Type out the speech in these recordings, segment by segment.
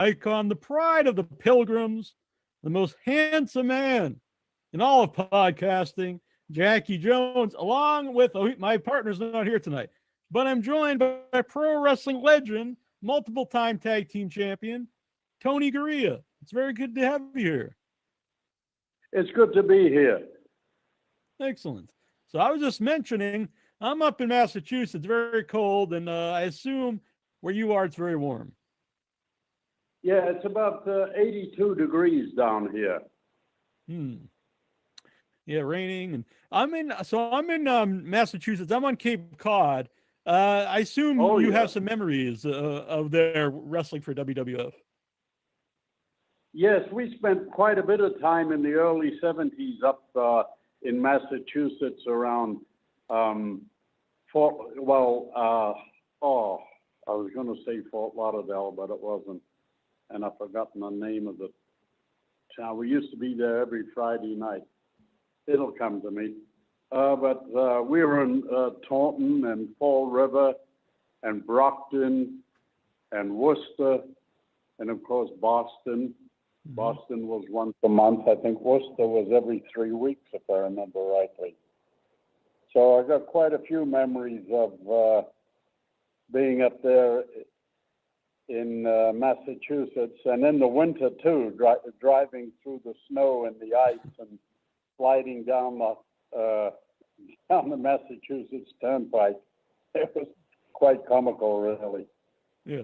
icon, the pride of the Pilgrims, the most handsome man in all of podcasting, Jackie Jones, along with my partner's not here tonight, but I'm joined by pro wrestling legend, multiple time tag team champion, Tony Garea. It's very good to have you here. It's good to be here. Excellent. So I was just mentioning, I'm up in Massachusetts, very cold, and I assume where you are, it's very warm. Yeah, it's about 82 degrees down here. Yeah, raining, and I'm in Massachusetts. I'm on Cape Cod. I assume you have some memories of their wrestling for WWF. Yes, we spent quite a bit of time in the early 70s up in Massachusetts around Fort, I was going to say Fort Lauderdale, but it wasn't. And I've forgotten the name of the town. We used to be there every Friday night. It'll come to me. But we were in Taunton and Fall River and Brockton and Worcester and, of course, Boston. Mm-hmm. Boston was once a month. I think Worcester was every 3 weeks, if I remember rightly. So I got quite a few memories of being up there in Massachusetts, and in the winter too, driving through the snow and the ice and sliding down the Massachusetts Turnpike. It was quite comical, really. Yeah.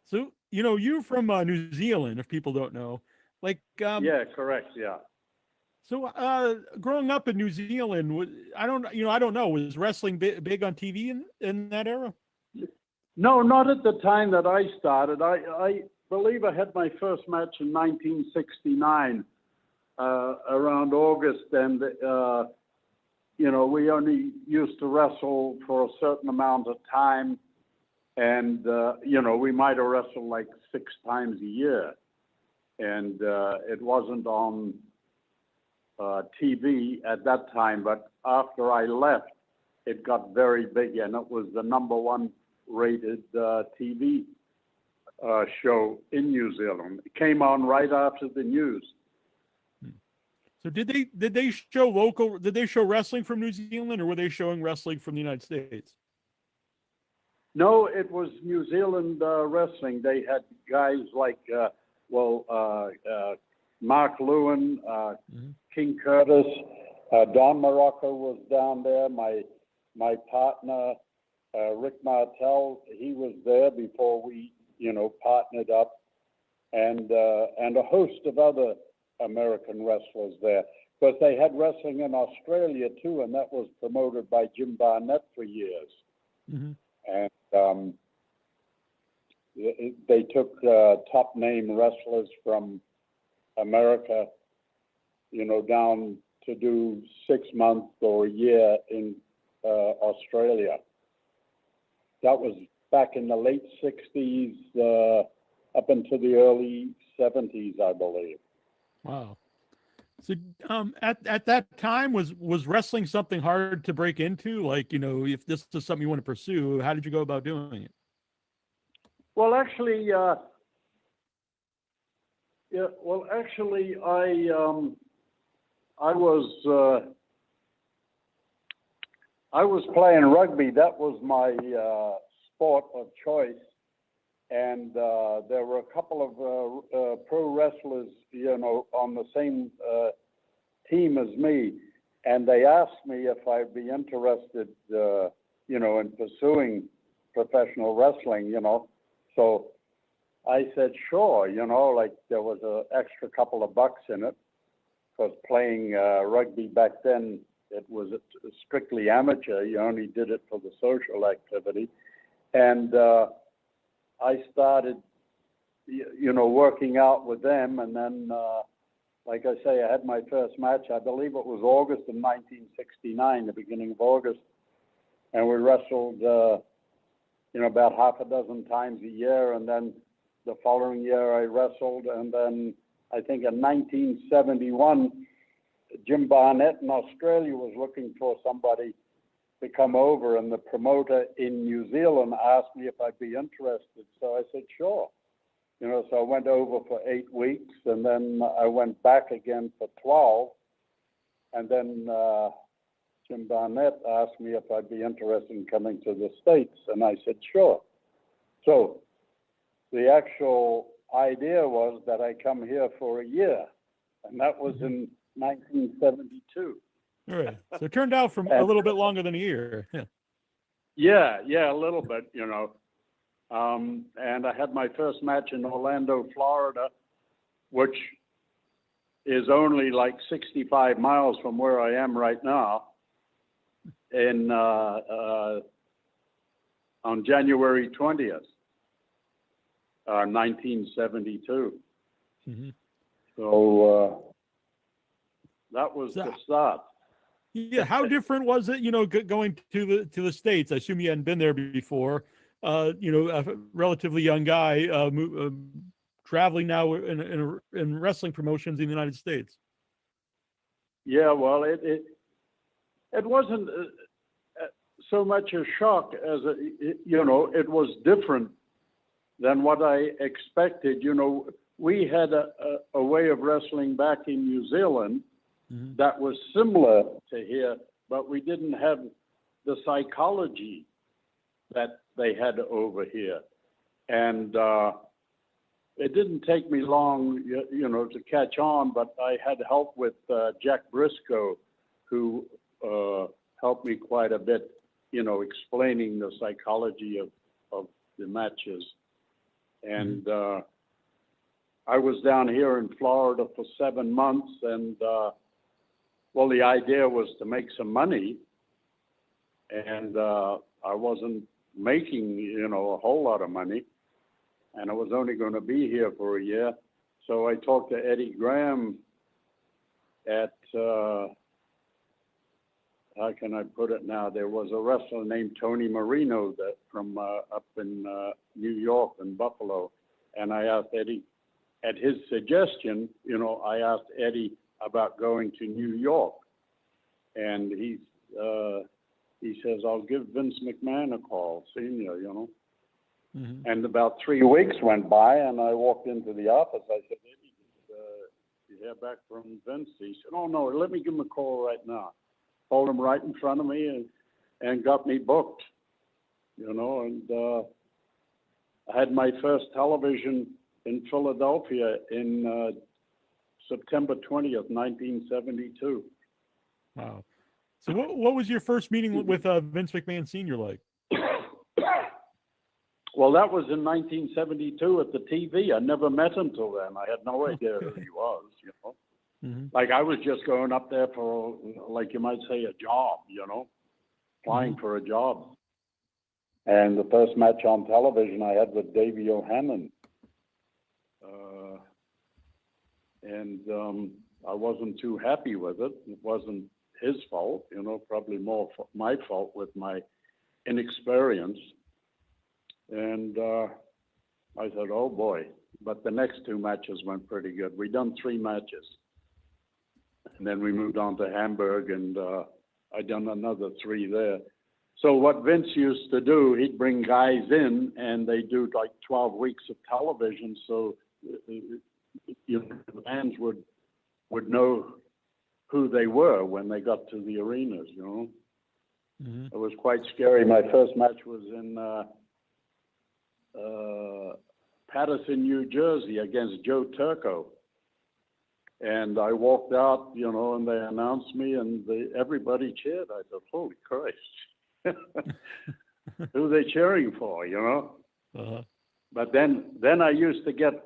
So, you're from New Zealand, if people don't know. Yeah, correct. Yeah. So, growing up in New Zealand, I don't know. Was wrestling big on TV in that era? No, not at the time that I started. I believe I had my first match in 1969, around August, and we only used to wrestle for a certain amount of time, and we might have wrestled like 6 times a year, and it wasn't on TV at that time. But after I left, it got very big, and it was the #1 rated TV show in New Zealand. It came on right after the news. So did they show wrestling from New Zealand, or were they showing wrestling from the United States? No, it was New Zealand wrestling. They had guys like Mark Lewin, King Curtis, Don Morocco was down there. My partner Rick Martel, he was there before we, partnered up, and a host of other American wrestlers there. But they had wrestling in Australia too, and that was promoted by Jim Barnett for years. Mm-hmm. And they took top name wrestlers from America, down to do 6 months or a year in Australia. That was back in the late 60s, up into the early 70s, I believe. Wow. So at that time, was wrestling something hard to break into? Like, if this is something you want to pursue, how did you go about doing it? Well, actually, I was playing rugby. That was my sport of choice. And there were a couple of pro wrestlers, on the same team as me. And they asked me if I'd be interested, in pursuing professional wrestling, So I said, sure, there was an extra couple of bucks in it. Because playing rugby back then, it was strictly amateur. You only did it for the social activity. And I started, working out with them. And then, like I say, I had my first match. I believe it was August of 1969, the beginning of August. And we wrestled, about half a dozen times a year. And then the following year I wrestled. And then I think in 1971, Jim Barnett in Australia was looking for somebody to come over, and the promoter in New Zealand asked me if I'd be interested. So I said, sure. So I went over for 8 weeks, and then I went back again for 12. And then Jim Barnett asked me if I'd be interested in coming to the States, and I said, sure. So the actual idea was that I come here for a year, and that was in 1972. All right. So it turned out from a little bit longer than a year. Yeah. Yeah, a little bit, and I had my first match in Orlando, Florida, which is only like 65 miles from where I am right now, on January 20th, 1972. Mm-hmm. So that was the start. Yeah. How different was it, going to the States? I assume you hadn't been there before. A relatively young guy traveling now in wrestling promotions in the United States. Yeah, well, it wasn't so much a shock as it was different than what I expected. We had a way of wrestling back in New Zealand that was similar to here, but we didn't have the psychology that they had over here. And it didn't take me long, to catch on, but I had help with Jack Briscoe, who helped me quite a bit, explaining the psychology of the matches. And I was down here in Florida for 7 months, and the idea was to make some money, and I wasn't making, a whole lot of money, and I was only going to be here for a year. So I talked to Eddie Graham at, how can I put it now? There was a wrestler named Tony Marino that from up in New York and Buffalo. And I asked Eddie, at his suggestion, I asked Eddie about going to New York. And he says, I'll give Vince McMahon a call, senior, Mm-hmm. And about 3 weeks went by, and I walked into the office. I said, Eddie, did you hear back from Vince? He said, oh, no, let me give him a call right now. Called him right in front of me and got me booked, and I had my first television in Philadelphia in September 20th, 1972. Wow. So what was your first meeting with Vince McMahon Sr. like? Well, that was in 1972 at the TV. I never met him till then. I had no idea who he was, Mm-hmm. Like I was just going up there for, like you might say, a job, applying for a job. And the first match on television I had with Davey O'Hannon. And I wasn't too happy with it. It wasn't his fault, probably more my fault with my inexperience. And I said, oh boy. But the next 2 matches went pretty good. We done 3 matches. And then we moved on to Hamburg, and I done another 3 there. So what Vince used to do, he'd bring guys in, and they do like 12 weeks of television, so the fans would know who they were when they got to the arenas, Mm-hmm. It was quite scary. My first match was in Paterson, New Jersey, against Joe Turco. And I walked out, and they announced me, and everybody cheered. I thought, holy Christ, who are they cheering for, Uh-huh. But then I used to get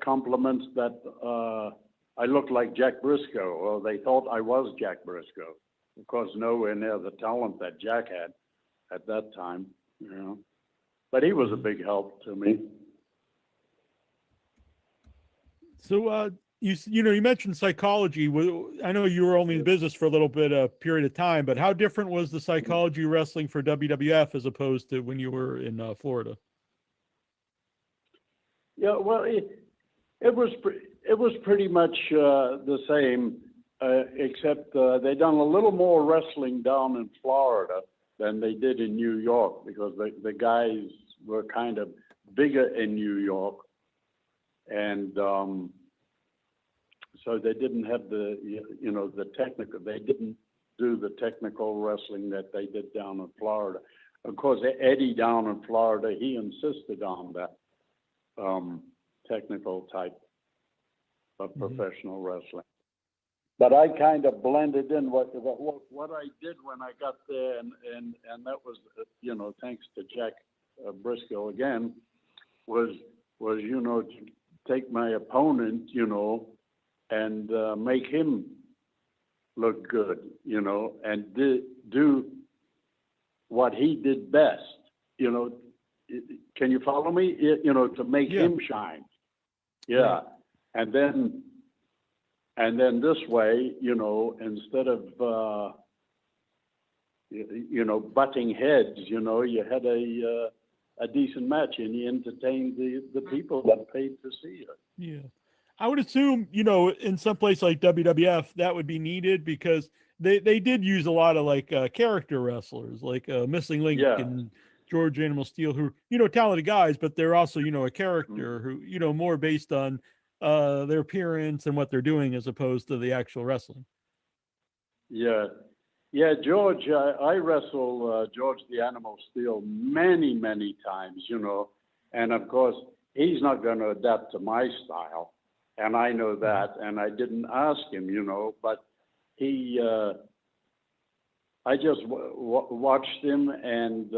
compliments that I looked like Jack Briscoe, or they thought I was Jack Briscoe. Of course, nowhere near the talent that Jack had at that time, But he was a big help to me. So, you mentioned psychology. I know you were only in business for a little bit period of time, but how different was the psychology wrestling for WWF as opposed to when you were in Florida? Yeah, well, it was pretty much the same, except they done a little more wrestling down in Florida than they did in New York, because the guys were kind of bigger in New York, and so they didn't have the technical. They didn't do the technical wrestling that they did down in Florida. Of course, Eddie down in Florida, he insisted on that technical type of professional wrestling. But I kind of blended in what I did when I got there, and that was, thanks to Jack Briscoe again, was to take my opponent, and make him look good, and do what he did best, Can you follow me? To make him shine. Yeah. And then this way, instead of, butting heads, you had a decent match, and you entertained the people that paid to see it. Yeah. I would assume, in some place like WWF, that would be needed because they did use a lot of like character wrestlers, like Missing Link and George Animal Steel, who, talented guys, but they're also, a character who, more based on their appearance and what they're doing as opposed to the actual wrestling. Yeah. Yeah, George, I wrestled George the Animal Steel many, many times, and of course, he's not going to adapt to my style. And I know that, and I didn't ask him, but he, I just watched him and,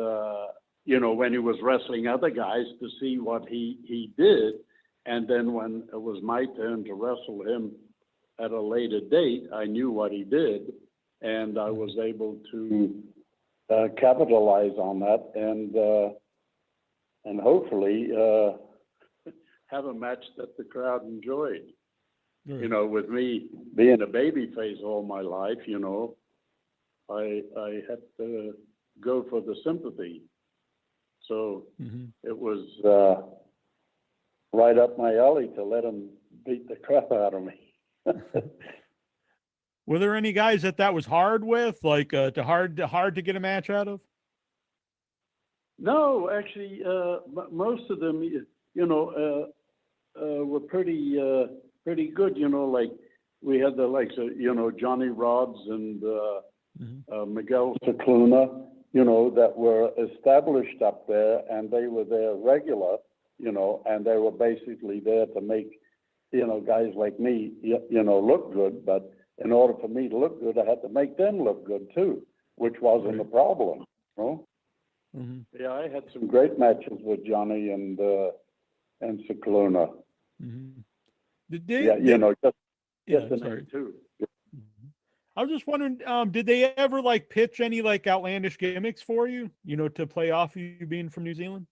when he was wrestling other guys to see what he did. And then when it was my turn to wrestle him at a later date, I knew what he did, and I was able to capitalize on that and hopefully have a match that the crowd enjoyed. Right. With me being a babyface all my life, I had to go for the sympathy. So it was right up my alley to let him beat the crap out of me. Were there any guys that was hard with, like hard to get a match out of? No, actually, most of them, were pretty good. Like we had the likes of Johnny Rods and Miguel Cicluna, that were established up there, and they were there regular, and they were basically there to make guys like me look good. But in order for me to look good, I had to make them look good too, which wasn't a problem. Yeah, I had some great matches with Johnny and Cicluna. Did they? Just the name too. I was just wondering, did they ever like pitch any like outlandish gimmicks for you, to play off you being from New Zealand?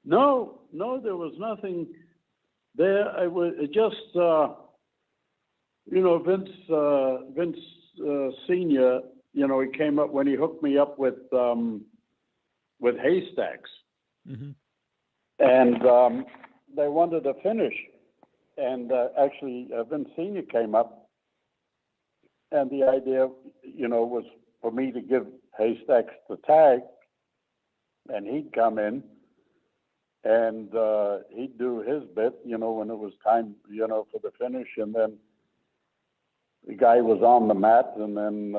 No, there was nothing there. I was just, Vince Senior. He came up when he hooked me up with Haystacks, and they wanted a finish, and actually Vince Senior came up. And the idea, was for me to give Haystacks the tag, and he'd come in, and he'd do his bit, when it was time, for the finish. And then the guy was on the mat, and then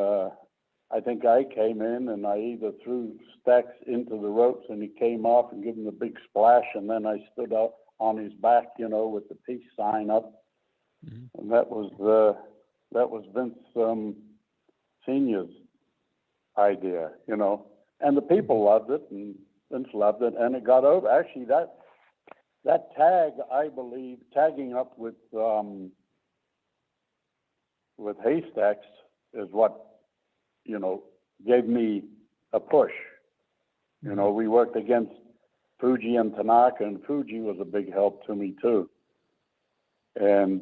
I think I came in, and I either threw Stacks into the ropes, and he came off and gave him a big splash, and then I stood up on his back, with the peace sign up, and that was Vince Senior's idea, and the people loved it, and Vince loved it, and it got over. Actually, that tag, I believe, tagging up with Haystacks is what, gave me a push. We worked against Fuji and Tanaka, and Fuji was a big help to me too. And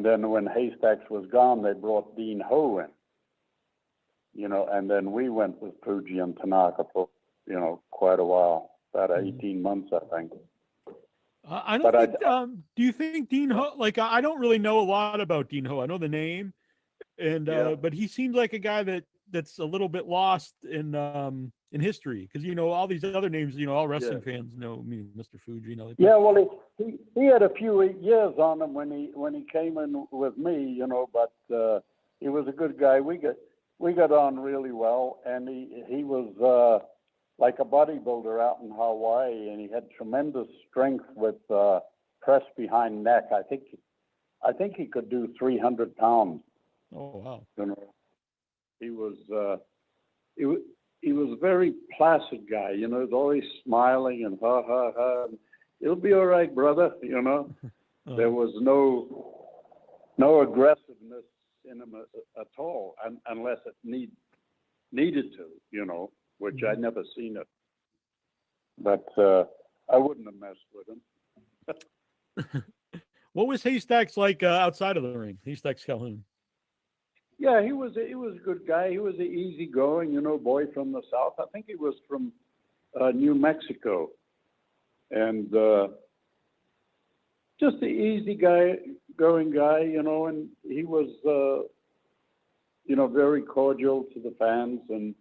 then when Haystacks was gone, they brought Dean Ho in, and then we went with Fuji and Tanaka for, quite a while, about 18 months, I think. I don't think, do you think Dean Ho, like, I don't really know a lot about Dean Ho. I know the name, and but he seems like a guy that's a little bit lost in in history? Because all these other names, all wrestling Yeah. fans know me, Mr. Fuji. Yeah, well, he had a few years on him when he came in with me, but he was a good guy. We got on really well, and he was like a bodybuilder out in Hawaii, and he had tremendous strength with press behind neck. I think he could do 300 pounds. Oh wow! He was he was a very placid guy. He was always smiling and ha ha ha. It'll be all right, brother. There was no aggressiveness in him at all, unless it needed to. Which I'd never seen it. But I wouldn't have messed with him. What was Haystacks like outside of the ring? Haystacks Calhoun. Yeah, he was a good guy. He was an easygoing, boy from the South. I think he was from New Mexico, and just an easygoing guy, and he was, very cordial to the fans and,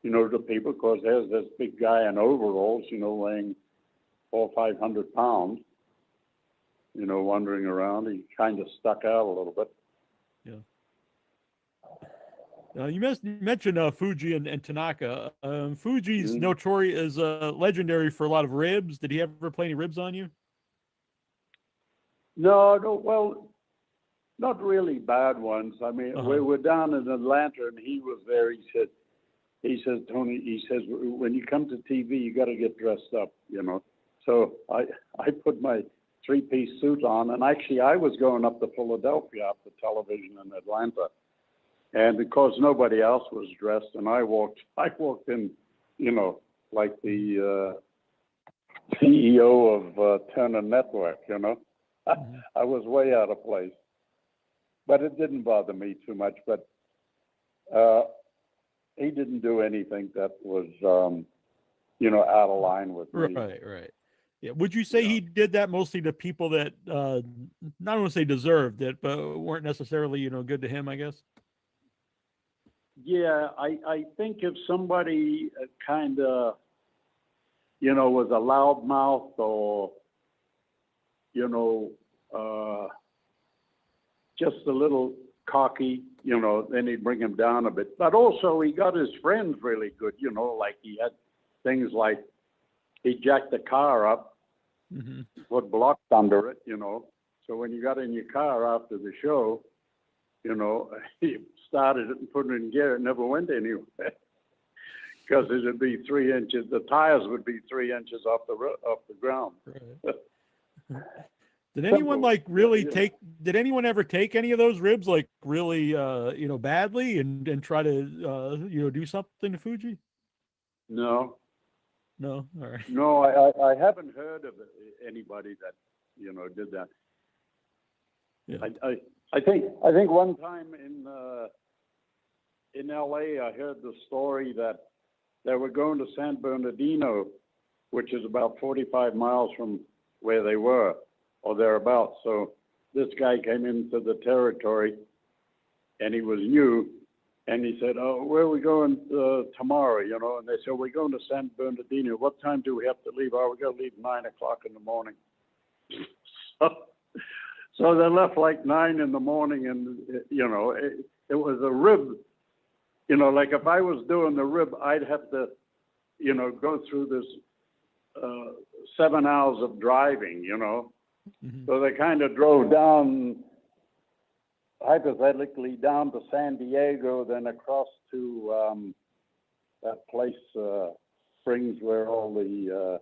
to people, because there's this big guy in overalls, weighing 400 or 500 pounds, wandering around. He kind of stuck out a little bit. Yeah. You mentioned Fuji and Tanaka. Fuji's notorious is legendary for a lot of ribs. Did he ever play any ribs on you? No, well, not really bad ones. I mean, we were down in Atlanta, and he was there. He says, Tony, when you come to TV, you got to get dressed up, So I put my three-piece suit on, and actually I was going up to Philadelphia after television in Atlanta. And because nobody else was dressed, and I walked in, like the CEO of Turner Network, I was way out of place. But it didn't bother me too much. But he didn't do anything that was, out of line with me. Right. Yeah. Would you say he did that mostly to people that, not want to say deserved it, but weren't necessarily, good to him, I guess? Yeah, I think if somebody kind of, was a loudmouth or, just a little cocky, then he'd bring him down a bit. But also he got his friends really good, like he had things like he jacked the car up, put blocks under it, So when you got in your car after the show, he started it and put it in gear. It never went anywhere because it would be 3 inches. The tires would be 3 inches off the ground. Right. Did anyone Did anyone ever take any of those ribs like really, badly and try to, do something to Fuji? No. All right. No, I haven't heard of anybody that, did that. Yeah. I think one time in LA, I heard the story that they were going to San Bernardino, which is about 45 miles from where they were, or thereabouts. So this guy came into the territory, and he was new, and he said, "Oh, where are we going tomorrow?" And they said, "We're going to San Bernardino. What time do we have to leave?" "Oh, we got to leave 9 o'clock in the morning." So they left like 9 in the morning, and it was a rib. Like if I was doing the rib, I'd have to, go through this 7 hours of driving. So they kind of drove down, hypothetically, down to San Diego, then across to that place, Springs, where all the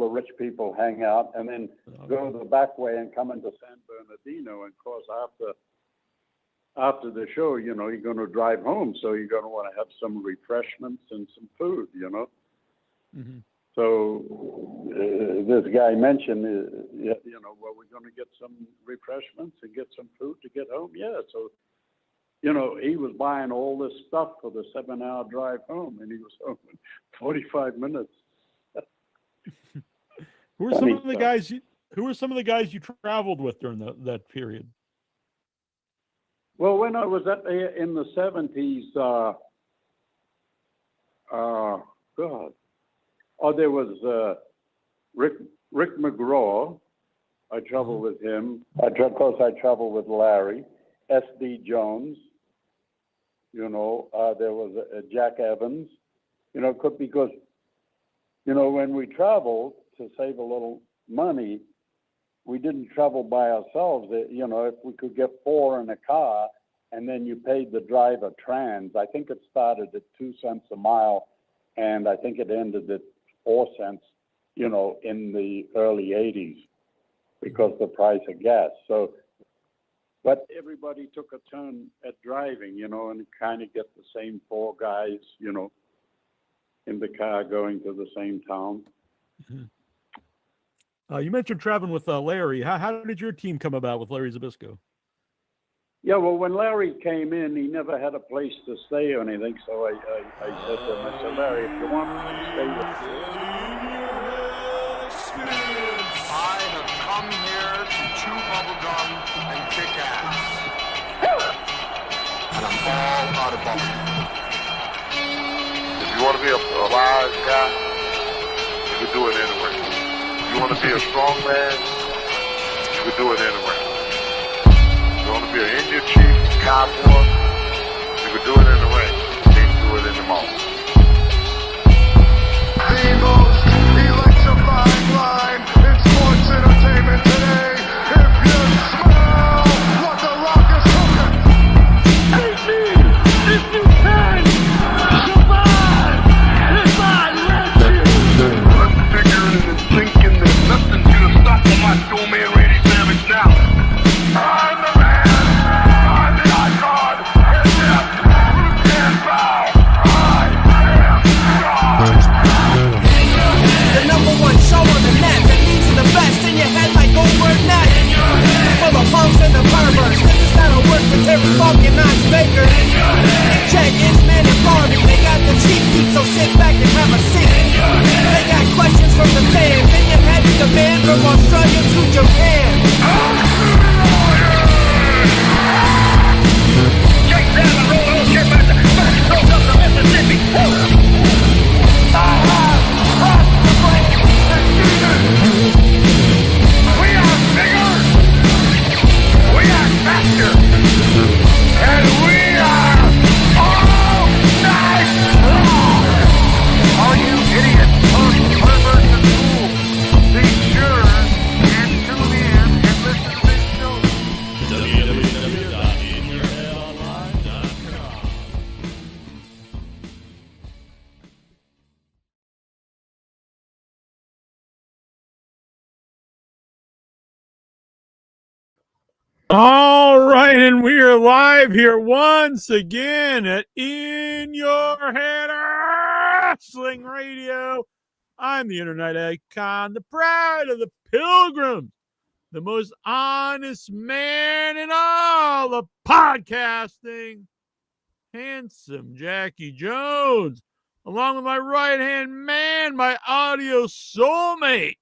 rich people hang out, and then go the back way and come into San Bernardino. And of course, after the show, you're going to drive home, so you're going to want to have some refreshments and some food, So this guy mentioned, well, we're going to get some refreshments and get some food to get home. Yeah, so he was buying all this stuff for the 7-hour drive home, and he was home in 45 minutes. Who were some of the guys you traveled with during that period? Well, when I was in the 70s, God. Oh, there was Rick McGraw. I traveled with him. Of course, I traveled with Larry. S.D. Jones. There was Jack Evans. Because, when we traveled to save a little money, we didn't travel by ourselves. If we could get 4 in a car, and then you paid the driver trans. I think it started at 2 cents a mile, and I think it ended at 4 cents, in the early 80s because the price of gas. So, but everybody took a turn at driving, and kind of get the same 4 guys, in the car going to the same town. Mm-hmm. You mentioned traveling with Larry. How did your team come about with Larry Zbyszko? Yeah, well, when Larry came in, he never had a place to stay or anything. So I said to him, Larry, if you want to stay with you. I have come here to chew bubblegum and kick ass. And I'm all out of bubblegum. If you want to be a wise guy, you can do it anyway. If you want to be a strong man, you can do it anyway. If you want to be an Indian chief, cowboy, you can do it in the ring. You can't do it in the mall. The most electrifying line in sports entertainment today. If you smell what the Rock is cooking. Hate me if you can. Survive if I let you. I'm figuring and thinking that nothing's gonna stop my Showman Randy Savage now. I'm the man. I'm the icon. And yes, you can bow. I am God. The number 1 show on the net that leads to the best in your head like Goldberg Net. For the punks and the perverts, this is how it works with Terry Funk and Knox Baker. Check Inchman and Barbie, they got the cheap heat, so sit back and have a seat. They got questions from the fans, and your head is the man from Australia to Japan. Check down the road, get back to coast up to Mississippi. We are bigger, we are faster, and we are all night long. All you idiots, perverts, and fools, be sure and tune in and listen to this show. All right, and we are live here once again at In Your Head Wrestling Radio. I'm the Internet Icon, the pride of the Pilgrims, the most honest man in all of podcasting, handsome Jackie Jones, along with my right-hand man, my audio soulmate,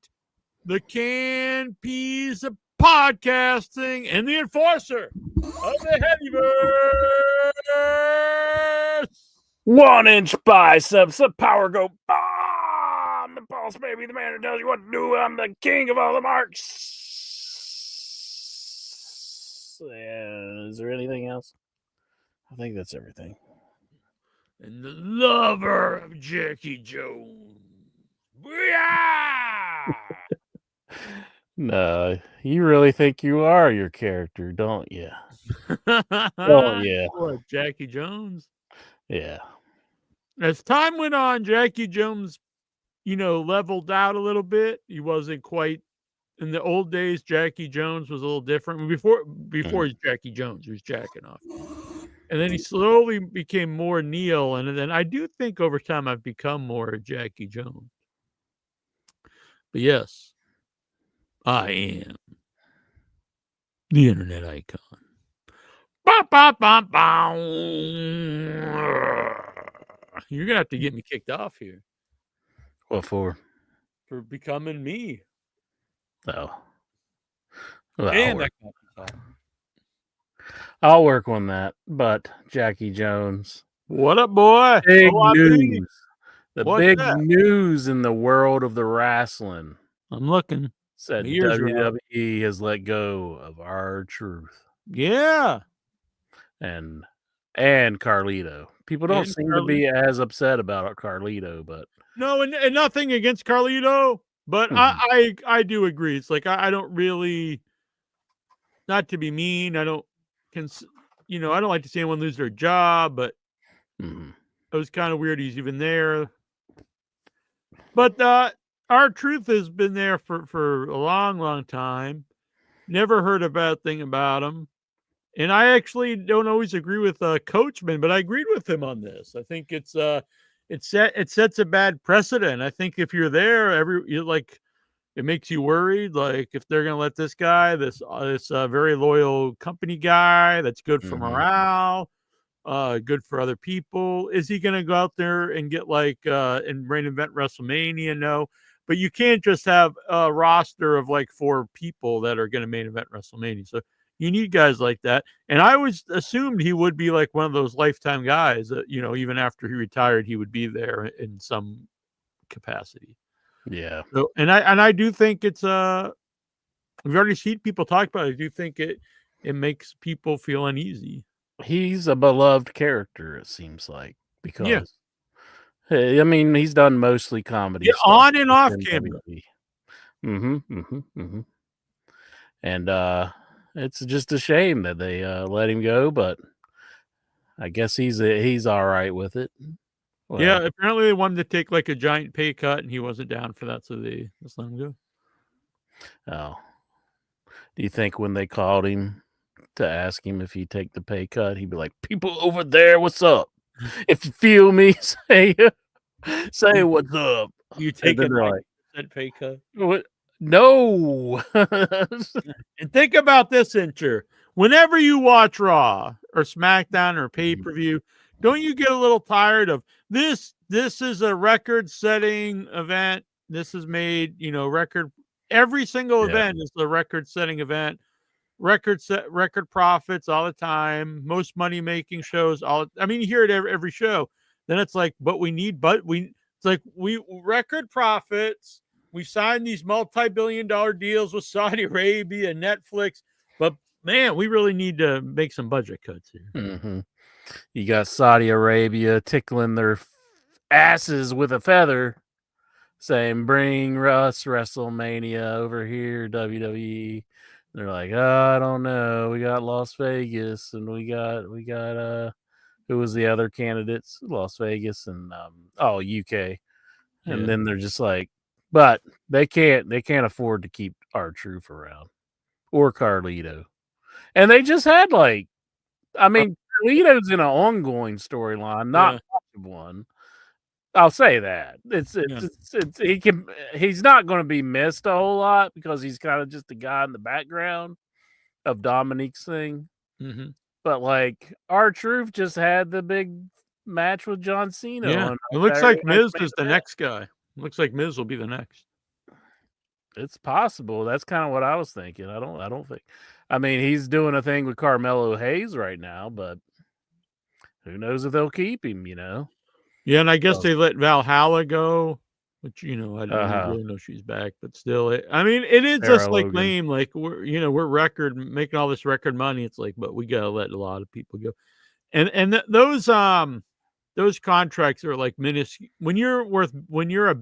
the can piece of podcasting and the enforcer of the Heavyverse. 1-inch biceps, the power go bomb, the pulse baby, the man who tells you what to do. I'm the king of all the marks. Is there anything else? I think that's everything. And the lover of Jackie Jones. Booyah! No, you really think you are your character, don't you? Oh, yeah. What, Jackie Jones? Yeah. As time went on, Jackie Jones, leveled out a little bit. He wasn't quite in the old days. Jackie Jones was a little different. Before he's Jackie Jones, he was jacking off. And then he slowly became more Neil. And then I do think over time I've become more Jackie Jones. But yes, I am the Internet Icon. Bah, bah, bah, bah. You're going to have to get me kicked off here. What for? For becoming me. Oh. Well, And that kind of stuff. I'll work on that. But Jackie Jones. What up, boy? Big OIP. news. The What's big that? news in the world of the wrestling I'm looking. said My ears are out. WWE has let go of R-Truth Yeah. and Carlito. People don't And seem to be as upset about Carlito, but No, and nothing against Carlito, but I do agree. It's like I don't really, not to be mean, I don't I don't like to see anyone lose their job, but mhm. it was kind of weird he's even there. But R-Truth has been there for a long time. Never heard a bad thing about him. And I actually don't always agree with Coachman, but I agreed with him on this. I think it sets a bad precedent. I think if you're there, it makes you worried. Like if they're gonna let this guy, this very loyal company guy, that's good for morale, good for other people. Is he gonna go out there and get and main event WrestleMania? No. But you can't just have a roster of like 4 people that are gonna main event WrestleMania. So you need guys like that. And I always assumed he would be like one of those lifetime guys that, even after he retired, he would be there in some capacity. Yeah. So, and I do think it's we've already seen people talk about it. I do think it makes people feel uneasy. He's a beloved character, it seems like, because Yeah. I mean, he's done mostly comedy Yeah, stuff on and off within camera. WWE. And it's just a shame that they let him go, but I guess he's all right with it. Well, Yeah, apparently they wanted to take like a giant pay cut, and he wasn't down for that, so they just let him go. Oh, do you think when they called him to ask him if he'd take the pay cut, he'd be like, "People over there, what's up? If you feel me, say what's up." You And take a then they're like, 9% pay cut. "What? No." And think about this, Incher. Whenever you watch Raw or SmackDown or pay-per-view, don't you get a little tired of this? This is a record-setting event. This is made, record. Every single event is a record-setting event. Record profits all the time. Most money-making shows. You hear it every show. Then it's like, but it's like we record profits. We signed these multi-billion-dollar deals with Saudi Arabia and Netflix, but man, we really need to make some budget cuts here. You got Saudi Arabia tickling their asses with a feather, saying, "Bring us WrestleMania over here, WWE." They're like, "I don't know. We got Las Vegas, and we got who was the other candidates? Las Vegas and UK." And then they're just like, but they can't afford to keep R-Truth around or Carlito. And they just had Carlito's in an ongoing storyline, not much of one. I'll say that. He's not going to be missed a whole lot because he's kind of just a guy in the background of Dominique's thing. But R-Truth just had the big match with John Cena. Yeah, it looks like Miz is the next guy. Looks like Miz will be the next. It's possible. That's kind of what I was thinking. I don't think. He's doing a thing with Carmelo Hayes right now, but who knows if they'll keep him? Yeah, and I guess they let Valhalla go, which I don't really know she's back, but still, it is Sarah just like Logan. lame. Like we're making all this record money. It's like, but we gotta let a lot of people go, and those contracts are like minuscule. When you're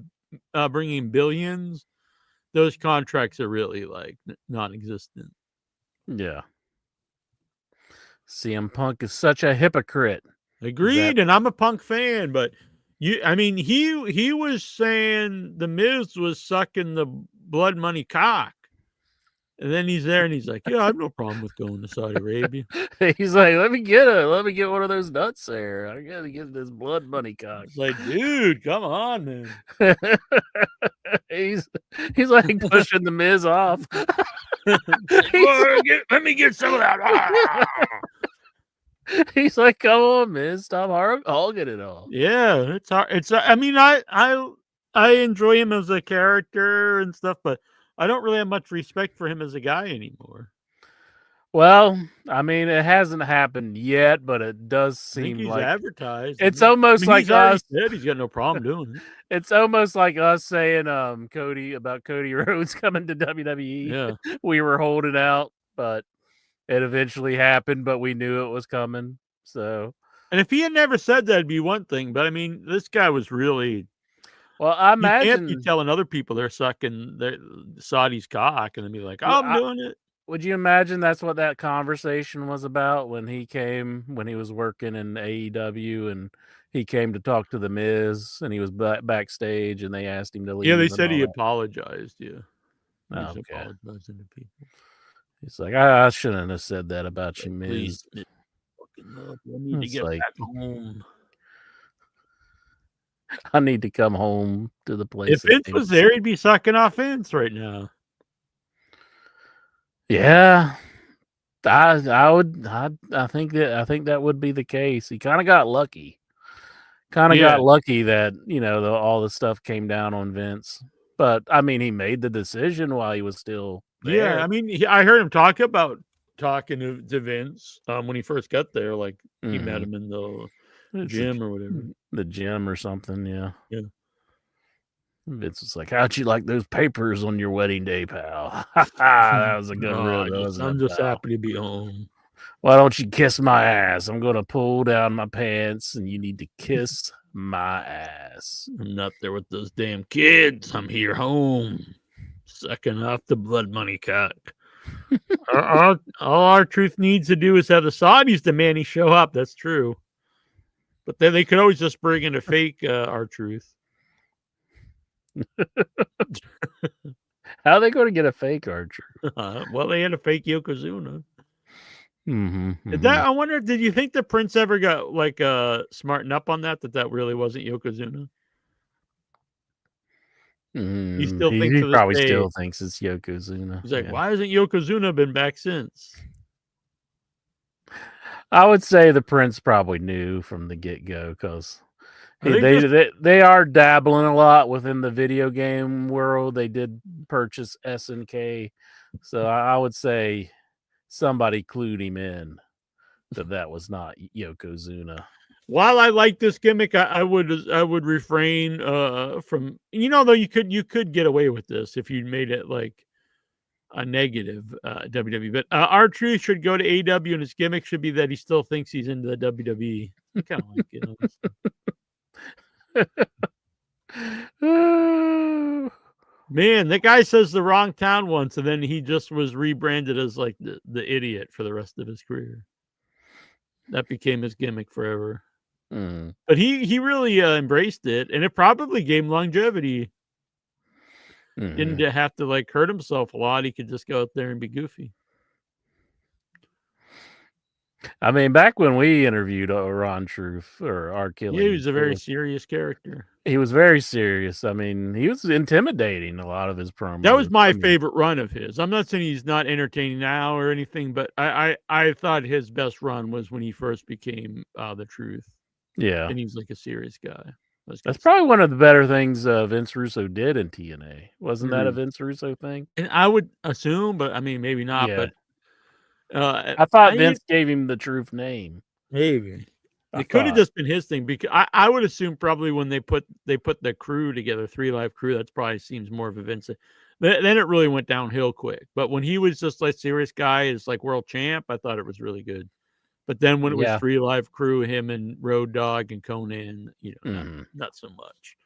bringing billions, those contracts are really like non-existent. Yeah. CM Punk is such a hypocrite. Agreed, and I'm a Punk fan, but he was saying the Miz was sucking the blood money cock, and then he's there and he's like, "Yeah, I have no problem with going to Saudi Arabia." He's like, let me get one of those nuts there. I gotta get this blood money cock. It's like, dude, come on, man. he's like pushing the Miz off. Let me get some of that. He's like, come on, Miz, stop hogging it all. Yeah, it's hard. I enjoy him as a character and stuff, but I don't really have much respect for him as a guy anymore. Well, I mean, it hasn't happened yet, but it does I think seem he's like advertised. it's isn't he? almost like he's already us. said he's got no problem doing it. It's almost like us saying Cody Rhodes coming to WWE. Yeah. We were holding out, but it eventually happened, but we knew it was coming. So, And if he had never said that, it'd be one thing. But I mean, this guy was really. well, I You can't be imagine. telling other people they're sucking the Saudi's cock and then be like, Well, I'm doing it. Would you imagine that's what that conversation was about when he was working in AEW and he came to talk to the Miz and he was backstage and they asked him to leave? Yeah, they and said all he that. apologized. Yeah. He's Oh, okay. apologizing to people. He's like, I shouldn't have said that about you, Miz. Please, fucking love. I need to It's get like- back home. I need to come home to the place. If Vince was there, he'd be sucking off Vince right now. Yeah, I think that would be the case. He kind of got lucky. Yeah. Got lucky that all the stuff came down on Vince. But I mean, he made the decision while he was still there. Yeah, I mean, I heard him talking to Vince when he first got there. Like he met him in the gym or whatever. The gym or something. Yeah. Yeah. Vince was like, "How'd you like those papers on your wedding day, pal?" That was a good reel. I'm just happy to be home. Why don't you kiss my ass? I'm going to pull down my pants and you need to kiss my ass. I'm not there with those damn kids. I'm here home, sucking off the blood money cock. all our truth needs to do is have the Saudis demand he show up. That's true. But then they could always just bring in a fake our truth. How are they going to get a fake Archer? Well, they had a fake Yokozuna. Mm-hmm, I wonder, did you think the Prince ever got like smartened up on that really wasn't Yokozuna? He still thinks he probably still thinks it's Yokozuna. He's like, why hasn't Yokozuna been back since? I would say the Prince probably knew from the get-go because they are dabbling a lot within the video game world. They did purchase SNK, so I would say somebody clued him in that was not Yokozuna. While I like this gimmick, I would refrain from though you could get away with this if you made it like a negative WWE. But R-Truth should go to AEW and his gimmick should be that he still thinks he's into the WWE. I kind of like it. Man, that guy says the wrong town once, and then he just was rebranded as like the idiot for the rest of his career. That became his gimmick forever. But he really embraced it, and it probably gave him longevity. Didn't have to like hurt himself a lot. He could just go out there and be goofy. I mean, back when we interviewed Ron Truth or R. Killing, he was a very serious character. He was very serious. I mean, he was intimidating a lot of his promos. That was my favorite run of his. I'm not saying he's not entertaining now or anything, but I thought his best run was when he first became the Truth. Yeah, and he was like a serious guy. That's probably one of the better things Vince Russo did in TNA. Wasn't that a Vince Russo thing? And I would assume, but I mean, maybe not. Yeah. But I thought Vince gave him the Truth name. Maybe it could have just been his thing because I would assume probably when they put the crew together, 3 Live Crew, that's probably seems more of a Vince. Then it really went downhill quick. But when he was just like serious guy as like world champ, I thought it was really good. But then when it was 3 Live Crew, him and Road Dogg and Conan, not so much.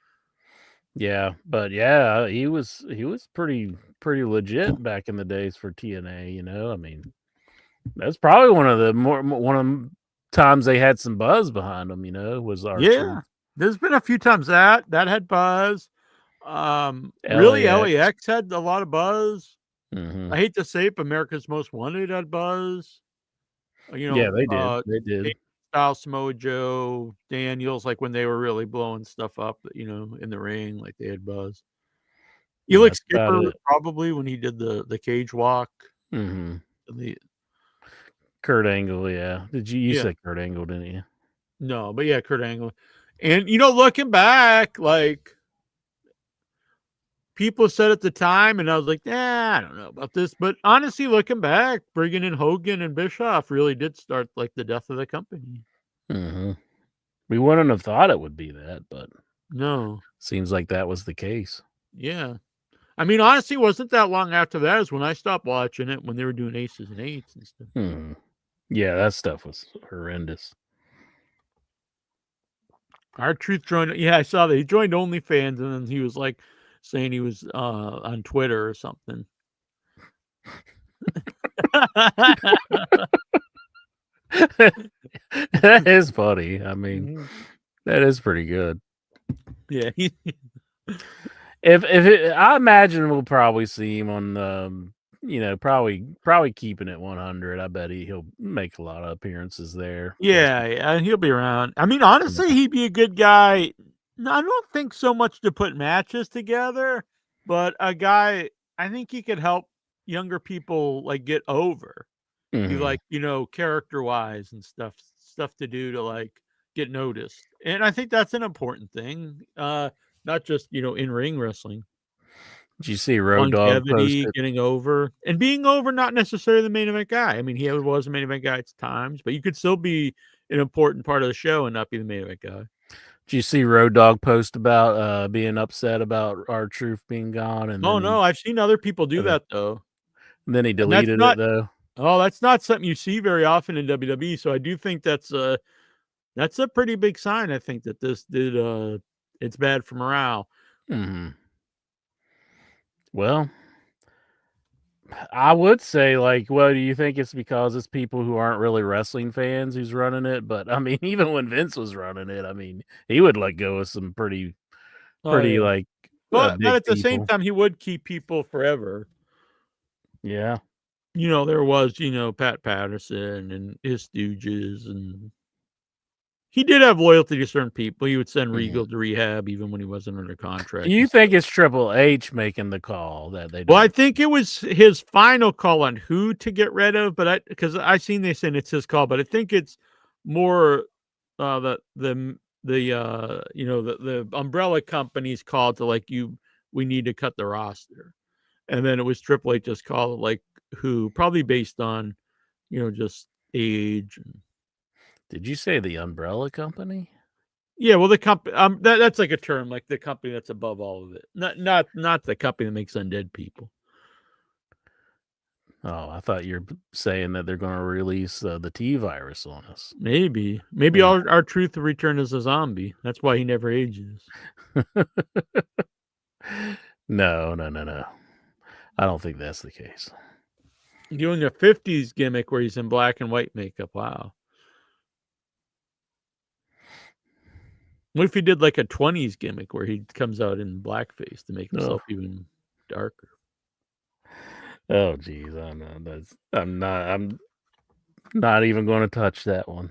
Yeah, but yeah, he was pretty legit back in the days for TNA. I mean, that's probably one of the times they had some buzz behind them. Was our Truth. There's been a few times that had buzz. Really, LAX had a lot of buzz. I hate to say it, but America's Most Wanted had buzz. Yeah, they did. They did. Style Samoa Joe, Daniels, like when they were really blowing stuff up, in the ring, like they had buzz. Elix Skipper probably when he did the cage walk. Kurt Angle, yeah. You said Kurt Angle, didn't you? No, but yeah, Kurt Angle. And looking back, like people said at the time, and I was like, I don't know about this. But honestly, looking back, bringing in Hogan and Bischoff really did start like the death of the company. Mm-hmm. We wouldn't have thought it would be that, but No. seems like that was the case. Yeah. I mean, honestly, it wasn't that long after that is when I stopped watching it, when they were doing Aces and Eights and stuff. Hmm. Yeah, that stuff was horrendous. R-Truth joined. Yeah, I saw that he joined OnlyFans, and then he was like saying he was on Twitter or something. That is funny. I mean, that is pretty good. Yeah. I imagine we'll probably see him on probably keeping it 100. I bet he'll make a lot of appearances there. Yeah, he'll be around. I mean, honestly, he'd be a good guy. No, I don't think so much to put matches together, but a guy. I think he could help younger people like get over. Be Mhm. like, character wise and stuff to do to like get noticed. And I think that's an important thing. Not just, in ring wrestling. Did you see Road Dogg Longevity, posted? getting over, and being over, not necessarily the main event guy. I mean, he was a main event guy at times, but you could still be an important part of the show and not be the main event guy. Did you see Road Dogg post about being upset about R-Truth being gone? And No, I've seen other people do that though. And then he And that's deleted not- it though. Oh, that's not something you see very often in WWE. So I do think that's a pretty big sign. I think that this did it's bad for morale. Mm-hmm. Well, I would say, like, well, do you think it's because it's people who aren't really wrestling fans who's running it? But I mean, even when Vince was running it, I mean, he would let go of some pretty Yeah. like. But big at the same people. time, he would keep people forever. Yeah. There was, Pat Patterson and his Stooges, and he did have loyalty to certain people. He would send Regal to rehab even when he wasn't under contract. Do you think it's Triple H making the call that they? Well, I think it was his final call on who to get rid of, but because I seen they saying it's his call, but I think it's more the umbrella company's call to like we need to cut the roster, and then it was Triple H's call like who, probably based on just age. Did you say the umbrella company? Yeah, well, the company that's like a term, like the company that's above all of it, not the company that makes undead people. Oh, I thought you're saying that they're going to release the T virus on us. Maybe R-Truth will return as a zombie. That's why he never ages. No. I don't think that's the case. Doing a 50s gimmick where he's in black and white makeup. Wow. What if he did like a 20s gimmick where he comes out in blackface to make himself even darker? Oh, geez, I know I'm not even going to touch that one.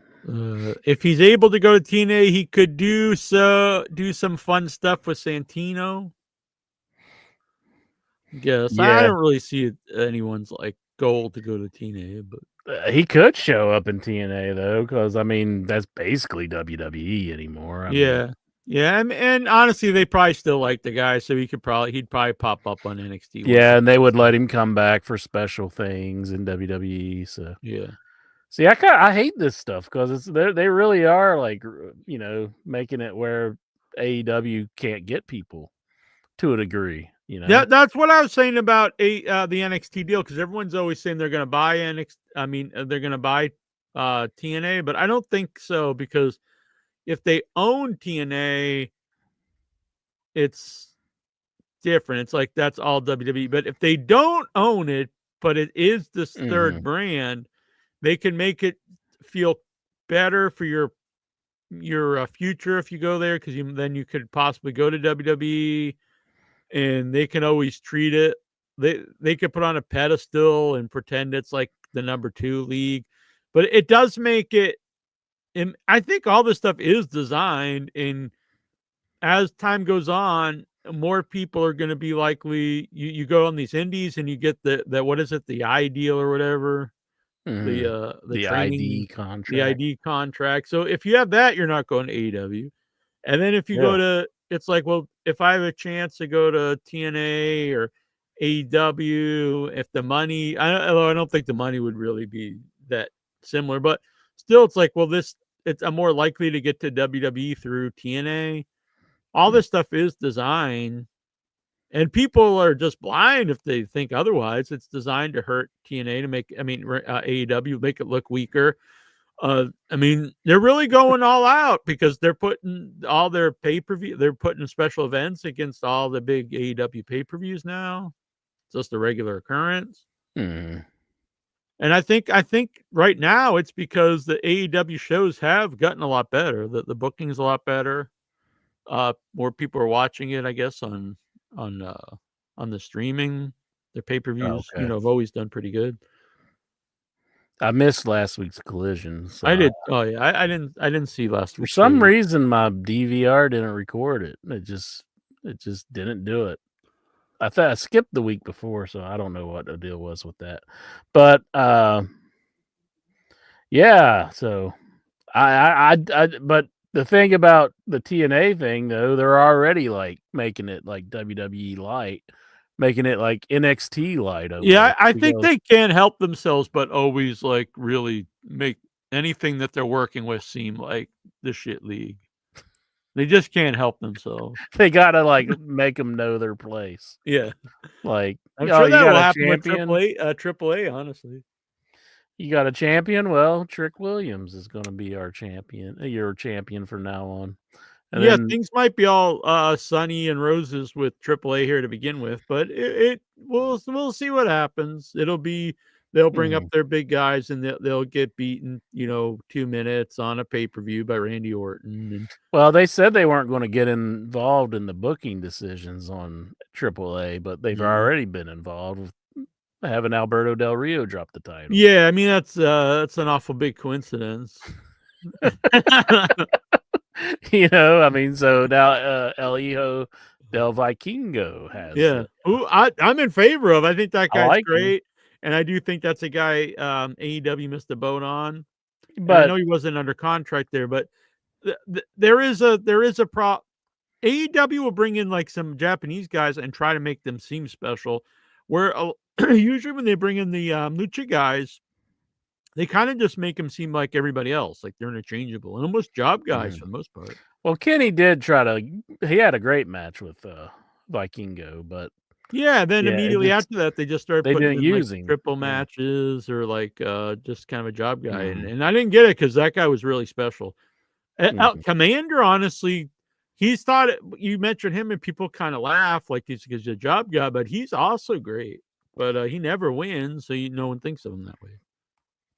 If he's able to go to TNA, he could do some fun stuff with Santino. Yes, Yeah. I don't really see anyone's like goal to go to TNA, but he could show up in TNA though, because I mean that's basically WWE anymore. I mean, and honestly, they probably still like the guy, so he'd probably pop up on NXT. Yeah, and they would let him come back for special things in WWE. So yeah. See, I hate this stuff because they really are like making it where AEW can't get people to a degree. Yeah, that's what I was saying about the NXT deal, because everyone's always saying they're going to buy NXT. I mean, they're going to buy TNA, but I don't think so, because if they own TNA, it's different. It's like that's all WWE. But if they don't own it, but it is this third brand, they can make it feel better for your future if you go there, because then you could possibly go to WWE. And they can always treat it. They could put on a pedestal and pretend it's like the number 2 league, but it does make it. And I think all this stuff is designed, and as time goes on, more people are going to be likely. You go on these indies and you get the what is it, the ideal or whatever, the ID contract. the ID contract. So if you have that, you're not going to AEW. And then if you go to it's like, well, if I have a chance to go to TNA or AEW, if the money, although I don't think the money would really be that similar, but still, it's like, well, I'm more likely to get to WWE through TNA. All this stuff is designed, and people are just blind if they think otherwise. It's designed to hurt TNA to make, AEW, make it look weaker. They're really going all out because they're putting all their pay-per-view, they're putting special events against all the big AEW pay-per-views now. It's just a regular occurrence. Hmm. And I think right now it's because the AEW shows have gotten a lot better. The booking's a lot better. More people are watching it, I guess, on the streaming. The pay-per-views, Okay. have always done pretty good. I missed last week's Collision. So I did. Oh yeah, I didn't see last for week. some reason, my DVR didn't record it. It just didn't do it. I thought I skipped the week before, so I don't know what the deal was with that. But yeah. So but the thing about the TNA thing, though, they're already like making it like WWE light, making it like NXT light. Yeah, I think they can't help themselves but always like really make anything that they're working with seem like the shit league. They just can't help themselves. They gotta like make them know their place. Yeah, Like, I'm oh, sure you that got will a happen with champion? AAA. Honestly, You got a champion? Well, Trick Williams is going to be our champion. Your champion from now on. And yeah, then, things might be all sunny and roses with AAA here to begin with, but we'll see what happens. They'll bring up their big guys and they'll get beaten, 2 minutes on a pay-per-view by Randy Orton. And well, they said they weren't going to get involved in the booking decisions on AAA, but they've already been involved with having Alberto Del Rio drop the title. Yeah, I mean that's an awful big coincidence. So now El Hijo del Vikingo has. Yeah, who I'm in favor of. I think that guy's like great, and I do think that's a guy AEW missed the boat on. But I know he wasn't under contract there, but there is a pro. AEW will bring in like some Japanese guys and try to make them seem special. Where usually when they bring in the lucha guys, they kind of just make them seem like everybody else, like they're interchangeable and almost job guys for the most part. Well, Kenny did he had a great match with Vikingo, but yeah, then immediately after that, they just started putting in like triple matches or like just kind of a job guy. And I didn't get it because that guy was really special. Commander, honestly, he's thought you mentioned him and people kind of laugh like he's a job guy, but he's also great. But he never wins, so no one thinks of him that way.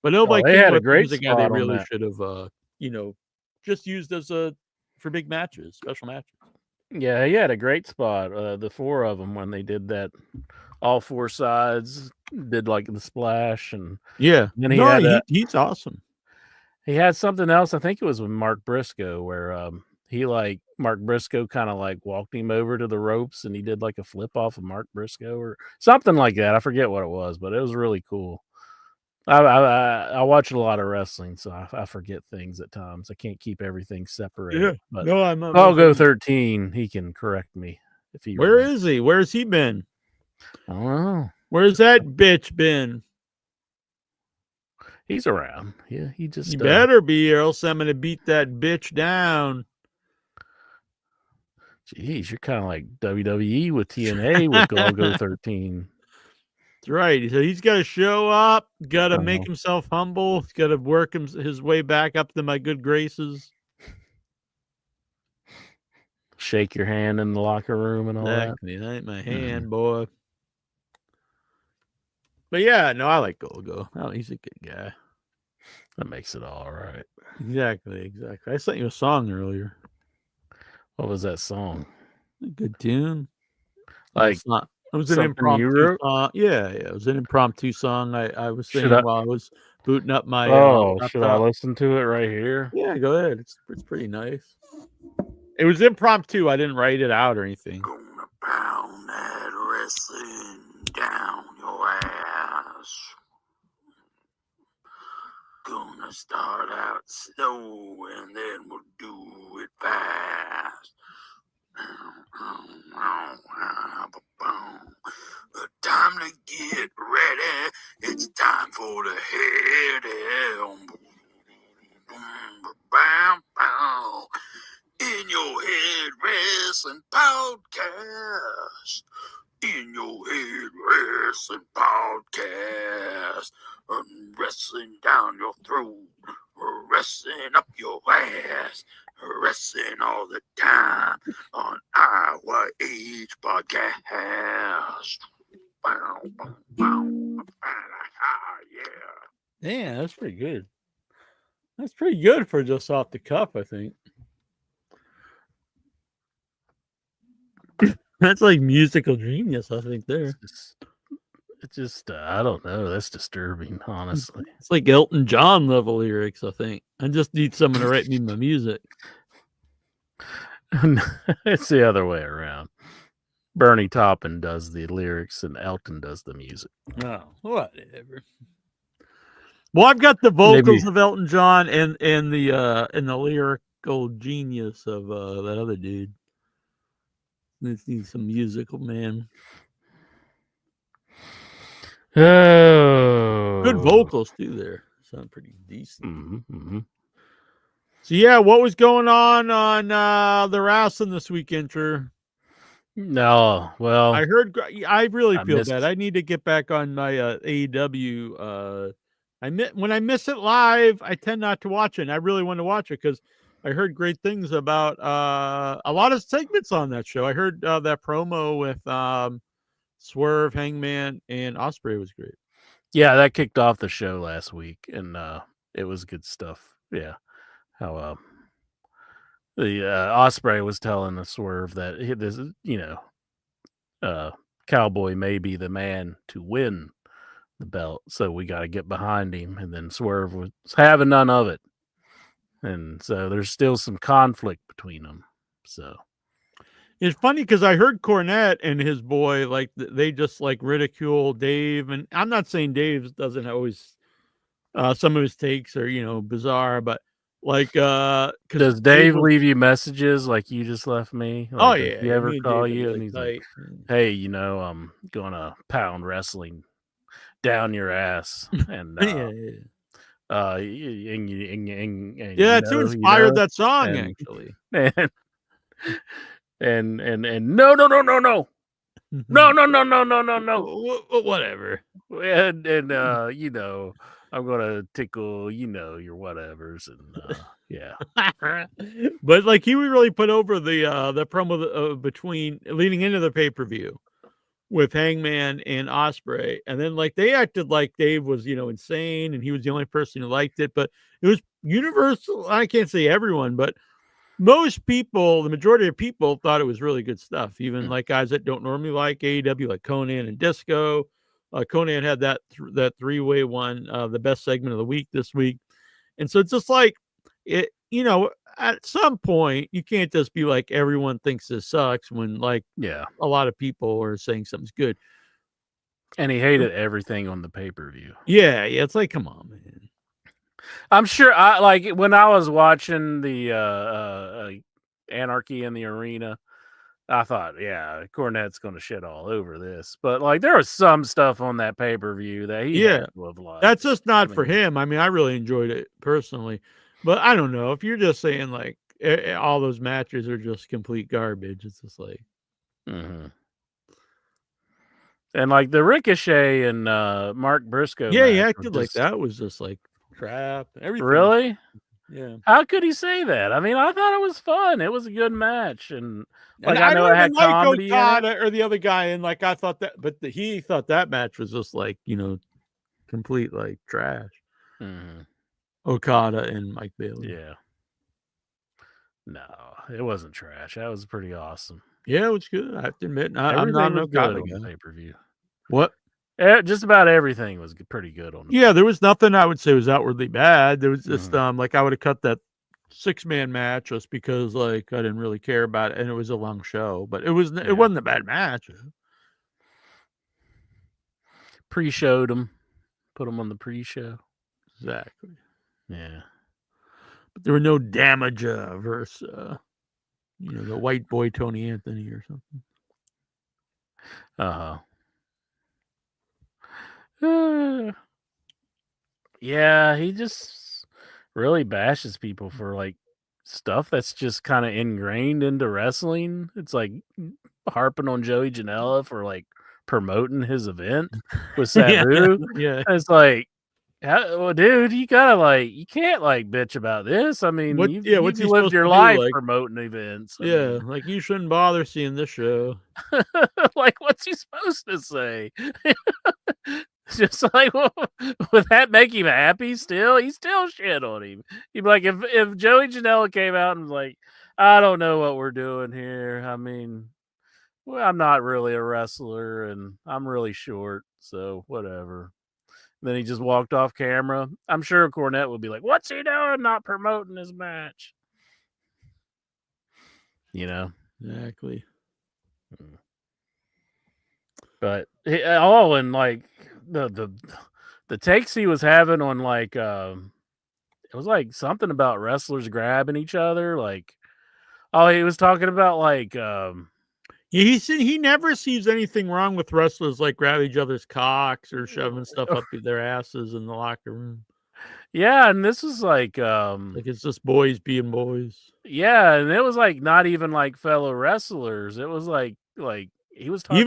But they had a great was a guy they really should have, just used for big matches, special matches. Yeah, he had a great spot. The four of them when they did that, all four sides did like the splash, and then he's awesome. He had something else. I think it was with Mark Briscoe where Mark Briscoe kind of like walked him over to the ropes, and he did like a flip off of Mark Briscoe or something like that. I forget what it was, but it was really cool. I watch a lot of wrestling, so I forget things at times. I can't keep everything separated. Yeah. But No, I'll go 13. He can correct me if he. Where is he? Where's he been? I don't know. Where's that bitch been? He's around. Yeah, he just. You better be, or else I'm gonna beat that bitch down. Jeez, you're kind of like WWE with TNA with Go 13. That's right. So he's got to show up, got to make himself humble, he's got to work his way back up to my good graces. Shake your hand in the locker room and all that. That ain't my hand, boy. But yeah, no, I like Golgo. Oh, he's a good guy. That makes it all right. Exactly. I sent you a song earlier. What was that song? A good tune. Like it was an impromptu song. Yeah, it was an impromptu song. I was singing while I was booting up my. Should I listen to it right here? Yeah, go ahead. It's pretty nice. It was impromptu. I didn't write it out or anything. Gonna pound that wrestling down your ass. Gonna start out slow and then we'll do it fast. Head Wrestling Podcast. Wrestling down your throat, wrestling up your ass, wrestling all the time on Our Age Podcast. Bow, bow, bow. Yeah. Yeah, that's pretty good. That's pretty good for just off the cuff, I think. That's like musical genius, I think, there. It's just I don't know. That's disturbing, honestly. It's like Elton John level lyrics, I think. I just need someone to write me my music. It's the other way around. Bernie Taupin does the lyrics and Elton does the music. Oh, whatever. Well, I've got the vocals of Elton John and the lyrical genius of that other dude. Let's need some musical, man. Oh, Good vocals too. There sound pretty decent. Mm-hmm. So yeah, what was going on the wrestling this weekend, True? No, well, I heard. I really I feel missed- bad. I need to get back on my AEW. When I miss it live, I tend not to watch it. And I really want to watch it because I heard great things about a lot of segments on that show. I heard that promo with Swerve, Hangman, and Ospreay was great. yeah, that kicked off the show last week, and it was good stuff. Yeah, how the Ospreay was telling the Swerve that this, Cowboy may be the man to win the belt, so we got to get behind him. And then Swerve was having none of it, and so there's still some conflict between them. So It's funny because I heard Cornette and his boy they just ridicule Dave, and I'm not saying Dave doesn't always. Some of his takes are bizarre, but does Dave leave you messages like you just left me? Oh Like, yeah, does he ever me and call Dave you are, and he's like, tight. "Hey, I'm gonna pound wrestling down your ass," and Yeah. yeah, It's inspired that song and- actually. and no, Whatever. and I'm gonna tickle your whatevers, and yeah. But he would really put over the promo between leading into the pay-per-view with Hangman and Ospreay, and then they acted like Dave was insane and he was the only person who liked it, but it was universal. I can't say everyone, but most people, the majority of people, thought it was really good stuff. Even guys that don't normally like AEW, like Conan and Disco. Conan had that three-way one, the best segment of the week this week, and so it's just it. At some point, you can't just be like everyone thinks this sucks when Yeah. a lot of people are saying something's good. And he hated everything on the pay-per-view. Yeah, it's come on, man. I'm sure when I was watching the Anarchy in the Arena, I thought, yeah, Cornette's going to shit all over this. But there was some stuff on that pay-per-view that he had to have liked. That's just not for him. I mean, I really enjoyed it personally, but I don't know if you're just saying all those matches are just complete garbage. It's just Mm-hmm. And the Ricochet and Mark Briscoe. Yeah, he acted like that was just crap. Everything. Really? Yeah. How could he say that? I mean, I thought it was fun. It was a good match, and I know it had comedy in it. Okada or the other guy, and I thought that, but he thought that match was just complete trash. Mm-hmm. Okada and Mike Bailey. Yeah. No, it wasn't trash. That was pretty awesome. Yeah, it was good. I have to admit, I'm not an Okada guy. Pay-per-view. What? Just about everything was pretty good on. Yeah, there was nothing I would say was outwardly bad. There was just I would have cut that 6-man match just because I didn't really care about it, and it was a long show. But it wasn't a bad match. Pre-showed them, put them on the pre-show. Exactly. Yeah. But there were no damage versus the white boy Tony Anthony or something. Yeah, he just really bashes people for stuff that's just kind of ingrained into wrestling. It's harping on Joey Janela for promoting his event with Yeah, Sabu. yeah. And it's like, well, dude, you gotta you can't bitch about this. I mean, What's he you've lived supposed your to do? life Like, promoting events. I yeah, mean, like you shouldn't bother seeing this show. what's he supposed to say? Just would that make him happy still? He still shit on him. He'd be like, if Joey Janela came out and was like, I don't know what we're doing here. I mean, well, I'm not really a wrestler and I'm really short, so whatever. Then he just walked off camera. I'm sure Cornette would be like, what's he doing? Not promoting his match. You know? Exactly. But and the takes he was having on it was like something about wrestlers grabbing each other. He was talking about Yeah, he never sees anything wrong with wrestlers like grab each other's cocks or shoving stuff up their asses in the locker room. Yeah, and this was like it's just boys being boys. Yeah, and it was not even fellow wrestlers. It was like he was talking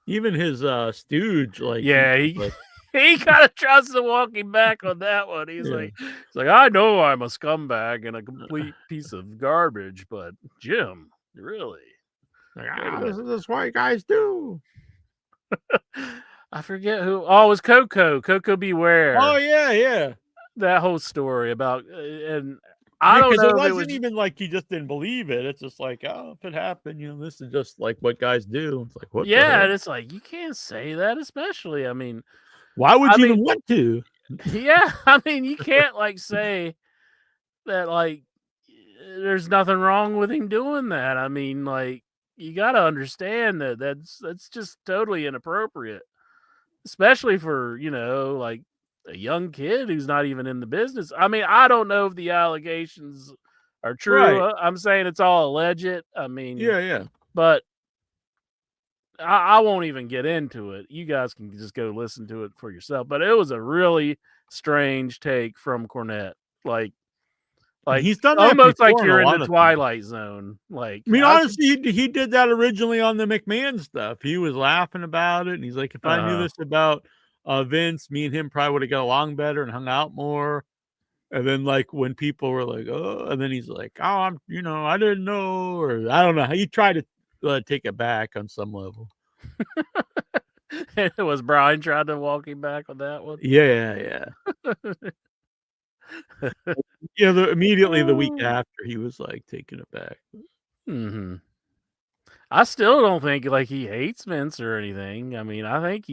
even his stooge, yeah, he kind of tries to walk him back on that one. He's like, I know I'm a scumbag and a complete piece of garbage, but Jim, really? This is what guys do. I forget who. Oh, it was Coco Beware. Oh yeah. That whole story about and I don't know. It wasn't even like he just didn't believe it. It's just like, oh, if it happened, this is just like what guys do. It's like, what? Yeah, and it's like you can't say that, especially. I mean, why would you even want to? Yeah, I mean, you can't say that there's nothing wrong with him doing that. I mean, you got to understand that that's just totally inappropriate, especially for a young kid who's not even in the business. I mean, I don't know if the allegations are true. Right. I'm saying it's all alleged. I mean, yeah. But I won't even get into it. You guys can just go listen to it for yourself. But it was a really strange take from Cornette. He's done that almost like before you're in a in the Twilight Zone. Honestly, he did that originally on the McMahon stuff. He was laughing about it, and he's like, if I knew this about Vince, me and him probably would have got along better and hung out more. And then when people were like, oh, and then he's like, oh, I didn't know, or I don't know. He tried to take it back on some level. It was Brian trying to walk him back on that one. Yeah. Immediately the week after, he was taking it back. Mm-hmm. I still don't think he hates Vince or anything. I mean, I think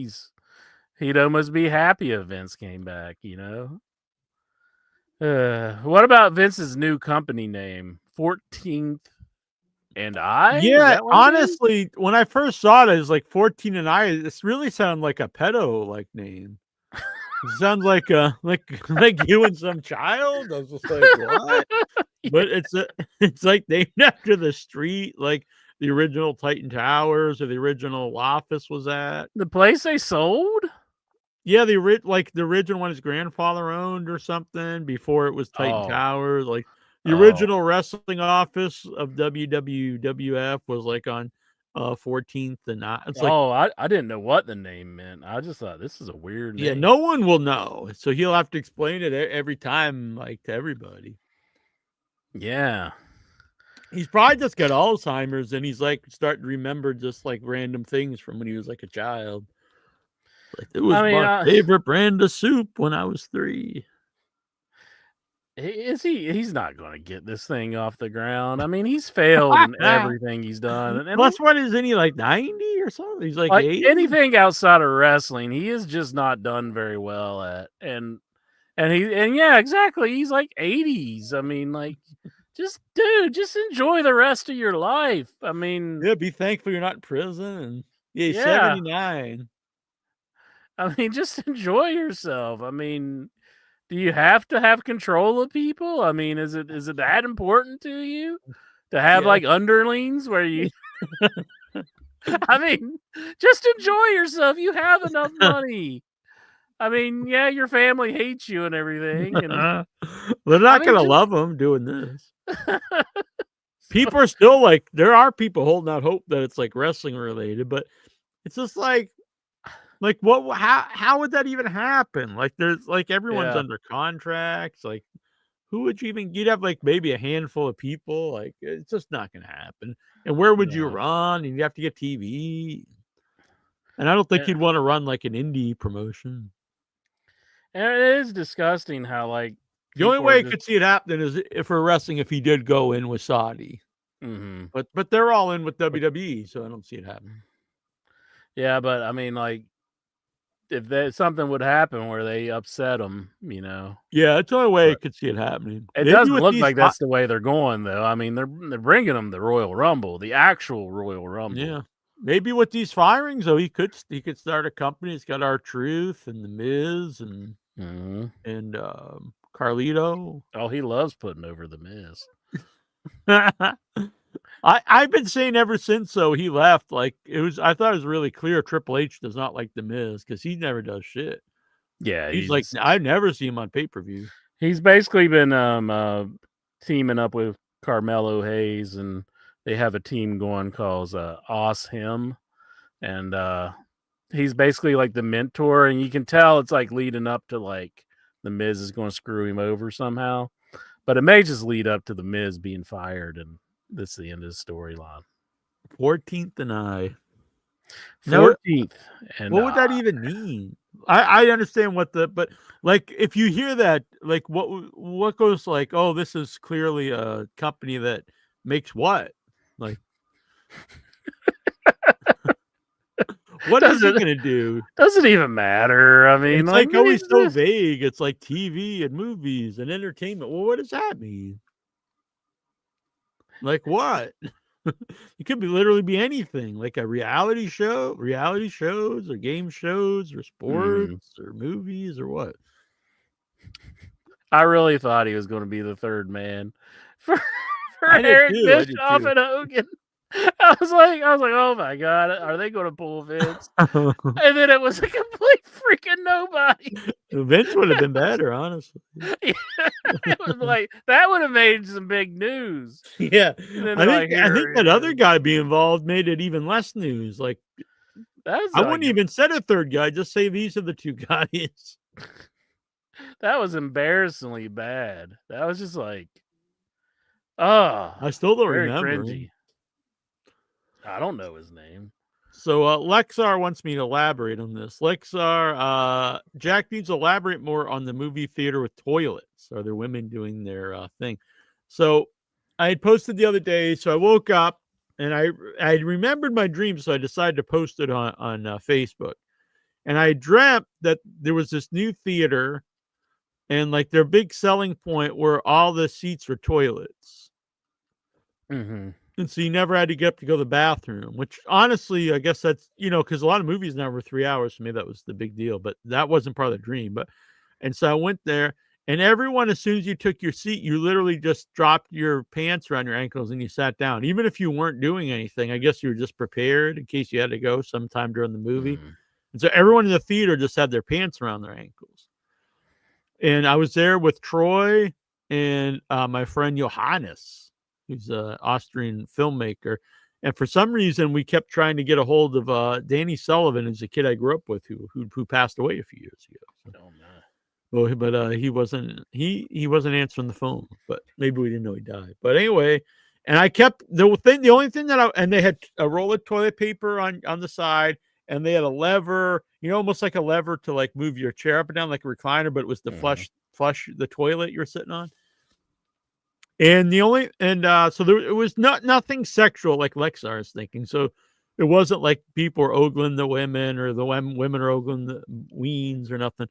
he'd almost be happy if Vince came back. What about Vince's new company name, 14th and I? Yeah, honestly, when I first saw it, it was like 14 and I. This really sounded like a pedo name. It sounds like you and some child. I was just like, what? But it's named after the street, the original Titan Towers or the original office was at. The place they sold? Yeah, the original one his grandfather owned or something before it was Titan Towers. The original wrestling office of WWF was on 14th and I. It's I didn't know what the name meant. I just thought this is a weird name. Yeah, no one will know, so he'll have to explain it every time, to everybody. Yeah, he's probably just got Alzheimer's, and he's starting to remember just random things from when he was a child. It was my favorite brand of soup when I was 3. He's not going to get this thing off the ground. I mean, he's failed in everything he's done. And plus, what isn't he 90 or something? He's 80? Anything outside of wrestling, he is just not done very well at. And yeah, exactly. He's 80s. I mean, just enjoy the rest of your life. I mean, yeah, be thankful you're not in prison. And he's 79. I mean, just enjoy yourself. I mean, do you have to have control of people? I mean, is it that important to you to have underlings where you? I mean, just enjoy yourself. You have enough money. I mean, yeah, your family hates you and everything. And they're not going to love him doing this. People are still there are people holding out hope that it's wrestling related, but It's just like what? How would that even happen? Like, there's like everyone's Yeah. under contracts. Like, who would you even? You'd have like maybe a handful of people. Like, it's just not going to happen. And where would you No. run? And you have to get TV. And I don't think Yeah. you'd want to run like an indie promotion. And it is disgusting how like The only people way are I just- could see it happening is if for wrestling, if he did go in with Saudi. Mhm. But they're all in with WWE, so I don't see it happening. Yeah, but I mean, like, if something would happen where they upset him, you know, Yeah, it's the only way I But- could see it happening. it Maybe doesn't with look these like fi- that's the way they're going, though. I mean, they're bringing them the Royal Rumble, the actual Royal Rumble. Yeah, maybe with these firings, though, he could start a company. It's got R-Truth and the Miz and Mhm. Carlito. Oh, he loves putting over the Miz. I've been saying ever since he left. Like I thought it was really clear Triple H does not like the Miz because he never does shit. Yeah, He's like I never see him on pay-per-view. he's basically been teaming up with Carmelo Hayes, and they have a team going called Os Him, and he's basically like the mentor, and you can tell it's like leading up to like the Miz is going to screw him over somehow, but it may just lead up to the Miz being fired, and this is the end of the storyline. 14th and I. No, 14th, and what would that even mean? I understand but like if you hear that, like what goes like, oh, this is clearly a company that makes what? Like what is it gonna do? doesn't even matter. I mean, It's like always it's so just- vague. It's like TV and movies and entertainment. Well, what does that mean? Like what? It could literally be anything, like a reality shows or game shows or sports or movies or what. I really thought he was going to be the third man for I did Eric too, I did Bischoff too. and Hogan. I was like, oh my god, are they going to pull Vince? And then it was a complete freaking nobody. Vince would have been better, honestly. It was like that would have made some big news. Yeah, And then I they're think like, I think "Here, that here." other guy being involved made it even less news. Like That was I like, wouldn't even said a third guy. Just say these are the two guys. that was embarrassingly bad. That was just like, oh, I still don't very remember. him. cringy. I don't know his name. So Lexar wants me to elaborate on this. Lexar, Jack needs to elaborate more on the movie theater with toilets. Are there women doing their thing? So I had posted the other day. So I woke up and I remembered my dream. So I decided to post it on Facebook. And I dreamt that there was this new theater, and like their big selling point were all the seats were toilets. Mm-hmm. And so you never had to get up to go to the bathroom, which honestly, I guess that's, because a lot of movies now were 3 hours. For me, that was the big deal, but that wasn't part of the dream. And so I went there, and everyone, as soon as you took your seat, you literally just dropped your pants around your ankles and you sat down. Even if you weren't doing anything, I guess you were just prepared in case you had to go sometime during the movie. Mm-hmm. And so everyone in the theater just had their pants around their ankles. And I was there with Troy and my friend Johannes, who's an Austrian filmmaker. And for some reason, we kept trying to get a hold of Danny Sullivan, who's a kid I grew up with who passed away a few years ago. So, Oh, no. well, but he wasn't answering the phone. But maybe we didn't know he died. But anyway, and I kept the only thing and they had a roll of toilet paper on the side, and they had a lever, almost like a lever to like move your chair up and down like a recliner, but it was to flush the toilet you're sitting on. And so it was nothing sexual like Lexar is thinking. So it wasn't like people were ogling the women or the women are ogling the weens or nothing.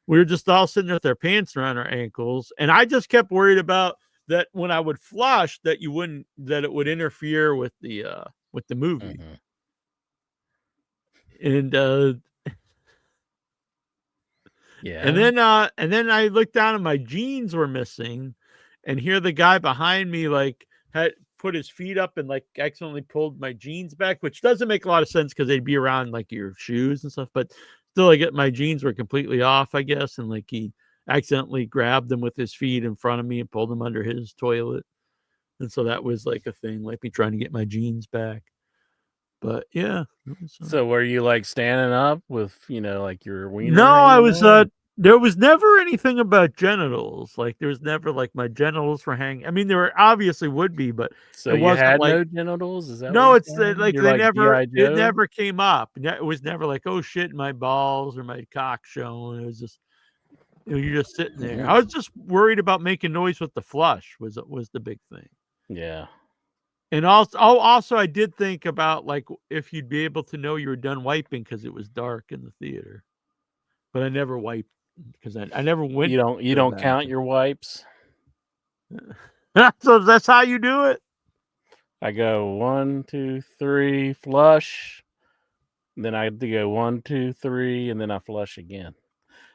We were just all sitting with their pants around our ankles. And I just kept worried about that when I would flush that it would interfere with the movie. Mm-hmm. And Yeah. and then I looked down and my jeans were missing, and here the guy behind me like had put his feet up and like accidentally pulled my jeans back, which doesn't make a lot of sense because they'd be around like your shoes and stuff, but still my jeans were completely off, I guess, and like he accidentally grabbed them with his feet in front of me and pulled them under his toilet. And so that was like a thing, like me trying to get my jeans back. But yeah. So were you like standing up with, like your wiener? No, I hanging was out? there was never anything about genitals. Like there was never like my genitals were hanging. I mean, there obviously would be, but So it you wasn't had like no genitals? Is that what no, you're it's saying? like You're they like never G.I. it Joe? never came up. It was never like, oh shit, my balls or my cock showing. It was just you're just sitting there. I was just worried about making noise with the flush was the big thing. Yeah. And also I did think about like if you'd be able to know you were done wiping because it was dark in the theater. But I never wiped because I never went. You don't count your wipes? So that's how you do it. I go 1, 2, 3, flush. Then I have to go 1, 2, 3, and then I flush again.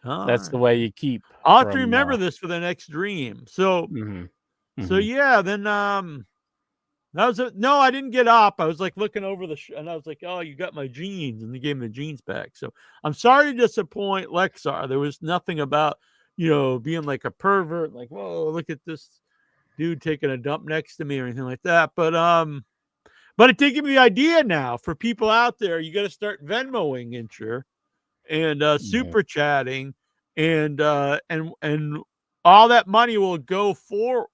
That's the way you keep. I'll have to remember this for the next dream. So, so Mhm. yeah, then that was it. No, I didn't get up. I was like looking over and I was like, "Oh, you got my jeans," and they gave me the jeans back. So I'm sorry to disappoint Lexar. There was nothing about being like a pervert, like whoa, look at this dude taking a dump next to me or anything like that. But it did give me the idea now for people out there. You got to start Venmoing Incher and super chatting, and all that money will go forward.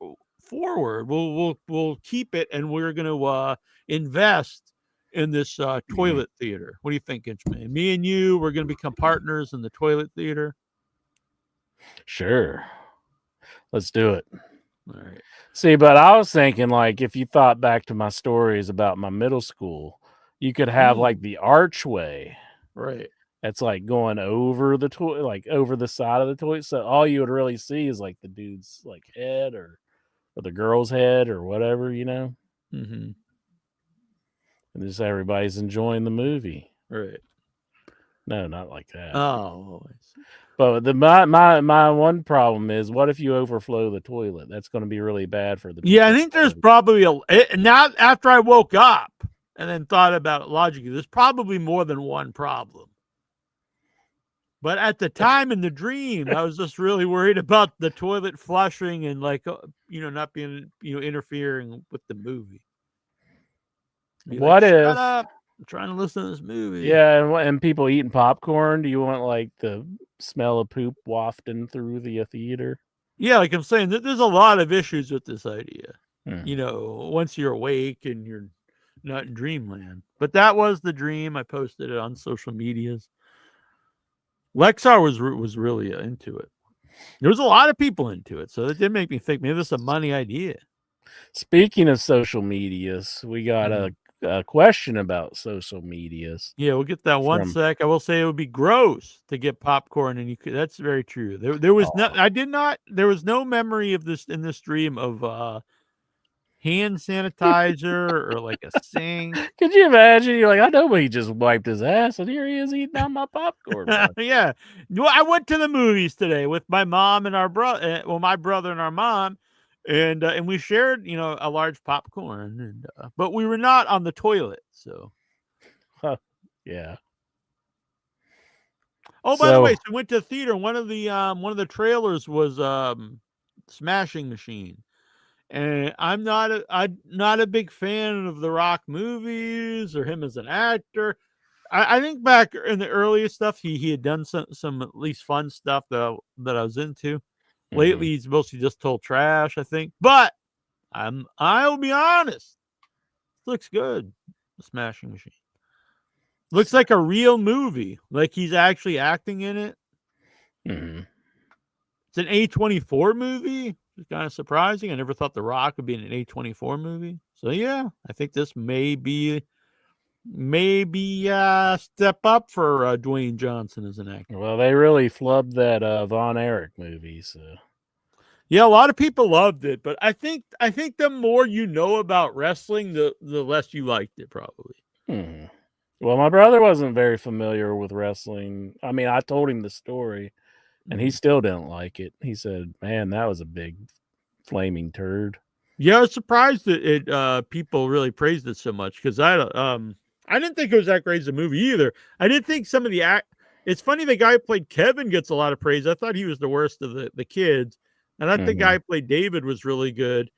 We'll keep it, and we're going to invest in this toilet theater. What do you think, Inchman? Me and you, we're going to become partners in the toilet theater. Sure. Let's do it. All right. See, but I was thinking, like, if you thought back to my stories about my middle school, you could have like the archway. Right. That's like going over the toilet, like over the side of the toilet. So all you would really see is like the dude's like head or the girl's head or whatever, Mm-hmm. And just everybody's enjoying the movie. Right. No, not like that. Oh. But my one problem is, what if you overflow the toilet? That's going to be really bad for the. Yeah, I think there's probably now after I woke up and then thought about it logically, there's probably more than one problem. But at the time in the dream, I was just really worried about the toilet flushing and like not being interfering with the movie. What if? Shut up! I'm trying to listen to this movie. Yeah, and people eating popcorn. Do you want like the smell of poop wafting through the theater? Yeah, like I'm saying, there's a lot of issues with this idea. Once you're awake and you're not in dreamland. But that was the dream. I posted it on social medias. Lexar was really into it. There was a lot of people into it, so it did make me think maybe this is a money idea. Speaking of social medias, we got a question about social medias. Yeah, we'll get that one sec. I will say it would be gross to get popcorn, and that's very true. There was there was no memory of this in this dream of hand sanitizer or like a sink. Could you imagine? You're like, I know he just wiped his ass, and here he is eating down my popcorn. Yeah. Well, I went to the movies today with my mom and our brother. Well, my brother and our mom, and we shared, a large popcorn, and but we were not on the toilet. So, yeah. Oh, by the way, so we went to the theater. One of the trailers was Smashing Machine. And I'm not a big fan of The Rock movies or him as an actor. I think back in the earliest stuff, he had done some at least fun stuff that I was into. Lately, he's mostly just told trash, I think. But I'll be honest, looks good. The Smashing Machine looks like a real movie, like he's actually acting in it. It's an A24 movie. It's kind of surprising. I never thought The Rock would be in an A24 movie. So yeah, I think this may be a step up for Dwayne Johnson as an actor. Well, they really flubbed that Von Erich movie. So yeah, a lot of people loved it, but I think the more you know about wrestling, the less you liked it, probably. Well, my brother wasn't very familiar with wrestling. I mean, I told him the story. And he still didn't like it. He said, "Man, that was a big flaming turd." Yeah, I was surprised that people really praised it so much because I didn't think it was that great as a movie either. I did think some of the It's funny the guy who played Kevin gets a lot of praise. I thought he was the worst of the kids, and I think the guy who played David was really good.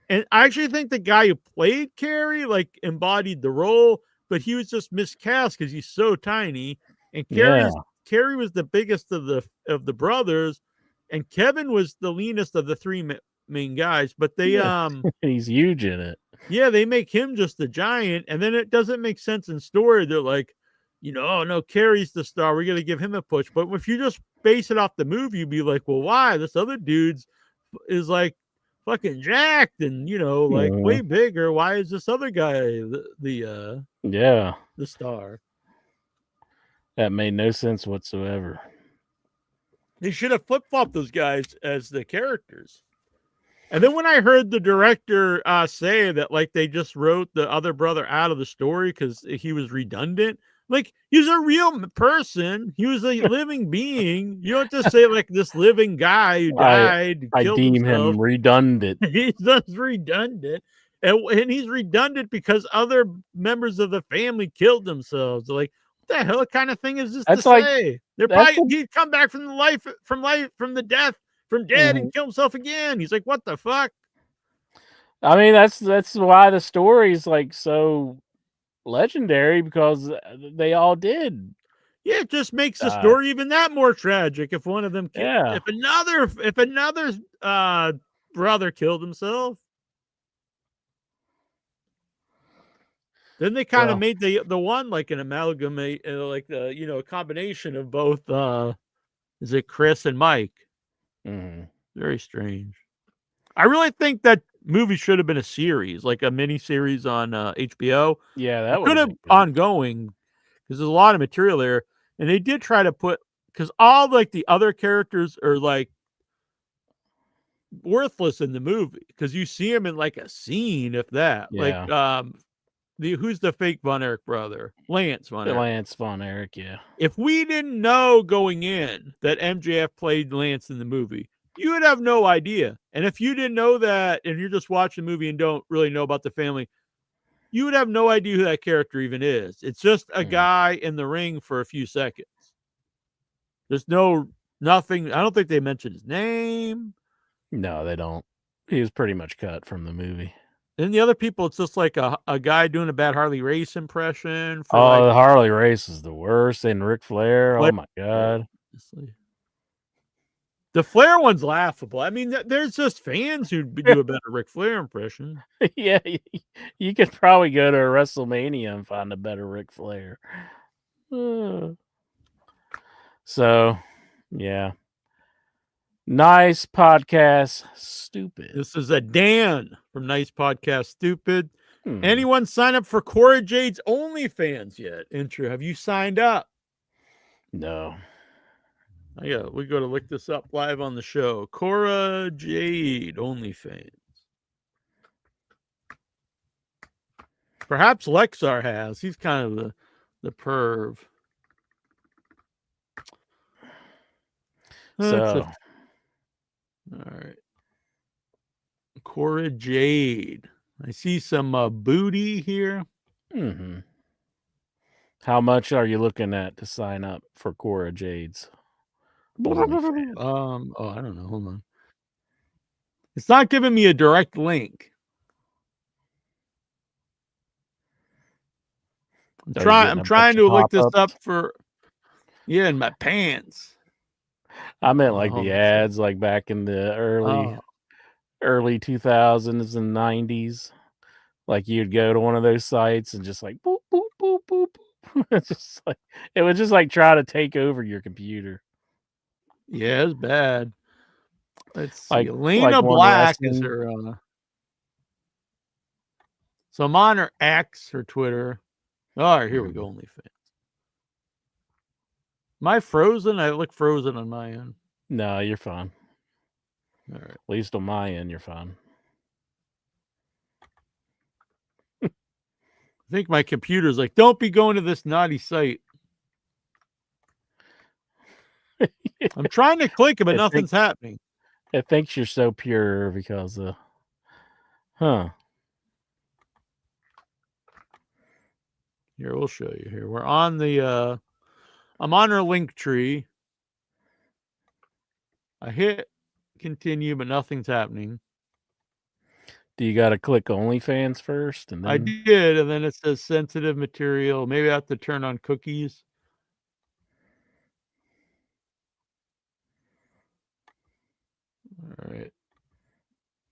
And I actually think the guy who played Kerry embodied the role, but he was just miscast because he's so tiny. And Yeah. Kerry was the biggest of the brothers, and Kevin was the leanest of the three main guys. But they He's huge in it. yeah, they make him just the giant, and then it doesn't make sense in story. They're like, oh no, Kerry's the star. We're gonna give him a push. But if you just base it off the movie, you'd be like, well, why? This other dude's is like fucking jacked and like way bigger. Why is this other guy the star? That made no sense whatsoever. They should have flip-flopped those guys as the characters. And then when I heard the director say that, like, they just wrote the other brother out of the story because he was redundant, like, he's a real person. He was a living being. You don't just say, like, this living guy who died. I deem him redundant. He's just redundant. And he's redundant because other members of the family killed themselves. Like, what the hell kind of thing is this to say? They're probably he'd come back from the death, from dead, and kill himself again. He's like, what the fuck? I mean, that's why the story's like so legendary, because they all did. Yeah, it just makes the story even that more tragic if one of them Yeah. If another brother killed himself. Then they kind of made the one like an amalgamate, like a combination of both. Is it Chris and Mike? Very strange. I really think that movie should have been a series, like a mini series on HBO. Yeah, that could have ongoing because there's a lot of material there, and they did try to put because all like the other characters are like worthless in the movie because you see them in like a scene, if that. Yeah. Like who's the fake Von Erich brother? Lance Von Erich. Lance Von Erich, yeah. If we didn't know going in that MJF played Lance in the movie, you would have no idea. And if you didn't know that and you're just watching the movie and don't really know about the family, you would have no idea who that character even is. It's just a guy in the ring for a few seconds. There's nothing. I don't think they mentioned his name. No, they don't. He was pretty much cut from the movie. And the other people, it's just like a guy doing a bad Harley Race impression. The Harley Race is the worst. And Ric Flair, oh my God. The Flair one's laughable. I mean, there's just fans who do a better Ric Flair impression. Yeah, you could probably go to a WrestleMania and find a better Ric Flair. So, yeah. Nice Podcast Stupid. This is a Dan from Nice Podcast Stupid. Anyone sign up for Cora Jade's OnlyFans yet? Intro, have you signed up? No. Yeah, we got to look this up live on the show. Cora Jade OnlyFans. Perhaps Lexar has. He's kind of the perv. So, all right. Cora Jade. I see some booty here. How much are you looking at to sign up for Cora Jade's? I don't know. Hold on. It's not giving me a direct link. I'm trying to look this up for in my pants. I meant like the ads, like back in the early 2000s and 90s. Like you'd go to one of those sites and just like boop boop boop boop. It's just like it would just like try to take over your computer. Yeah, it's bad. Let's see. Like Lena Black is her. So I'm on her X, her Twitter. All right, here we go. OnlyFans. Am I frozen? I look frozen on my end. No, you're fine. All right. At least on my end, you're fine. I think my computer's like, don't be going to this naughty site. I'm trying to click it, but nothing's happening. It thinks you're so pure because Here, we'll show you here. We're on the I'm on her link tree. I hit continue, but nothing's happening. Do you got to click OnlyFans first? And then I did, and then it says sensitive material. Maybe I have to turn on cookies. All right.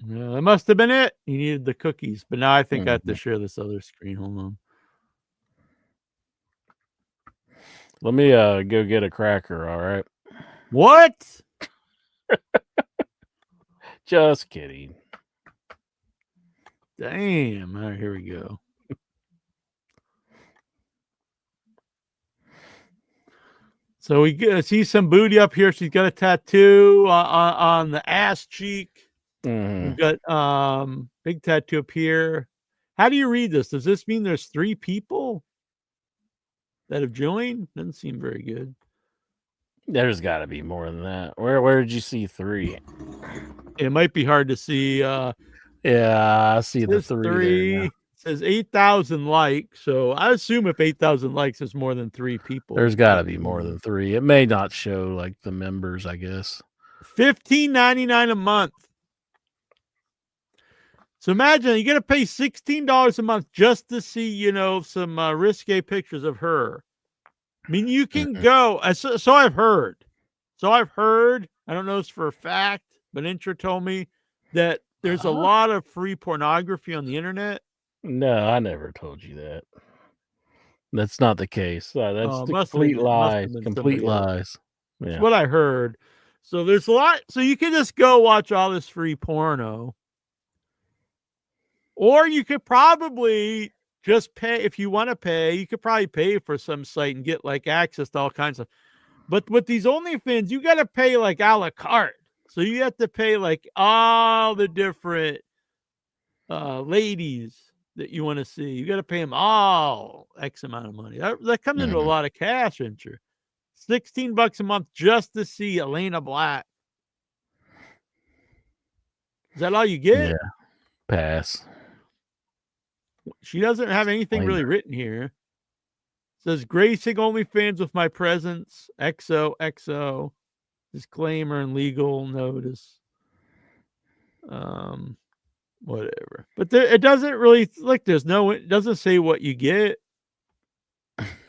No, that must have been it. You needed the cookies, but now I think I have to share this other screen. Hold on. let me go get a cracker. All right. What? Just kidding. Damn. All right, here we go. So we see some booty up here. She's got a tattoo on the ass cheek. Mhm. We've got big tattoo up here. How do you read this? Does this mean there's 3 people that have joined? Doesn't seem very good. There's got to be more than that. Where did you see 3? It might be hard to see. Yeah, I see the This 3 there 3 now. says 8,000 likes. So I assume if 8,000 likes, it's more than 3 people. There's got to be more than 3. It may not show like the members, I guess. $15.99 a month. So imagine you got to pay $16 a month just to see, some risque pictures of her. I mean, you can go. So I've heard. I don't know this for a fact, but Intra told me that there's a lot of free pornography on the internet. No, I never told you that. That's not the case. That's Oh, the must have complete been- must have lies. been Complete somebody else. lies. That's Yeah. what I heard. So there's a lot. So you can just go watch all this free porno. Or you could probably just pay. If you want to pay, you could probably pay for some site and get like access to all kinds of. But with these OnlyFans, you got to pay like a la carte. So you have to pay like all the different ladies that you want to see. You got to pay them all X amount of money. That comes into a lot of cash, isn't you? $16 a month just to see Elena Black. Is that all you get? Yeah. Pass. She doesn't have anything really written here. It says gracing OnlyFans with my presence. XOXO. Disclaimer and legal notice. Whatever. But it doesn't really it doesn't say what you get.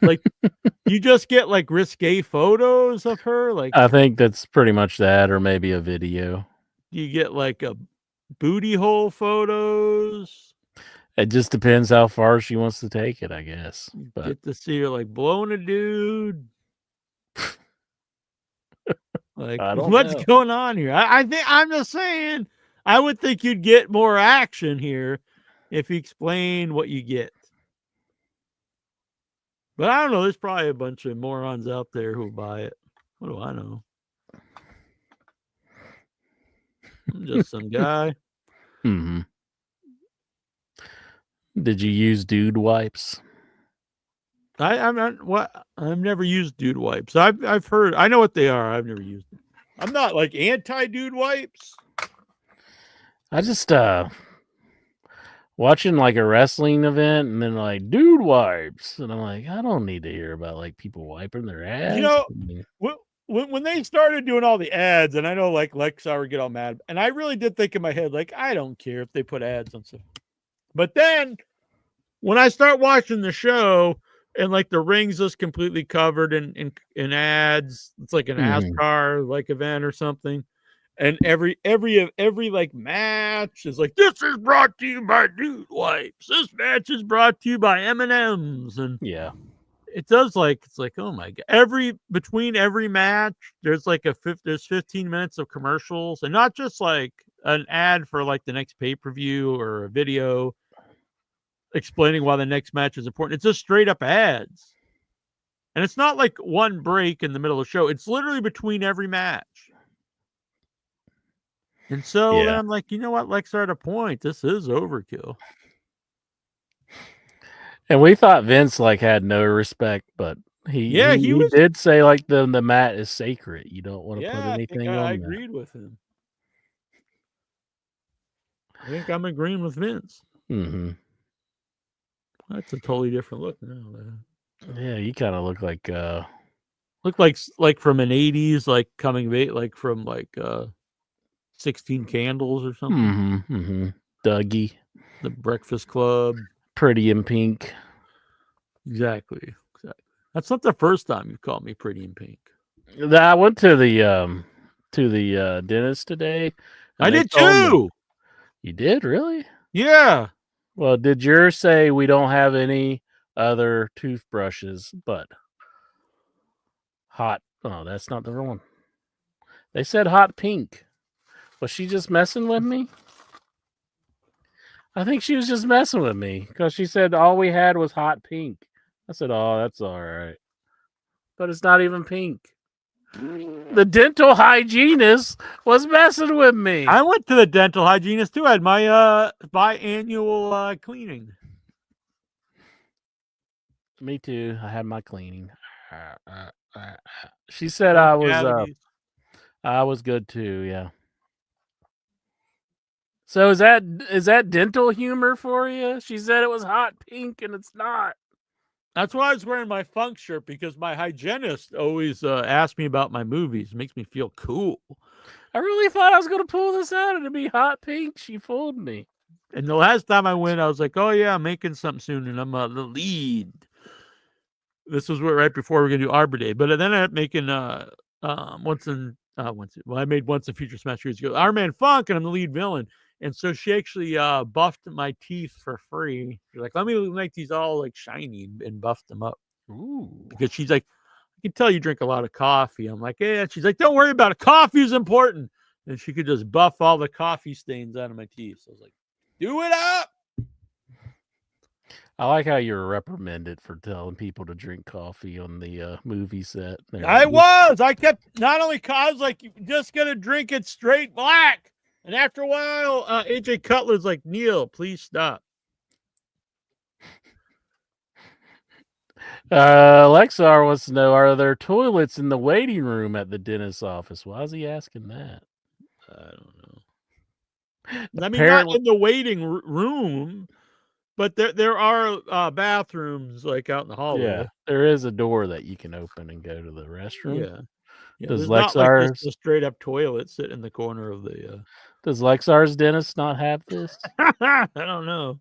Like you just get like risque photos of her. Like I think that's pretty much that, or maybe a video. you get like a booty hole photos. It just depends how far she wants to take it, I guess. But Get to see her like blowing a dude. Like I don't what's know. going on here? I think I'm just saying. I would think you'd get more action here if you explain what you get. But I don't know. There's probably a bunch of morons out there who'll buy it. What do I know? I'm just some guy. Mm-hmm. Did you use dude wipes? I'm not what I've never used dude wipes. I've heard. I know what they are. I've never used them. I'm not like anti dude wipes. I just watching like a wrestling event and then like dude wipes, and I'm like, I don't need to hear about like people wiping their ass. You know, when they started doing all the ads, and I know like Lexar would get all mad, and I really did think in my head like I don't care if they put ads on stuff. But then when I start watching the show and like the ring's just completely covered in ads, it's like an NASCAR like event or something. And every like match is like, this is brought to you by Dude Wipes. This match is brought to you by M&M's. And yeah, it does it's like, oh my God. Between every match, there's like there's 15 minutes of commercials, and not just like an ad for like the next pay-per-view or a video explaining why the next match is important. It's just straight up ads. And it's not like one break in the middle of the show. It's literally between every match. And so then I'm like, you know what? Lexar had a point. This is overkill. And we thought Vince like had no respect, but he did say like the mat is sacred. You don't want to put anything on I that. agreed with him. I think I'm agreeing with Vince. Mm-hmm. That's a totally different look now. Yeah, you kind of look like from an 80s like coming of age, like from like 16 Candles or something. Mm-hmm. Dougie, The Breakfast Club. Pretty in Pink. Exactly. That's not the first time you've called me pretty in pink. I went to the dentist today. I and they did told me- too. You did, really? Yeah. Well, did yours say we don't have any other toothbrushes but hot? Oh, that's not the one. They said hot pink. Was she just messing with me? I think she was just messing with me because she said all we had was hot pink. I said, oh, that's all right. But it's not even pink. The dental hygienist was messing with me. I went to the dental hygienist too. I had my biannual cleaning. Me too. I had my cleaning. She said I was good too, yeah. So is that dental humor for you? She said it was hot pink and it's not. That's why I was wearing my funk shirt, because my hygienist always asked me about my movies. It makes me feel cool. I really thought I was going to pull this out and it'd be hot pink. She fooled me. And the last time I went, I was like, oh yeah, I'm making something soon and I'm the lead. This was right before we are going to do Arbor Day. But then I ended up making I made Once in Future Smash years ago, Iron Man Funk, and I'm the lead villain. And so she actually buffed my teeth for free. She's like, let me make these all like shiny, and buffed them up. Ooh. Because she's like, I can tell you drink a lot of coffee. I'm like, yeah. She's like, don't worry about it. Coffee is important. And she could just buff all the coffee stains out of my teeth. So I was like, do it up. I like how you were reprimanded for telling people to drink coffee on the movie set. I kept not only, I was like, you just got to drink it straight black. And after a while, AJ Cutler's like, Neil, please stop. Lexar wants to know, are there toilets in the waiting room at the dentist's office? Why is he asking that? I don't know. I mean, not in the waiting room, but there are bathrooms like out in the hallway. Yeah, there is a door that you can open and go to the restroom. Yeah. Does There's not like Lexar's just a straight up toilet sit in the corner of the Does Lexar's dentist not have this? I don't know.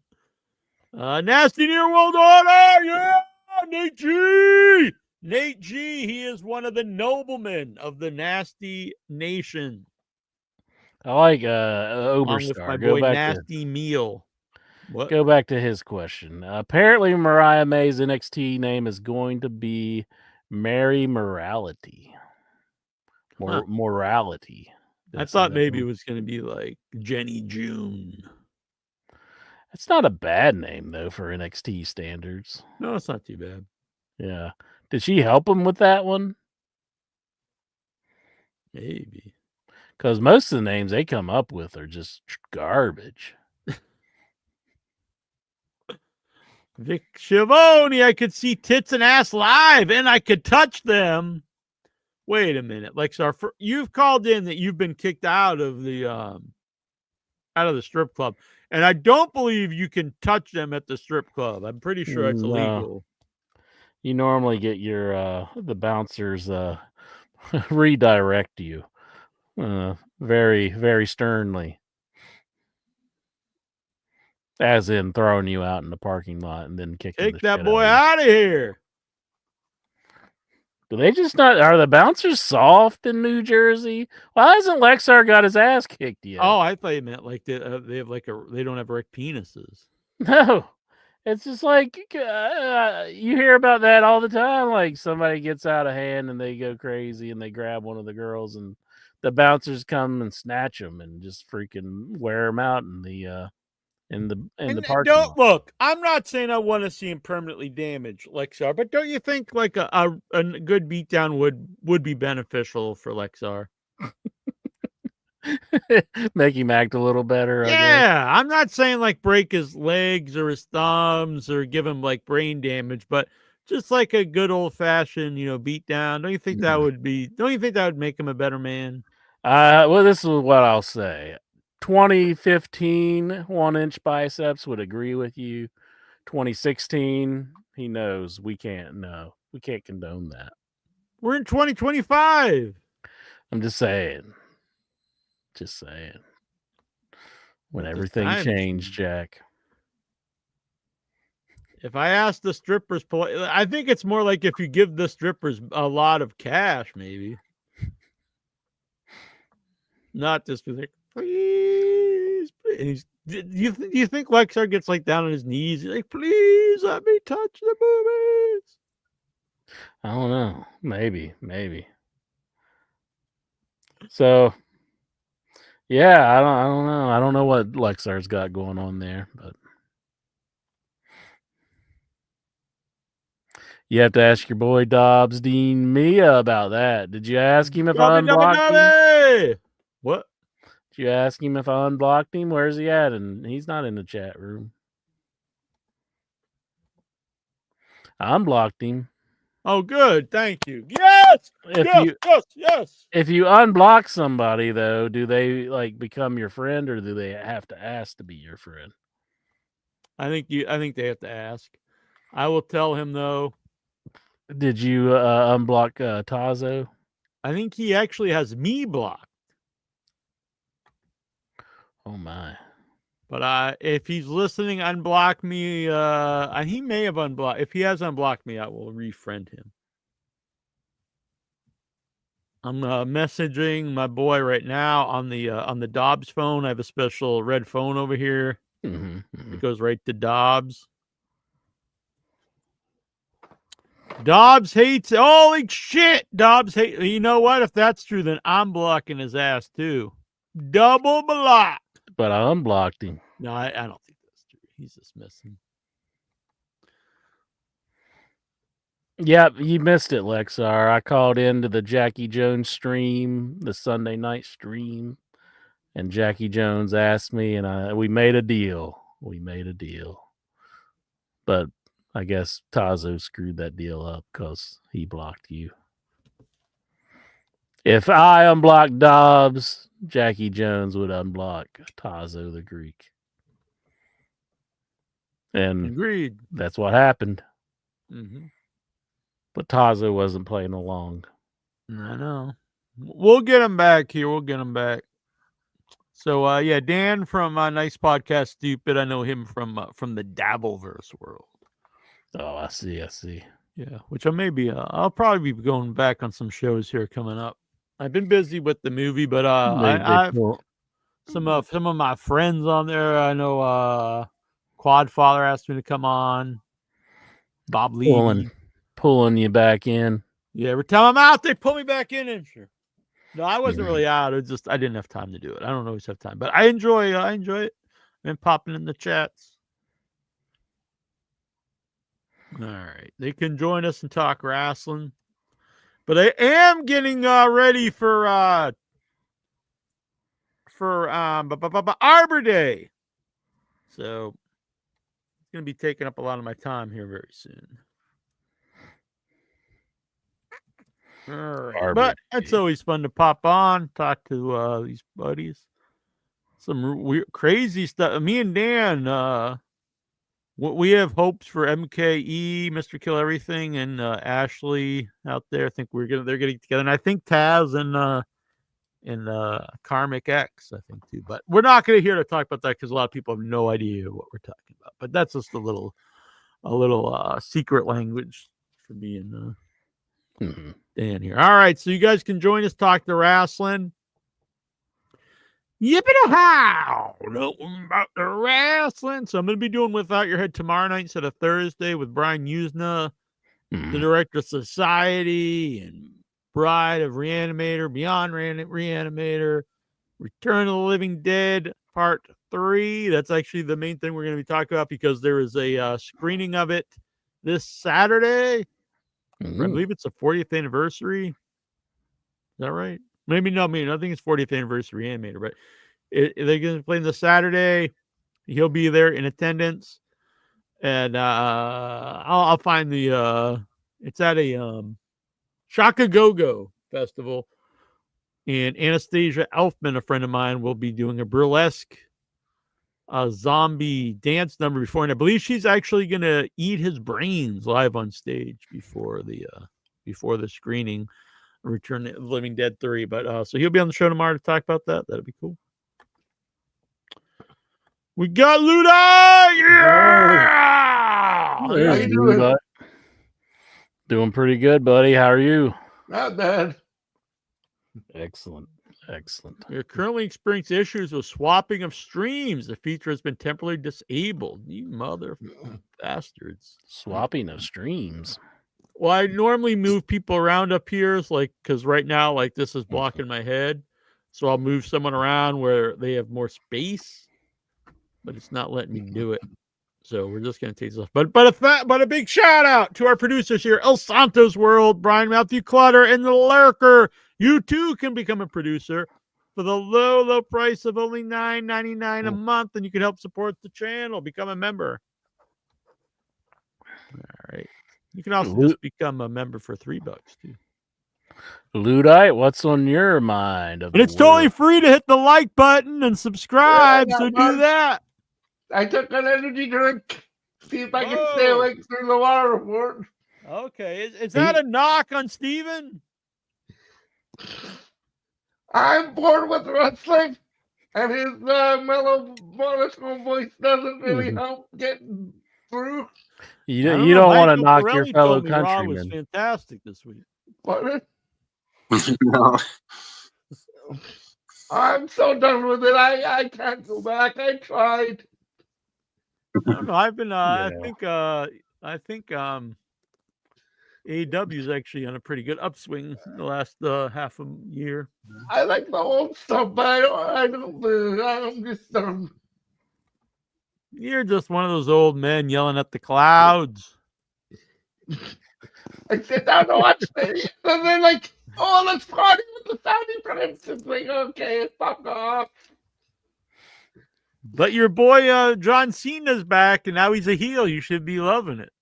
Nasty Near World Order, yeah, Nate G. Nate G. He is one of the noblemen of the Nasty Nation. I like Along with Oberstar. my boy Nasty Meal. What? Go back to his question. Apparently, Mariah May's NXT name is going to be Mary Morality. Morality. I thought maybe it was going to be like Jenny June. It's not a bad name, though, for NXT standards. No, it's not too bad. Yeah. Did she help him with that one? Maybe. Because most of the names they come up with are just garbage. Vic Schiavone, I could see tits and ass live, and I could touch them. Wait a minute, Lexar, you've called in that you've been kicked out of the strip club, and I don't believe you can touch them at the strip club. I'm pretty sure it's illegal. You normally get your the bouncers redirect you very, very sternly, as in throwing you out in the parking lot and then kicking Take that boy out of here. Do they just not? Are the bouncers soft in New Jersey? Why hasn't Lexar got his ass kicked yet? Oh, I thought you meant like they have like they don't have erect penises. No, it's just like you hear about that all the time. Like somebody gets out of hand and they go crazy and they grab one of the girls and the bouncers come and snatch them and just freaking wear them out in the parking lot. Look, I'm not saying I want to see him permanently damaged, Lexar, but don't you think like a good beatdown would be beneficial for Lexar? Make him act a little better. Yeah, I'm not saying like break his legs or his thumbs or give him like brain damage, but just like a good old fashioned, beatdown. Don't you think that would make him a better man? Well, this is what I'll say. 2015 1-inch biceps would agree with you. 2016, he knows we can't condone that. We're in 2025. I'm just saying. when At this everything time changed, machine. Jack. If I ask the strippers, I think it's more like if you give the strippers a lot of cash, maybe. Not just be like, please, please. Do you think Lexar gets like down on his knees? He's like, please let me touch the boobies. I don't know. Maybe. So, yeah, I don't know. I don't know what Lexar's got going on there, but you have to ask your boy Dobbs Dean Mia about that. Did you ask him if I unblocked him? What? Did you ask him if I unblocked him? Where's he at? And he's not in the chat room. I unblocked him. Oh, good. Thank you. Yes. If you unblock somebody, though, do they like become your friend, or do they have to ask to be your friend? I think they have to ask. I will tell him though. Did you unblock Tazo? I think he actually has me blocked. Oh my! But if he's listening, unblock me. He may have unblocked. If he has unblocked me, I will refriend him. I'm messaging my boy right now on the Dobbs phone. I have a special red phone over here. It goes right to Dobbs. Dobbs hates. Holy shit! Dobbs hate. You know what? If that's true, then I'm blocking his ass too. Double block. But I unblocked him. No, I don't think that's true. He's just missing. Yep, you missed it, Lexar. I called into the Jackie Jones stream, the Sunday night stream, and Jackie Jones asked me, and we made a deal. But I guess Tazo screwed that deal up because he blocked you. If I unblocked Dobbs, Jackie Jones would unblock Tazo the Greek. And Agreed. That's what happened. Mm-hmm. But Tazo wasn't playing along. I know. We'll get him back here. So, yeah, Dan from Nice Podcast Stupid. I know him from the Dabbleverse world. Oh, I see. Yeah, which I'll probably be going back on some shows here coming up. I've been busy with the movie, but I've some of my friends on there. I know Quadfather asked me to come on. Bob Lee pulling you back in. Yeah, every time I'm out, they pull me back in. And sure. No, I wasn't really out. It was just I didn't have time to do it. I don't always have time, but I enjoy it. I've been popping in the chats. All right, they can join us and talk wrestling, but I am getting ready for Arbor Day, so it's going to be taking up a lot of my time here very soon. All right. But it's always fun to pop on, talk to these buddies. Some weird, crazy stuff. Me and Dan, we have hopes for MKE, Mr. Kill Everything, and Ashley out there. I think they're getting together, and I think Taz and Karmic X, I think too. But we're not going to here to talk about that because a lot of people have no idea what we're talking about. But that's just a little secret language for me and Dan here. All right, so you guys can join us, talk the wrestling. Yippee-how! About the wrestling. So I'm going to be doing Without Your Head tomorrow night instead of Thursday with Brian Usna, the director of Society and Bride of Reanimator, Beyond Reanimator, Return of the Living Dead Part 3. That's actually the main thing we're going to be talking about because there is a screening of it this Saturday. I believe it's the 40th anniversary. Is that right? Maybe not. I think it's 40th anniversary Reanimator, but they're going to play this Saturday. He'll be there in attendance, and I'll find the. It's at a Shaka Go-Go festival, and Anastasia Elfman, a friend of mine, will be doing a burlesque zombie dance number before, and I believe she's actually going to eat his brains live on stage before the screening. Return of the Living Dead 3. But so he'll be on the show tomorrow to talk about that. That'll be cool. We got Luda! Yeah! There's you doing? Luda. Doing pretty good, buddy. How are you? Not bad. Excellent. Excellent. We are currently experiencing issues with swapping of streams. The feature has been temporarily disabled. You mother bastards. Swapping of streams. Well, I normally move people around up here, because right now, this is blocking my head. So I'll move someone around where they have more space, but it's not letting me do it. So we're just going to take this off. But a big shout out to our producers here, El Santos World, Brian Matthew Clutter, and the Lurker. You too can become a producer for the low price of only $9.99 a month, and you can help support the channel. Become a member. All right. You can also just become a member for $3 too. Ludite, what's on your mind? And it's totally free to hit the like button and subscribe. Yeah, So do that. I took an energy drink. See if I can stay awake through the water report. Okay. Is that a knock on Steven? I'm bored with wrestling, and his mellow monotone voice doesn't really help get through. You don't want to knock your Pirelli fellow told me Raw was countrymen. fantastic this week. But No. I'm so done with it. I can't go back. I tried. I don't know. I've been. Yeah. I think. AEW is actually on a pretty good upswing the last half a year. I like the old stuff, but I'm just done. You're just one of those old men yelling at the clouds. I sit down to watch it, and they're like, "Oh, let's party with the Saudi Prince." It's like, okay, fuck off. But your boy John Cena's back, and now he's a heel. You should be loving it.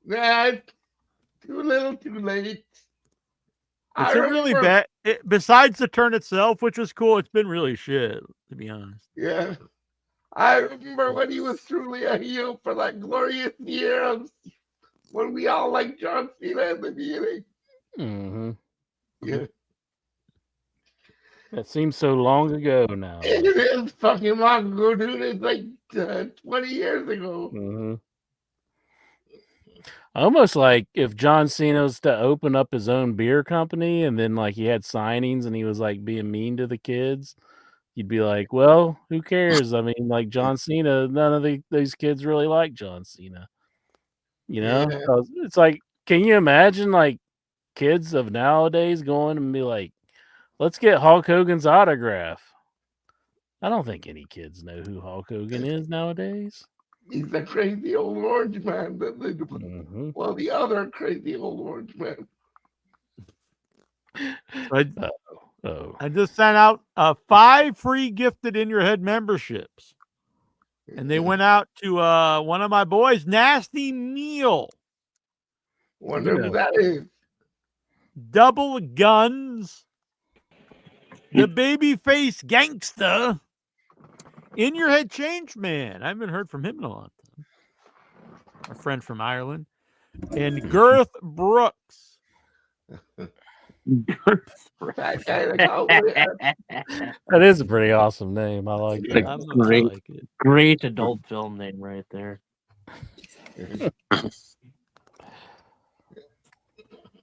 Yeah, too little, too late. It's a really bad. Besides the turn itself, which was cool, it's been really shit, to be honest. Yeah. I remember when he was truly a heel for that glorious year of when we all liked John Cena at the beginning. Mm-hmm. Yeah. That seems so long ago now. It is fucking long ago, dude. It's like 20 years ago. Mm-hmm. Almost like if John Cena was to open up his own beer company and then he had signings and he was being mean to the kids, you'd be like, well, who cares? I mean, John Cena, none of these kids really like John Cena. You know? Yeah. 'Cause it's can you imagine kids of nowadays going and be like, let's get Hulk Hogan's autograph? I don't think any kids know who Hulk Hogan is nowadays. He's a crazy old orange man. Mm-hmm. Well, the other crazy old orange man. I just sent out 5 free gifted in your head memberships, and they went out to one of my boys, Nasty Neil. Wonder who that is. Double Guns, the Babyface Gangsta, In Your Head Change Man. I haven't heard from him in a long time. A friend from Ireland. And Girth Brooks. That guy, the cowboy. That is a pretty awesome name. I like It's it. a I'm not great, like it. great adult film name right there.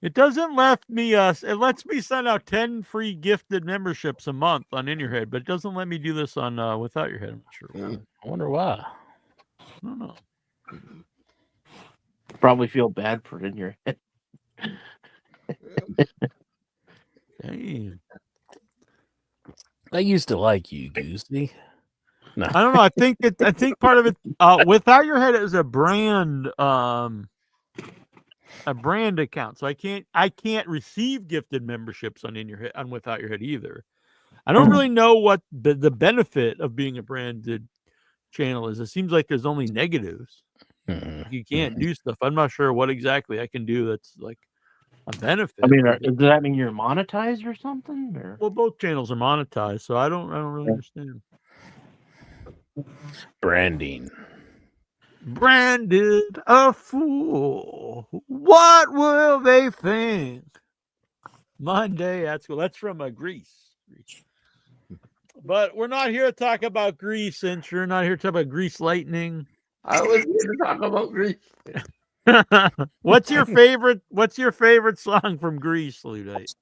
It doesn't let me it lets me send out 10 free gifted memberships a month on In Your Head, but it doesn't let me do this on Without Your Head. I'm not sure why. I wonder why. I don't know. Probably feel bad for it in your head. Damn. I used to like you, Goosey. No. I don't know. I think part of it Without Your Head is a brand account. So I can't receive gifted memberships on In Your Head on Without Your Head either. I don't really know what the benefit of being a branded channel is. It seems like there's only negatives. Mm-hmm. You can't do stuff. I'm not sure what exactly I can do that's a benefit. I mean, does that mean you're monetized or something? Or Well, both channels are monetized, so I don't really understand. Branding. Branded a fool. What will they think? Monday at school. That's from Greece. But we're not here to talk about Grease, since you're not here to talk about Grease Lightning. I was here to talk about Grease. What's your favorite song from Grease, Luddite?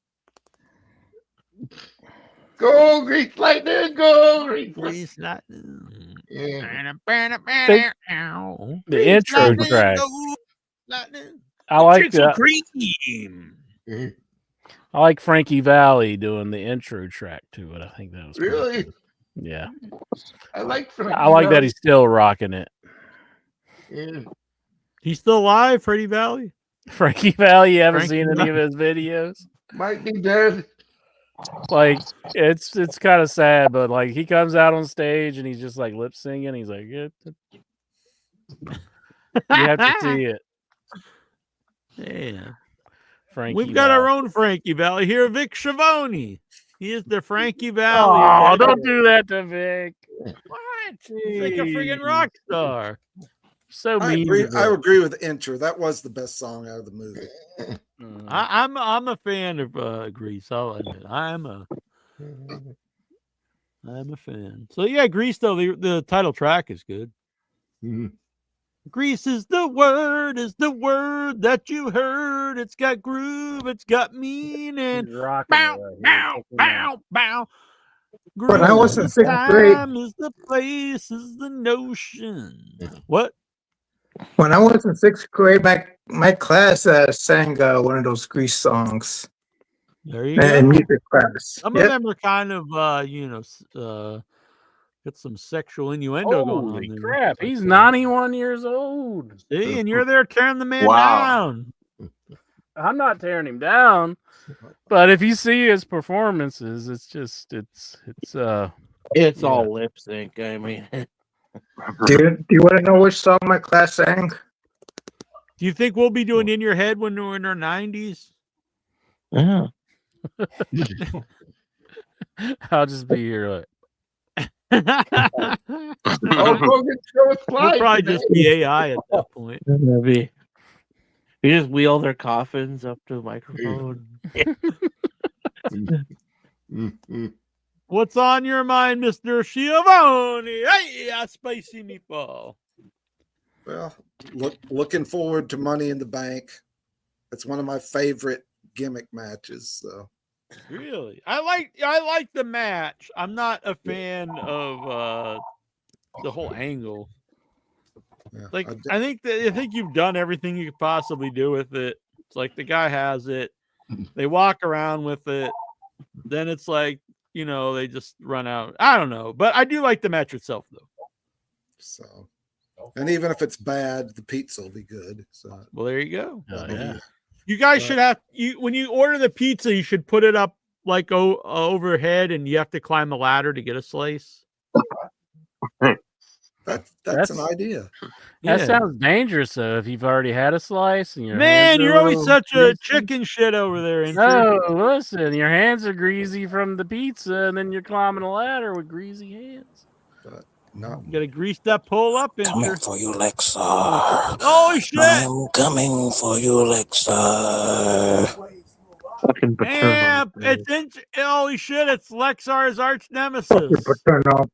Go Grease Lightning, go Grease Lightning. Grease Lightning. Yeah. The intro track. I like that. Cream. I like Frankie Valli doing the intro track to it. I think that was pretty Really? cool. Yeah. I like Frankie I like that Valli. he's still rocking it. Yeah. He's still alive, Freddie Valley. Frankie Valli, you haven't Frankie seen any of his videos? Might be dead. Like it's kind of sad, but like he comes out on stage and he's just like lip singing. He's like, you have to see it. Yeah. Frankie We've got our Valli. own Frankie Valley here, Vic Schiavone. He is the Frankie Valley. Oh, of- don't do that to Vic. What? He's like a friggin' rock star. So I mean. agree. to I Vic. agree with the intro. That was the best song out of the movie. I'm a fan of Grease. I'll admit I'm a fan. So yeah, Grease though the title track is good. Grease is the word that you heard. It's got groove, it's got meaning. He's rocking Bow, it right here. bow, Check him bow, out. bow. When I was in Groove sixth grade- time is the place, is the notion. What? When I was in sixth grade, my class sang one of those Grease songs There you in go. music class. Some Yep. of them are kind of got some sexual innuendo going on Holy there. crap! He's 91 years old. See, and you're there tearing the man Wow. down. I'm not tearing him down, but if you see his performances, it's It's Yeah. all lip sync. I mean, Do you want to know which song my class sang? Do you think we'll be doing In Your Head when we're in our 90s? yeah. I'll just be here. Like, We'll Oh, Hogan show us live probably today. just be AI at that point. Maybe. You just wheel their coffins up to the microphone. What's on your mind, Mr. Schiavone? Hey, a spicy meatball. Well, looking forward to Money in the Bank. It's one of my favorite gimmick matches. So Really? I like the match. I'm not a fan of the whole angle. yeah, Like I I think you've done everything you could possibly do with it. It's like the guy has it. They walk around with it. Then it's like, they just run out. I don't know. But I do like the match itself though. so, and even if it's bad, the pizza will be good. So Well, there you go. oh, yeah. You guys should have when you order the pizza, you should put it up like overhead, and you have to climb the ladder to get a slice. that's an idea. That Yeah. sounds dangerous, though. If you've already had a slice and your Man, hands are you're always all such a greasy. chicken shit over there. Ain't you? No, listen, your hands are greasy from the pizza, and then you're climbing a ladder with greasy hands. No, You gotta grease that pole up in Coming here. for you, Lexar. Holy shit! I'm coming for you, Lexar. Fucking Yeah, paternal. holy shit! It's Lexar's arch nemesis. Paternal.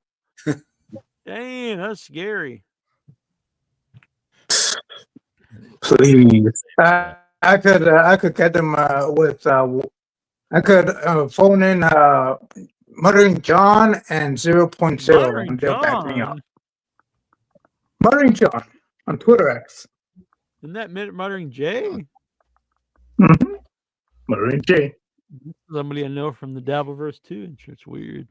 Damn, that's scary. Please. I could get them with I could phone in Muttering John and 0.0 Muttering and they'll back me up. John. Muttering John on Twitter X. Isn't that Muttering Jay? Mm-hmm. Muttering J. Somebody I know from the Dabbleverse too. It's weird.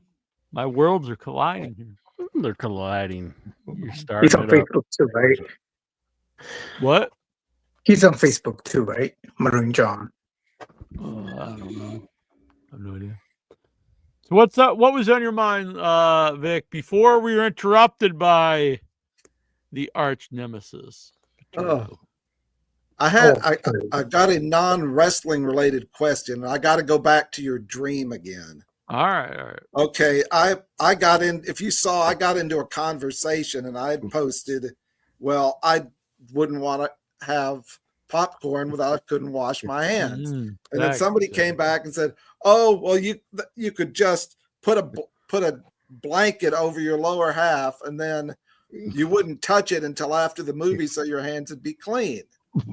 My worlds are colliding here. They're colliding. You're starting He's on it up. Facebook too, right? What? He's on Facebook too, right? Muttering John. I don't know. I have no idea. So what's up? What was on your mind, Vic, before we were interrupted by the arch nemesis? Oh. I Oh. I got a non-wrestling related question. I got to go back to your dream again. All right. Okay, I got in. If you saw, I got into a conversation and I had posted, well, I wouldn't want to have popcorn without I couldn't wash my hands. And then somebody came back and said, "Oh, well, you could just put a blanket over your lower half, and then you wouldn't touch it until after the movie, so your hands would be clean.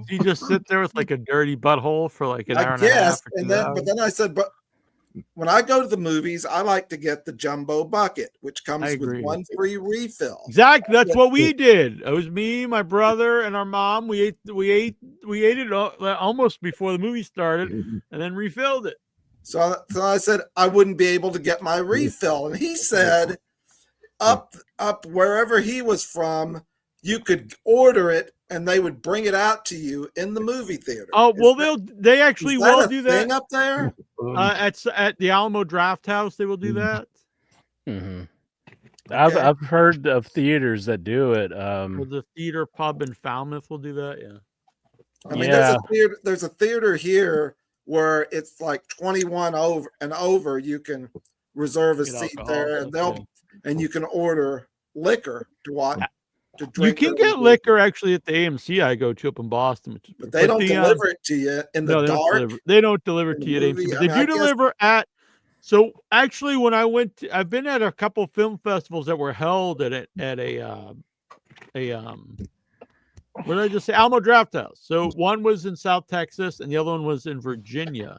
You just sit there with like a dirty butthole for like an hour I and a half. guess, Or and 2 then hours. but then I said, but when I go to the movies, I like to get the jumbo bucket, which comes with agree. one free refill. Exactly. That's what we did. It was me, my brother, and our mom. We ate it almost before the movie started, and then refilled it. So I said I wouldn't be able to get my refill, and he said, up wherever he was from, you could order it, and they would bring it out to you in the movie theater. Oh well, they actually will a do thing that up there. At the Alamo Draft House. They will do that. Mm-hmm. Okay. I've heard of theaters that do it. Or the theater pub in Falmouth will do that. Yeah. I mean, Yeah. there's a theater here where it's like 21 over and over. You can reserve a Get seat alcohol, there, and okay. and you can order liquor to watch. To You drink can during get the movie. liquor actually at the AMC I go to up in Boston, But they don't the, deliver it to you in the no, dark. they don't deliver in to the you at AMC. movie. But I they mean, I do guess- deliver at. So actually, when I went, I've been at a couple film festivals that were held at a what did I just say? Alamo Draft House. So one was in South Texas, and the other one was in Virginia.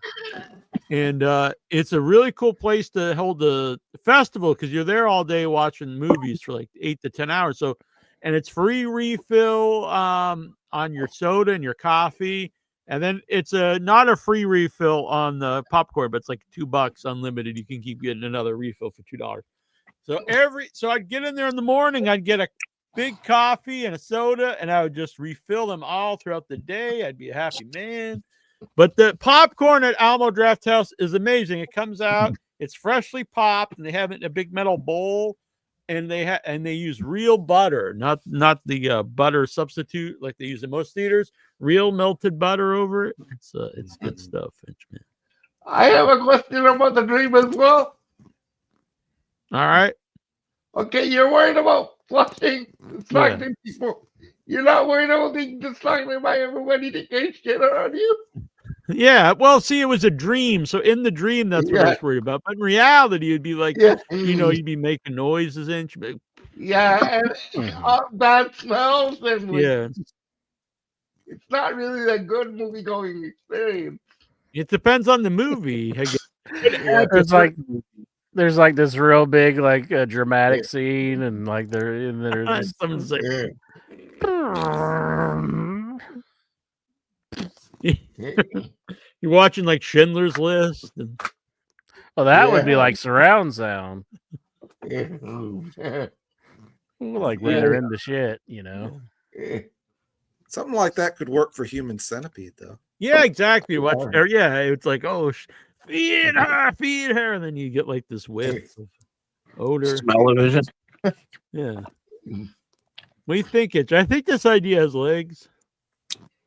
And it's a really cool place to hold the festival because you're there all day watching movies for like 8 to 10 hours. So, and it's free refill on your soda and your coffee. And then it's not a free refill on the popcorn, but it's like $2 unlimited. You can keep getting another refill for $2. So I'd get in there in the morning, I'd get a big coffee and a soda, and I would just refill them all throughout the day. I'd be a happy man. But the popcorn at Alamo Draft House is amazing. It comes out, it's freshly popped, and they have it in a big metal bowl, and they use real butter, not the butter substitute like they use in most theaters. Real melted butter over it. It's good stuff, Finchman. I have a question about the dream as well. All right. Okay, you're worried about flushing, distracting people. You're not worried about being distracted by everybody that gets shit around you? Yeah, well, see, it was a dream. So in the dream, that's what I was worried about. But in reality, it'd be like, you'd be making noises and shit. Yeah, and bad smells and Yeah. It's not really a good movie going experience. It depends on the movie. There's like this real big dramatic scene, and like they're just, someone's like, you're watching like Schindler's List. And... well, that would be like surround sound. Like when they're in the shit, you know. Something like that could work for Human Centipede, though. Yeah, exactly. It's like, feed her, and then you get like this whiff of odor. Smell-o-vision. Yeah. What do you think, Itch? I think this idea has legs.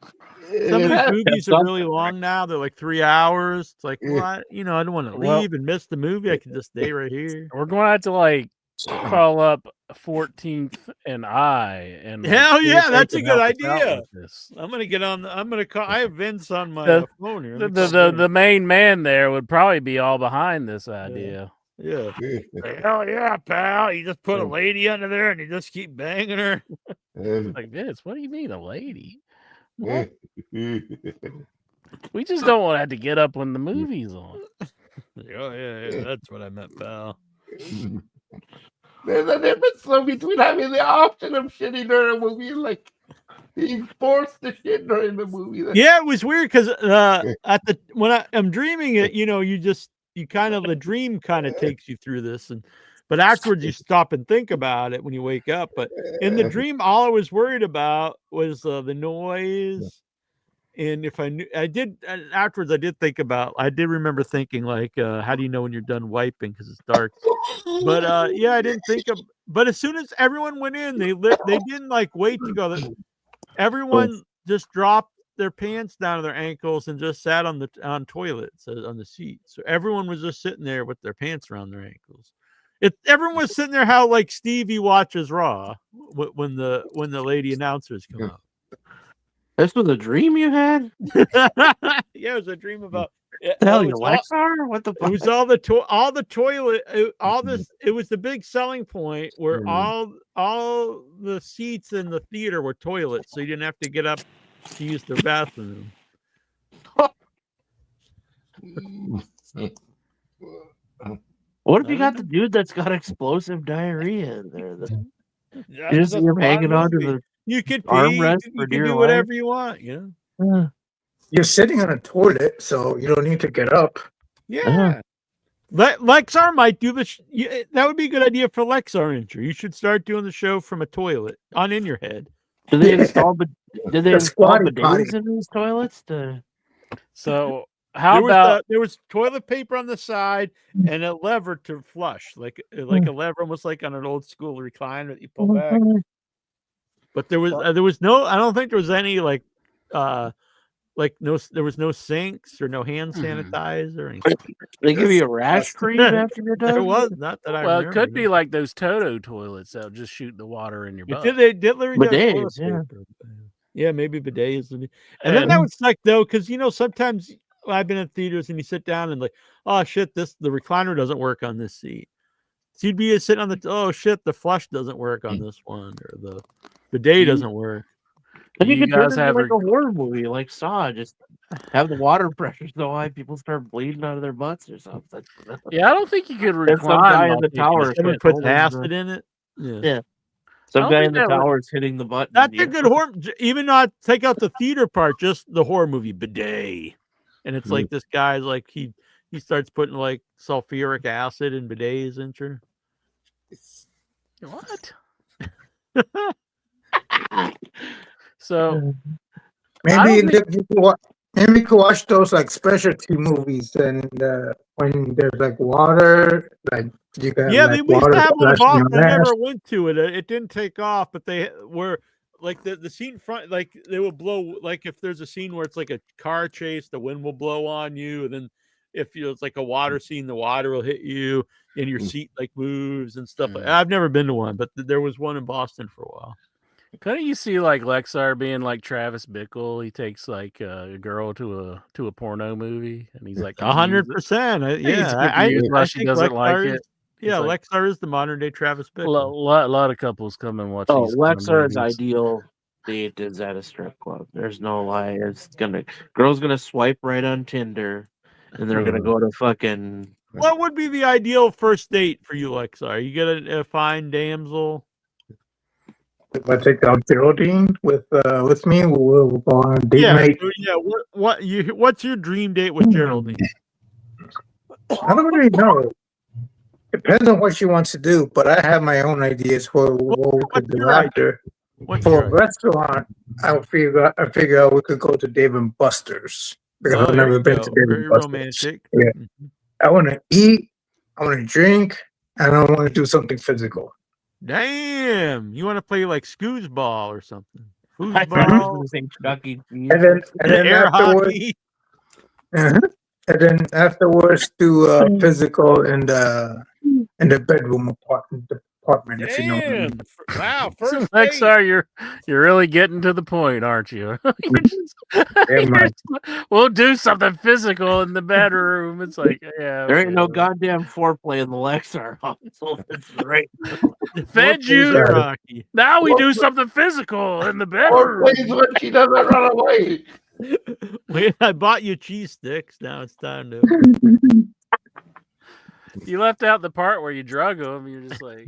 Some of these movies are really long now. They're like 3 hours. It's like, I don't want to leave and miss the movie. I can just stay right here. We're going to have to call up 14th and I and hell see yeah, if they that's a can good help us out idea. with this. I'm gonna get on. I'm gonna call. I have Vince on my phone here. The main man there would probably be all behind this idea. Yeah. Hell yeah, pal! You just put a lady under there and you just keep banging her. Like Vince, what do you mean a lady? What? We just don't want to have to get up when the movie's on. Yeah, that's what I meant, pal. There's a difference though between having the option of shitting during a movie and being forced to shit during the movie. Yeah, it was weird because when I'm dreaming it, the dream kind of takes you through this, but afterwards you stop and think about it when you wake up. But in the dream, all I was worried about was the noise. And if I knew, afterwards I did remember thinking how do you know when you're done wiping because it's dark? But I didn't think of. But as soon as everyone went in, they didn't wait to go. Everyone just dropped their pants down to their ankles and just sat on toilets on the seat. So everyone was just sitting there with their pants around their ankles. Everyone was sitting there how Stevie watches Raw when the lady announcers come out. This was a dream you had? Yeah, it was a dream about The hell, it you was all- Lexar? What the It fuck? was all the toilet, all this. It was the big selling point where all the seats in the theater were toilets, so you didn't have to get up to use the bathroom. What if you got the dude that's got explosive diarrhea in there? That's You just see him a hanging fun onto movie. the You could pee, armrest you for could dear do life. whatever you want. You know? You're sitting on a toilet, so you don't need to get up. Yeah. Lexar might do this. That would be a good idea for Lexar intro. You should start doing the show from a toilet in your head. Do they install? Did they The install squatty potty. bidets in these toilets? So how there about there was toilet paper on the side and a lever to flush, like a lever, almost like on an old school recliner that you pull back. But there was no. I don't think there was any there was no sinks or no hand sanitizer or anything. They give you a rash cream after you're done. There was not that I well, remember. it could be like those Toto toilets that'll just shoot the water in your butt. Did they literally have toilet Bidets, yeah. paper? Yeah, maybe bidets. And then that would suck though, because sometimes I've been in theaters and you sit down and like, oh shit, the recliner doesn't work on this seat. So you'd be sitting on oh shit, the flush doesn't work on this one, or the bidet doesn't work. Then you You could turn guys it into have like a horror movie, like Saw. Just have the water pressure so high people start bleeding out of their butts or something. Yeah, I don't think you could There's some recline. guy in while the taking tower. a Someone shit. puts holding acid the- in it. Yeah. I Some don't guy think in the that would- tower is hitting the button. That's a good horror. Even not take out the theater part, just the horror movie bidet, and it's like this guy's like he starts putting like sulfuric acid in bidets into. What? So Maybe don't think- maybe you could watch those like specialty movies, and when there's like water, like you got Yeah, like we used water to have one in splashing Boston. your I ass. never went to it. It didn't take off, but they were like the scene front, like they will blow. Like if there's a scene where it's like a car chase, the wind will blow on you, and then if it's like a water scene, the water will hit you, and your seat like moves and stuff. I've never been to one, but there was one in Boston for a while. Couldn't you see like Lexar being like Travis Bickle? He takes like a girl to a porno movie, and he's like 100%. He's confused why she doesn't like it. Yeah, It's like- Lexar is the modern day Travis A Bickle. lot of couples come and watch. Oh, these kind of Lexar's movies. ideal date is at a strip club. There's no lie. Girl's gonna swipe right on Tinder, and they're gonna go to fucking. What would be the ideal first date for you, Lexar? You get a fine damsel. If I take out Geraldine with me, we'll go on a date night. So, yeah. What's your dream date with Geraldine? I don't really know. Depends on what she wants to do, but I have my own ideas for what we could do your idea? after. What's For your a idea? restaurant, I figure out we could go to Dave and Buster's because I've there never you been go. to Dave Very and Buster's. romantic. Yeah. I want to eat, I want to drink, and I want to do something physical. Damn, you want to play like scoosball or something? I thought you Foosball, were saying Chuck E. Cheese. And then air afterwards, hockey. and then afterwards do physical in the bedroom apartment, if you know what I mean. Damn! Wow, So, first date. Lexar, you're really getting to the point, aren't you? man. We'll do something physical in the bedroom. It's like, yeah, There ain't no okay. goddamn foreplay in the Lexar household. It's great. Fed you. Air hockey. Now we do something physical in the Or bedroom. plays when she doesn't run away. Wait, I bought you cheese sticks. Now it's time to. You left out the part where you drug them. You're just like,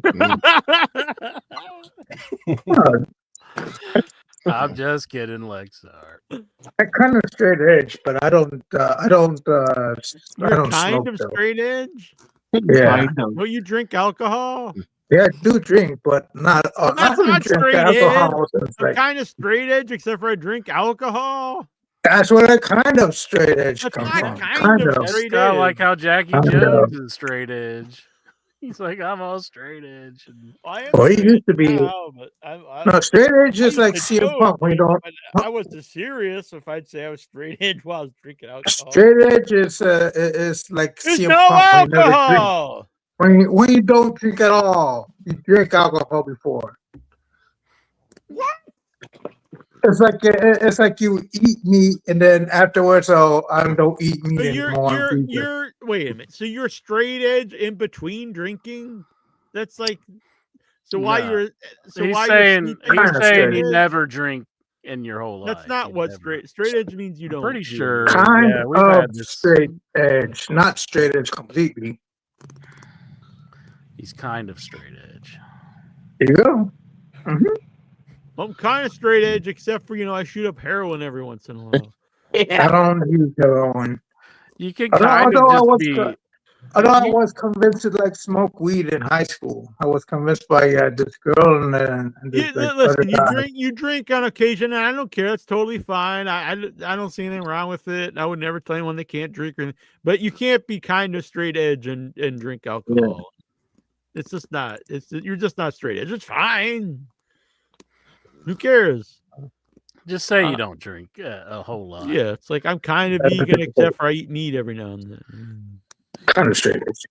I'm just kidding, Lexar. I kind of straight edge, but I don't You're kind kind smoke, of though. straight edge. Yeah, Kind of. Will you drink alcohol? yeah, I do drink, but not. Well, I that's haven't not drank straight alcohol since I'm like. kind of straight edge, except for I drink alcohol. That's where that kind of straight edge That's comes not from. kind of That's straight kind of edge. like how Jackie I know. Jones is straight edge. He's like, I'm all straight edge. And I am Well, he straight used to be. now, but I No, straight edge I is like used to CM joke, Punk. When you don't. but I wasn't serious if I'd say I was straight edge while I was drinking alcohol. Straight edge is like There's CM no Punk. When you never drink. alcohol. When you don't drink at all, you drink alcohol before. It's like you eat meat and then afterwards, oh, I don't eat meat So anymore. you're wait a minute. So you're straight edge in between drinking? That's like so why No. you're so He's why saying you're he's Kinda saying straight you edge? never drink in your whole life. That's not You what never. straight edge means. You I'm don't. pretty do sure. it. kind Yeah, we've of had this. straight edge, not straight edge completely. He's kind of straight edge. There you go. I'm kind of straight edge, except for I shoot up heroin every once in a while. I don't use heroin. You can Although, kind of although I just was be. co- although I was convinced to like smoke weed in high school. I was convinced by this girl and this like other Listen, guy. you drink on occasion, and I don't care. That's totally fine. I don't see anything wrong with it. I would never tell anyone they can't drink, but you can't be kind of straight edge and drink alcohol. It's just not. You're just not straight edge. It's fine. Who cares? Just say you don't drink a whole lot. Yeah, it's like I'm kind of vegan, except for I eat meat every now and then. Kind of straight edge.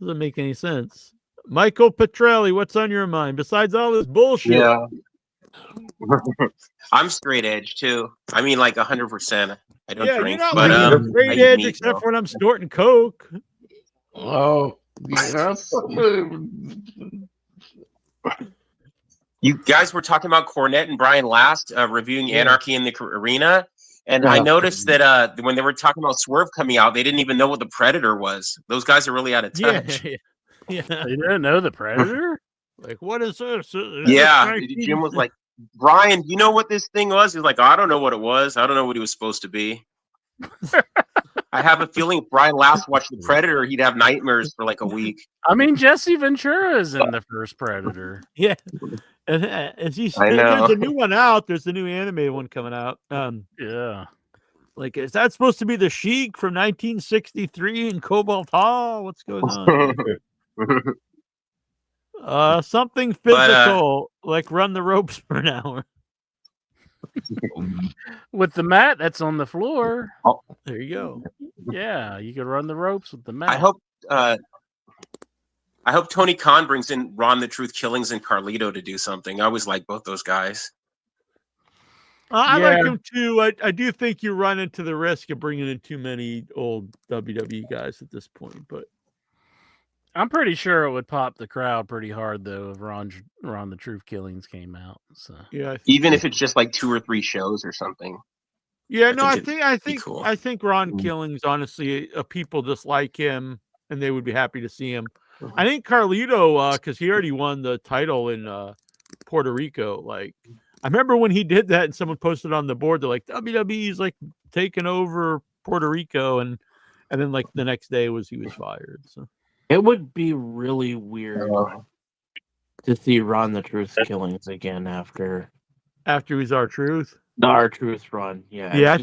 Doesn't make any sense. Michael Petrelli, what's on your mind besides all this bullshit? Yeah. I'm straight edge too. I mean, like 100%. I don't Yeah, drink, you're not but like I straight eat edge meat, except though. for when I'm snorting coke. Oh, yeah. You guys were talking about Cornette and Brian last, reviewing Anarchy in the Arena. And I noticed that when they were talking about Swerve coming out, they didn't even know what the Predator was. Those guys are really out of touch. Yeah. They didn't know the Predator? Like, what is this? Yeah. Jim was like, Brian, you know what this thing was? He's like, I don't know what it was. I don't know what he was supposed to be. I have a feeling if Brian last watched the Predator, he'd have nightmares for like a week. I mean, Jesse Ventura is in the first Predator. Yeah. And I know. there's a new one out. There's a new animated one coming out. Yeah. Like, is that supposed to be the Sheik from 1963 in Cobalt Hall? What's going on? Something physical, like run the ropes for an hour. With the mat that's on the floor. Oh. There you go. Yeah, you could run the ropes with the mat. I hope Tony Khan brings in Ron the Truth Killings and Carlito to do something. I always like both those guys. I like him too. I do think you run into the risk of bringing in too many old WWE guys at this point, but I'm pretty sure it would pop the crowd pretty hard though if Ron the Truth Killings came out. So yeah, even if it's just like 2 or 3 shows or something. Yeah, I think Ron Killings, honestly, people just like him and they would be happy to see him. I think Carlito, because he already won the title in Puerto Rico. Like, I remember when he did that and someone posted on the board, they're like, WWE's like taking over Puerto Rico, and then like the next day he was fired. So it would be really weird to see Ron the Truth Killings again after he's R-Truth. The R-Truth run. Yeah. Yeah, I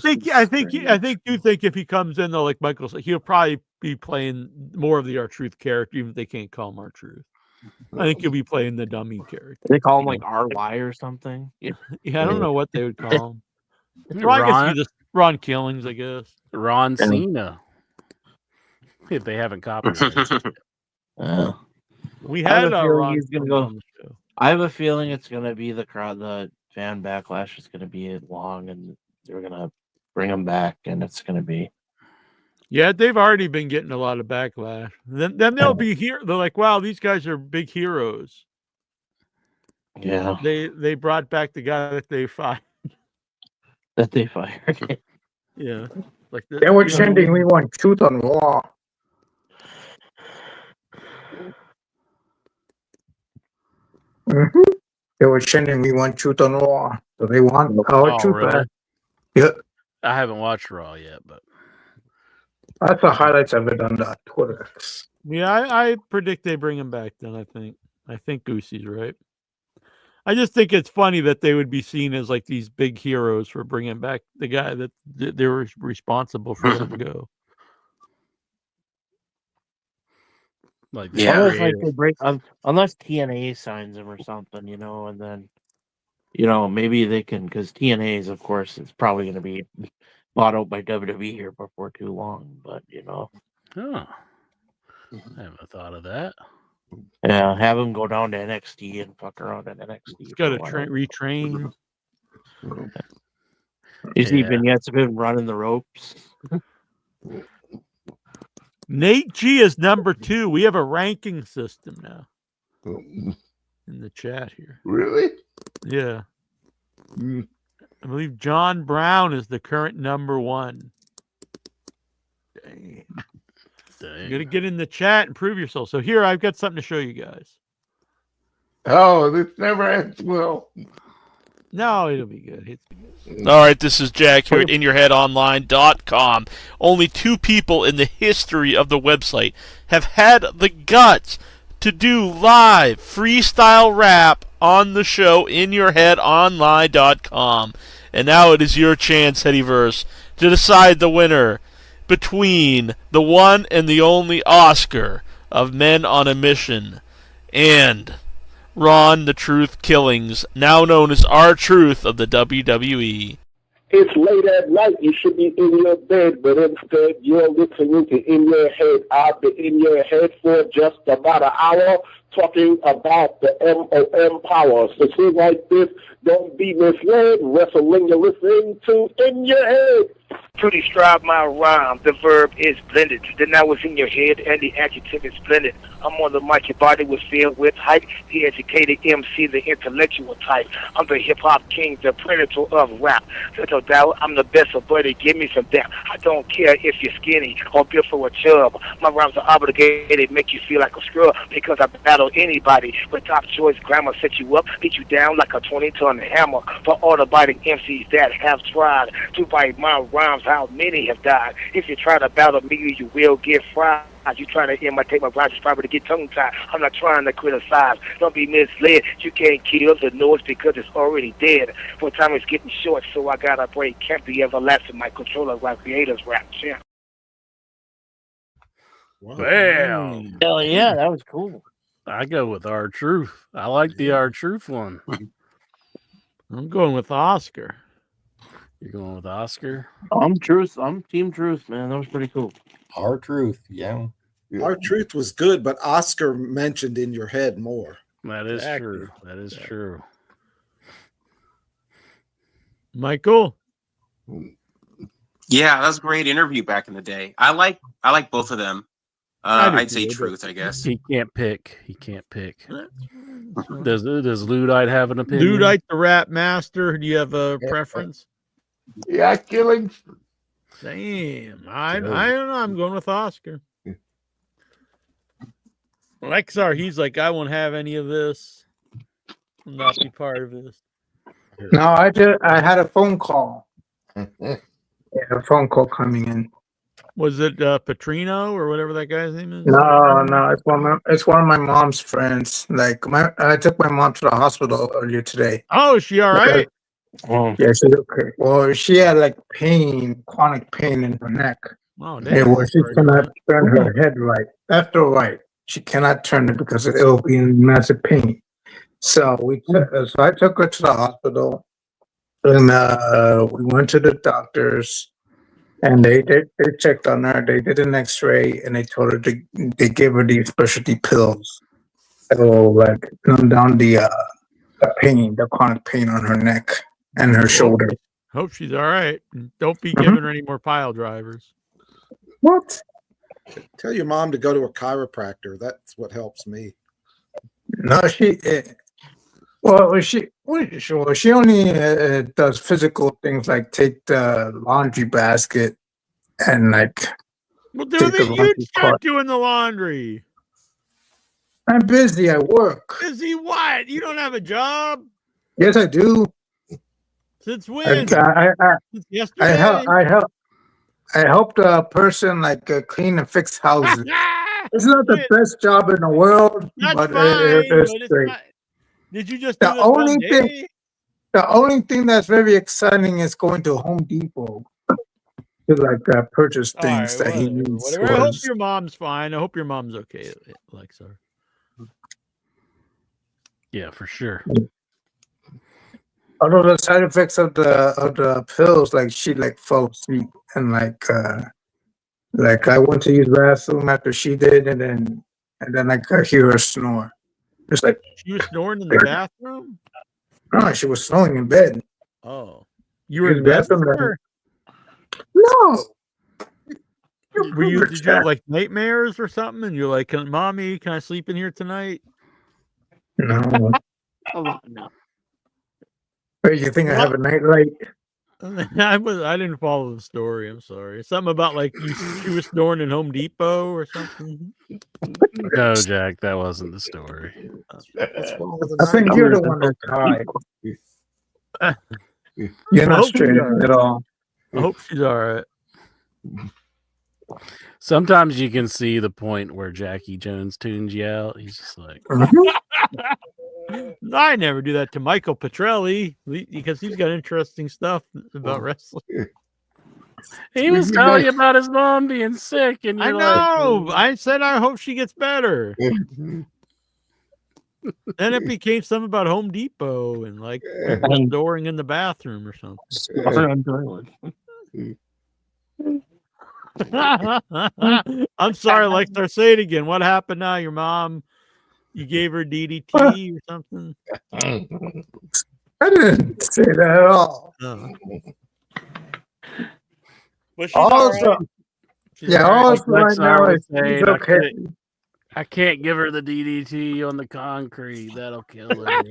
think if he comes in though, like Michael said, he'll probably be playing more of the R-Truth character, even if they can't call him R-Truth. I think he'll be playing the dummy character. They call him like RY or something. Yeah, I don't know what they would call him. Well, I guess he just Ron Killings, I guess. Ron Cena. If they haven't copyrighted. We had Ron. He's gonna go. I have a feeling it's gonna be the crowd. The fan backlash is gonna be long, and they're gonna bring him back, and it's gonna be. Yeah, they've already been getting a lot of backlash. Then they'll be here. They're like, wow, these guys are big heroes. Yeah. They brought back the guy that they fired. That they fired. Yeah. Like they were chanting, "We want truth on Raw." They were chanting, "We want truth on Raw." So they want our truth really? back. Yep. I haven't watched Raw yet, but that's the highlights of it on the Twitter. Yeah, I predict they bring him back. Then I think Goosey's right. I just think it's funny that they would be seen as like these big heroes for bringing back the guy that they were responsible for letting go. Like, unless like they break, unless TNA signs him or something, and then, maybe they can, because TNA's, of course, it's probably going to be bought out by WWE here before too long. But I haven't thought of that. Yeah, have him go down to NXT and fuck around at NXT. He's got to retrain. You see Yeah. vignettes of him running the ropes. Nate G is number 2. We have a ranking system now in the chat here. Really? Yeah. I believe John Brown is the current number 1. Dang. You got to get in the chat and prove yourself. So here, I've got something to show you guys. Oh, this never ends well. No, it'll be good. All right, this is Jack here at InYourHeadOnline.com. Only 2 people in the history of the website have had the guts to do live freestyle rap on the show InYourHeadOnline.com. And now it is your chance, Headyverse, to decide the winner between the one and the only Oscar of Men on a Mission and Ron the Truth Killings, now known as R-Truth of the WWE. It's late at night, you should be in your bed, but instead you're listening to In Your Head. I've been in your head for just about an hour, talking about the MOM power. So things like this, don't be misled. Wrestling you're listening to In Your Head. To describe my rhyme, the verb is blended. The noun was in your head and the adjective is blended. I'm on the mic, your body was filled with hype. The educated MC, the intellectual type. I'm the hip-hop king, the predator of rap. Little doubt, I'm the best of buddy, give me some dap. I don't care if you're skinny or built for a chub. My rhymes are obligated, make you feel like a scrub. Because I battle anybody with top choice grammar, set you up, beat you down like a 20-ton hammer. For all the biting MCs that have tried to bite my rhymes, how many have died? If you try to battle me, you will get fried. You try to imitate my rhymes, it's probably to get tongue-tied. I'm not trying to criticize. Don't be misled. You can't kill the noise because it's already dead. For time is getting short, so I gotta break. Can't be everlasting. My controller, my creators rap champ. Bam! Hell yeah, that was cool. I go with R-Truth. I like the R-Truth one. I'm going with Oscar. You're going with Oscar? I'm Truth. I'm Team Truth, man. That was pretty cool. R-Truth, yeah. R-Truth was good, but Oscar mentioned In Your Head more. That is true. That is true. Michael? Yeah, that was a great interview back in the day. I like both of them. I'd say Truth, I guess. He can't pick. He can't pick. Does Ludite have an opinion? Ludite, the rap master. Do you have a preference? Yeah, Killings. Damn. I don't know. I'm going with Oscar. Lexar, he's like, I won't have any of this. I'll not be part of this. No, I had a phone call. Yeah, a phone call coming in. Was it Petrino or whatever that guy's name is? No, it's one of my mom's friends. Like I took my mom to the hospital earlier today. Oh, is she all right? Yeah, she's okay. Well, she had like chronic pain in her neck. Oh, And damn. she cannot turn her head right, left or right. She cannot turn it because it will be in massive pain. So I took her to the hospital, and we went to the doctors, and they checked on her. They did an X-ray, and they told her they gave her these specialty pills that will like numb down the pain, the chronic pain on her neck and her shoulder. Hope she's all right. Don't be giving her any more pile drivers. What? Tell your mom to go to a chiropractor. That's what helps me. No, she only does physical things like take the laundry basket and like. Well, do that. You start doing the laundry. I'm busy at work. Busy what? You don't have a job? Yes, I do. Since when? Since yesterday. I helped a person like clean and fix houses. It's not the best job in the world, but it's great. Did you just the only thing that's very exciting is going to Home Depot to like purchase things that he needs. I hope your mom's fine. I hope your mom's okay, Lexar. Yeah, for sure. Although the side effects of the pills, like she like fell asleep and like I went to use the bathroom after she did, and then I could hear her snore. Just like she was snoring in the bathroom. No, she was snoring in bed. Oh, you were He's in bed with Batman. her? No. Did you have like nightmares or something? And you're like, "Mommy, can I sleep in here tonight?" No. Oh, no. Hey, you think I have a nightlight? I didn't follow the story. I'm sorry. Something about like she was snoring in Home Depot or something. No, Jack, that wasn't the story. I think you're the one that died. You're I not hope she's straight all right. at all. I hope she's all right. Sometimes you can see the point where Jackie Jones tunes you out. He's just like, I never do that to Michael Petrelli because he's got interesting stuff about wrestling. he was telling you about his mom being sick, and I you're know. like, I said I hope she gets better. Then it became something about Home Depot and like people snoring in the bathroom or something. I'm sorry, Lexar. Say it again. What happened now? Your mom, you gave her DDT or something? I didn't say that at all. Well, she's all Also, right. yeah, Like also right Lexar now was it's saying, okay. I can't give her the DDT on the concrete. That'll kill her.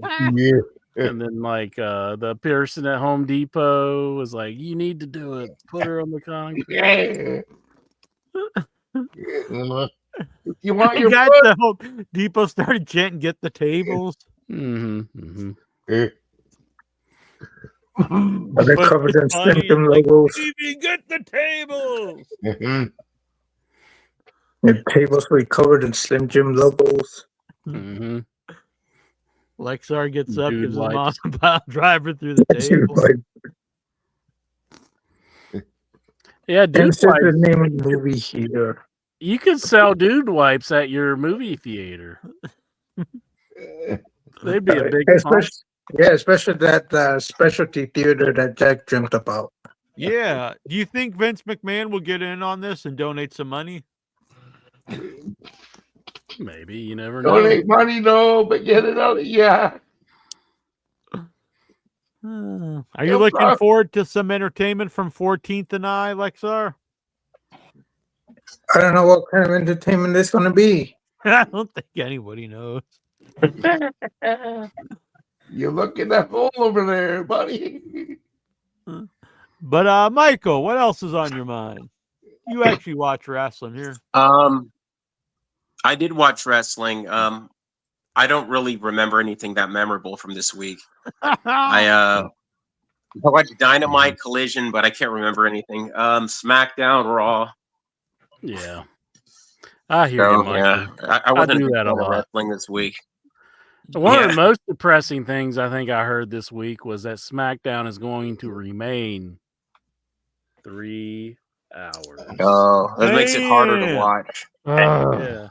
And then like the person at Home Depot was like, you need to do it. Put her on the concrete. You want The your guy foot? at the Home Depot started chanting, "Get the tables." Mm-hmm. Are they But covered in it's funny, symptom like, logos? "Baby, get the tables." The tables were covered in Slim Jim logos. Mm-hmm. Lexar gets up, Dude gives his mom wipes. a pile driver through the Dude table. Yeah, dude Insert the wipes. name of the movie here. You could sell dude wipes at your movie theater. They'd be a big Especially, sponsor. yeah, especially that specialty theater that Jack dreamt about. Yeah. Do you think Vince McMahon will get in on this and donate some money? Maybe, you never know. Donate money, no, but get it out. Yeah. Are you looking forward to some entertainment from 14th and I, Lexar? I don't know what kind of entertainment it's going to be. I don't think anybody knows. You look in that hole over there, buddy. But Michael, what else is on your mind? You actually watch wrestling here. I did watch wrestling. I don't really remember anything that memorable from this week. I watched Dynamite, Collision, but I can't remember anything. SmackDown, Raw. Yeah. I hear you, Michael. Yeah, I wasn't do a big that a fan of lot. wrestling this week. One of the most depressing things I think I heard this week was that SmackDown is going to remain 3 hours. Oh, that makes it harder to watch. Yeah.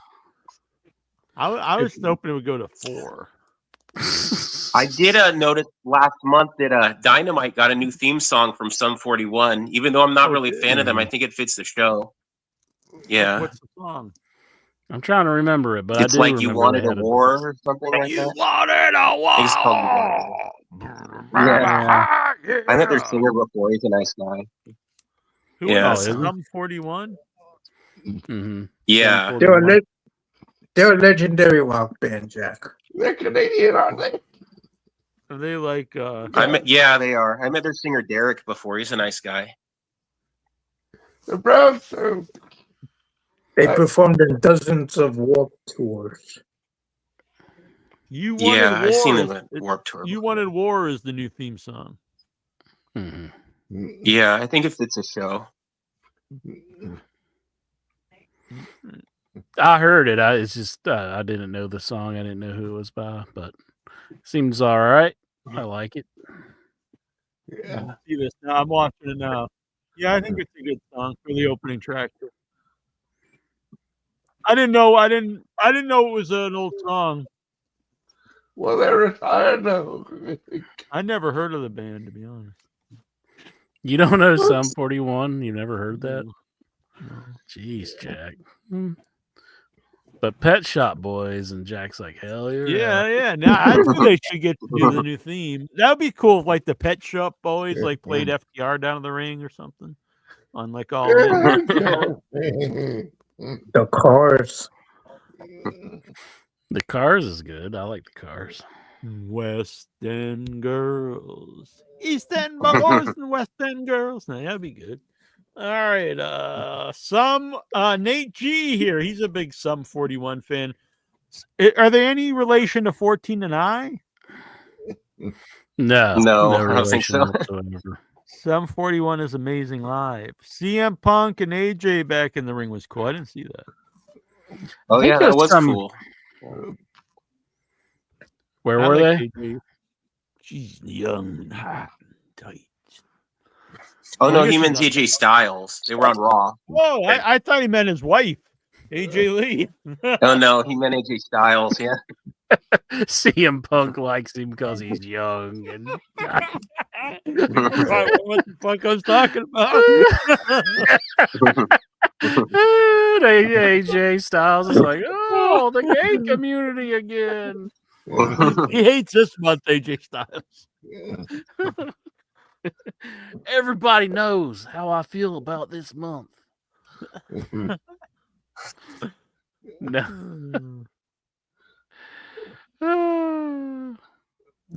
I was hoping it would go to 4. I did notice last month that Dynamite got a new theme song from Sum 41. Even though I'm not really a fan of them, I think it fits the show. Yeah. What's the song? I'm trying to remember it, but It's I do like You remember Wanted they a had War or something like You that. wanted a war. I think it's called Yeah. I met their singer before. He's a nice guy. Who Yeah. is so- Sum 41? Mm-hmm. Yeah. They're a legendary rock band, Jack. They're Canadian, aren't they? Are they like Yeah, they are. I met their singer Derek before. He's a nice guy. The Browns too. They performed in dozens of Warped tours. You Wanted Yeah, War? I've seen them is- at Warped Tour. You Wanted War is the new theme song. Mm-hmm. Yeah, I think it fits a show. I heard it. It's just I didn't know the song. I didn't know who it was by, but seems all right. I like it. Yeah. See this now. I'm watching it now. Yeah, I think it's a good song for the opening track. I didn't know it was an old song. Well, they're retired now. I never heard of the band, to be honest. You don't know Sum 41? You never heard that? Jeez, Jack. But Pet Shop Boys, and Jack's like, hell yeah. Yeah. Now I think they should get to do the new theme. That would be cool if like the Pet Shop Boys like played FTR down in the ring or something. On like all The Cars. The Cars is good. I like the Cars. West End girls, East End boys, and West End girls. Now that'd be good. All right, Nate G here. He's a big Sum 41 fan. Are they any relation to 14 and I? No, No, I don't think so. Sum 41 is amazing live. CM Punk and AJ back in the ring was cool. I didn't see that. Oh yeah, that was cool. Where were they? AJ. She's young and hot and tight. Oh no, he meant AJ Styles. They were on Raw. Whoa, I thought he meant his wife, AJ Lee. Oh no, he meant AJ Styles. Yeah. CM Punk likes him because he's young and what the fuck I was talking about? AJ Styles is like, oh, the gay community again. He hates this month, AJ Styles. Everybody knows how I feel about this month. No.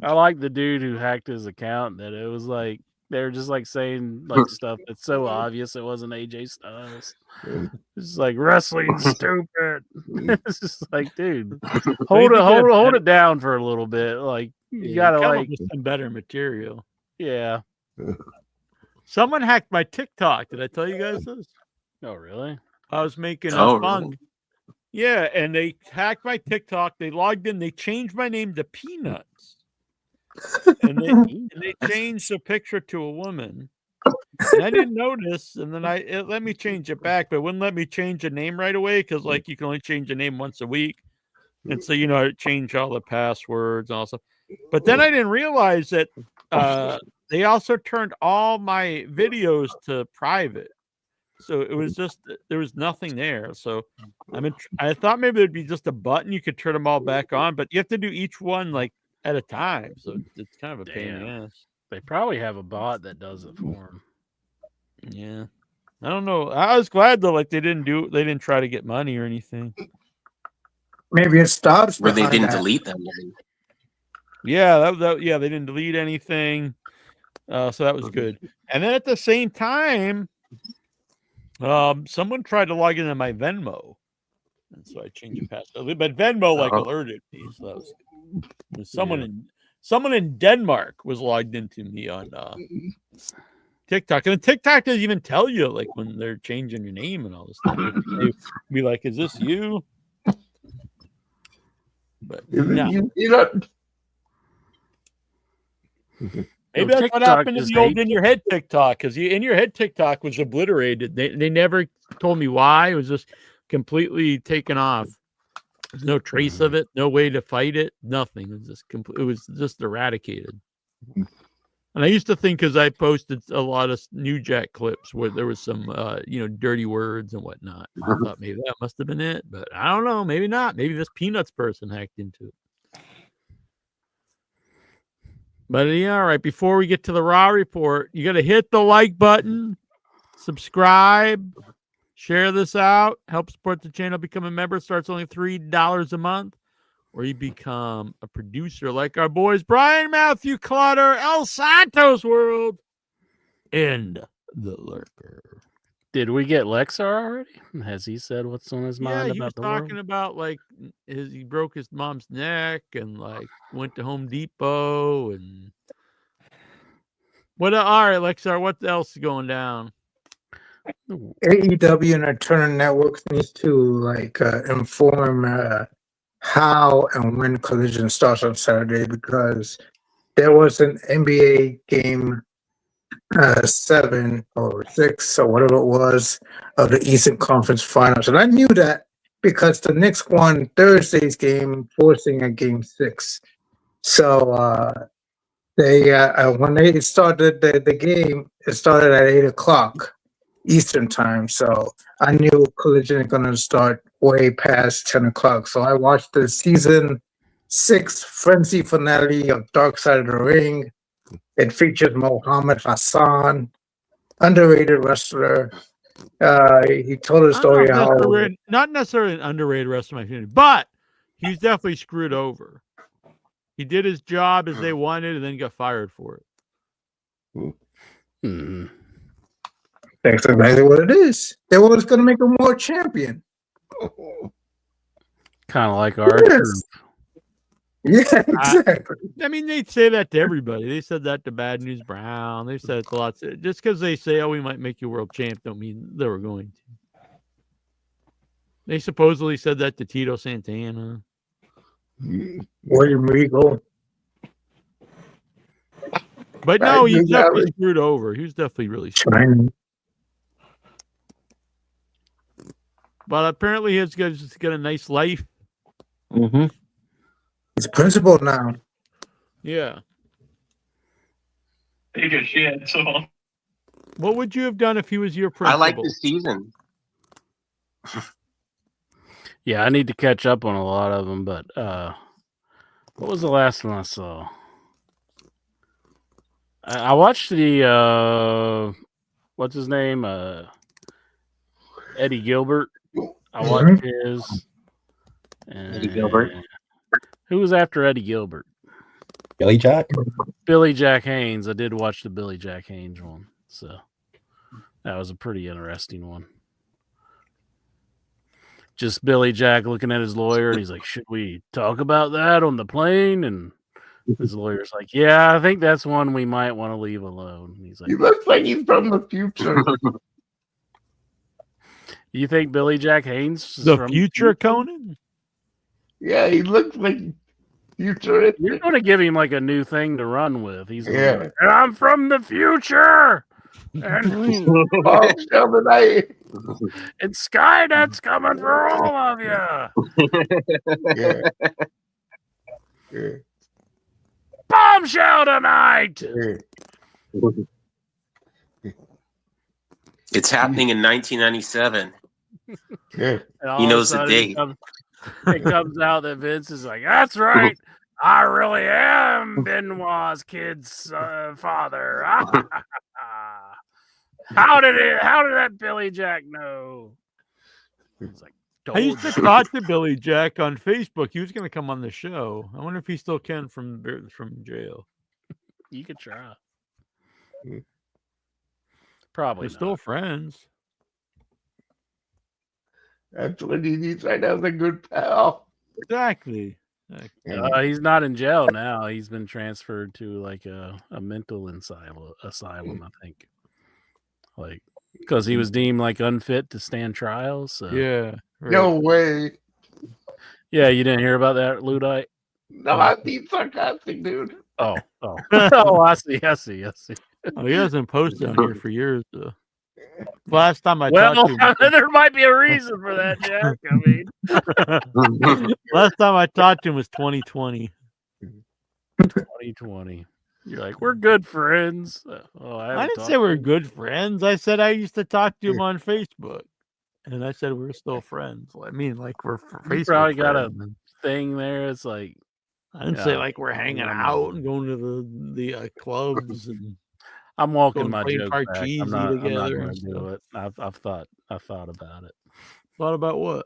I like the dude who hacked his account that it was like they were just like saying like stuff that's so obvious it wasn't AJ Styles. It's like wrestling's stupid. It's just like, dude, hold it down for a little bit. Like you gotta come like up with some better material. Yeah. Someone hacked my TikTok. Did I tell you guys this? Oh, really? I was making a Oh, fun. really? Yeah, and they hacked my TikTok. They logged in. They changed my name to Peanuts, and they changed the picture to a woman. And I didn't notice, and then it let me change it back, but it wouldn't let me change the name right away because like you can only change the name once a week, and so it changed all the passwords and all stuff. But then I didn't realize that they also turned all my videos to private. So it was just there was nothing there. So I thought maybe there'd be just a button you could turn them all back on, but you have to do each one like at a time. So it's kind of a pain in the ass. They probably have a bot that does it for them. Yeah, I don't know. I was glad though, like they didn't try to get money or anything. Maybe it stops. Where they behind didn't that. delete them. Yeah, they didn't delete anything. So that was good. And then at the same time, someone tried to log into my Venmo, and so I changed the password. But Venmo alerted me, so that was good. Someone in Denmark was logged into me on TikTok, and TikTok doesn't even tell you like when they're changing your name and all this stuff. They'd be like, "Is this you?" But no. Maybe that's what happened to the old In Your Head TikTok, because In Your Head TikTok was obliterated. They never told me why. It was just completely taken off. There's no trace of it, no way to fight it, nothing. It was just eradicated. And I used to think because I posted a lot of New Jack clips where there was some dirty words and whatnot. I thought maybe that must have been it, but I don't know. Maybe not. Maybe this Peanuts person hacked into it. But yeah, all right. Before we get to the Raw report, you got to hit the like button, subscribe, share this out, help support the channel. Become a member. Starts only $3 a month, or you become a producer like our boys Brian Matthew Clutter, El Santos World, and the Lurker. Did we get Lexar already? Has he said what's on his mind He was about the talking world? about like he broke his mom's neck and like went to Home Depot and what? All right, Lexar, what else is going down? AEW and their Turner Networks needs to inform how and when Collision starts on Saturday, because there was an NBA game 7 or 6 or whatever it was of the Eastern Conference Finals, and I knew that because the Knicks won Thursday's game, forcing a game 6. So they when they started the game, it started at 8 o'clock. Eastern time. So I knew Collision is going to start way past 10 o'clock. So I watched the season 6 frenzy finale of Dark Side of the Ring. It features Mohammed Hassan, underrated wrestler. He told a story how not necessarily an underrated wrestler in my community, but he's definitely screwed over. He did his job as they wanted and then got fired for it. That's exactly what it is. They were going to make him more champion. Kind of like our Yes. Yeah, exactly. I mean, they say that to everybody. They said that to Bad News Brown. They said it to lots. Just because they say, "Oh, we might make you world champ," don't mean they were going to. They supposedly said that to Tito Santana. William Regal. But no, he's definitely screwed over. He was definitely really screwed. But apparently he's got a nice life. Mm-hmm. He's principal now. Yeah. Take a shit. So what would you have done if he was your principal? I like the season. Yeah, I need to catch up on a lot of them, but what was the last one I saw? I watched the what's his name? Eddie Gilbert. I watched his. Eddie Gilbert. Who was after Eddie Gilbert? Billy Jack? Billy Jack Haynes. I did watch the Billy Jack Haynes one, so that was a pretty interesting one. Just Billy Jack looking at his lawyer, and he's like, "Should we talk about that on the plane?" And his lawyer's like, "Yeah, I think that's one we might want to leave alone." And he's like, He looks like he's from the future. You think Billy Jack Haynes is The from future Conan? Yeah, he looks like futuristic. You're going to give him like a new thing to run with. He's Yeah. like, I'm from the future. And Skynet's coming for all of you. Yeah. Yeah. Bombshell tonight. It's happening in 1997. Yeah. He knows the date. It comes out that Vince is like, "That's right. I really am Benoit's kid's father." How did that Billy Jack know? It's like, I used to talk to Billy Jack on Facebook. He was going to come on the show. I wonder if he still can from jail. You could try. Probably They're still friends. That's what he needs right now, is a good pal. Exactly. He's not in jail now. He's been transferred to like a mental asylum, I think. Like, because he was deemed like unfit to stand trial. So yeah. Right. No way. Yeah, you didn't hear about that, Ludite? No, I'm being sarcastic, dude. Oh, I see. Oh, he hasn't posted on here for years. Last time I talked to him, there might be a reason for that, Jack. I mean, last time I talked to him was 2020. 2020. You're like, we're good friends. I didn't say we're good friends. I said I used to talk to him on Facebook, and I said we're still friends. I mean, like we're Facebook. You probably got friends. a thing there. It's like I didn't say like we're hanging out and going to the clubs and. I'm walking going my joke back. I'm not together going and to do it. I've thought about it. Thought about what?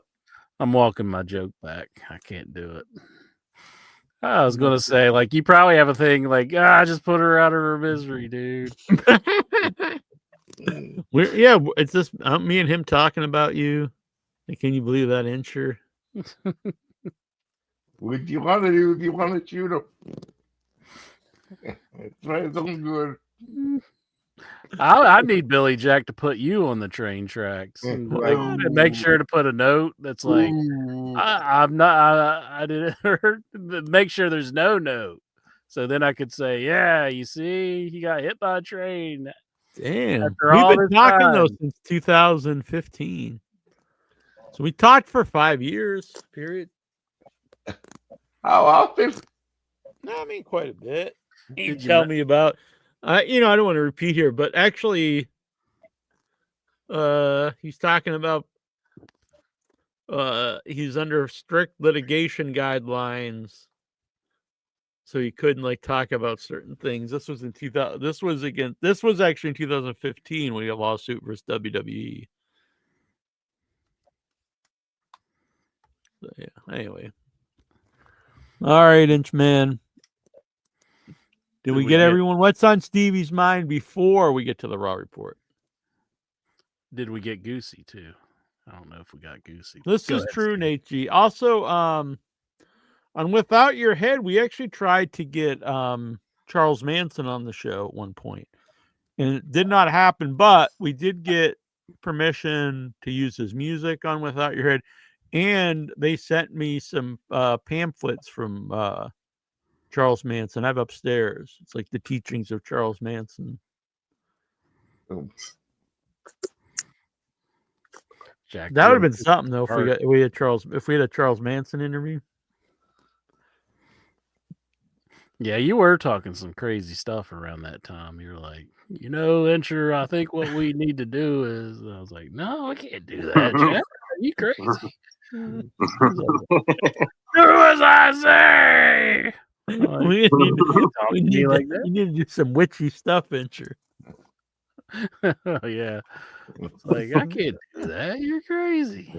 I'm walking my joke back. I can't do it. I was going to say, like, you probably have a thing like, just put her out of her misery, dude. It's just me and him talking about you. Can you believe that, Insure? What you want to do if you want to shoot him? It's right, it's all good. I need Billy Jack to put you on the train tracks and make sure to put a note that's like, I'm not. I didn't hurt. Make sure there's no note, so then I could say, yeah, you see, he got hit by a train. Damn, we've been talking though since 2015. So we talked for 5 years. Period. How often? No, I mean quite a bit. You tell me about. I don't want to repeat here, but actually, He's talking about he's under strict litigation guidelines, so he couldn't like talk about certain things. This was in 2000. This was actually in 2015 when he got a lawsuit versus WWE. So, yeah. Anyway. All right, Inchman. Did we get everyone? What's on Stevie's mind before we get to the Raw report? Did we get Goosey too? I don't know if we got Goosey. This is true, Nate G. Also, on Without Your Head, we actually tried to get Charles Manson on the show at one point, and it did not happen. But we did get permission to use his music on Without Your Head, and they sent me some pamphlets from Charles Manson. I have upstairs. It's like the teachings of Charles Manson. Jack That would have been Jones. something though if we had a Charles Manson interview. Yeah, you were talking some crazy stuff around that time. You're like, Lyncher, I think what we need to do is. I was like, no, I can't do that, Jack. Are you crazy? Do as I say. We need to do some witchy stuff, Incher. Oh, yeah. It's like, I can't do that. You're crazy.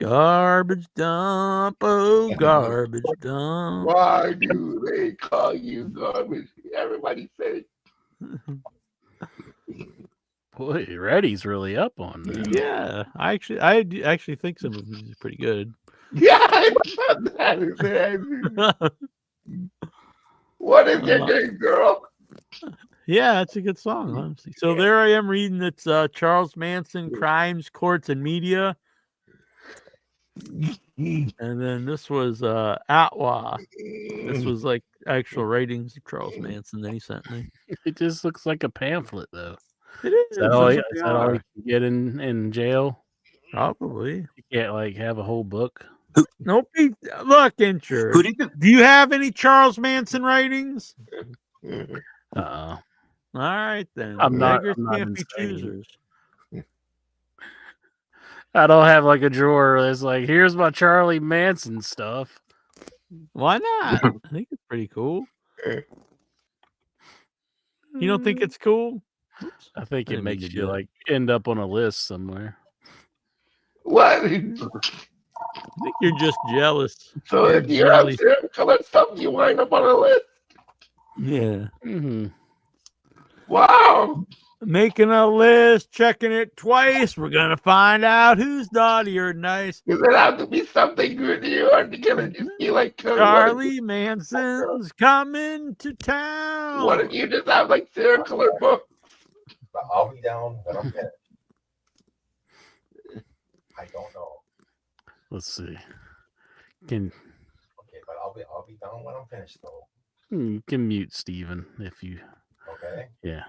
Garbage dump, oh, garbage dump. Why do they call you garbage? Everybody say. Boy, Reddy's really up on that. Yeah, I actually think some of these are pretty good. Yeah, I thought that is What is your name, girl? Yeah, it's a good song, honestly. So there I am reading it's Charles Manson, Crimes, Courts, and Media. And then this was Atwa. This was like actual ratings of Charles Manson that he sent me. It just looks like a pamphlet, though. It is. Is that all you can get in jail? Probably. You can't like have a whole book. Nope. Look, Incher. Do you have any Charles Manson writings? All right, then. I'm not can't be insane. choosers. I don't have like a drawer that's like, here's my Charlie Manson stuff. Why not? I think it's pretty cool. You don't think it's cool? I think it makes you like end up on a list somewhere. What? I think you're just jealous. So if you have serial killer stuff, you wind up on a list. Yeah. Mm-hmm. Wow. Making a list, checking it twice. We're gonna find out who's naughty or nice. Does it have to be something good to you, or can it just be like Charlie Manson's coming to town? What if you just have like serial killer books? I'll be down when I'm finished. I don't know. Let's see. Okay, but I'll be down when I'm finished though. You can mute Steven if you. Okay. Yeah.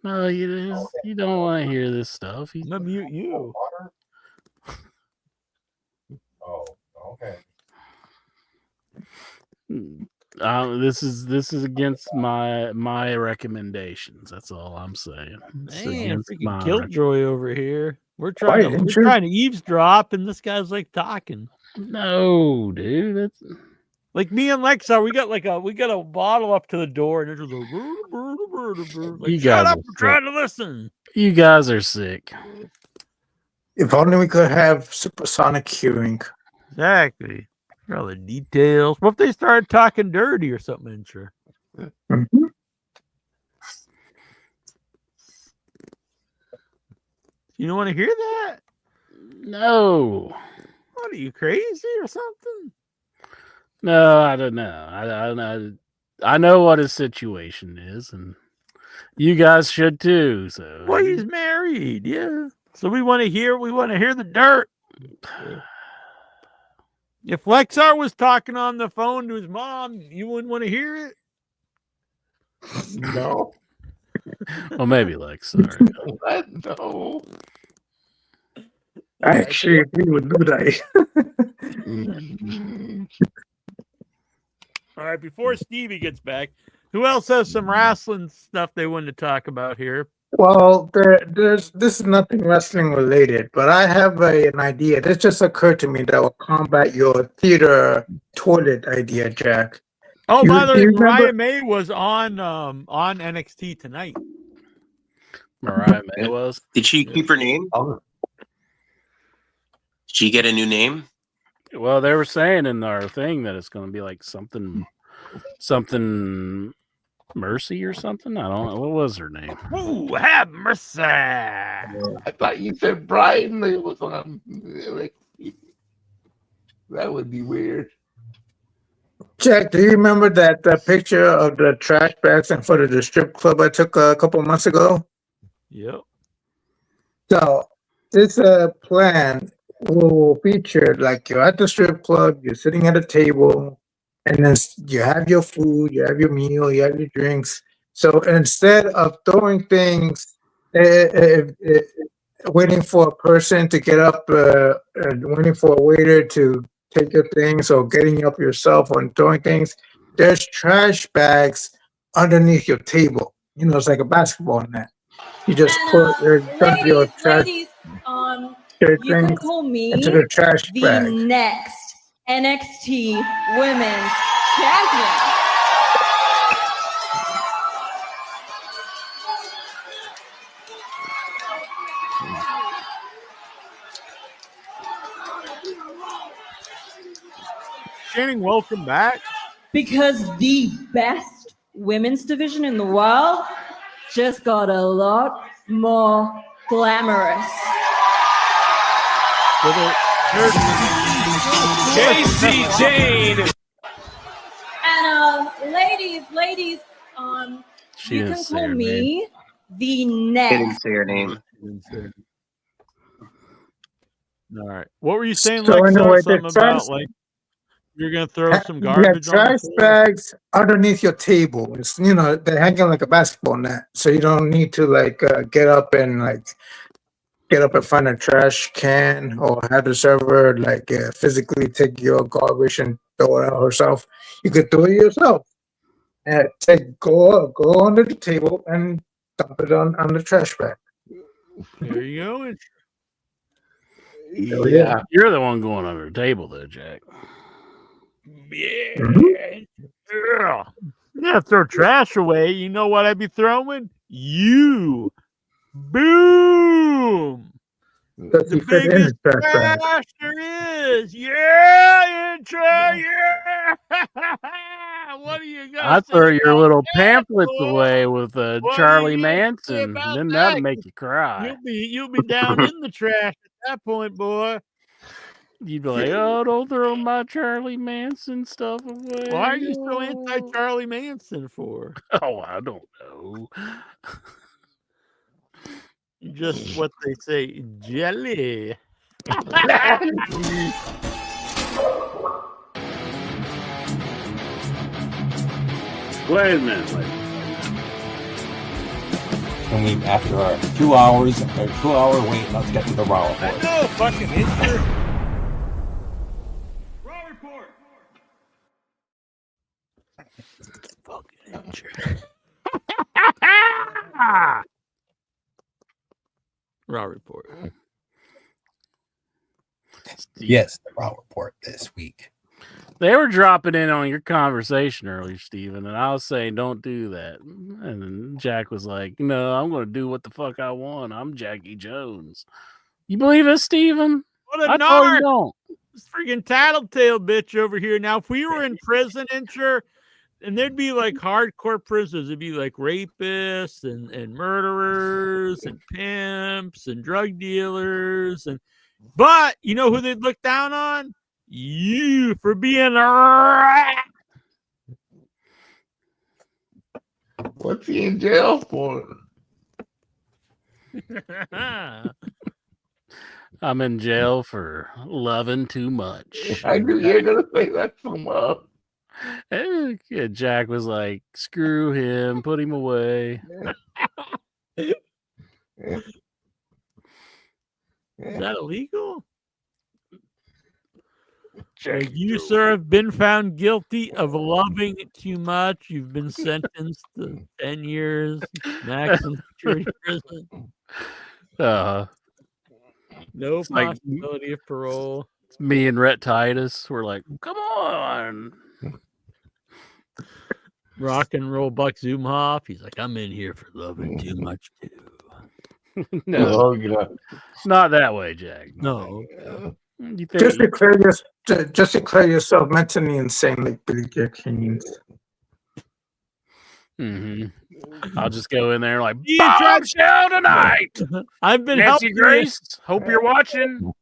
No, you don't want to hear this stuff. I'm gonna mute you. Oh, okay. This is against my recommendations. That's all I'm saying. It's Man, against freaking my Killjoy over here. We're trying to eavesdrop, and this guy's like talking. No, dude, that's like me and Lexa. We got a bottle up to the door, and it's just like, You shut guys up! are I'm trying to listen. You guys are sick. If only we could have supersonic hearing. Exactly. All the details. What if they started talking dirty or something? Sure. Mm-hmm. You don't want to hear that? No. What are you, crazy or something? No, I don't know. I don't know. I know what his situation is, and you guys should too. So Well, he's married, yeah. So we want to hear the dirt. If Lexar was talking on the phone to his mom, you wouldn't want to hear it? No. Well, maybe Lexar. No. I actually agree with Budai. All right, before Stevie gets back, Who else has some wrestling stuff they wanted to talk about here? Well, there's this is nothing wrestling related, but I have an idea. This just occurred to me that will combat your theater toilet idea, Jack. Oh, by the do way, you remember- Mariah May was on NXT tonight. Mariah May was. Did she keep her name? Did she get a new name? Well, they were saying in our thing that it's going to be like something Mercy or something. I don't know. What was her name? Ooh, have mercy. I thought you said Brian was on. That would be weird. Jack, do you remember that picture of the trash bags in front of the strip club I took a couple months ago? Yep. So this plan will feature like you're at the strip club, you're sitting at a table, and then you have your food, you have your meal, you have your drinks. So instead of throwing things, waiting for a person to get up, waiting for a waiter to take your things, or getting up yourself and throwing things, there's trash bags underneath your table. You know, it's like a basketball net. You just put your trash Ladies, your you can things call me into the trash the bag. next NXT Women's Champion. Shannon, welcome back. Because the best women's division in the world just got a lot more glamorous. Casey Jane. And ladies, She you didn't can say call her me the I didn't next. say her name. All right. What were you saying, So Lex? anyway, the Something about trash- like you're gonna throw some You have garbage on trash the floor? bags underneath your table. It's, you know, they're hanging like a basketball net, so you don't need to like get up and find a trash can, or have the server like physically take your garbage and throw it out herself. You could do it yourself. And go under the table and dump it on the trash bag. There you go. Oh, yeah. You're the one going under the table, though, Jack. Yeah. Yeah, throw trash away. You know what I'd be throwing? You. Boom. Does he fit in the trash bag? Trash there is. Yeah, intro. Yeah. What do you got? I throw your little pamphlets away with Charlie Manson. about Then that? that'll make you cry. You'll be down in the trash at that point, boy. You'd be like, "Oh, don't throw my Charlie Manson stuff away." Why are you so anti-Charlie Manson for? Oh, I don't know. Just what they say, jelly. Wait a minute. And we, after our 2 hours, a 2-hour wait, let's get to the Raw report. No fucking intro. Raw report. Fucking intro. Raw report. Yes, the Raw report this week. They were dropping in on your conversation earlier, Steven, and I was saying, don't do that. And then Jack was like, no, I'm going to do what the fuck I want. I'm Jackie Jones. You believe it, Steven? What I a know you narc. don't. This freaking tattletale bitch over here. Now, if we were in prison, and there'd be like hardcore prisoners, it'd be like rapists and murderers and pimps and drug dealers. But you know who they'd look down on? You, for being a rat. What's he in jail for? I'm in jail for loving too much. I knew you were going to say that somehow. And Jack was like, screw him, put him away. Is that illegal? Like, you, sir, have been found guilty of loving too much. You've been sentenced to 10 years maximum security prison. No It's like possibility of parole. me and Rhett Titus were like, come on. Rock and roll Buck Zumhoff. He's like, I'm in here for loving too much too. No, not that way, Jack. No. You Just think declare yourself mentally insane like Billy Jack Haynes. I'll just go in there like, You tried- bombshell tonight. I've been Nancy helping Grace, hope you're watching.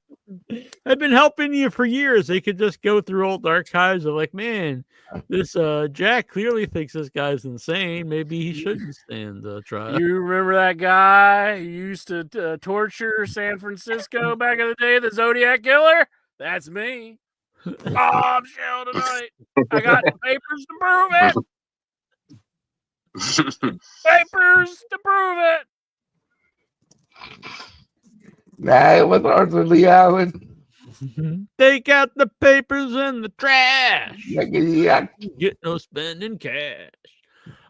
I've been helping you for years. They could just go through old archives of like, man, this Jack clearly thinks this guy's insane. Maybe he shouldn't stand trial. You remember that guy who used to torture San Francisco back in the day, the Zodiac Killer? That's me. Bombshell tonight. I got the papers to prove it. Papers to prove it. Nah, it was Arthur Lee Allen. Take out the papers and the trash. Yeah. Get no spending cash.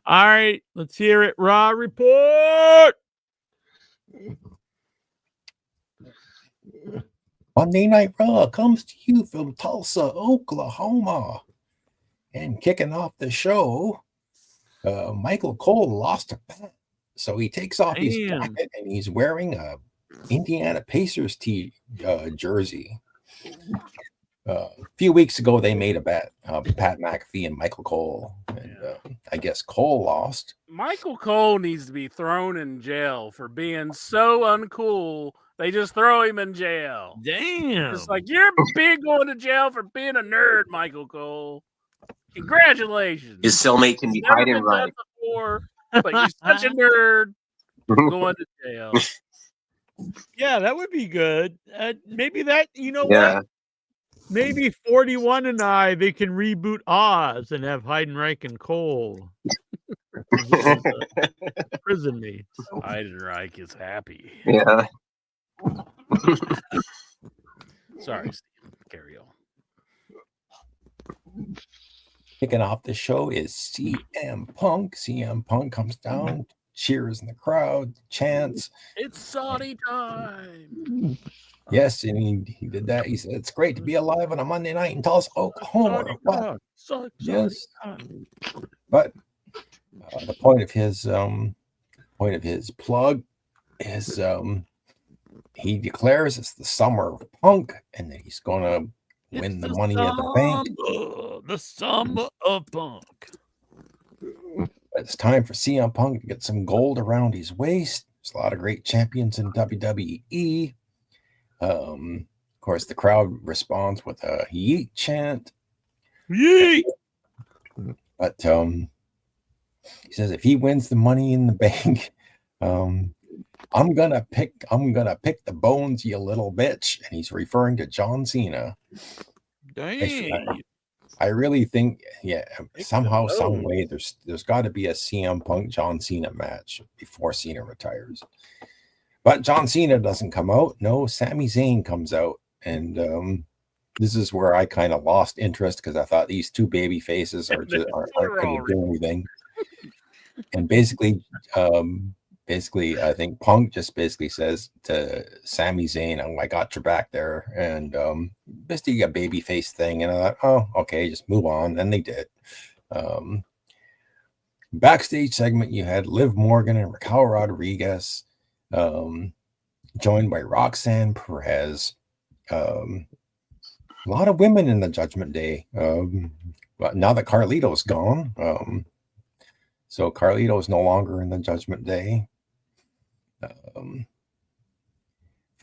All right, let's hear it. Raw report. Monday Night Raw comes to you from Tulsa, Oklahoma. And kicking off the show, Michael Cole lost a bet. So he takes off his jacket and he's wearing a Indiana Pacers jersey. A few weeks ago, they made a bet, Pat McAfee and Michael Cole. And I guess Cole lost. Michael Cole needs to be thrown in jail for being so uncool. They just throw him in jail. Damn. It's like, you're big going to jail for being a nerd, Michael Cole. Congratulations. His cellmate can be Never hiding been right. done before, but you're such a nerd. Going to jail. Yeah, that would be good. Maybe that, you know Yeah. what? Maybe 41 and they can reboot Oz and have Heidenreich and Cole. Prison mates. Heidenreich is happy. Yeah. Sorry, Steve. Carry on. Kicking off the show is CM Punk. CM Punk comes down, cheers in the crowd, chants. It's Saudi time. Yes, and he did that. He said, it's great to be alive on a Monday night in Tulsa, Oklahoma. What? Yes. But the point of his plug is he declares it's the summer of Punk and that he's going to win the money at the bank. The summer of Punk. It's time for CM Punk to get some gold around his waist. There's a lot of great champions in WWE. Of course, the crowd responds with a yeet chant. Yeet! But he says if he wins the money in the bank, I'm gonna pick the bones, you little bitch. And he's referring to John Cena. Dang. I really think, somehow, some way, there's got to be a CM Punk John Cena match before Cena retires. But John Cena doesn't come out. No, Sami Zayn comes out, and this is where I kind of lost interest because I thought these two baby faces aren't going to do anything. And basically, I think Punk just basically says to Sami Zayn, I got your back there. And basically a baby face thing. And I thought, oh, okay, just move on. And they did. Backstage segment, you had Liv Morgan and Raquel Rodriguez, joined by Roxanne Perez. A lot of women in the Judgment Day. But now that Carlito's gone, so Carlito's no longer in the Judgment Day.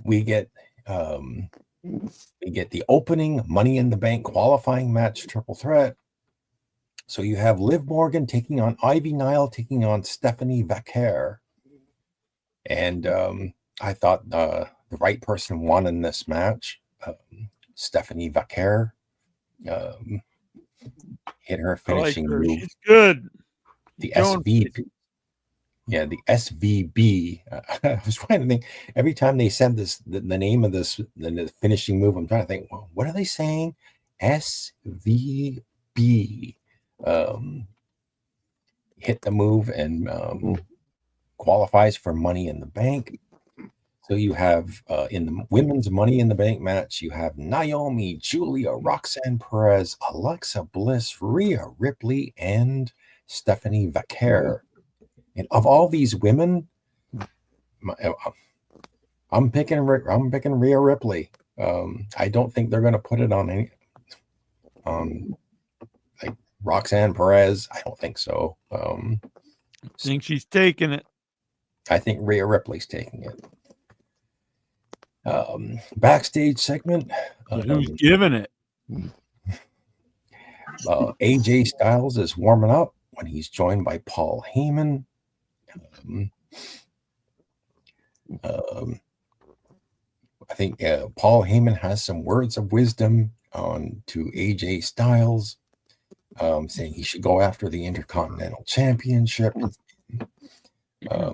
We get the opening Money in the Bank qualifying match triple threat. So you have Liv Morgan taking on Ivy Nile, taking on Stephanie Vaquer. And I thought the right person won in this match. Stephanie Vaquer hit her finishing move. She's good. The SVB. Yeah, the SVB. I was trying to think every time they said this, the name of this, the finishing move. I'm trying to think, well, what are they saying? SVB hit the move and qualifies for Money in the Bank. So you have in the women's Money in the Bank match, you have Naomi, Julia, Roxanne Perez, Alexa Bliss, Rhea Ripley, and Stephanie Vaquer. And of all these women, I'm picking Rhea Ripley. I don't think they're going to put it on any like Roxanne Perez. I don't think so. I think she's taking it. I think Rhea Ripley's taking it. Backstage segment. Who's giving it? AJ Styles is warming up when he's joined by Paul Heyman. I think Paul Heyman has some words of wisdom to AJ Styles, saying he should go after the Intercontinental Championship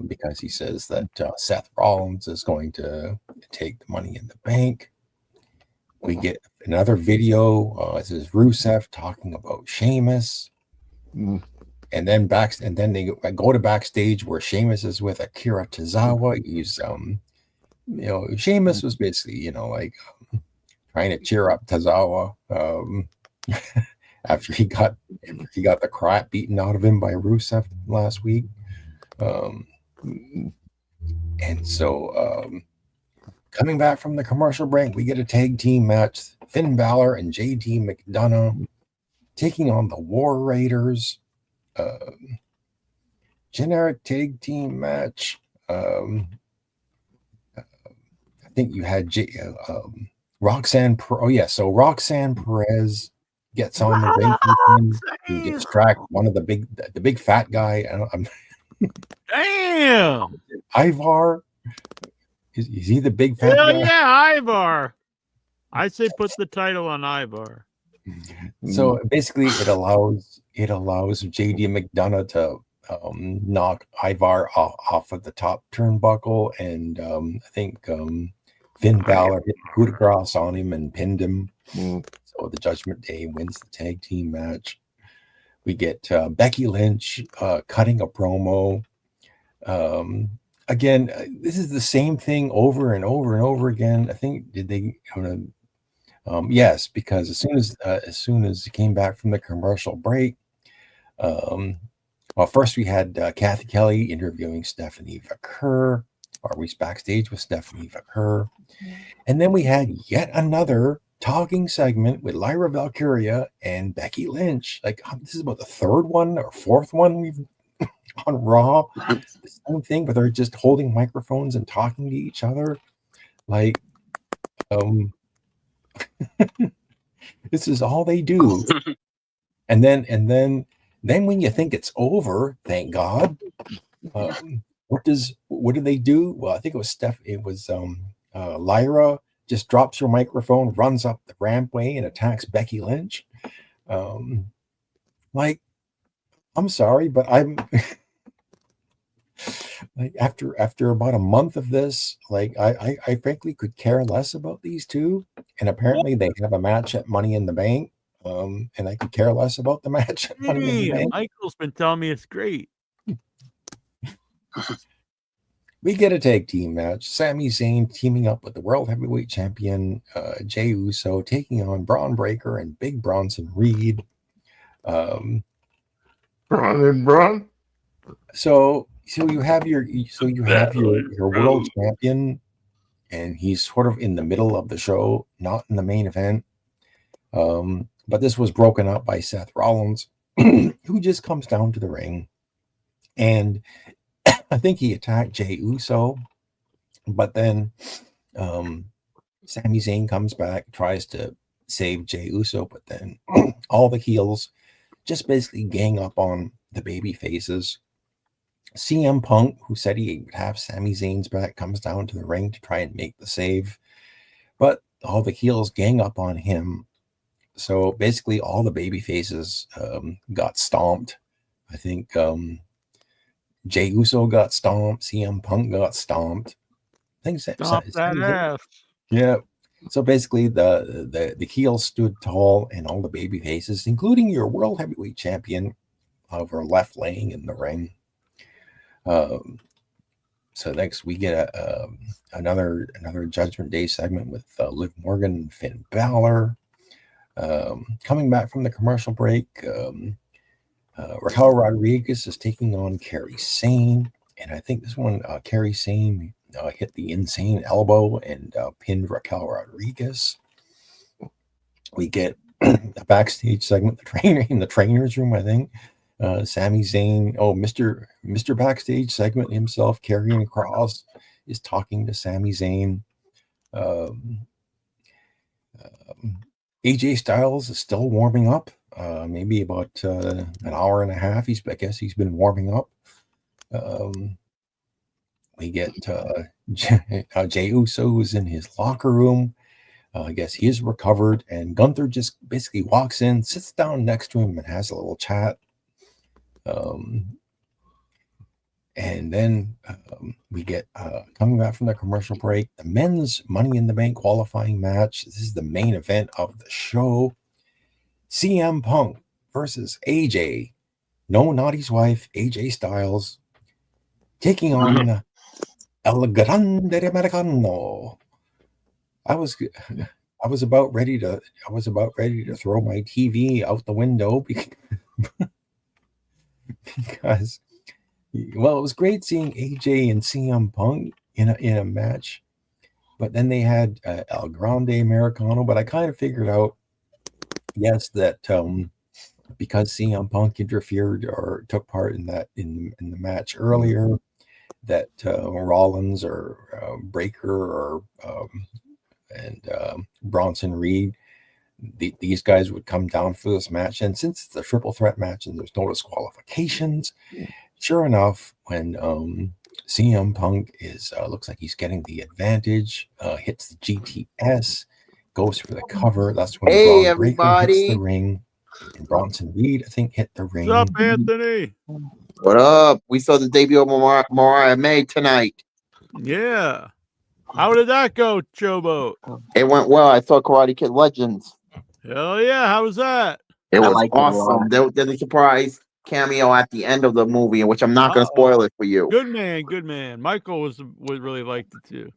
because he says that Seth Rollins is going to take the Money in the Bank. We get another video. This is Rusev talking about Sheamus. And then they go to backstage where Sheamus is with Akira Tozawa. He's Sheamus was basically trying to cheer up Tozawa after he got the crap beaten out of him by Rusev last week. And so coming back from the commercial break, we get a tag team match. Finn Balor and JD McDonough taking on the War Raiders. Generic tag team match. I think you had Roxanne. So Roxanne Perez gets on the ring to distract one of the big fat guy. Damn. Ivar. Is he the big fat guy? Yeah, Ivar. I say put the title on Ivar. So basically, it allows JD McDonough to knock Ivar off of the top turnbuckle, and I think Finn Balor hit coup de grace on him and pinned him. So the Judgment Day wins the tag team match. We get Becky Lynch cutting a promo. Again, this is the same thing over and over and over again. I think yes, because as soon as he came back from the commercial break, first we had Kathy Kelly interviewing Stephanie Vaquer, or we was backstage with Stephanie Vaquer, and then we had yet another talking segment with Lyra Valkyria and Becky Lynch. Like, this is about the third one or fourth one we've on Raw. The same thing, but they're just holding microphones and talking to each other. Like, this is all they do. And then when you think it's over, thank God, what do they do? Well, I think it was Lyra just drops her microphone, runs up the rampway, and attacks Becky Lynch. Like, I'm sorry, but I'm like, after about a month of this, like, I frankly could care less about these two. And apparently they have a match at Money in the Bank. And I could care less about the match at Money in the Bank. Michael's been telling me it's great. We get a tag team match. Sami Zayn teaming up with the World Heavyweight Champion Jey Uso, taking on Braun Breaker and Big Bronson Reed. Braun and Braun. So you have your world champion, and he's sort of in the middle of the show, not in the main event. But this was broken up by Seth Rollins, who just comes down to the ring, and I think he attacked Jey Uso, but then Sami Zayn comes back, tries to save Jey Uso, but then all the heels just basically gang up on the baby faces. CM Punk, who said he would have Sami Zayn's back, comes down to the ring to try and make the save, but all the heels gang up on him. So basically all the baby faces got stomped. I think Jey Uso got stomped. CM Punk got stomped. I think Stomp that ass. Yeah. So basically, the heels stood tall, and all the baby faces, including your world heavyweight champion, were left laying in the ring. So next we get another Judgment Day segment with Liv Morgan and Finn Balor. Coming back from the commercial break, Raquel Rodriguez is taking on Kairi Sane, and I think this one, Kairi Sane hit the insane elbow and pinned Raquel Rodriguez. We get a backstage segment, in the trainer's room, I think. Sami Zayn, Mr. Backstage segment himself, Karrion Kross, is talking to Sami Zayn. AJ Styles is still warming up. Maybe about an hour and a half. I guess he's been warming up. We get Jey Uso, who's in his locker room. I guess he is recovered, and Gunther just basically walks in, sits down next to him, and has a little chat. And then we get coming back from the commercial break, the men's Money in the Bank qualifying match. This is the main event of the show. CM Punk versus AJ, No Naughty's wife, AJ Styles, taking on El Grande Americano. I was about ready to throw my TV out the window because well, it was great seeing AJ and CM Punk in a match, but then they had El Grande Americano. But I kind of figured out, yes, that because CM Punk interfered or took part in the match earlier, that Rollins or Breaker or and Bronson Reed, these guys would come down for this match. And since it's a triple threat match and there's no disqualifications, sure enough, when CM Punk looks like he's getting the advantage, hits the GTS, goes for the cover. That's when Braun Breaker hits the ring. And Bronson Reed, I think, hit the ring. What's up, Anthony? What up? We saw the debut of Mariah May tonight. Yeah. How did that go, Showboat? It went well. I saw Karate Kid Legends. Hell yeah. How was that? It was awesome. There was a surprise cameo at the end of the movie, in which I'm not going to spoil it for you. Good man. Michael would really liked it too.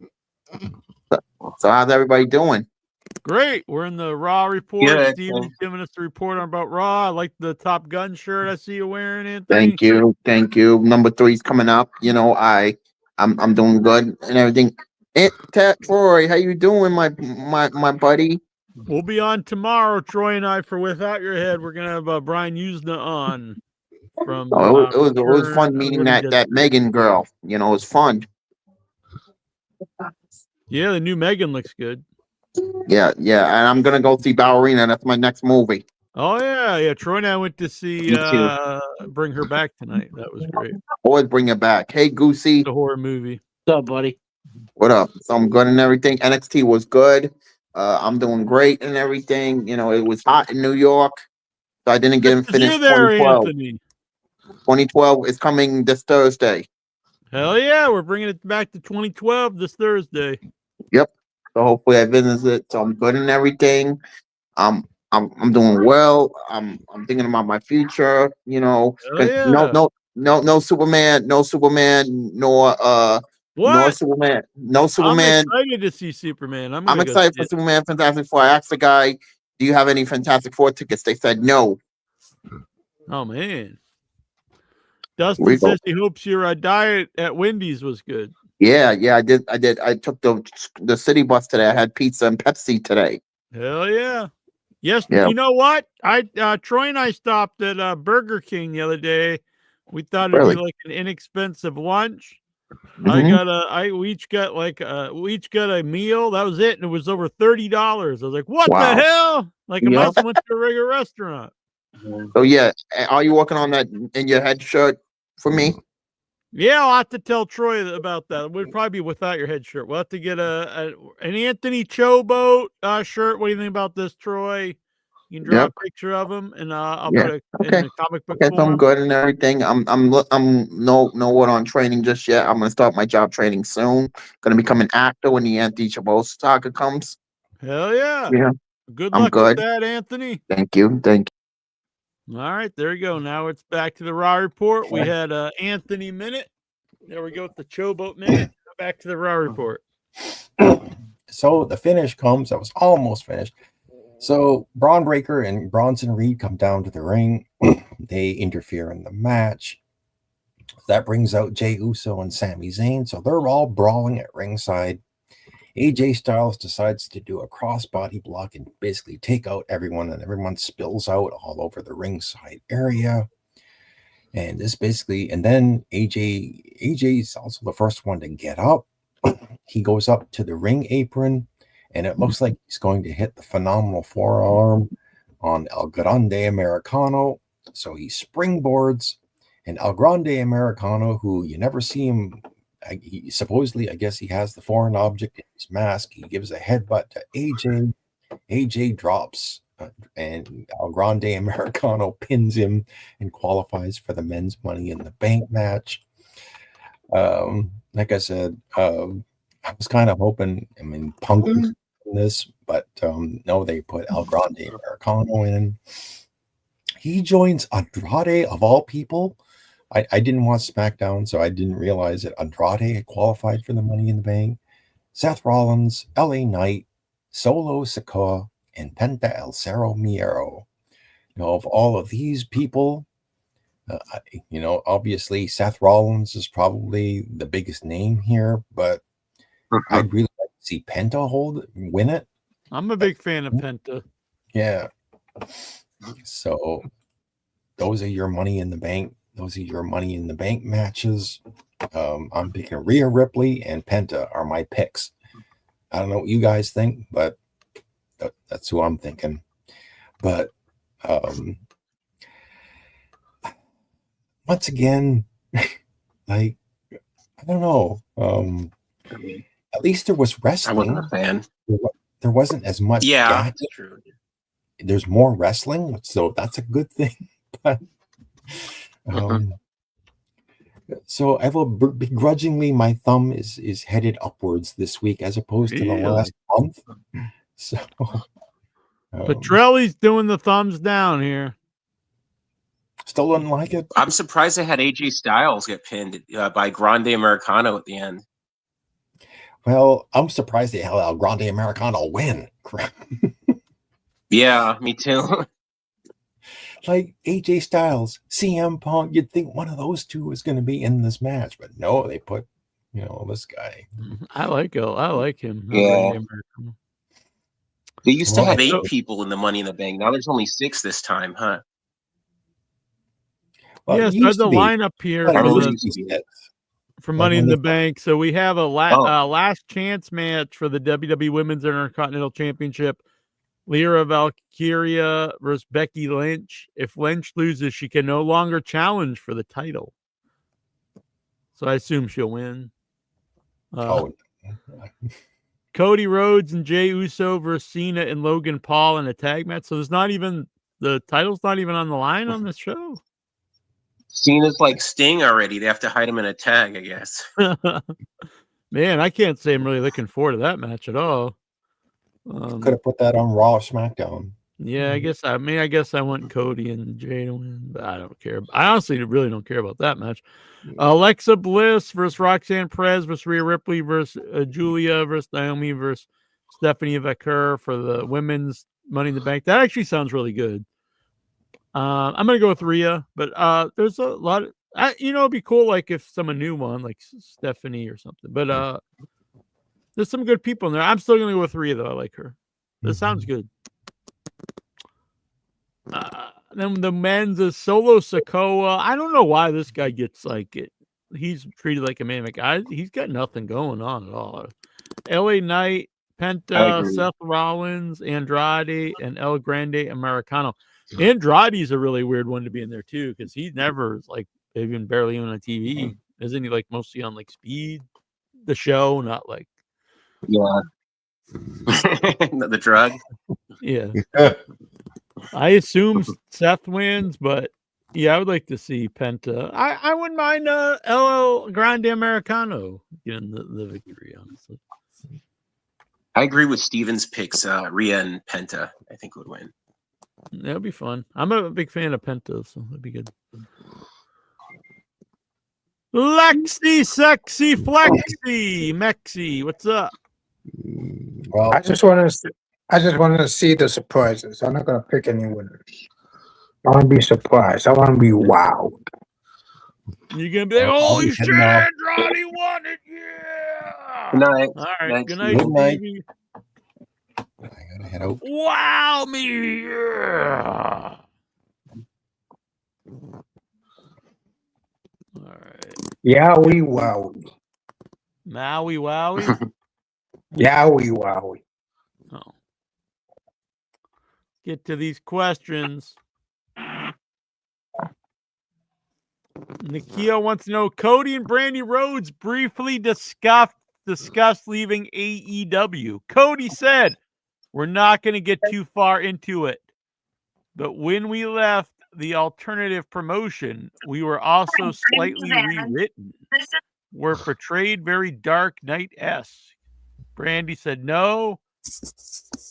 So how's everybody doing? Great. We're in the Raw report. Good. Steven's giving us the report on about Raw. I like the Top Gun shirt I see you wearing, Anthony. Thank you. Number 3's coming up. You know, I'm doing good and everything. Troy, how you doing, my buddy? We'll be on tomorrow, Troy and I, for Without Your Head. We're gonna have Brian Usna on. From it was fun meeting that Megan girl. You know, it was fun. Yeah, the new Megan looks good. Yeah, and I'm gonna go see Ballerina. That's my next movie. Oh yeah. Troy and I went to see Bring Her Back tonight. That was great. Always bring it back. Hey, Goosey. The horror movie. What's up, buddy? What up? So I'm good and everything. NXT was good. I'm doing great and everything. You know, it was hot in New York, so I didn't get finished. You there, 2012. Anthony? 2012 is coming this Thursday. Hell yeah, we're bringing it back to 2012 this Thursday. Yep. So hopefully I visit it. So I'm good and everything. I'm doing well. I'm thinking about my future. You know, no Superman, nor Superman. I'm excited to see Superman. I'm excited for Superman Fantastic Four. I asked the guy, do you have any Fantastic Four tickets? They said no. Oh, man. Dustin says he hopes your diet at Wendy's was good. Yeah, I did. I took the city bus today. I had pizza and Pepsi today. Hell yeah. Yes, Yeah. You know what? Troy and I stopped at Burger King the other day. We thought it'd Really? be like an inexpensive lunch. Mhm. We each got a meal. That was it, and it was over $30. I was like, "What Wow. the hell?" Like I Yeah. must have went to a regular restaurant. So yeah, are you working on that in your head shirt for me? Yeah, I'll have to tell Troy about that. It would probably be Without Your Head shirt. We'll have to get an Anthony Choboat shirt. What do you think about this, Troy? You can draw Yep. a picture of him, and I'll Yeah. put it Okay. in the comic book Okay, so form. I'm good and everything. I'm no what on training just yet. I'm gonna start my job training soon. Gonna become an actor when the Anthony Chabot saga comes. Hell yeah. Yeah. Good I'm luck with good. that, Anthony. Thank you. Thank All right, there you go. Now it's back to the Raw Report. We had Anthony Minute. There we go with the Showboat Minute. Back to the Raw Report. So the finish comes. I was almost finished. So Braun Breaker and Bronson Reed come down to the ring. They interfere in the match. That brings out Jey Uso and Sami Zayn. So they're all brawling at ringside. AJ Styles decides to do a crossbody block and basically take out everyone, and everyone spills out all over the ringside area. And this basically, and then AJ is also the first one to get up. He goes up to the ring apron, and it looks like he's going to hit the phenomenal forearm on El Grande Americano. So he springboards, and El Grande Americano, who you never see him, he supposedly, I guess he has the foreign object in his mask. He gives a headbutt to AJ. AJ drops, and El Grande Americano pins him and qualifies for the men's Money in the Bank match. Like I said, I was kind of hoping, I mean, Punk was in this, but no, they put El Grande Americano in. He joins Andrade, of all people. I didn't watch SmackDown, so I didn't realize that Andrade had qualified for the Money in the Bank. Seth Rollins, LA Knight, Solo Sikoa, and Penta El Cerro Miedo. You know, of all of these people, you know, obviously Seth Rollins is probably the biggest name here, but I'd really like to see Penta win it. I'm a big fan of Penta. Yeah. So those are your Money in the Bank. Those are your Money in the Bank matches. I'm picking Rhea Ripley and Penta are my picks. I don't know what you guys think, but that's who I'm thinking. But once again, like, I don't know. At least there was wrestling. I wasn't a fan. There wasn't as much. Yeah, gadget. that's true. There's more wrestling, so that's a good thing. But so I will begrudgingly, my thumb is headed upwards this week as opposed to the last month. So Petrelli's doing the thumbs down here. Still don't like it. I'm surprised they had AJ Styles get pinned by Grande Americano at the end. Well, I'm surprised they had El Grande Americano win. Yeah, me too. Like AJ Styles, CM Punk, you'd think one of those two was going to be in this match, but no, they put, you know, this guy. I like him. Yeah. They used to Well, have 8 people in the Money in the Bank. Now there's only 6 this time, huh? Well, yes, it there's used the to be. lineup here But it for, used to be it. for Like Money when in they- the Bank. So we have a last chance match for the WWE Women's Intercontinental Championship. Lyra Valkyria versus Becky Lynch. If Lynch loses, she can no longer challenge for the title. So I assume she'll win. Cody Rhodes and Jey Uso versus Cena and Logan Paul in a tag match. So there's not even, the title's not even on the line on this show. Cena's like Sting already. They have to hide him in a tag, I guess. Man, I can't say I'm really looking forward to that match at all. Could have put that on Raw or SmackDown. Yeah, I guess I want Cody and Jay to win, but I don't care. I honestly really don't care about that match. Alexa Bliss versus Roxanne Perez versus Rhea Ripley versus Julia versus Naomi versus Stephanie Vaquer for the women's Money in the Bank. That actually sounds really good. I'm gonna go with Rhea, but there's a lot of, it'd be cool like if someone new won, like Stephanie or something. But there's some good people in there. I'm still gonna go with Rhea though. I like her. This sounds good. Then the men's is Solo Sikoa. I don't know why this guy gets like it. He's treated like a man. Like he's got nothing going on at all. LA Knight, Penta, Seth Rollins, Andrade, and El Grande Americano. Andrade's a really weird one to be in there too, because he never like even barely on TV. Isn't he like mostly on like Speed, the show, not like the drug. Yeah. I assume Seth wins, but yeah, I would like to see Penta. I wouldn't mind El Grande Americano getting the victory, honestly. I agree with Steven's picks. Rhea and Penta, I think, would win. That'll be fun. I'm a big fan of Penta, so that'd be good. Lexi, sexy, flexi, Mexi, what's up? Well, I just want to see the surprises. I'm not going to pick any winners. I want to be surprised. I want to be wowed. You're gonna be like, I'll holy be shit, heading off. Andrade won it, yeah! Good night. All right, Night. good night, Good night. Stevie. I gotta head out. Wow me, yeah! All right. Yowie wowie. Maui Wowie. Yowie wowie. Oh. Get to these questions. Nikhil wants to know, Cody and Brandy Rhodes briefly discussed leaving AEW. Cody said, we're not going to get too far into it. But when we left the alternative promotion, we were also slightly rewritten. We're portrayed very Dark Knight-esque. Brandy said, no,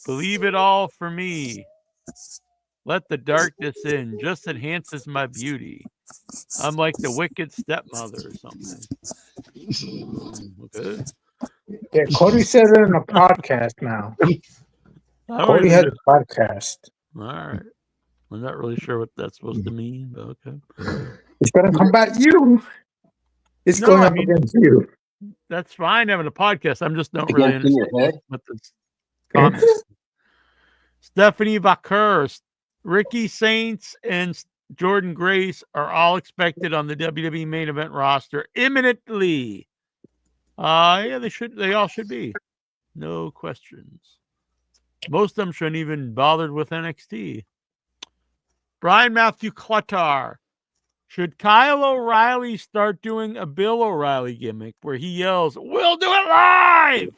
believe it all for me. Let the darkness in, just enhances my beauty. I'm like the wicked stepmother or something. Okay. Yeah, Cody said it in a podcast now. Cody has a podcast. All right. I'm not really sure what that's supposed to mean, but okay. He's going to combat you. It's going up against you. That's fine having a podcast. I'm just not really Against in your understand head? what this comments. Stephanie Vaquer, Ricky Saints, and Jordan Grace are all expected on the WWE main event roster imminently. Yeah, they all should be. No questions. Most of them shouldn't even bothered with NXT. Brian Matthew Cluttar. Should Kyle O'Reilly start doing a Bill O'Reilly gimmick where he yells, "We'll do it live!"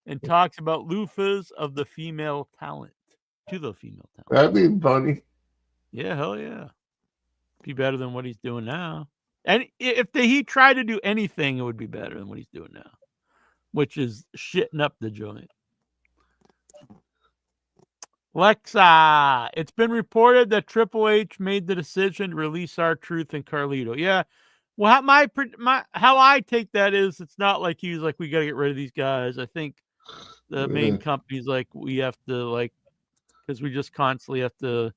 and talks about loofahs of the female talent to the female talent? That'd be funny. Yeah, hell yeah. Be better than what he's doing now. And if he tried to do anything, it would be better than what he's doing now, which is shitting up the joint. Lexa, it's been reported that Triple H made the decision to release R-Truth and Carlito. Yeah. Well, how I take that is it's not like he was like, we got to get rid of these guys. I think the main company's like, we have to because we just constantly have to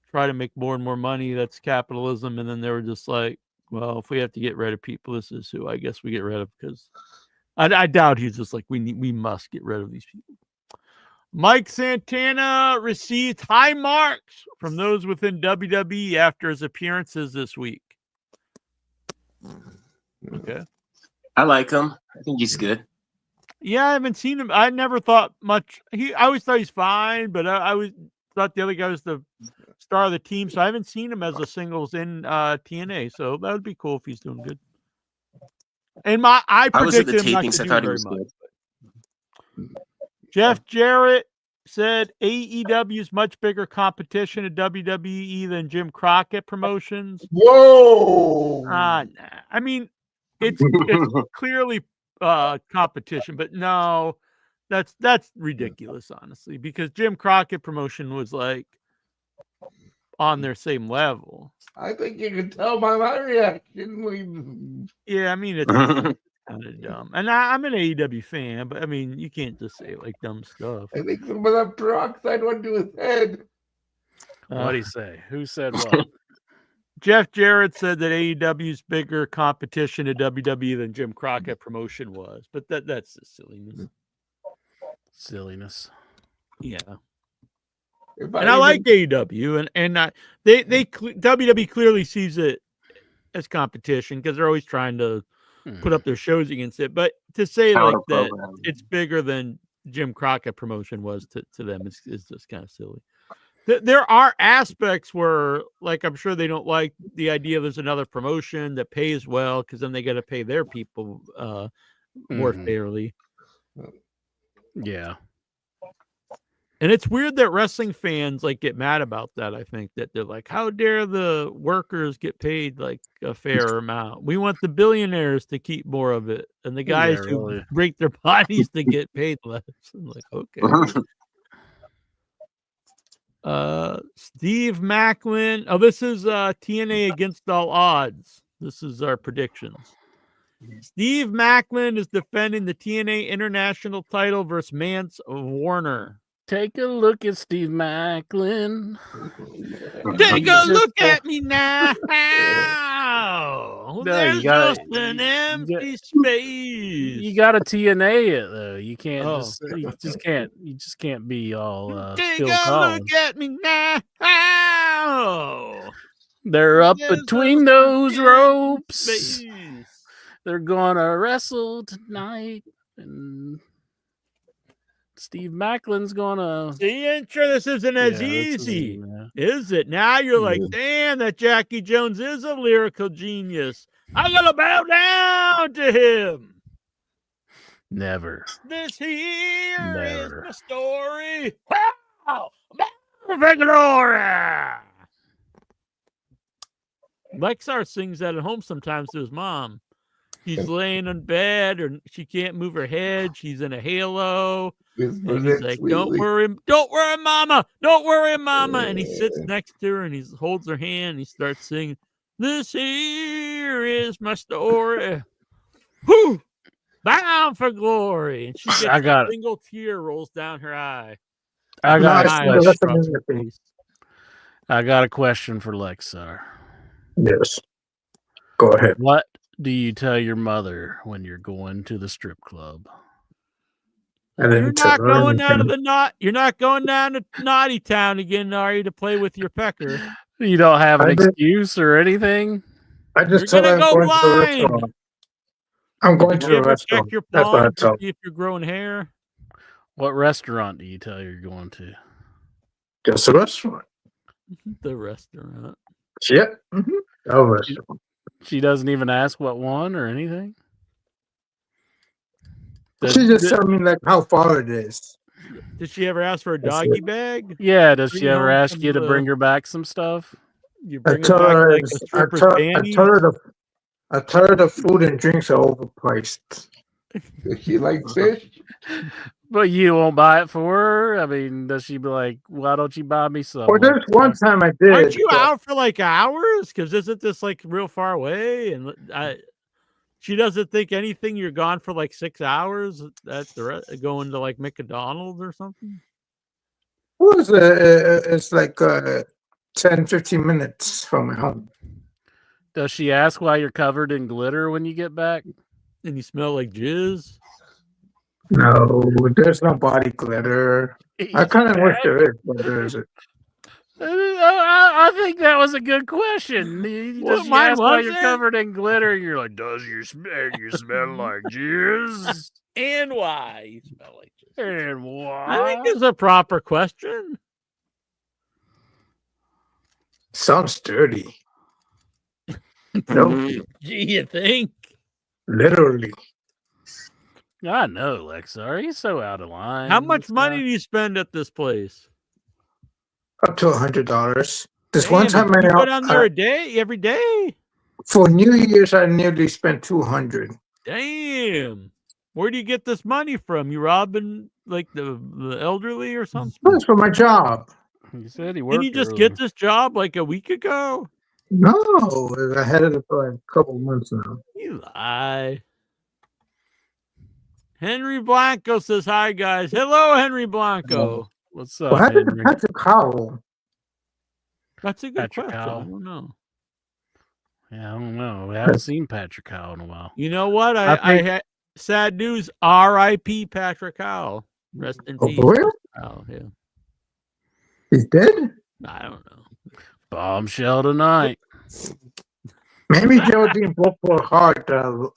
try to make more and more money. That's capitalism. And then they were just like, well, if we have to get rid of people, this is who I guess we get rid of, because I doubt he's just like, we must get rid of these people. Mike Santana received high marks from those within WWE after his appearances this week. Okay. I like him. I think he's good. Yeah, I haven't seen him. I never thought much. I always thought he's fine, but I always thought the other guy was the star of the team, so I haven't seen him as a singles in TNA. So that would be cool if he's doing good. And I was at the predicted him not tapings. to I do thought he very was much. good. Jeff Jarrett said AEW is much bigger competition at WWE than Jim Crockett Promotions. Whoa! Nah. I mean, it's clearly competition, but no, that's ridiculous, honestly, because Jim Crockett Promotion was like on their same level. I think you can tell by my reaction. Yeah, I mean, it's kind of dumb. And I'm an AEW fan, but I mean, you can't just say like dumb stuff. I think some of that peroxide went to his head. What'd he say? Who said what? Jeff Jarrett said that AEW's bigger competition to WWE than Jim Crockett Promotion was, but that's just silliness. Silliness. Yeah. And I like AEW, and WWE clearly sees it as competition because they're always trying to put up their shows against it. But to say like that it's bigger than Jim Crockett Promotion was to them is just kind of silly. There are aspects where, like, I'm sure they don't like the idea there's another promotion that pays well, because then they got to pay their people more fairly. Yeah. And it's weird that wrestling fans like get mad about that. I think that they're like, how dare the workers get paid like a fair amount? We want the billionaires to keep more of it, and the guys who really. break their bodies to get paid less. I'm like, okay. Steve Macklin. Oh, this is TNA Against All Odds. This is our predictions. Steve Macklin is defending the TNA International title versus Mance Warner. Take a look at Steve Macklin. Take a look at me now. No, There's you gotta- just an empty space. You got to TNA it though. You can't Oh. you just can't be all Take Phil a Collins. look at me now. They're up There's between just those an ropes. space. They're gonna wrestle tonight, and Steve Macklin's gonna. See, ain't sure this isn't as Yeah, this easy, isn't, is it? Now you're like, damn, that Jackie Jones is a lyrical genius. I'm gonna bow down to him. Never. This here Never. is my story. Wow, for glory. Lexar sings that at home sometimes to his mom. He's laying in bed, or she can't move her head. She's in a halo. And he's like, don't worry, mama. Don't worry, mama. And he sits next to her and he holds her hand and he starts singing, this here is my story. Whew! Bound for glory. And she gets I got a single tear rolls down her eye. I got Eye a question. across her face. I got a question for Lexar. Yes. Go ahead. What do you tell your mother when you're going to the strip club? I You're didn't tell not her going down to anything. the knot. You're not going down to Naughty Town again, are you, to play with your pecker? You don't have an I did- excuse or anything? I just You're tell her gonna I'm go going to the blind. restaurant. I'm going to Did you the ever check restaurant. your That's what I palm to tell. see if you're growing hair? What restaurant do you tell you're going to? Just a restaurant. The restaurant. Yep. Mm-hmm. A restaurant. She doesn't even ask what one or anything? She just tell me like how far it is. Did she ever ask for a That's doggy it. bag? Yeah, does Bring she ever home ask some you to of bring the- her back some stuff? You I bring her tell back her, like a stripper's panties? I tell her the food and drinks are overpriced. Does she like fish? But you won't buy it for her? I mean, does she be like, why don't you buy me some? Well, there's one time I did. Aren't you but- out for like hours? Because isn't this like real far away? And she doesn't think anything. You're gone for like 6 hours at the going to like McDonald's or something. Well, it's like 10, 15 minutes from my home. Does she ask why you're covered in glitter when you get back? And you smell like jizz. No, there's no body glitter. I kind of wish there is, but there isn't. I think that was a good question. Well, Does she mine ask why you're wasn't. covered in glitter? You're like, does you smell like jizz? And why you smell like jizz? And why? I think it's a proper question. Sounds dirty. No, Gee, you think? literally. I know, Lexar. He's so out of line. How much This money guy. do you spend at this place? Up to $100. This one Damn, time you I go down there a day, every day. for New Year's I nearly spent $200. Damn. Where do you get this money from? You robbing like the elderly or something? That's for my job. He said he worked. Didn't you just early. get this job like a week ago? No, I had it for like a couple months now. You lie. Henry Blanco says hi, guys. Hello, Henry Blanco. What's What up, happened to Henry? Patrick Howell? That's a good Patrick question. Howell. I don't know. Yeah, I don't know. We haven't seen Patrick Howell in a while. You know what? I I think- had sad news. R.I.P. Patrick Howell. Rest in Oh, peace. for real? Oh, yeah. He's dead? I don't know. Bombshell tonight. Maybe Geraldine broke her heart,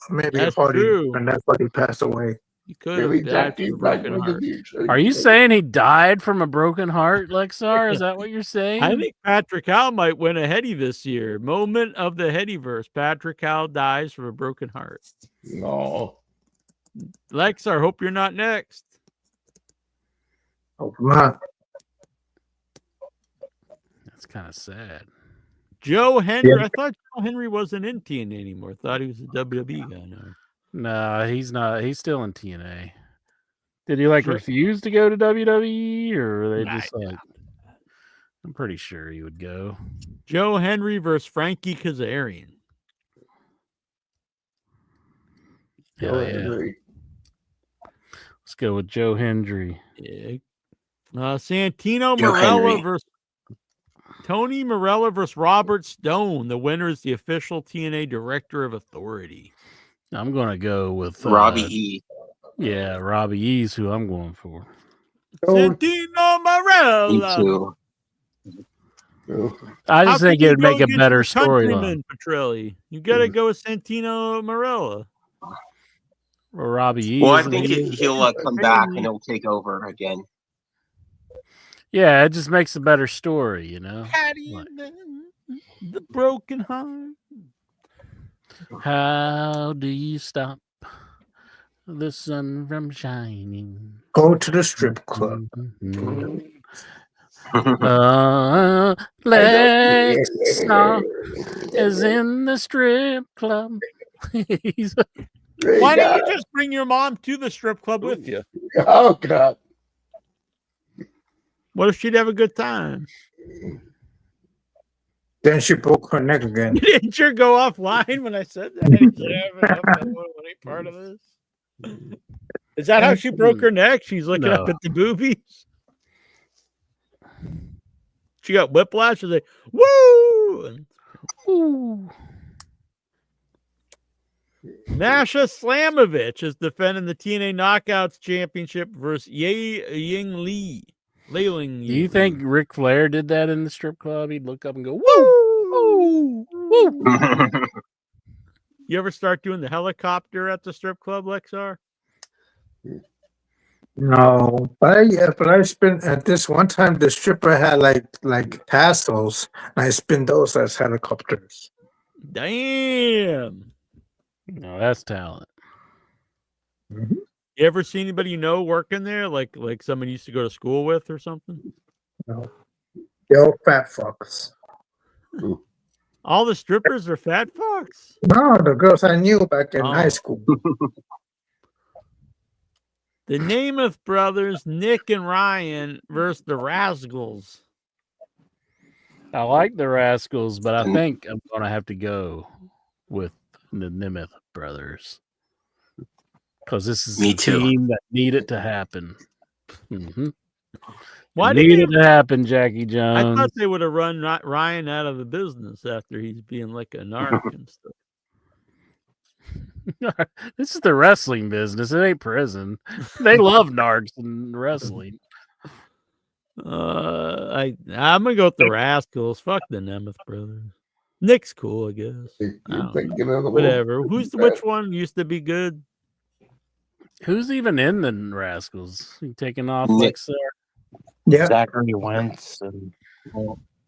maybe That's a heart, true. and that's why he passed away. You could Billy have died Jackie's from a back broken with the heart. future. Are you saying he died from a broken heart, Lexar? Is that what you're saying? I think Patrick Howell might win a Heady this year. Moment of the Headyverse. Patrick Howell dies from a broken heart. No. Lexar, hope you're not next. Hope not. That's kind of sad. Joe Henry. Yeah. I thought Joe Henry wasn't in TNA anymore. Thought he was a WWE guy now. No, he's not. He's still in TNA. Did he refuse to go to WWE, or were they just like? I'm pretty sure he would go. Joe Henry versus Frankie Kazarian. Hell yeah. Let's go with Joe Hendry. Yeah. Santino Joe Marella Henry. versus Tony Marella versus Robert Stone. The winner is the official TNA Director of Authority. I'm gonna go with Robbie E. Yeah, Robbie E's who I'm going for. Santino Marella. Me too. I How just think can you it'd make go a against better your storyline. countryman, Petrelli? You got to go with Santino Marella. Or Robbie E. Well, I isn't think he? he'll come back and he'll take over again. Yeah, it just makes a better story, you know. How do you know the broken heart? How do you stop the sun from shining? Go to the strip club. Lexar is in the strip club. Why don't you just bring your mom to the strip club with you? Oh, God. What if she'd have a good time? Then she broke her neck again. Didn't you go offline when I said that? That wasn't any part of this. Is that how she broke her neck? She's looking up No. at the boobies. She got whiplash. She's like, woo! Ooh. Masha Slamovich is defending the TNA Knockouts Championship versus Ying Lee. Do you think Ric Flair did that in the strip club? He'd look up and go, woo, woo, woo. You ever start doing the helicopter at the strip club, Lexar? No, but I spin at this one time the stripper had like tassels, and I spin those as helicopters. Damn. No, that's talent. You ever see anybody you know working there, like someone you used to go to school with or something? No, yo, fat fucks. All the strippers are fat fucks. No, the girls I knew back in Oh. high school. The Namath brothers, Nick and Ryan, versus the Rascals. I like the Rascals, but I think I'm going to have to go with the Nemeth brothers. Because this is Me a too. team that needed to happen. Mm-hmm. Why It did needed they- to happen, Jackie I Jones. thought they would have run Ryan out of the business after he's being like a narc and stuff. This is the wrestling business. It ain't prison. They love narcs and wrestling. I'm gonna go with the Rascals. Fuck the Nemeth brothers. Nick's cool, I guess. I don't know. Whatever. Which one used to be good? Who's even in the Rascals? You taking off Nick. Lexar? Yeah, Zachary Wentz and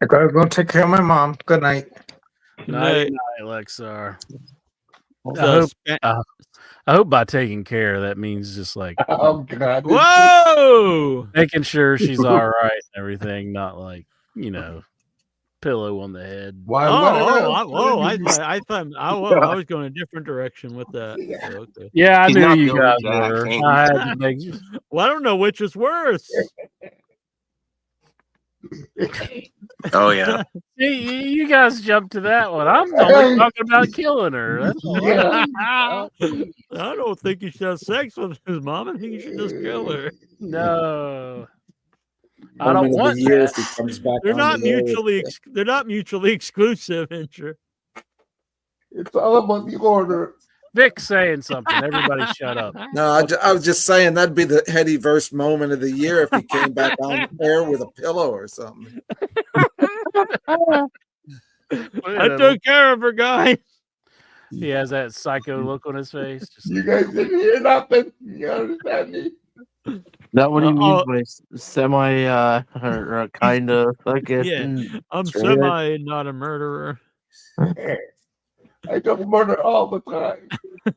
I gotta go take care of my mom. Good night. Night, night, Lexar. So I hope by taking care that means just like Oh, God. Whoa! making sure she's all right and everything, not like, pillow on the head. Why? I thought I was going a different direction with that. So, okay. Yeah, I He's knew not you Billy guys Jack, were. thanks. I had to make Well, I don't know which is worse. Oh yeah. you guys jumped to that one. I'm only talking about killing her. That's all. Yeah. I don't think you should have sex with his mom. I think you should just kill her. No. I don't want that. They're not mutually. They're not mutually exclusive, Incher. It's all about the order. Vic's saying something. Everybody shut up. No, I was just saying that'd be the Headyverse moment of the year if he came back on air with a pillow or something. I took care of her, guys. He has that psycho look on his face. Just, You guys didn't hear nothing. You understand me? that what he Uh-oh. means by semi or kind of fucking Yeah, I'm straight? semi not a murderer. I don't murder all the time.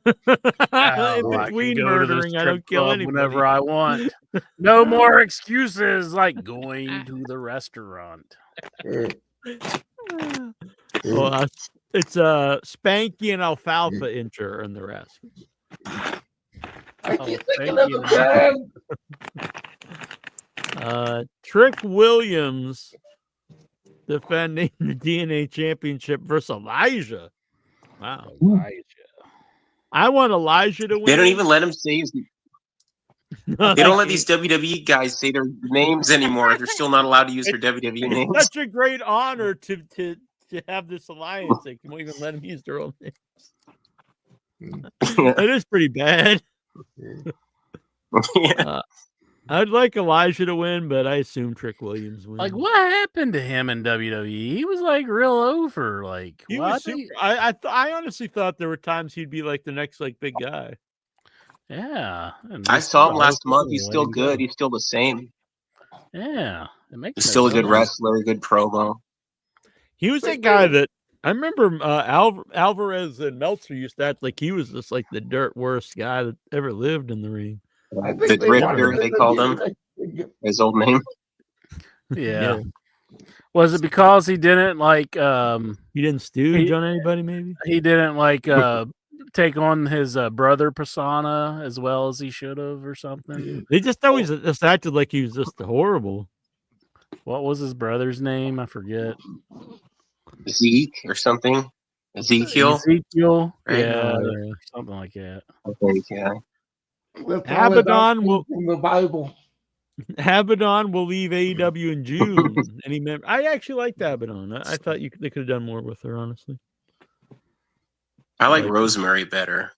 In I can between go to the murdering, I strip don't kill club anybody. whenever I want. No more excuses like going to the restaurant. Well, it's Spanky and Alfalfa Incher and the rest. I keep thinking of the man. Trick Williams defending the DNA Championship versus Elijah. Wow. I want Elijah to win. They don't even let him say his. They don't let these WWE guys say their names anymore. They're still not allowed to use their WWE names. It's such a great honor to have this alliance. They won't even let them use their own names. It is pretty bad. I'd like Elijah to win, but I assume Trick Williams wins. Like, what happened to him in WWE? He was like real over. Like, He what? was super, I honestly thought there were times he'd be like the next like big guy. Yeah. I saw him last month. He's still good. He's still the same. Yeah. It makes He's still a good wrestler, good promo. He was that guy that I remember Alvarez and Meltzer used to act like he was just like the dirt worst guy that ever lived in the ring. The Drifter, they called him. His old name. Yeah. Was it because he didn't like he didn't stooge on anybody, maybe? He didn't like take on his brother persona as well as he should have or something? They just always just acted like he was just horrible. What was his brother's name? I forget. Zeke or something. Ezekiel. Right? Yeah, something like that. Okay, yeah. Abaddon will from the Bible. Abaddon will leave AEW in June. I actually liked Abaddon. I thought they could have done more with her, honestly. I like Rosemary better.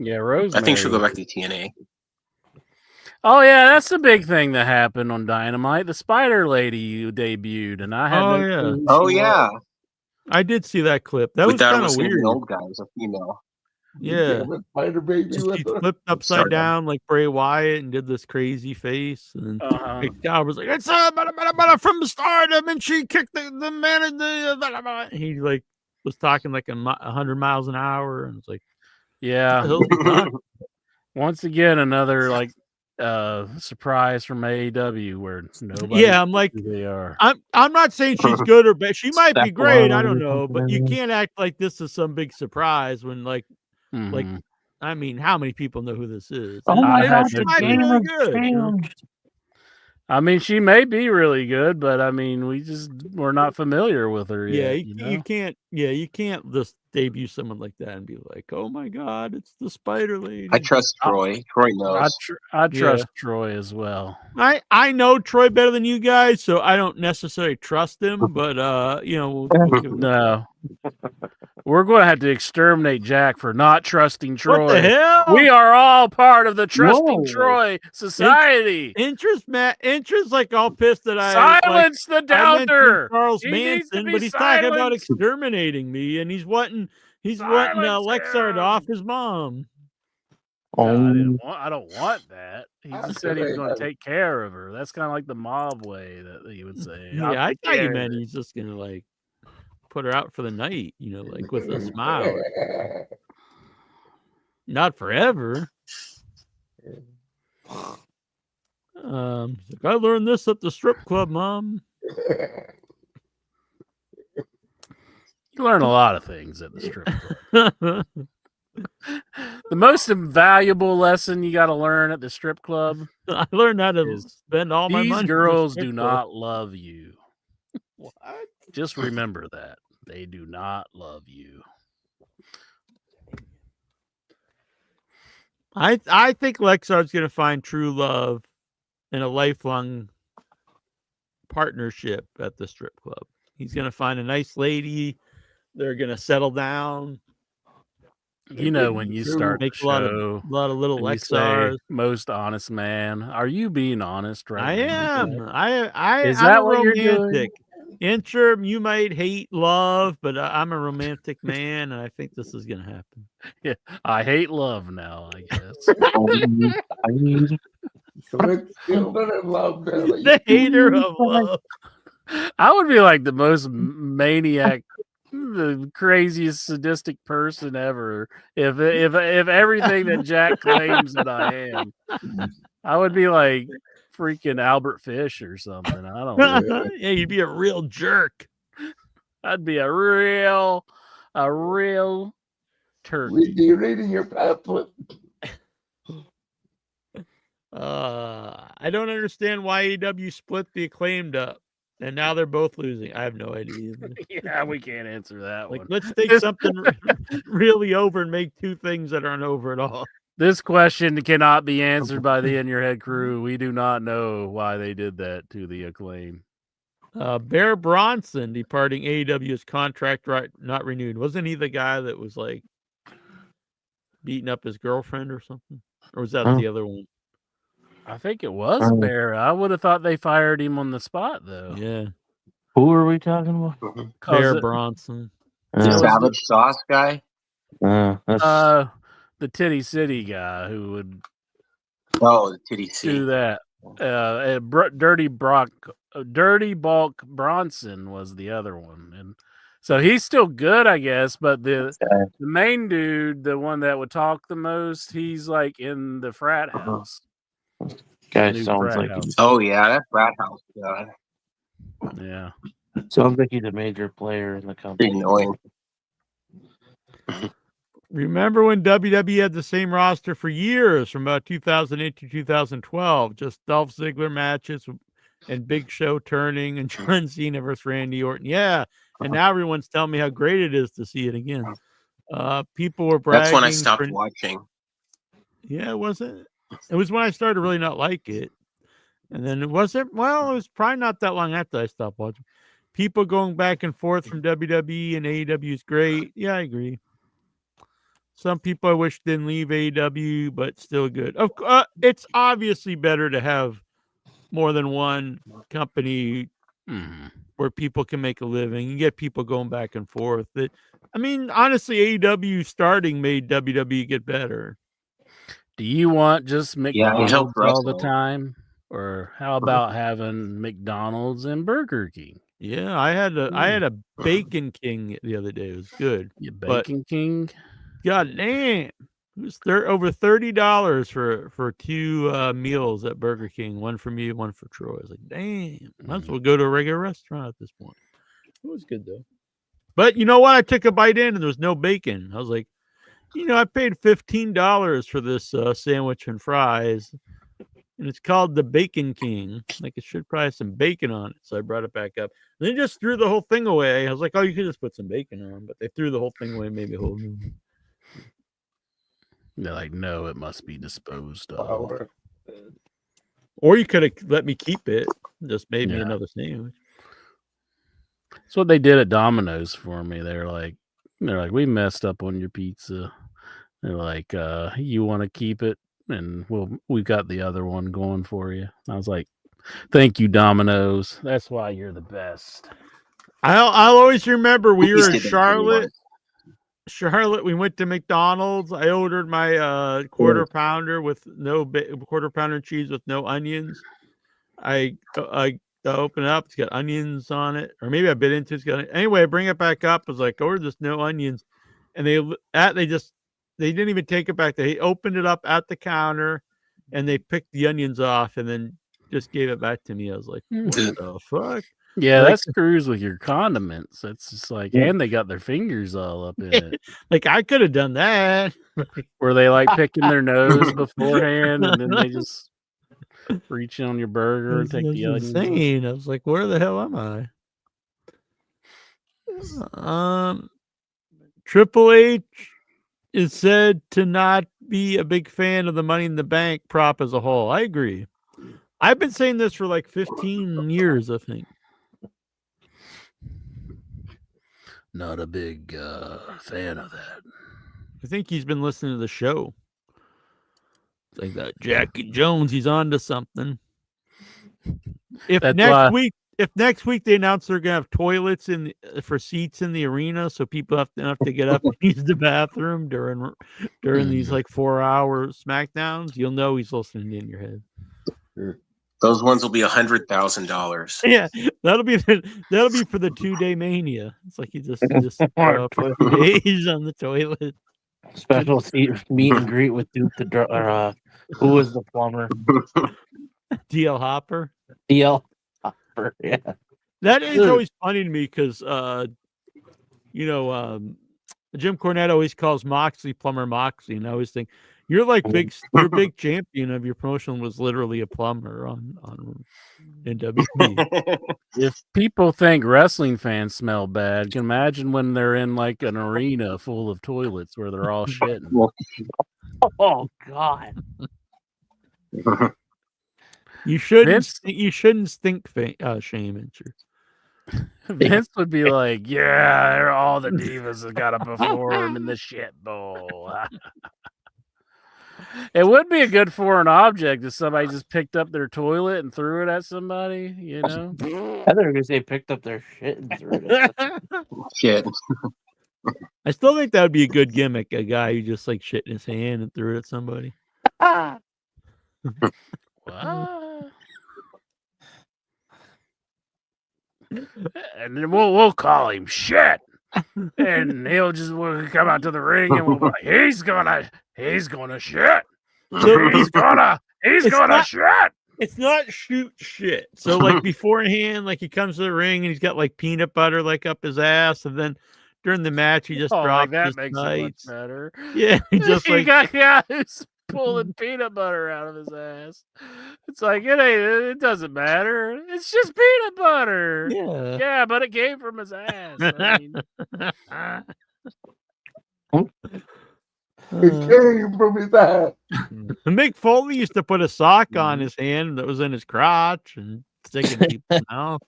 Yeah, Rosemary. I think she'll go back to TNA. Oh yeah, that's the big thing that happened on Dynamite. The Spider Lady debuted, and I had I did see that clip. That was kind of weird. An old guy, was a female. Yeah, Spider Baby. She flipped upside down like Bray Wyatt and did this crazy face, and McDowell was like, "It's from the stardom," and she kicked the man in the. He like was talking like 100 miles an hour, and it's like, yeah. Once again, another like surprise from AEW where nobody. Yeah, I'm like, they are. I'm not saying she's good or bad. She might be great. I don't know, but you can't act like this is some big surprise when like. Like, I mean, how many people know who this is? Oh my God, she might be really good. You know? I mean, she may be really good, but I mean, we're not familiar with her yet. You can't. Yeah, you can't just debut someone like that and be like, "Oh my God, it's the Spider Lady." I trust Troy. Troy knows. I trust Troy as well. I know Troy better than you guys, so I don't necessarily trust him. But we'll no. We're going to have to exterminate Jack for not trusting Troy. What the hell? We are all part of the Trusting Troy Society. Interest like all pissed that silence the doubter. Charles Manson, but he's talking about exterminating me, and he's wanting Lexard off his mom. I don't want that. He just said he was going to take care of her. That's kind of like the mob way that he would say. Yeah, I thought you meant he's just going to like put her out for the night, like with a smile. Not forever. I learned this at the strip club, Mom. You learn a lot of things at the strip club. The most invaluable lesson you got to learn at the strip club. I learned how to spend all my money. These girls do not love you. What? Just remember that. They do not love you. I think Lexard's going to find true love and a lifelong partnership at the strip club. He's going to find a nice lady. They're going to settle down. When you start make a lot of little Lexars. Most honest man. Are you being honest right I now? am. Is that I'm what romantic. you're doing? Interim, you might hate love, but I'm a romantic man, and I think this is going to happen. Yeah, I hate love now, I guess. The hater of love. I would be like the most maniac, the craziest sadistic person ever. If everything that Jack claims that I am, I would be like freaking Albert Fish or something. I don't know. Yeah, you'd be a real jerk. I'd be a real turkey. You're reading your pamphlet. I don't understand why AEW split the Acclaimed up, and now they're both losing. I have no idea. Yeah, we can't answer that Like, one. let's take something really over and make two things that aren't over at all. This question cannot be answered by the In Your Head crew. We do not know why they did that to the Acclaim. Bear Bronson departing AEW's contract not renewed. Wasn't he the guy that was like beating up his girlfriend or something? Or was that the other one? I think it was Bear. I would have thought they fired him on the spot, though. Yeah. Who are we talking about? Bear Bronson. The Savage Sauce guy? The Titty City guy who would the Titty City. do that. Dirty Bulk Bronson was the other one. And so he's still good, I guess, but the main dude, the one that would talk the most, he's like in the frat house. Guy New sounds frat like house. Oh, yeah, that frat house guy. Yeah. sounds like he's a major player in the company. Annoying. Remember when WWE had the same roster for years, from about 2008 to 2012, just Dolph Ziggler matches and Big Show turning and John Cena versus Randy Orton. Yeah, and now everyone's telling me how great it is to see it again. People were bragging. That's when I stopped watching. Yeah, it wasn't. It was when I started to really not like it, and then it wasn't. Well, it was probably not that long after I stopped watching. People going back and forth from WWE and AEW is great. Yeah, I agree. Some people I wish didn't leave AEW, but still good. It's obviously better to have more than one company where people can make a living and get people going back and forth. I mean, honestly, AEW starting made WWE get better. Do you want just McDonald's all the wrestling. time? Or how about having McDonald's and Burger King? Yeah, I had a Bacon King the other day. It was good. Bacon King? God damn. It was over $30 for two meals at Burger King. One for me, one for Troy. I was like, damn, might as well go to a regular restaurant at this point. It was good though. But you know what? I took a bite in and there was no bacon. I was like, I paid $15 for this sandwich and fries. And it's called the Bacon King. Like, it should probably have some bacon on it. So I brought it back up. And they just threw the whole thing away. I was like, oh, you could just put some bacon on. But they threw the whole thing away and made me a whole new one. They're like, no, it must be disposed of. Or you could have let me keep it. Just made me another sandwich. That's what they did at Domino's for me. They're like, we messed up on your pizza. They're like, you want to keep it? And we've got the other one going for you. I was like, thank you, Domino's. That's why you're the best. I'll always remember we were in Charlotte. We went to McDonald's. I ordered my quarter pounder with quarter pounder cheese with no onions. I open it up. It's got onions on it, or maybe I bit into it. Anyway, I bring it back up. I was like, order this no onions, and they didn't even take it back. They opened it up at the counter, and they picked the onions off, and then just gave it back to me. I was like, what the fuck? Yeah, that screws with your condiments. It's just like, and they got their fingers all up in it. Like, I could have done that. Were they like picking their nose beforehand, and then they just reach on your burger and take the onions? Insane. I was like, where the hell am I? Triple H is said to not be a big fan of the Money in the Bank prop as a whole. I agree. I've been saying this for like 15 years, I think. Not a big fan of that. I think he's been listening to the show. It's like that Jackie Jones, he's on to something. If next week they announce they're gonna have toilets for seats in the arena, so people have to get up and use the bathroom during these like 4-hour SmackDowns, you'll know he's listening in your head. Those ones will be $100,000. Yeah, that'll be for the 2-day Mania. It's like he just put days on the toilet. Special meet and greet with Duke who was the plumber? DL Hopper. DL Hopper, yeah. That is Dude. always funny to me because, Jim Cornette always calls Moxley Plumber Moxley, and I always think you're like your big champion of your promotion was literally a plumber on in WWE. If people think wrestling fans smell bad, can imagine when they're in like an arena full of toilets where they're all shitting. Oh God. You shouldn't. Vince- You shouldn't stink shame, Incher. Vince would be like, "Yeah, they're all the divas that got to perform in the shit bowl." It would be a good foreign object if somebody just picked up their toilet and threw it at somebody, you know? I thought you were gonna say picked up their shit and threw it. Shit. I still think that would be a good gimmick. A guy who just like shit in his hand and threw it at somebody. What? And then we'll call him shit, and he'll just come out to the ring, and we'll be like, he's gonna shit. He's gonna not- shit. It's not shoot shit. So like beforehand, like he comes to the ring and he's got like peanut butter like up his ass, and then during the match he just Oh, drops like that his makes it much tights. better. Yeah, he just He like got guys pulling peanut butter out of his ass. It's like it doesn't matter. It's just peanut butter. Yeah. Yeah, but it came from his ass. I mean, It came from his ass. Mick Foley used to put a sock on his hand that was in his crotch and stick it in people's mouth.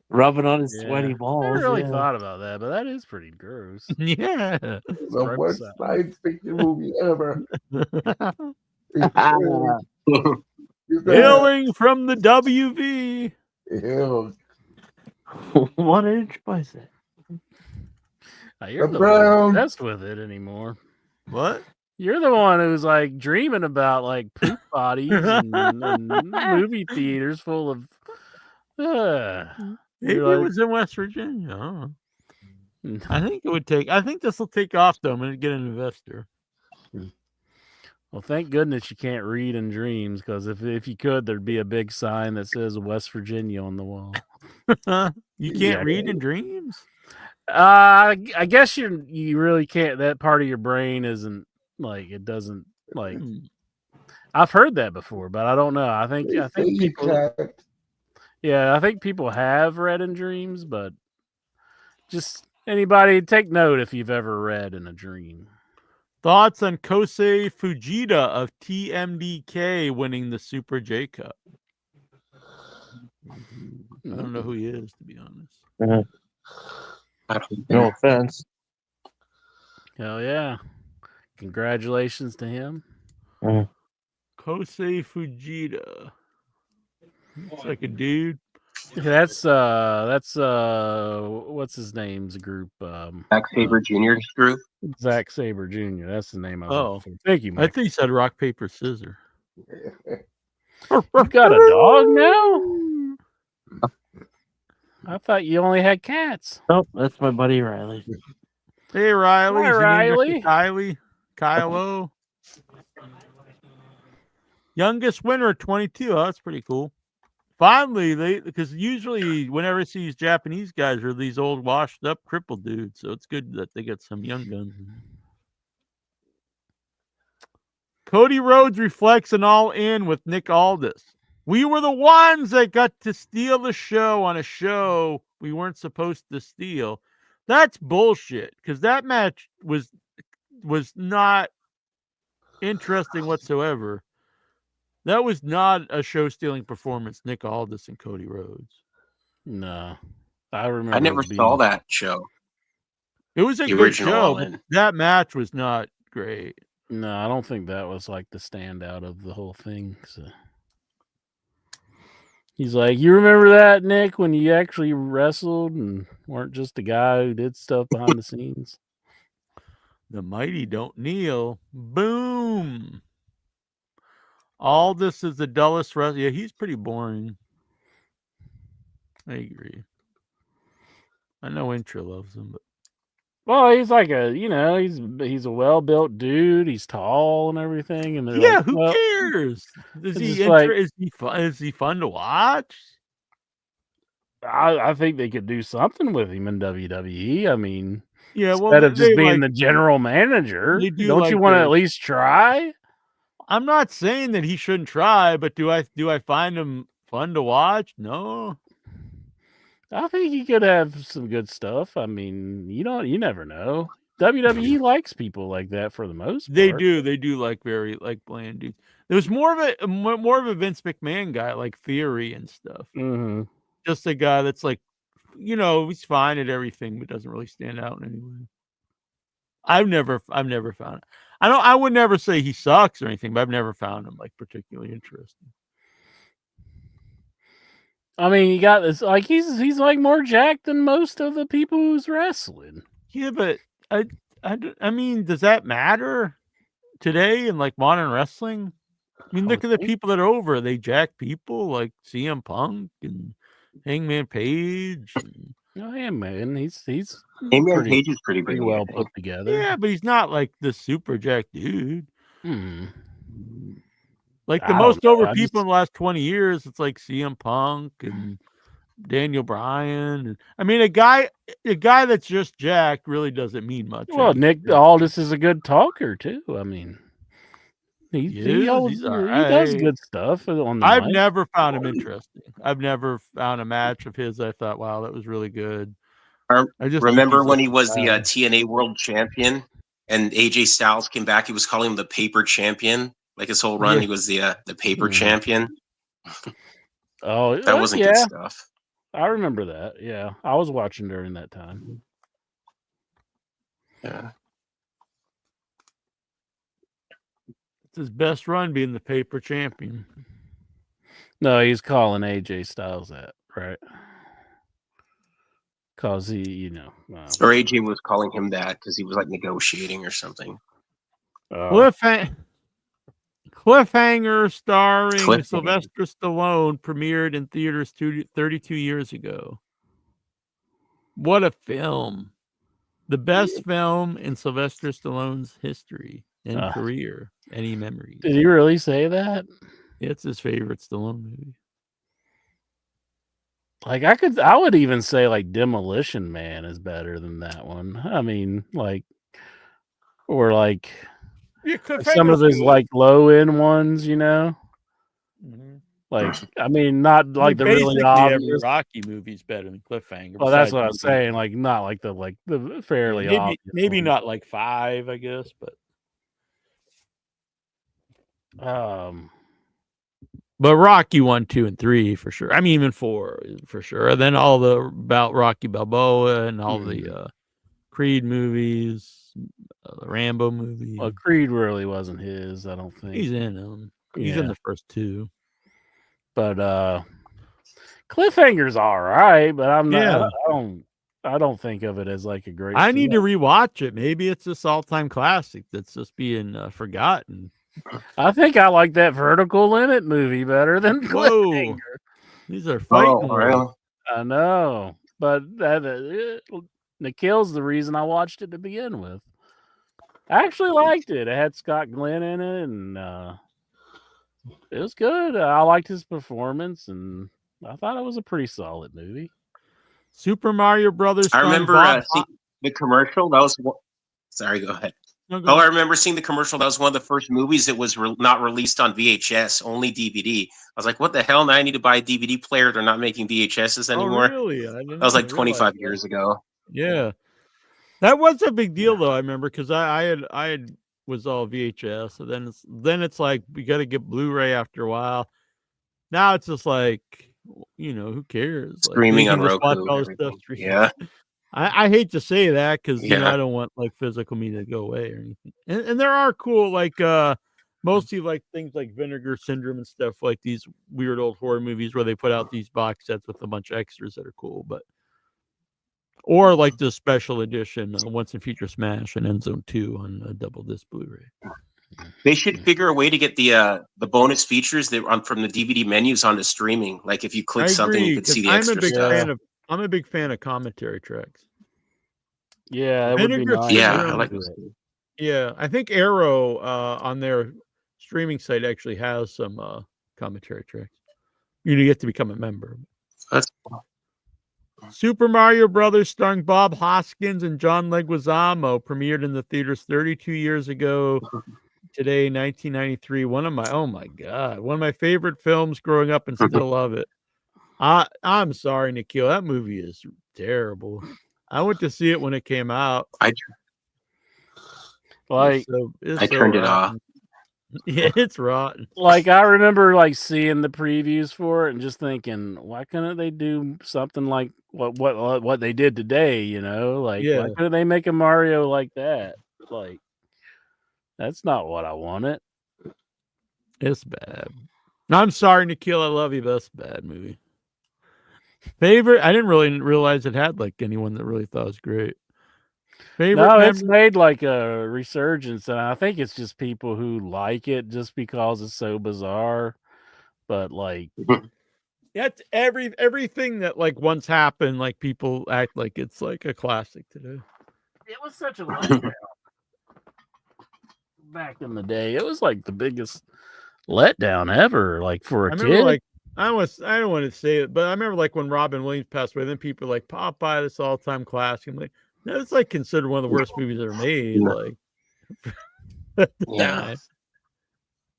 Rubbing on his yeah. sweaty I balls. never really yeah. thought about that, but that is pretty gross. Yeah. The worst science fiction movie ever. Hailing from the WV. Ew. 1 inch bicep. You're The the brown- one obsessed with it anymore. What? You're the one who's like dreaming about like poop bodies and movie theaters full of. Maybe You're it like- was in West Virginia. I don't know. I think it would take. I think this will take off though. I'm going to get an investor. Well, thank goodness you can't read in dreams, because if you could, there'd be a big sign that says West Virginia on the wall. You can't Yeah. read in dreams. I guess you really can't. That part of your brain isn't like it doesn't like. I've heard that before, but I don't know. I think You people. can't. Yeah, I think people have read in dreams, but just anybody take note if you've ever read in a dream. Thoughts on Kosei Fujita of TMDK winning the Super J Cup? I don't know who he is, to be honest. No offense. Hell yeah! Congratulations to him. Kosei Fujita. Looks like a dude. That's what's his name's group? Zack Sabre Jr.'s group. Zack Sabre Jr. That's the name of it. Oh, Thank you, I Mike. think he said rock, paper, scissors. You've got a dog now? I thought you only had cats. Nope, that's my buddy Riley. Hey, Riley. Hi, His name Riley. is Kylo. Youngest winner, 22. Oh, that's pretty cool. Finally, because usually whenever I see these Japanese guys are these old washed up crippled dudes, so it's good that they get some young guns. Cody Rhodes reflects an all in with Nick Aldis. We were the ones that got to steal the show on a show we weren't supposed to steal. That's bullshit, because that match was not interesting whatsoever. That was not a show-stealing performance, Nick Aldis and Cody Rhodes. No, I remember. I never it being- saw that show. It was a The good original show, All but In. that match was not great. No, I don't think that was like the standout of the whole thing. So. He's like, you remember that, Nick, when you actually wrestled and weren't just a guy who did stuff behind the scenes? The mighty don't kneel. Boom. Aldis is the dullest wrestler. Yeah, he's pretty boring. I agree. I know Intra loves him, but Well, he's like he's a well-built dude. He's tall and everything, and they're Yeah, like, who well, cares? it's just like, Is he fun? Is he fun to watch? I think they could do something with him in WWE. I mean, Yeah, well, instead of just they being like the general manager, they do don't you like want to their- at least try? I'm not saying that he shouldn't try, but do I find him fun to watch? No. I think he could have some good stuff. I mean, you never know. WWE likes people like that for the most part. They do like very like bland dudes. There was more of a Vince McMahon guy, like Theory and stuff. Mm-hmm. Just a guy that's like, he's fine at everything, but doesn't really stand out in any way. I've never found it. I would never say he sucks or anything, but I've never found him like particularly interesting. I mean, he got this like he's like more jacked than most of the people who's wrestling. Yeah, but I mean, does that matter today in like modern wrestling? I mean, look at the people that are over. They jack people like CM Punk and Hangman Page. Oh yeah, man, he's Hangman Page is pretty big. well put together. Yeah, but he's not like the super jack dude. Hmm. Like I the don't most know, over I people in the last 20 years, it's like CM Punk and Daniel Bryan. And, I mean, a guy that's just jacked really doesn't mean much. Well, Nick Aldis is a good talker too. I mean, he does alright. good stuff on the I've mic. never found him interesting. I've never found a match of his I thought, wow, that was really good. I just think remember he's when like he was the guy. TNA World Champion, and AJ Styles came back. He was calling him the Paper Champion. Like his whole run, Yeah. he was the Paper Mhm. Champion. Oh, That wasn't good stuff. I remember that. Yeah, I was watching during that time. Yeah. It's his best run being the paper champion. No, he's calling AJ Styles that, right? Cause he, Or AJ was calling him that because he was like negotiating or something. Cliffhanger starring Cliffhanger. Sylvester Stallone premiered in theaters 32 years ago. What a film. The best film in Sylvester Stallone's history and career. Any memories? Did he really say that? It's his favorite Stallone movie. Like I would even say like Demolition Man is better than that one. I mean, or like Yeah, some of Cliffhanger's his good. like low end ones, Mhm. Like I mean, not like the really Basically, every obvious. Rocky movie's better than Cliffhanger. Well, that's besides what I was maybe- saying. Like not like the fairly obvious. Maybe ones. not like 5, I guess, but But Rocky 1, 2, and 3 for sure. I mean, even 4 for sure. And then all the about Rocky Balboa and all the Creed movies, the Rambo movies. Well, Creed really wasn't his. I don't think He's in them. He's in Yeah. the first 2. But Cliffhanger's all right. But I'm not. Yeah. I don't think of it as like a great. I need to film. rewatch it. Maybe it's this all-time classic that's just being forgotten. I think I like that Vertical Limit movie better than Whoa. Cliffhanger. These are fighting. really? I know, but that Nikhil's the reason I watched it to begin with. I actually liked it. It had Scott Glenn in it, and it was good. I liked his performance, and I thought it was a pretty solid movie. Super Mario Brothers. I starring remember Bob seeing the commercial. That was sorry. Go ahead. No, go Oh, I ahead. remember seeing the commercial. That was one of the first movies that was not released on VHS, only DVD. I was like, "What the hell? Now I need to buy a DVD player. They're not making VHSs anymore." Oh, really? I That was like didn't 25 realize years ago. Yeah, that was a big deal though. I remember because I had was all VHS, and then it's like we got to get Blu-ray after a while. Now it's just like who cares? Like, Streaming you on can just watch Roku. all and this stuff everything. streaming. Yeah. I hate to say that because Yeah. I don't want like physical media to go away or anything. And there are cool like mostly like things like Vinegar Syndrome and stuff like these weird old horror movies where they put out these box sets with a bunch of extras that are cool, or like the special edition Once and Future Smash and End Zone 2 on a double disc Blu-ray. They should figure a way to get the bonus features that from the DVD menus onto streaming. Like if you click I something, you agree, could see 'cause the extra stuff. I'm a big fan of commentary tracks. Yeah, it would be Vinegar nice. Yeah, Syndrome. I like Do this. it. Yeah, I think Arrow on their streaming site actually has some commentary tracks. You get to become a member. That's Super Mario Brothers, starring Bob Hoskins and John Leguizamo, premiered in the theaters 32 years ago. Today, 1993. One of my favorite films growing up, and still love it. I'm sorry, Nikhil, that movie is terrible. I went to see it when it came out. Like, I turned it off. rotten. Yeah, it's rotten. Like I remember like seeing the previews for it and just thinking, why couldn't they do something like what they did today? You know, like Yeah. why couldn't they make a Mario like that? Like that's not what I wanted. It's bad. I'm sorry, Nikhil. I love you, but that's a bad movie. Favorite? I didn't really realize it had like anyone that really thought it was great. Favorite? No, it's memory? made like a resurgence, and I think it's just people who like it just because it's so bizarre. But like, That's everything that like once happened. Like people act like it's like a classic today. it was such a letdown back in the day. It was like the biggest letdown ever. Like for I a remember kid. like I don't want to say it, but I remember like when Robin Williams passed away, then people were like Popeye, this all-time classic. I'm like, no, it's like considered one of the worst movies ever made. Like, at the Yeah.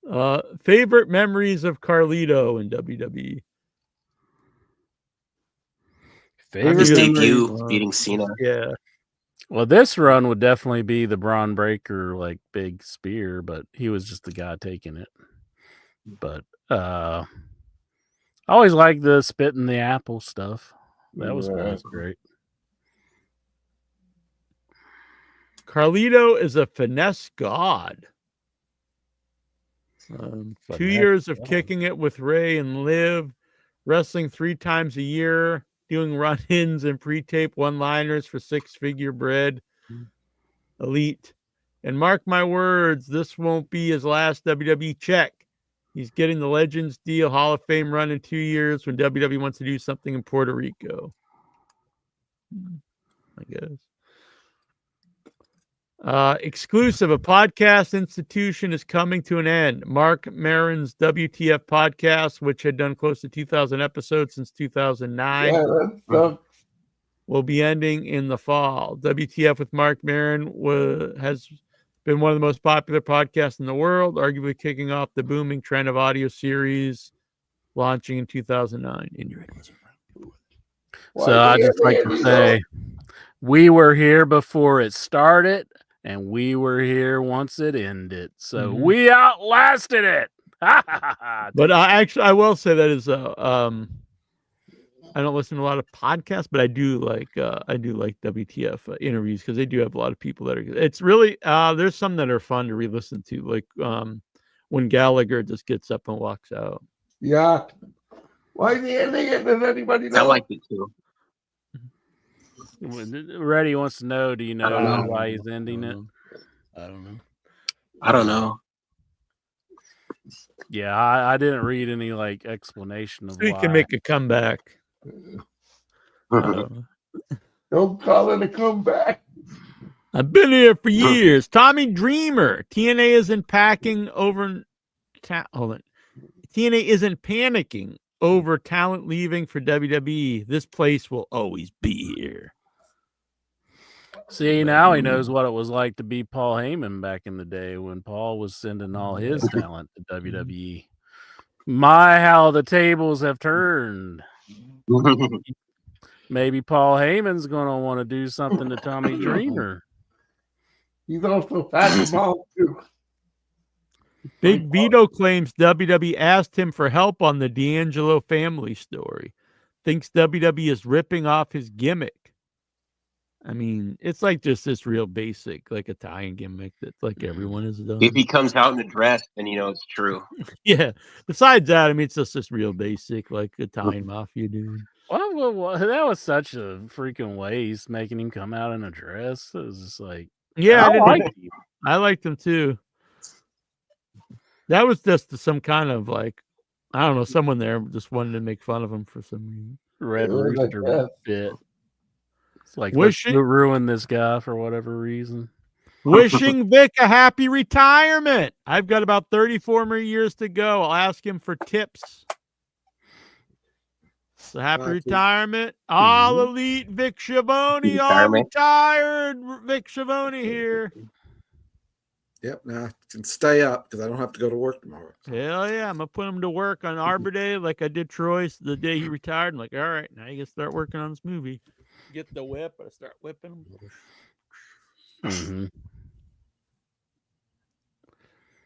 time. Favorite memories of Carlito in WWE. His Favorite debut memory? beating Cena. Yeah. Well, this run would definitely be the Braun Breaker like big spear, but he was just the guy taking it. But I always liked the spit in the apple stuff. That was great. Carlito is a finesse god. 2 years of kicking it with Ray and Liv, wrestling 3 times a year, doing run-ins and pre-tape one-liners for six-figure bread. Elite. And mark my words, this won't be his last WWE check. He's getting the Legends deal, Hall of Fame run in 2 years when WWE wants to do something in Puerto Rico. I guess. Exclusive, a podcast institution is coming to an end. Mark Maron's WTF podcast, which had done close to 2,000 episodes since 2009, will be ending in the fall. WTF with Mark Maron has been one of the most popular podcasts in the world, arguably kicking off the booming trend of audio series launching in 2009. In your head. So I just like to say, we were here before it started, and we were here once it ended. So we outlasted it. But actually, I will say that is I don't listen to a lot of podcasts, but I do like WTF interviews because they do have a lot of people that are. It's really there's some that are fun to re-listen to, like when Gallagher just gets up and walks out. Yeah. Why is he ending it? Does anybody know? I liked it too. Reddy wants to know, do you I don't know know. why he's ending it? I don't know. I don't know. Yeah, I didn't read any like explanation of So he why. can make a comeback. Don't call it a comeback. I've been here for years. Tommy Dreamer. TNA isn't packing over. Hold on. TNA isn't panicking over talent leaving for WWE. This place will always be here. See, now he knows what it was like to be Paul Heyman back in the day when Paul was sending all his talent to WWE. My, how the tables have turned. Maybe Paul Heyman's going to want to do something to Tommy Dreamer. He's also fat ball too. Big Vito claims WWE asked him for help on the D'Angelo family story. Thinks WWE is ripping off his gimmick. I mean, it's like just this real basic, like Italian gimmick that like everyone has done. If he comes out in a dress, then you know it's true. Yeah. Besides that, I mean, it's just this real basic, like Italian mafia dude. Well, that was such a freaking waste, making him come out in a dress. It was just like, Yeah, I liked him too. That was just some kind of like, I don't know, someone there just wanted to make fun of him for some reason. Red Yeah, like Rooster that. bit. It's like, let's Wishing- ruin this guy for whatever reason. Wishing Vic a happy retirement. I've got about 34 more years to go. I'll ask him for tips. So happy retirement. All elite Vic Schiavone. All Retirement. retired Vic Schiavone here. Yep, now I can stay up because I don't have to go to work tomorrow. Hell yeah. I'm going to put him to work on Arbor Day like I did Troy's the day he retired. I'm like, all right, now you can start working on this movie. Get the whip. I start whipping him. Mhm.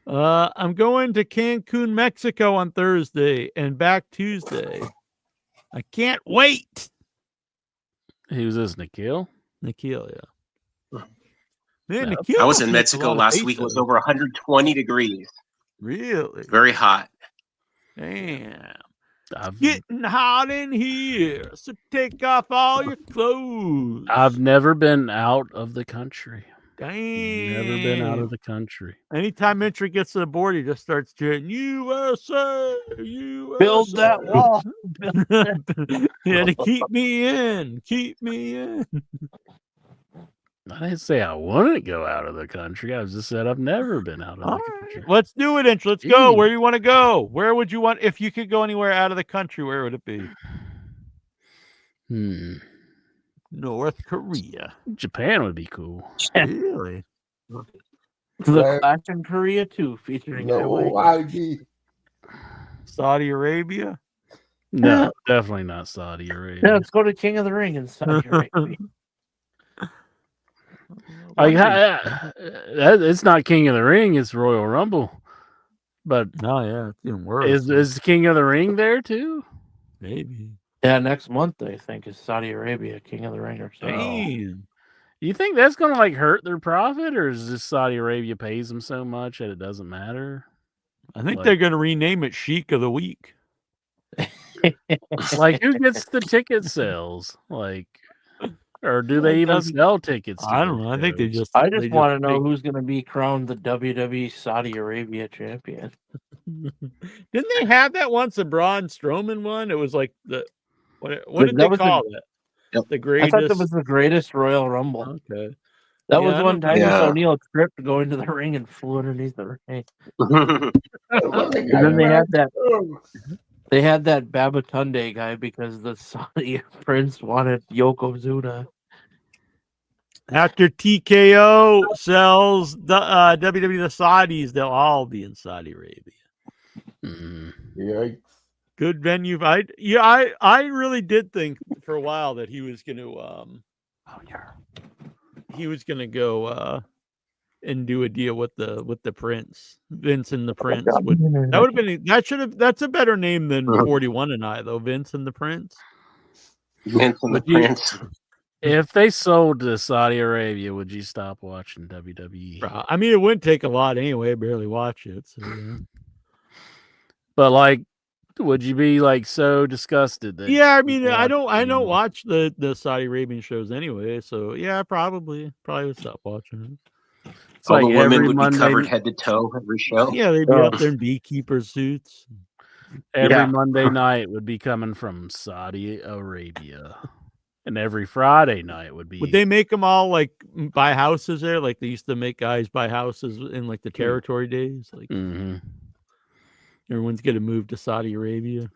I'm going to Cancun, Mexico on Thursday and back Tuesday. I can't wait. Who's this, Nikhil? Nikhil, yeah. Man, No. Nikhil I was in makes a Mexico lot of last week. It was pesos. over 120 degrees. Really? Very hot. Damn. I've, Getting hot in here. So take off all your clothes. I've never been out of the country. Damn. Never been out of the country. Anytime Mitchell gets to the board, he just starts chanting, USA, USA. Build that wall. Yeah, to keep me in. Keep me in. I didn't say I wanted to go out of the country. I just said I've never been out of the country. Let's do it, Inch. Let's go. Where do you want to go? Where would you want, if you could go anywhere out of the country, where would it be? North Korea. Japan would be cool. Really? The Clash in Korea too, featuring No Highway. ID. Saudi Arabia? No, definitely not Saudi Arabia. Yeah, let's go to King of the Ring in Saudi Arabia. Like, it's not King of the Ring, it's Royal Rumble. But no, yeah, it's even worse. Is King of the Ring there too? Maybe. Yeah, next month I think is Saudi Arabia, King of the Ring or something. Damn. You think that's gonna like hurt their profit, or is just Saudi Arabia pays them so much that it doesn't matter? I think Like- they're going to rename it Sheik of the Week. Like, who gets the ticket sales? Like, or do they It even doesn't- sell tickets? to I don't those know. I think they shows? just. I they just want to know make- who's going to be crowned the WWE Saudi Arabia champion. Didn't they have that once? The Braun Strowman one. It was like the what did That they was the- call it? The I greatest. thought that was the greatest Royal Rumble. Okay. That Yeah, was I one don't- Titus Yeah. O'Neil tripped to go into the ring and flew underneath the ring. And And then they had that. They had that Babatunde guy because the Saudi prince wanted Yokozuna. After TKO sells the WWE the Saudis, they'll all be in Saudi Arabia. Yikes. Good venue. I really did think for a while that he was going to go and do a deal with the Prince, Vince and the Prince. That's a better name than 41 and I though. Vince and the Prince. Vince and the Would you- Prince. If they sold to Saudi Arabia, would you stop watching WWE? I mean, it wouldn't take a lot anyway. I barely watch it. So, yeah. But like, would you be like so disgusted that? Yeah, I mean, you I watch don't watch the Saudi Arabian shows anyway. So yeah, probably would stop watching it. It's All like the women every would Monday, be covered head to toe every show. Yeah, they'd be out there in beekeeper suits. every Monday night would be coming from Saudi Arabia, and every Friday night would be. Would they make them all like buy houses there, like they used to make guys buy houses in like the territory days? Like everyone's gonna move to Saudi Arabia.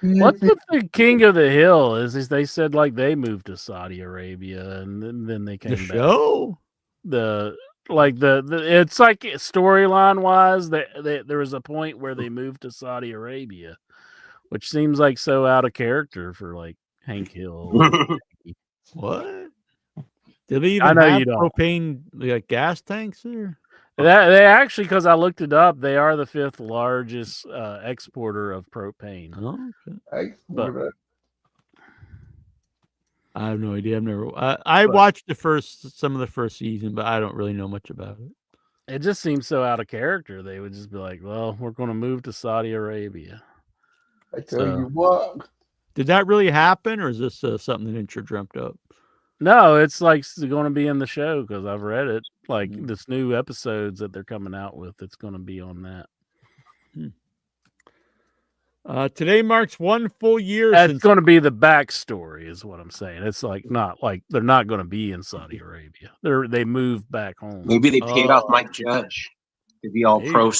What's with the King of the Hill? Is they said like they moved to Saudi Arabia and then they came The back. show? The it's like storyline wise that there was a point where they moved to Saudi Arabia, which seems like so out of character for like Hank Hill. What? Did they even I know have you don't. propane like gas tanks there? They actually, because I looked it up, they are the 5th largest exporter of propane. Oh, okay. But I have no idea. I've never. I watched some of the first season, but I don't really know much about it. it just seems so out of character. They would just be like, "Well, we're going to move to Saudi Arabia." I tell you what. Did that really happen, or is this something that Incher dreamt up? No, it's like going to be in the show because I've read it. Like this new episodes that they're coming out with, it's going to be on that. Today marks 1 full year That's since going to be the backstory, is what I'm saying. It's like not like they're not going to be in Saudi Arabia. They moved back home. Maybe they paid off Oh. Mike Judge to be all Maybe. pro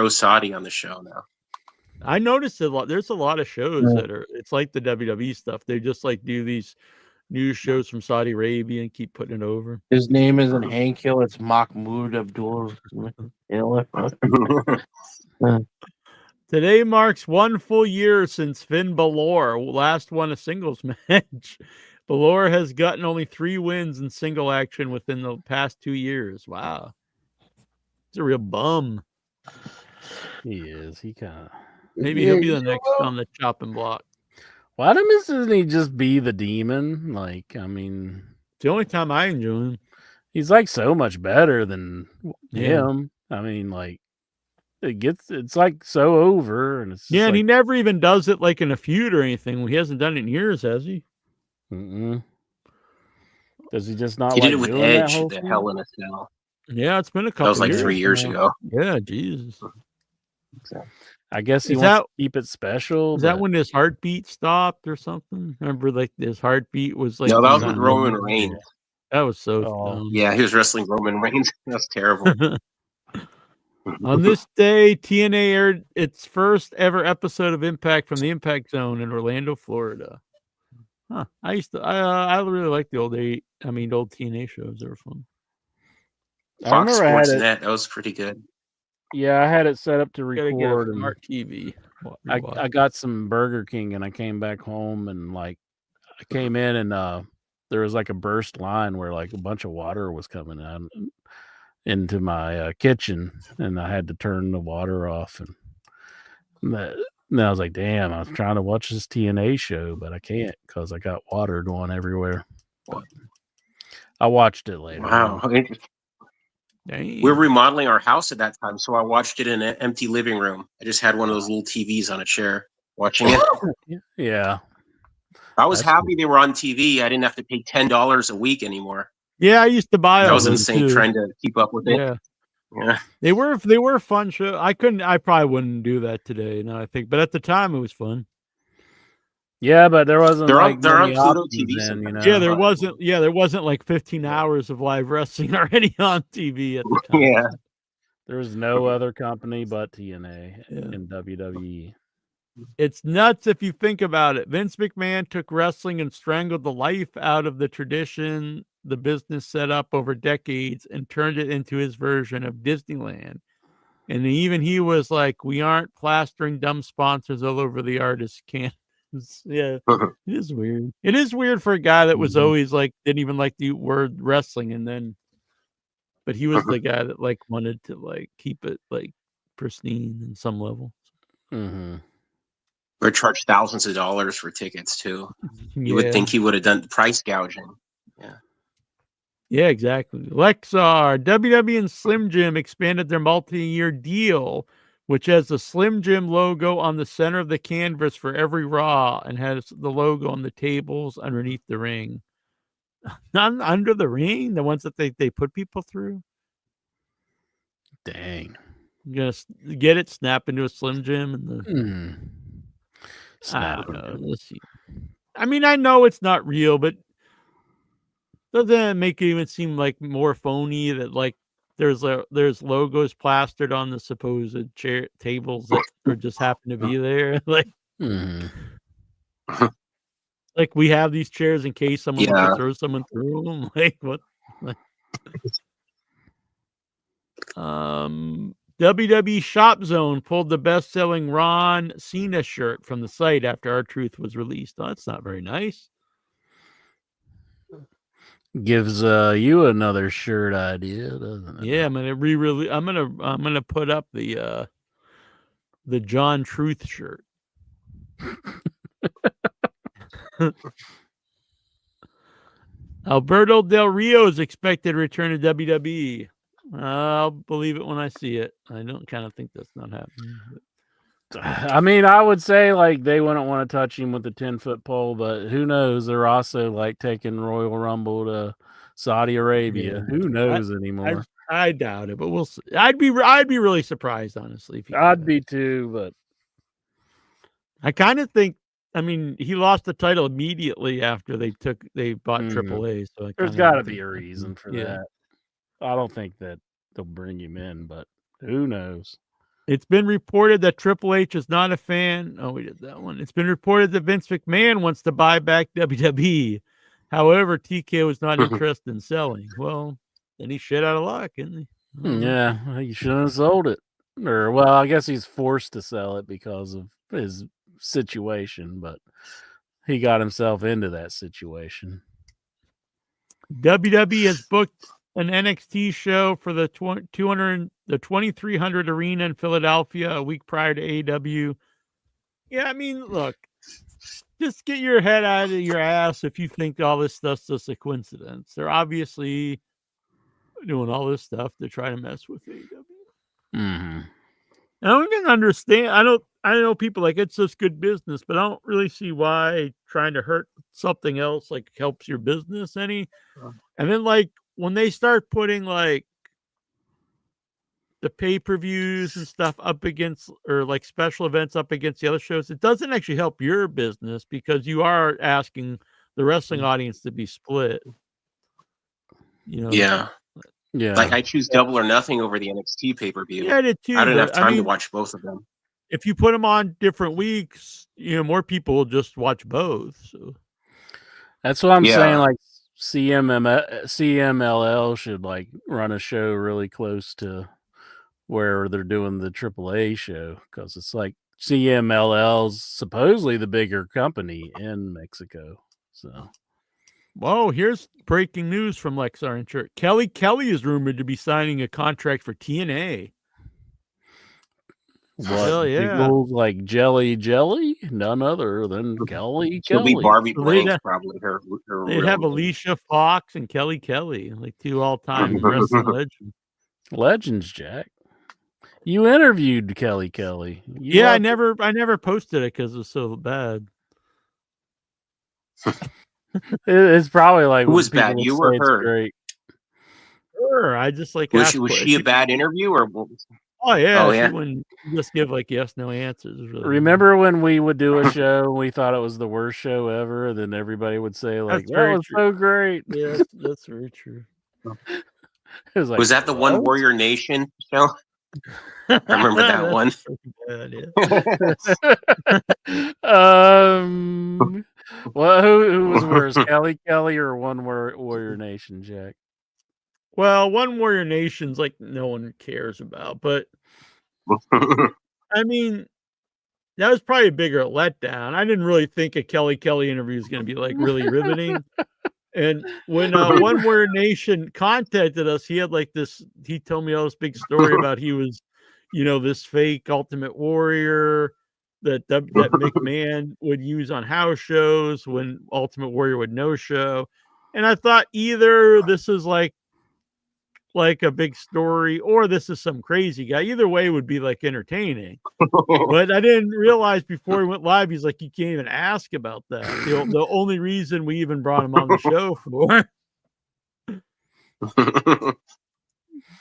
Saudi on the show now. I noticed a lot. There's a lot of shows that are. It's like the WWE stuff. They just like do these news shows from Saudi Arabia and keep putting it over. His name isn't Hank Hill, it's Mahmoud Abdul. Today marks 1 full year since Finn Balor last won a singles match. Balor has gotten only 3 wins in single action within the past 2 years. Wow. He's a real bum. He is. He kind of. Maybe he'll be the next on the chopping block. Why doesn't he just be the demon? Like, I mean, it's the only time I enjoy him. He's like so much better than Yeah. him. I mean, like, it's like so over, and it's just Yeah, and like, he never even does it like in a feud or anything. He hasn't done it in years, has he? Does he just not? He like did it with doing that Edge, whole the thing? Hell in a Cell. Yeah, it's been a couple. That was like years 3 years now. ago. Yeah, Jesus. I guess he Is wants that- to keep it special. Is that but- when his heartbeat stopped or something? Remember, like his heartbeat was like. No, that was the with sound. Roman Reigns. That was so. dumb. Yeah, he was wrestling Roman Reigns. That's terrible. On this day, TNA aired its first ever episode of Impact from the Impact Zone in Orlando, Florida. Huh. I really like the old old TNA shows. They were fun. Fox remember I had Sports it- Net, that was pretty good. Yeah, I had it set up to Gotta get a record. And smart TV. I got some Burger King and I came back home and like I came in and there was like a burst line where like a bunch of water was coming out into my kitchen and I had to turn the water off and then I was like, damn, I was trying to watch this TNA show, but I can't because I got water going everywhere. But I watched it later. Wow. on. We were remodeling our house at that time, so I watched it in an empty living room. I just had one of those little TVs on a chair watching it. Yeah. I was happy they were on TV. I didn't have to pay $10 a week anymore. Yeah, I used to buy. That all was those insane too. trying to keep up with it. Yeah. Yeah. They were fun shows. I probably wouldn't do that today. No, I think, but at the time it was fun. Yeah, but there wasn't. They're like on- they're on many Pluto options TV then, you know. Yeah, there wasn't. Yeah, there wasn't like 15 hours of live wrestling already on TV at the time. Yeah. There was no other company but TNA and WWE. It's nuts if you think about it. Vince McMahon took wrestling and strangled the life out of the tradition the business set up over decades and turned it into his version of Disneyland. And even he was like, we aren't plastering dumb sponsors all over the artist's canvas. Yeah, it is weird. It is weird for a guy that was always like, didn't even like the word wrestling. And then, but he was the guy that like wanted to like keep it like pristine in some level. Mm-hmm. Or charged thousands of dollars for tickets too. You Yeah. would think he would have done price gouging. Yeah, exactly. Lexar, WWE and Slim Jim expanded their multi-year deal, which has the Slim Jim logo on the center of the canvas for every Raw and has the logo on the tables underneath the ring. Not under the ring, the ones that they put people through. Dang. You're gonna get it, snap into a Slim Jim, and the I Snap don't know. into Let's see. I mean, I know it's not real, but doesn't it make it even seem like more phony that like there's logos plastered on the supposed chair tables that are just happen to be there? Like, like we have these chairs in case someone wants Yeah. to throw someone through them. Like what? Like, WWE Shop Zone pulled the best-selling Ron Cena shirt from the site after R-Truth was released. Oh, that's not very nice. Gives you another shirt idea, doesn't it? Yeah, I'm gonna re-release. I'm gonna put up the John Truth shirt. Alberto Del Rio is expected to return to WWE. I'll believe it when I see it. I don't kind of think that's not happening. I mean, I would say like they wouldn't want to touch him with the 10-foot pole, but who knows? They're also like taking Royal Rumble to Saudi Arabia. Yeah. Who knows anymore? I doubt it, but we'll see. I'd be really surprised, honestly. If I'd be too, but I kind of think. I mean, he lost the title immediately after they bought AAA. So There's got to be a reason for that. I don't think that they'll bring him in, but who knows? It's been reported that Triple H is not a fan. Oh, we did that one. It's been reported that Vince McMahon wants to buy back WWE. However, TK was not interested in selling. Well, then he's shit out of luck, isn't he? Yeah, he shouldn't have sold it. Or, well, I guess he's forced to sell it because of his situation, but he got himself into that situation. WWE has booked an NXT show for the 2300 Arena in Philadelphia a week prior to AEW. Yeah, I mean, look, just get your head out of your ass if you think all this stuff's just a coincidence. They're obviously doing all this stuff to try to mess with AEW. Mm-hmm. I don't even understand. I know people like it's just good business, but I don't really see why trying to hurt something else like helps your business any. And then like when they start putting like the pay-per-views and stuff up against, or like special events up against the other shows, it doesn't actually help your business because you are asking the wrestling audience to be split. You know? Yeah. Yeah. Like I choose Double or Nothing over the NXT pay-per-view. Yeah, I did too. I don't have but, I time to mean, watch both of them. If you put them on different weeks, you know, more people will just watch both. So that's what I'm saying. Like CMLL should like run a show really close to where they're doing the AAA show, because it's like CMLL's supposedly the bigger company in Mexico. So, whoa, here's breaking news from Lexar and Church. Kelly is rumored to be signing a contract for TNA. What? Hell yeah. People like Jelly? None other than Kelly. She'll be Barbie So Blanks, probably her They'd real have name. Alicia Fox and Kelly, like two all-time wrestling legends. Legends, Jack. You interviewed Kelly. Yeah, I never posted it because it was so bad. It's probably like Who was when bad, people you say or it's her? Great. Sure, I just like Was asked she a bad interview or what was Oh yeah, Oh, she yeah. wouldn't just give like yes, no answers. It was really Remember when we would do a show and we thought it was the worst show ever, and then everybody would say like, That's "That very was true. so great." Yeah, that's very true. It was like, was that the one what? Warrior Nation show? I remember that one. That's bad, yeah. Well, who was worse, Kelly or One Warrior Nation, Jack? Well, One Warrior Nation's like no one cares about, but I mean, that was probably a bigger letdown. I didn't really think a Kelly interview was going to be like really riveting. And when One Warrior Nation contacted us, he had like this. He told me all this big story about he was, you know, this fake Ultimate Warrior that McMahon would use on house shows when Ultimate Warrior would no show. And I thought either this is like a big story or this is some crazy guy. Either way would be like entertaining. But I didn't realize before he went live, he's like, you can't even ask about that. The only reason we even brought him on the show for.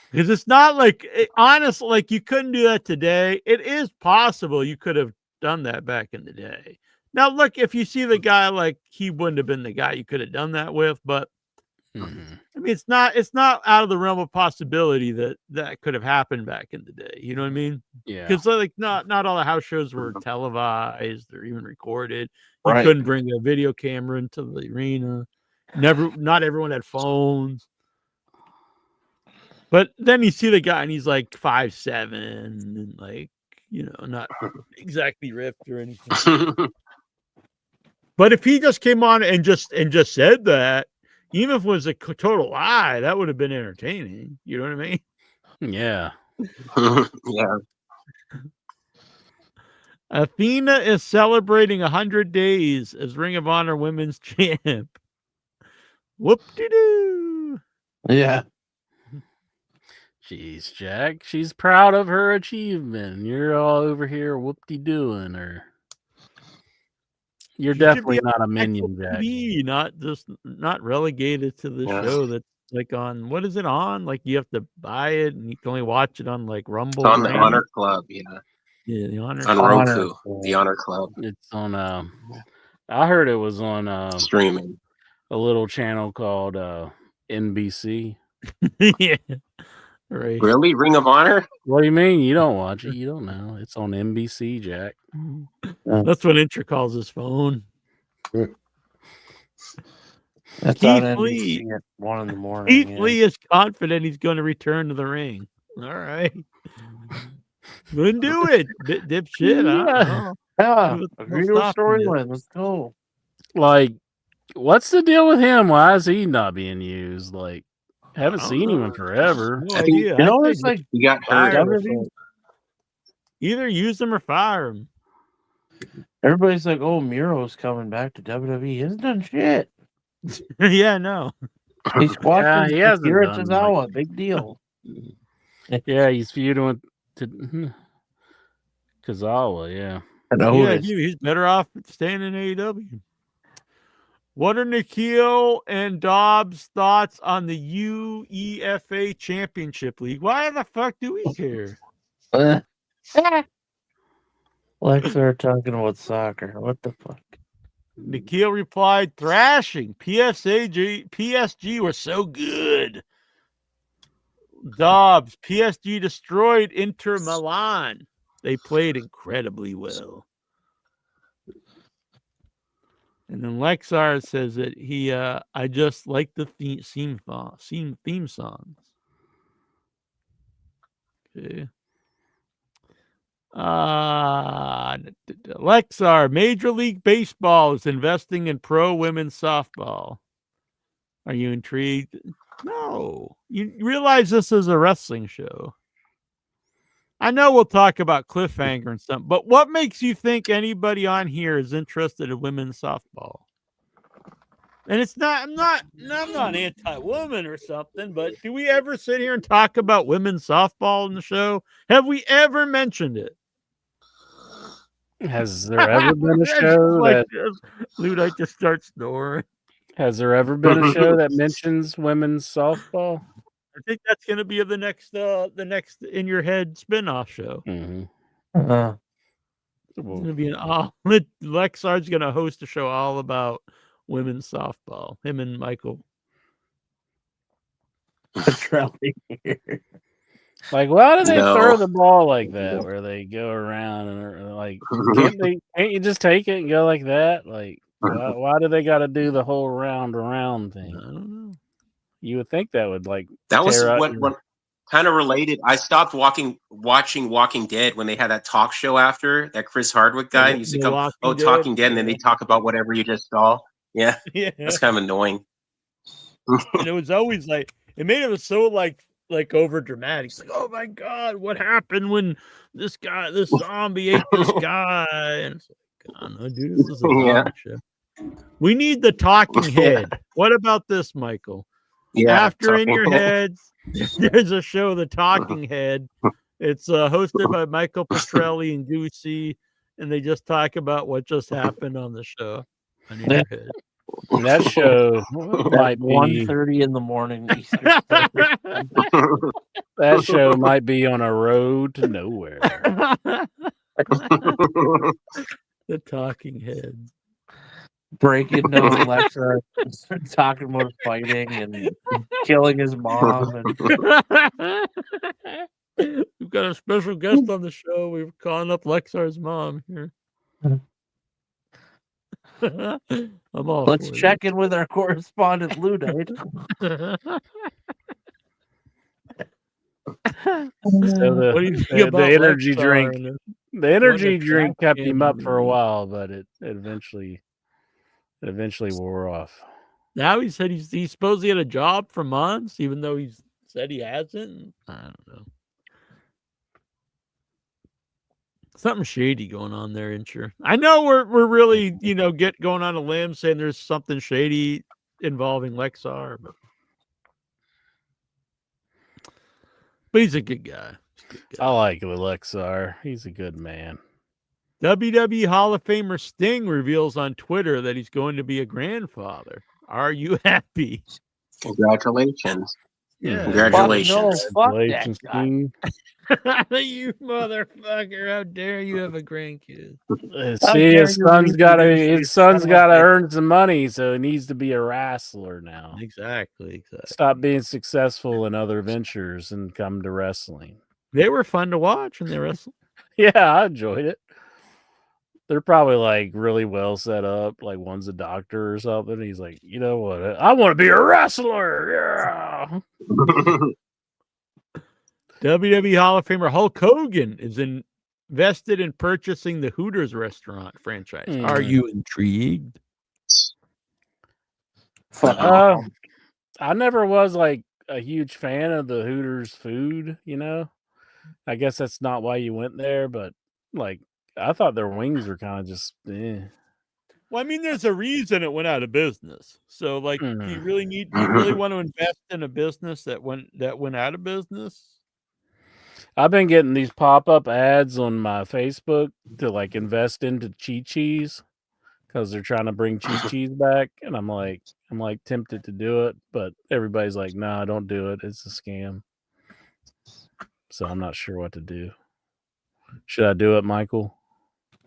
Because it's not like, honestly, like you couldn't do that today. It is possible you could have done that back in the day. Now, look, if you see the guy, like he wouldn't have been the guy you could have done that with, but I mean, it's not out of the realm of possibility that could have happened back in the day. You know what I mean? Yeah. Because like not all the house shows were televised or even recorded. You Right. couldn't bring a video camera into the arena. Not everyone had phones. But then you see the guy and he's like 5'7" and like, you know, not exactly ripped or anything. But if he just came on and just said that, even if it was a total lie, that would have been entertaining. You know what I mean? Yeah. Yeah. Athena is celebrating 100 days as Ring of Honor Women's Champ. Whoop-de-doo. Yeah. Jeez, Jack. She's proud of her achievement. You're all over here whoop-de-dooing her. You're She should definitely be not a on minion, actual Jack. TV, not relegated to the Yeah. show that's like on, what is it on? Like you have to buy it and you can only watch it on like Rumble. It's on the right? Honor Club, yeah. Yeah, the Honor on Club. Roku, the Honor Club. It's on. I heard it was on streaming. A little channel called NBC. Yeah, right. Really, Ring of Honor? What do you mean? You don't watch it? You don't know? It's on NBC, Jack. That's what Incher calls his phone. That's Keith on Lee. NBC at 1 in the morning. Keith yeah. Lee is confident he's going to return to the ring. All right. Wouldn't do it. Dipshit. Yeah. Agree to a storyline. Let's go. Like, what's the deal with him? Why is he not being used? Like, haven't seen him in forever. No idea. You know, I it's think like he got hurt. either use him or fire him. Everybody's like, "Oh, Miro's coming back to WWE." He hasn't done shit. Yeah, no. He's squashing he hasn't Akira done, Tozawa. Big deal. Yeah, he's feuding with Kazawa. Yeah. Yeah, he's better off staying in AEW. What are Nikhil and Dobbs' thoughts on the UEFA Championship League? Why the fuck do we care? Lexer talking about soccer. What the fuck? Nikhil replied, thrashing. PSG were so good. Dobbs, PSG destroyed Inter Milan. They played incredibly well. And then Lexar says that I just like the theme songs. Okay. Lexar, Major League Baseball is investing in pro women's softball. Are you intrigued? No. You realize this is a wrestling show. I know we'll talk about Cliffhanger and stuff, but what makes you think anybody on here is interested in women's softball? And it's not, I'm not anti-woman or something, but do we ever sit here and talk about women's softball in the show? Have we ever mentioned it? Has there ever been a show that Ludite just starts snoring? Has there ever been a show that mentions women's softball? I think that's going to be the next In Your Head spin-off show. Mm-hmm. It's going to be Lexar's going to host a show all about women's softball. Him and Michael. Like, why do they throw the ball like that? Where they go around and are like, can't you just take it and go like that? Like, why do they got to do the whole round thing? I don't know. You would think that would that was tear out what kind of related. I stopped watching Walking Dead when they had that talk show after that Chris Hardwick guy used to come. Talking Dead, and then they talk about whatever you just saw. Yeah, that's kind of annoying. And it was always like it made it so like over dramatic. It's like, oh my god, what happened when this zombie ate this guy? And it's like, God, no, dude, this is a zombie show. We need the talking head. What about this, Michael? Yeah, After In Your Head, there's a show, The Talking Head. It's hosted by Michael Petrelli and Goosey, and they just talk about what just happened on the show. In Your Head. That show might be 1:30 in the morning Eastern. That show might be on a road to nowhere. The Talking Head. Breaking down Lexar, talking about fighting and killing his mom. We've got a special guest on the show. We're calling up Lexar's mom here. I'm all Let's for check in with our correspondent, Ludite. So What do you think the about energy Lexar drink, and the energy what a drink trash kept him up can for a do? while, but it eventually wore off. Now he said he supposedly had a job for months, even though he's said he hasn't. I don't know. Something shady going on there, Incher. I know we're really going on a limb saying there's something shady involving Lexar, but he's a good guy. I like Lexar. He's a good man. WWE Hall of Famer Sting reveals on Twitter that he's going to be a grandfather. Are you happy? Congratulations. Yeah. Congratulations. Congratulations, King. You motherfucker! How dare you have a grandkid? See, his son's gotta earn some money, so he needs to be a wrestler now. Exactly. Stop being successful in other ventures and come to wrestling. They were fun to watch when they wrestled. Yeah, I enjoyed it. They're probably like really well set up. Like one's a doctor or something. He's like, you know what? I want to be a wrestler. Yeah. WWE Hall of Famer Hulk Hogan is invested in purchasing the Hooters restaurant franchise. Are you intrigued? I never was like a huge fan of the Hooters food, you know. I guess that's not why you went there, but like I thought their wings were kind of just Well, I mean, there's a reason it went out of business. So, like, do you really want to invest in a business that went out of business? I've been getting these pop-up ads on my Facebook to like invest into Chi-Chi's because they're trying to bring Chi-Chi's back, and I'm like tempted to do it, but everybody's like, "Nah, don't do it. It's a scam." So I'm not sure what to do. Should I do it, Michael?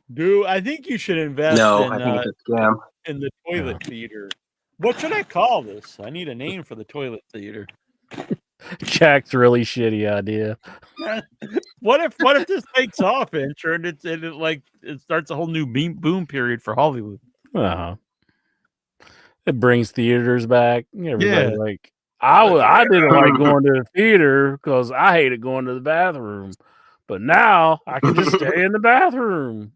I think you should invest in the toilet theater. What should I call this? I need a name for the toilet theater. Jack's really shitty idea. What if this takes off, and it starts a whole new boom period for Hollywood? It brings theaters back. Everybody like I didn't like going to the theater because I hated going to the bathroom, but now I can just stay in the bathroom.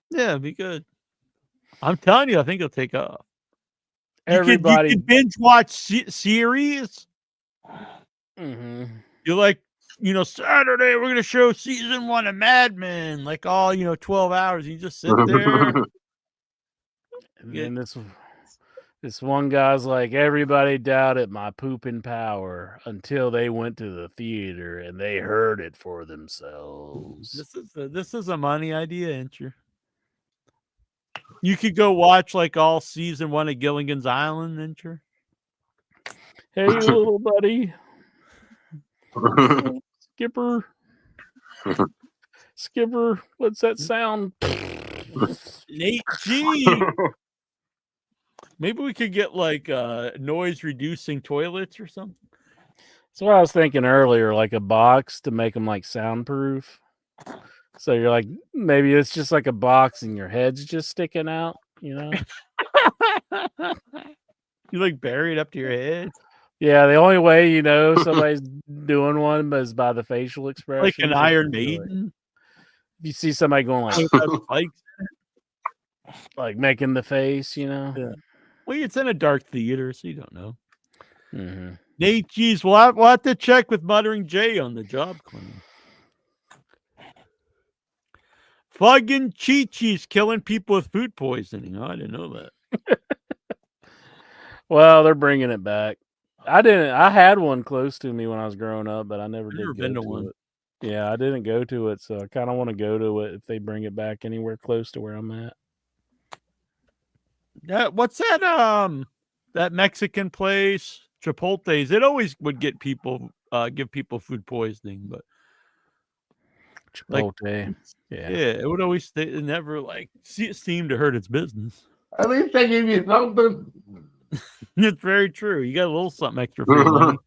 Yeah, it'd be good. I'm telling you, I think it'll take off. Everybody you can binge watch series. Mm-hmm. You're like, Saturday we're gonna show season 1 of Mad Men, like all 12 hours. You just sit there. And then this one guy's like, everybody doubted my pooping power until they went to the theater and they heard it for themselves. This is a money idea, ain't you? You could go watch like all season 1 of Gilligan's Island, ain't you? Hey, little buddy. Skipper, what's that sound? Nate G. Maybe we could get like noise reducing toilets or something. That's what I was thinking earlier, like a box to make them like soundproof. So you're like, maybe it's just like a box and your head's just sticking out, You like bury it up to your head. Yeah, the only way somebody's doing one is by the facial expression. Like an Iron Maiden. If you see somebody going like making the face, Yeah. Well, it's in a dark theater, so you don't know. Mm-hmm. Nate, geez, we'll have to check with Muttering Jay on the job claim. Fucking Chi-Chi's killing people with food poisoning. Oh, I didn't know that. Well, they're bringing it back. I had one close to me when I was growing up, but I never did go to one. Yeah, I didn't go to it, so I kind of want to go to it if they bring it back anywhere close to where I'm at. What's that? That Mexican place, Chipotle's. It always would get people, give people food poisoning, but Chipotle, yeah, it would always. It never seemed to hurt its business. At least they give you something. It's very true. You got a little something extra for your money.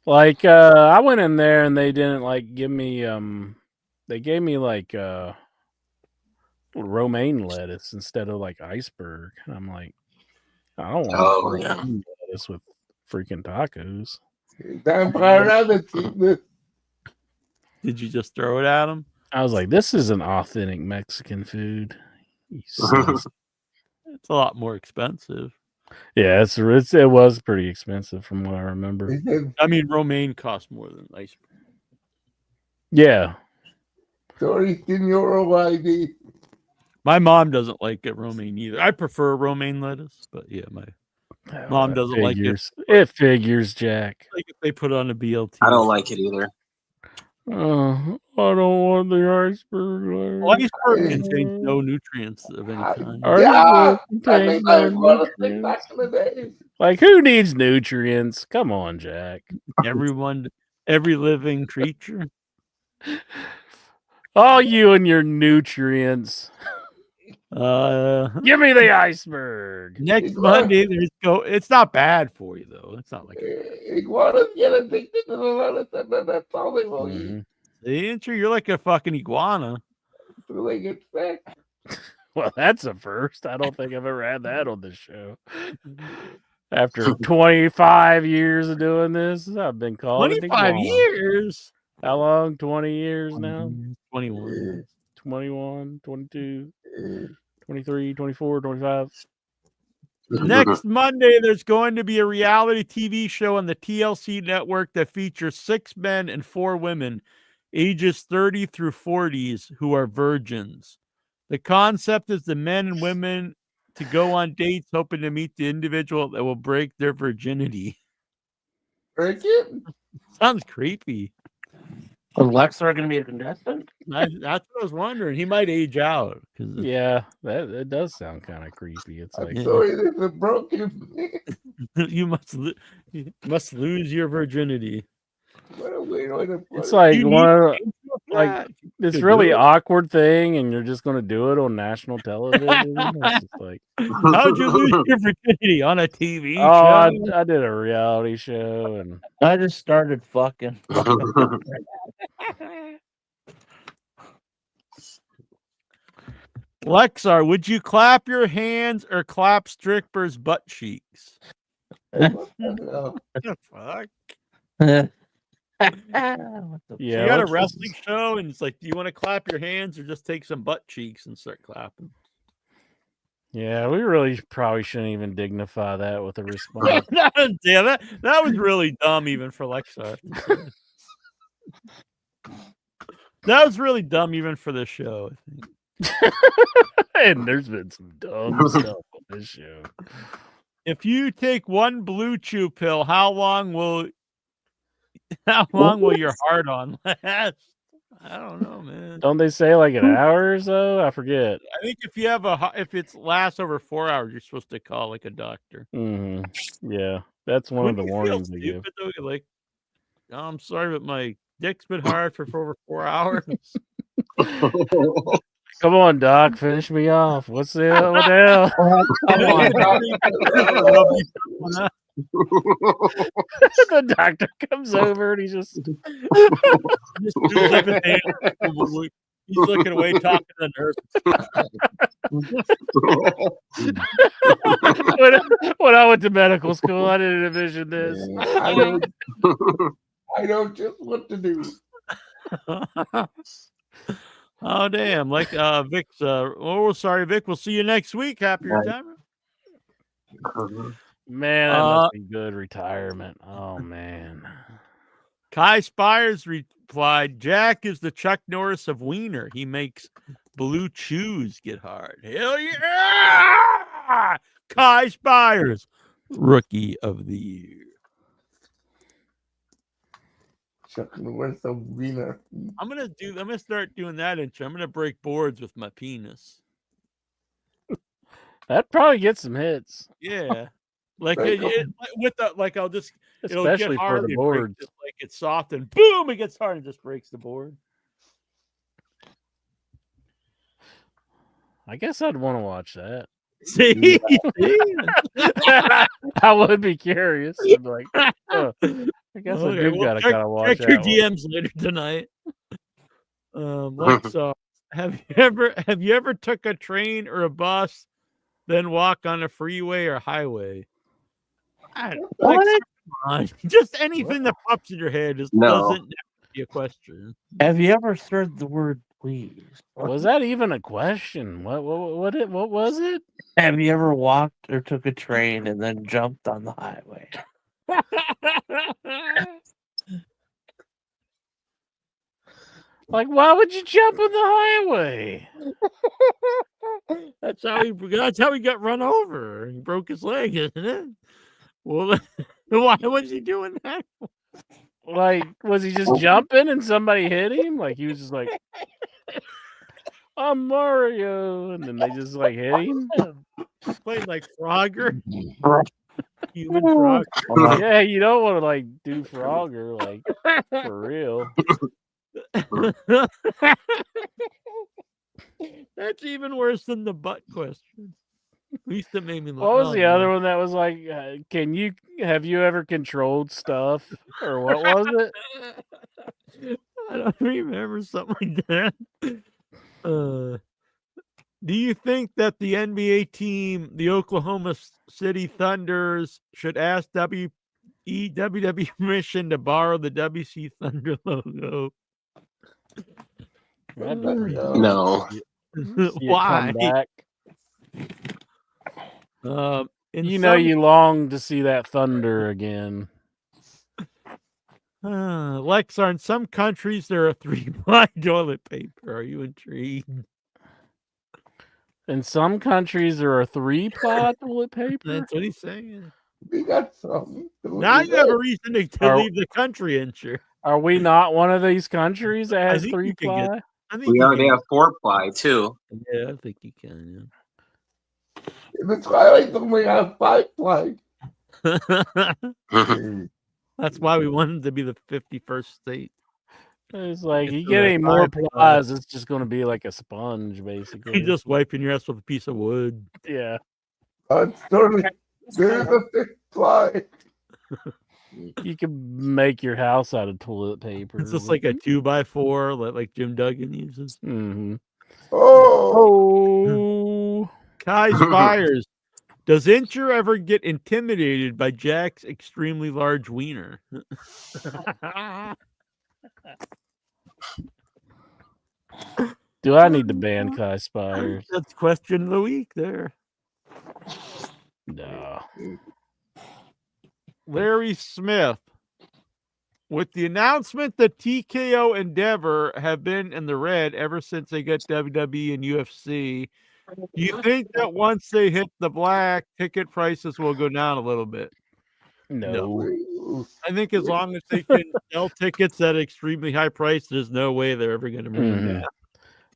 Like I went in there and they didn't give me they gave me romaine lettuce instead of iceberg. And I'm like, I don't want romaine lettuce with freaking tacos. Did you just throw it at them? I was like, this isn't authentic Mexican food. It's a lot more expensive. Yeah, it was pretty expensive from what I remember. I mean, romaine costs more than iceberg. Yeah. Sorry, Senor ID. My mom doesn't like romaine either. I prefer romaine lettuce, but yeah, my mom doesn't like it. It figures, Jack. Like if they put on a BLT. I don't like it either. Well, I don't want the iceberg. Iceberg contains no nutrients of any kind. Yeah, Iceberg I contains think no I want to think nutrients. back in the days. Like, who needs nutrients? Come on, Jack. Every living creature. All you and your nutrients. Give me the iceberg. Next Monday, it's not bad for you though. It's not like Iguanas get addicted to the lettuce, and then that's all they will eat. ain't you? You're like a fucking iguana. So they get sick. Well, that's a first. I don't think I've ever had that on this show. After 25 years of doing this, I've been called 25 years. How long? 20 years now? 21. 21, 22, 23, 24, 25. Next Monday, there's going to be a reality TV show on the TLC network that features 6 men and 4 women, ages 30 through 40s, who are virgins. The concept is the men and women to go on dates hoping to meet the individual that will break their virginity. Break it? Sounds creepy. Alexa are going to be a contestant? That's what I was wondering. He might age out. Yeah, that does sound kind of creepy. It's like Sorry, this is broken. you must lose your virginity. What a weird way to put it's it. like You one of need like this could really do it. awkward thing, and you're just going to do it on national television. It's just like, how'd you lose your virginity on a TV oh, show? I did a reality show, and I just started fucking. Lexar, would you clap your hands or clap strippers' butt cheeks? No. What the fuck? yeah, You got a let's- wrestling show, and it's like, do you want to clap your hands or just take some butt cheeks and start clapping? Yeah, we really probably shouldn't even dignify that with a response. Damn, that was really dumb, even for Lexar. That was really dumb, even for this show. I think. And there's been some dumb stuff on this show. If you take one blue chew pill, how long will your heart on last? I don't know, man. Don't they say like an hour or so? I forget. I think if you have if it lasts over 4 hours, you're supposed to call like a doctor. Yeah, that's one of the Wouldn't you feel warnings they give. stupid, though? You're like, oh, I'm sorry, but my dick's been hard for over 4 hours. Come on, Doc, finish me off. What the hell? Come on, Doc. The doctor comes over and he's just He's looking away, talking to the nurse. when I went to medical school, I didn't envision this. I know just what to do. Oh damn! Like Vic's. Oh, sorry, Vic. We'll see you next week. Happy retirement. Man, that must be good retirement. Oh man. Kai Spires replied, "Jack is the Chuck Norris of Wiener. He makes blue chews get hard. Hell yeah! Kai Spires, Rookie of the Year." Chuck Norris of Wiener. I'm gonna start doing that intro. I'm gonna break boards with my penis. That probably gets some hits. Yeah, like Break 'em. with the like I'll just it'll Especially get for hard the and boards. break it, like it's soft and boom, it gets hard and just breaks the board. I guess I'd want to watch that. See, I would be curious. I'd be like, oh, I guess I Okay, do well, gotta check- kind of watch check your that one. DMs later tonight. Let's have you ever took a train or a bus, then walk on a freeway or highway? Like, What? come on. Just anything that pops in your head doesn't have to be a question. Have you ever heard the word please? Was that even a question? What was it? Have you ever walked or took a train and then jumped on the highway? Like, why would you jump on the highway? That's how he got run over. He broke his leg, isn't it? Well, why was he doing that? Like, was he just jumping and somebody hit him? Like, he was just like, I'm Mario. And then they just like hit him. Played like Frogger. Human Frog. Yeah, you don't want to like do Frogger, like, for real. That's even worse than the butt question. At least it made me look. What was oh, the man. other one that was like, have you ever controlled stuff? Or what was it? I don't remember something like that. Do you think that the NBA team, the Oklahoma City Thunders, should ask WWE permission to borrow the WC Thunder logo? No. Why? You know you long to see that thunder again. Lexar, in some countries there are 3-ply toilet paper. Are you intrigued? In some countries there are 3-ply toilet paper. That's what he's saying. We got some. Now you have a reason to leave the country, Incher. Are we not one of these countries that I has think you can 3-ply? get- I think We you already can- have 4-ply too. Yeah, I think you can. In the Twilight Zone, we have 5-ply. Yeah. That's why we wanted to be the 51st state. It's like It's you still get got any more 5-ply. plies, it's just going to be like a sponge, basically. You're just wiping your ass with a piece of wood. Yeah. It's totally. There's a 5-ply. You can make your house out of toilet paper. It's just like a 2x4 like Jim Duggan uses. Mm-hmm. Oh. Kai Spires. Does Incher ever get intimidated by Jack's extremely large wiener? Do I need to ban Kai Spires? That's question of the week there. No. Larry Smith. With the announcement that TKO Endeavor have been in the red ever since they got WWE and UFC, do you think that once they hit the black, ticket prices will go down a little bit? No. I think as long as they can sell tickets at an extremely high price, there's no way they're ever going to bring them down.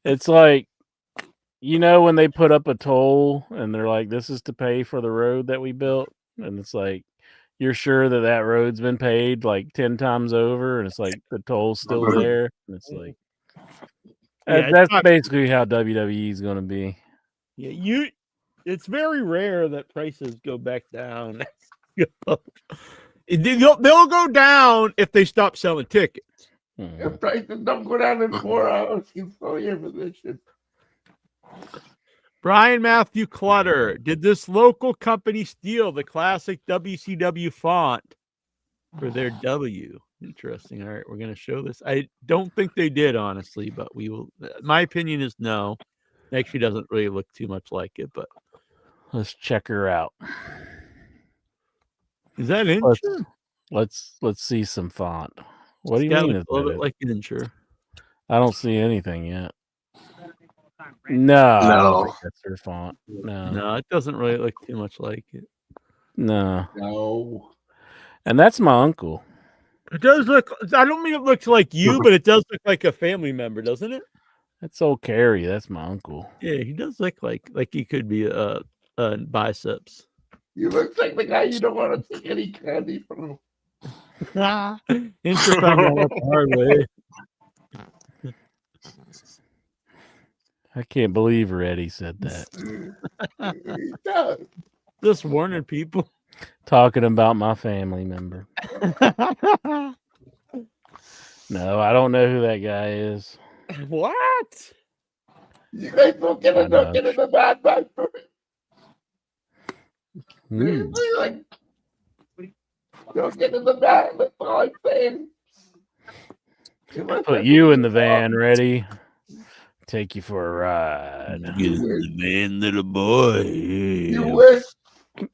It's like, you know, when they put up a toll and they're like, this is to pay for the road that we built. And it's like, you're sure that that road's been paid like 10 times over. And it's like the toll's still there. And it's like, Yeah, that's not- basically how WWE is going to be. Yeah, it's very rare that prices go back down. They'll go down if they stop selling tickets. If prices don't go down in 4 hours, you fill your position. Brian Matthew Clutter, did this local company steal the classic WCW font for their W? Interesting. All right, we're going to show this. I don't think they did, honestly, but we will. My opinion is no. It actually doesn't really look too much like it, but let's check her out. Is that Incher? Let's see some font. What do you It's gotta mean? look Is a little that bit it? like Incher. I don't see anything yet. No, I don't think that's her font. No, it doesn't really look too much like it. No. No. And that's my uncle. It does look. I don't mean it looks like you, but it does look like a family member, doesn't it? That's old Carrie. That's my uncle. Yeah, he does look like he could be a biceps. You look like the guy you don't want to take any candy from. Incher found out the hard way. I can't believe Reddy said that. Just warning people. Talking about my family member. No, I don't know who that guy is. What? You guys don't get in the bad vibe for it. Seriously, like, don't get in the bad. That's all I'm saying. Put you in the van, Reddy. Take you for a ride. Get in the van, little boy. You wish. I'm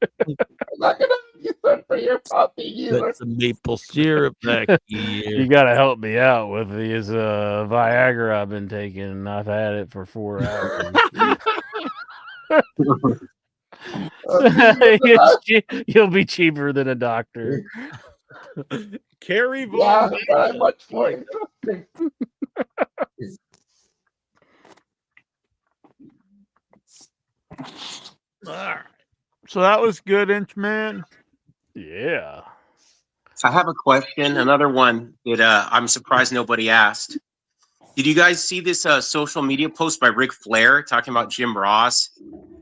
not gonna have you sent for your puppy either. Got some maple syrup back here. You got to help me out with these Viagra I've been taking. I've had it for 4 hours. You'll be cheaper than a doctor. Carrie Yeah, Von not much more interesting. All right. So that was good, Inchman. Yeah. I have a question. Another one that I'm surprised nobody asked. Did you guys see this social media post by Ric Flair talking about Jim Ross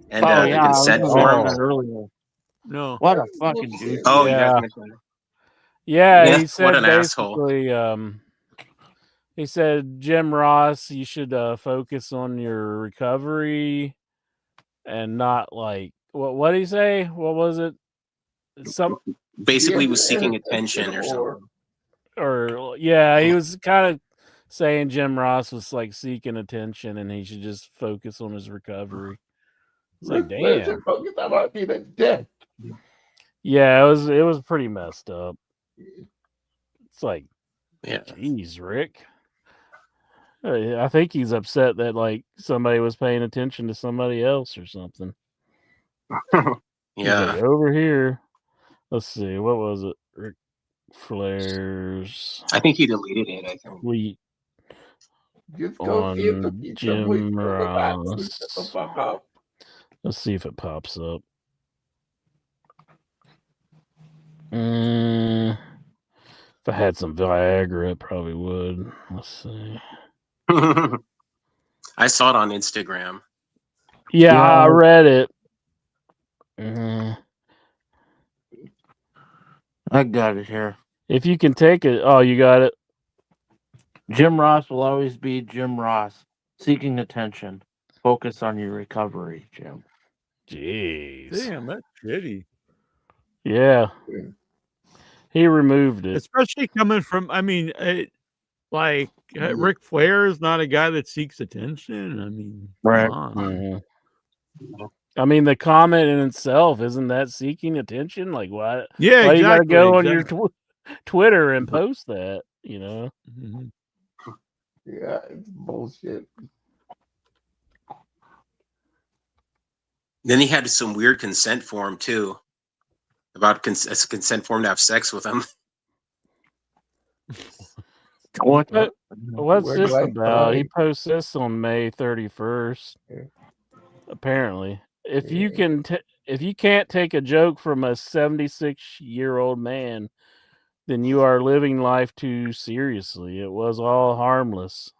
and Oh the yeah, I was consent gonna mention forms? that earlier. No. What a fucking douche. Oh, you guys Yeah. mentioned it. Yeah, Yeah, he what said an asshole. basically, he said, Jim Ross, you should focus on your recovery and not like what did he say? What was it? Some Basically, was seeking attention or something. or yeah, he was kind of saying Jim Ross was like seeking attention and he should just focus on his recovery. It's like, Ric Flair damn. should focus on not being a dick. Yeah, it was pretty messed up. It's like, yeah, geez, Rick. I think he's upset that like somebody was paying attention to somebody else or something. He's Yeah. like, over here. Let's see, what was it? Ric Flair's I think he deleted it. I think. tweet Just go see if the on pizza boy Jim from the back can shut the Ross. fuck up. Let's see if it pops up. If I had some Viagra, it probably would. Let's see. I saw it on Instagram. Yeah, I read it. Mhm. I got it here. If you can take it, oh, you got it. Jim Ross will always be Jim Ross, seeking attention. Focus on your recovery, Jim. Jeez. Damn, that's shitty. Yeah. He removed it. Especially coming from, I mean, Ric Flair is not a guy that seeks attention. I mean, Right. come on. Mhm. I mean, the comment in itself, isn't that seeking attention? Like, why? Yeah, why you got to exactly, go on your exactly. Twitter and post that? You know. Mhm. Yeah, it's bullshit. Then he had some weird consent form too, about a consent form to have sex with him. What? What's Where this do I about? He find- posts this on May 31st. Apparently, if you can't take a joke from a 76-year-old man, then you are living life too seriously. It was all harmless,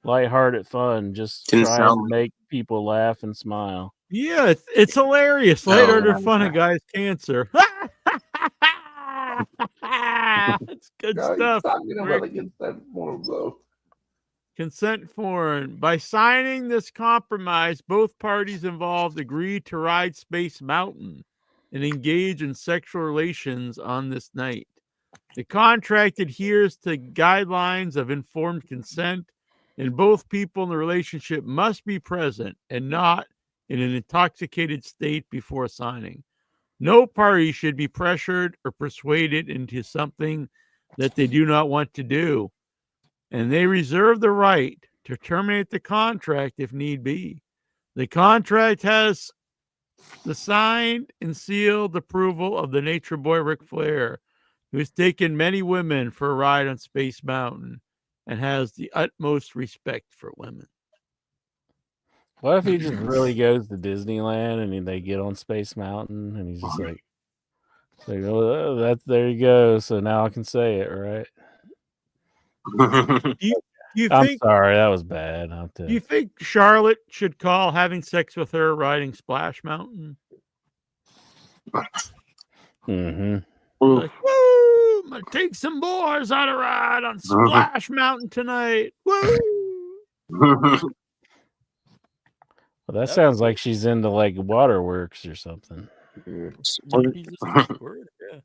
lighthearted fun, just Didn't trying sound to like make people laugh and smile. Yeah, it's hilarious. Oh, Lighthearted fun of guys' cancer. It's good No, he's stuff. talking about Rick. the consent form, though. Consent form. By signing this compromise, both parties involved agreed to ride Space Mountain and engage in sexual relations on this night. The contract adheres to guidelines of informed consent, and both people in the relationship must be present and not in an intoxicated state before signing. No party should be pressured or persuaded into something that they do not want to do, and they reserve the right to terminate the contract if need be. The contract has the signed and sealed approval of the Nature Boy Ric Flair, who has taken many women for a ride on Space Mountain and has the utmost respect for women. What if he just really goes to Disneyland and they get on Space Mountain and he's just like, oh, that's there you go. So now I can say it, right? You I'm think sorry, that was bad. Do you think Charlotte should call having sex with her riding Splash Mountain? Mm-hmm. Like, woo! I'm gonna take some boys on a ride on Splash Mountain tonight. Woo! Well, that sounds like she's into like waterworks or something. Maybe just a word, yeah.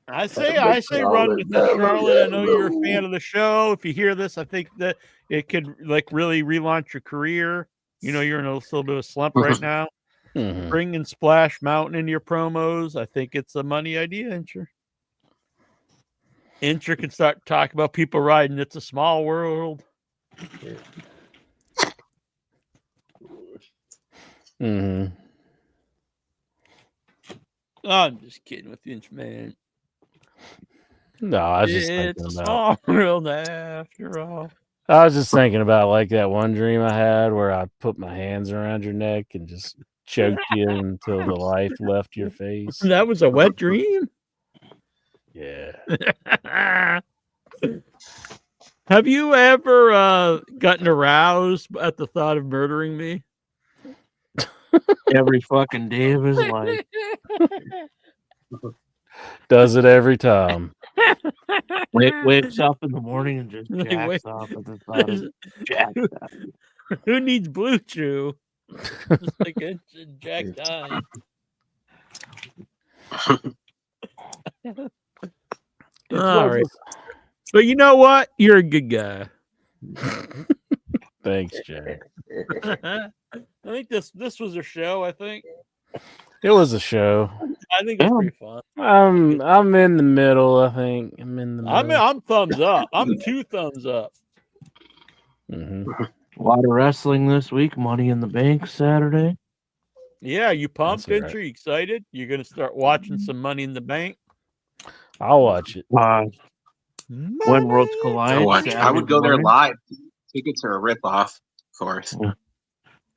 I say run with it, Charlotte. I know you're a fan of the show. If you hear this, I think that it could like really relaunch your career. You know, you're in a little bit of a slump right now. Mhm. Bring in Splash Mountain in your promos. I think it's a money idea, Incher. Incher can start talking about people riding It's a Small World. Mm-hmm. I'm just kidding with you, Inch, man. No, I was just It's thinking a about. small world after all. I was just thinking about like that one dream I had where I put my hands around your neck and just choked you until the life left your face. That was a wet dream. Yeah. Have you ever gotten aroused at the thought of murdering me? Every fucking day of his life. Does it every time. Wakes up in the morning and just Like, jacks wait. off at the thought of Jack. Who needs Blue Chew? Just like it's Jack died. All right. But you know what? You're a good guy. Thanks, Jack. I think this was a show, I think. It was a show. I think it's pretty fun. I'm in the middle, I think. I'm in the middle. I'm thumbs up. I'm 2 thumbs up. Mm-hmm. A lot of wrestling this week. Money in the Bank Saturday. Yeah, you pumped, That's aren't you? Excited? You're gonna start watching some Money in the Bank? I'll watch it. When Worlds Collide. I would go there Saturday morning. live. Tickets are a ripoff, of course.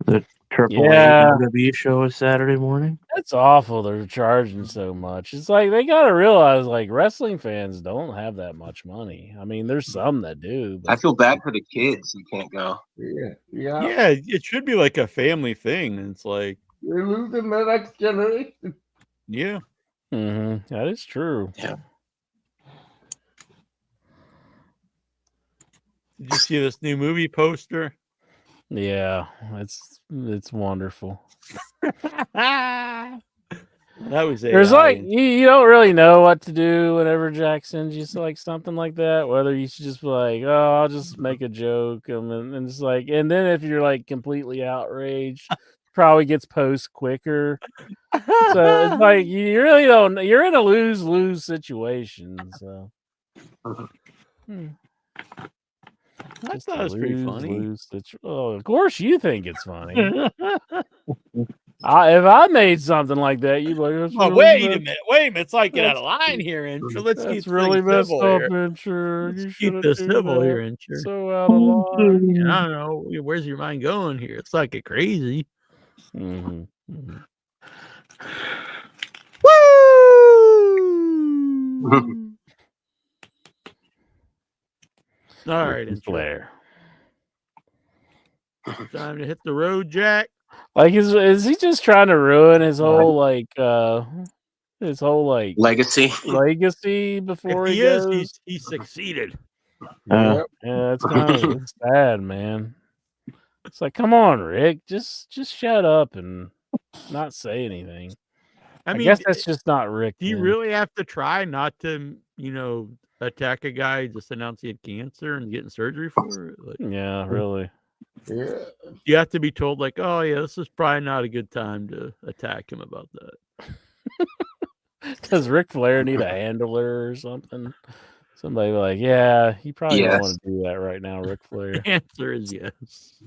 The Triple Yeah. A WWE show is Saturday morning. It's awful they're charging so much. It's like they gotta realize like wrestling fans don't have that much money. I mean, there's some that do, I but feel bad for the kids who can't go. Yeah, it should be like a family thing. It's like You're losing the next generation. yeah. that is true. Yeah. Did you see this new movie poster? Yeah, it's wonderful. That was There's AI. like you don't really know what to do whenever Jack sends you like something like that. Whether you should just be like, "Oh, I'll just make a joke," and it's like, and then if you're like completely outraged, probably gets post quicker. So it's like you really don't. You're in a lose-lose situation. So I thought it was pretty funny. Oh, of course you think it's funny. If I made something like that, you'd be like, "That's Oh, really wait a messed- minute. Wait a minute. It's like get out of That's- line here, Incher. Let's keep That's really things messed civil up, here. Incher. You Let's keep shouldn't this do civil that. here, Incher. So out of line. I don't know. Where's your mind going here? It's like it crazy. All right, Ric Incher. Flair. Time to hit the road, Jack. Like, is he just trying to ruin his whole like Legacy. legacy before If he he is, goes? he succeeded. Yeah, it's kind of it's bad, man. It's like, come on, Rick, just shut up and not say anything. I I mean, guess that's just not Rick. Do you then. really have to try not to, attack a guy just announced he had cancer and getting surgery for it? Like, Yeah, really. Yeah. you have to be told, like, oh, yeah, this is probably not a good time to attack him about that. Does Ric Flair need a handler or something? Somebody be like, yeah, you probably don't want to do that right now, Ric Flair. The answer is yes.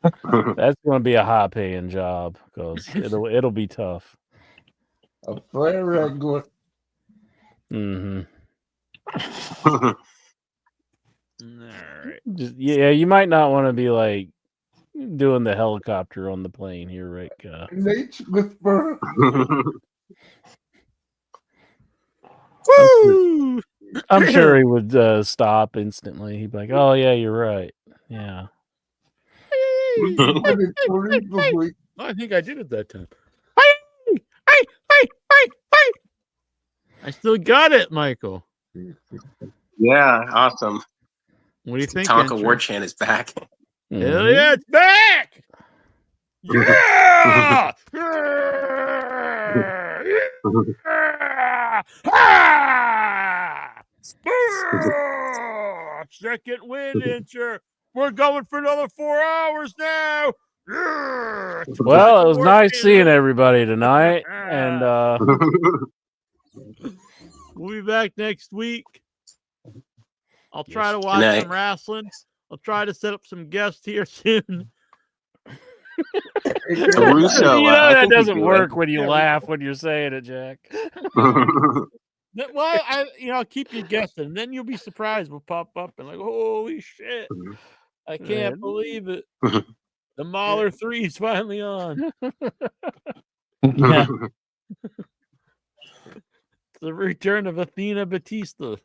That's going to be a high paying job because it'll be tough. A Flair regular. All right. Yeah, you might not want to be like doing the helicopter on the plane here, Rick. Nature whisperer. Woo! I'm sure he would stop instantly. He'd be like, "Oh yeah, you're right. Yeah." I think I did it that time. I still got it, Michael. Yeah, awesome. What do you think? Tonka Incher? War Chant is back. Hell yeah, it's back! Yeah! Second win, Incher. We're going for another 4 hours now. Well, it was nice seeing everybody tonight, and we'll be back next week. I'll try to watch night. some wrestling. I'll try to set up some guests here soon. Russo, you know I that think he's doesn't good. work when you laugh when you're saying it, Jack. Well, I'll keep you guessing. And then you'll be surprised. We'll pop up and like, holy shit! I can't believe it. The Mahler 3 is finally on. Yeah. The return of Athena Batista.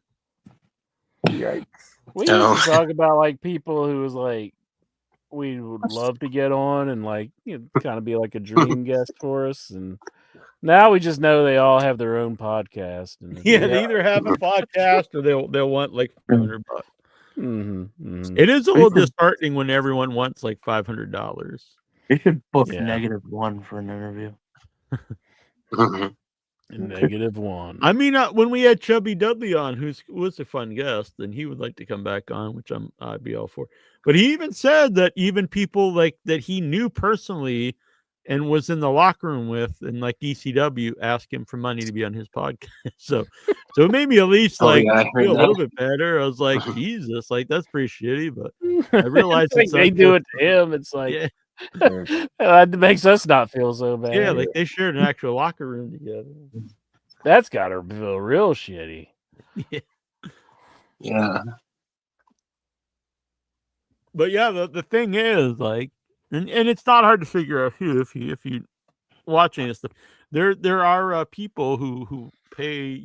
Yikes. We used to talk about like people who was like we would love to get on and like kind of be like a dream guest for us, and now we just know they all have their own podcast. And They either have a podcast or they'll want like $500. It is a little disheartening when everyone wants like $500. They should book -1 for an interview. -1. I mean, when we had Chubby Dudley on, who was a fun guest, and he would like to come back on, which I'd be all for. But he even said that even people like that he knew personally and was in the locker room with, and like ECW, asked him for money to be on his podcast. So it made me at least I feel heard a that. little bit better. I was like, Jesus, like that's pretty shitty. But I realized Like they do it to him. It's like that makes us not feel so bad. Yeah, like they shared an actual locker room together. That's gotta feel real shitty. Yeah. But yeah, the thing is like, and it's not hard to figure out who if you watching this stuff. There are people who pay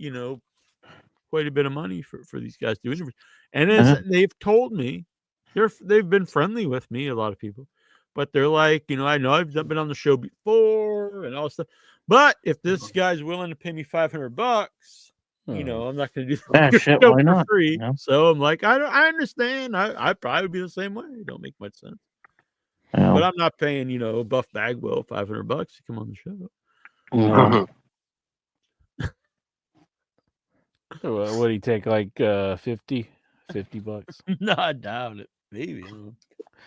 quite a bit of money for these guys to do interviews, and they've told me they've been friendly with me. A lot of people, but they're like, I know I've been on the show before and all stuff, but if this guy's willing to pay me $500. I'm not going to do the shit, show why for not? free. Yeah. So I'm like, I understand. I probably would be the same way. It don't make much sense. Yeah. But I'm not paying, Buff Bagwell $500 to come on the show. Yeah. What do you take, like $50? No, I doubt it. Maybe.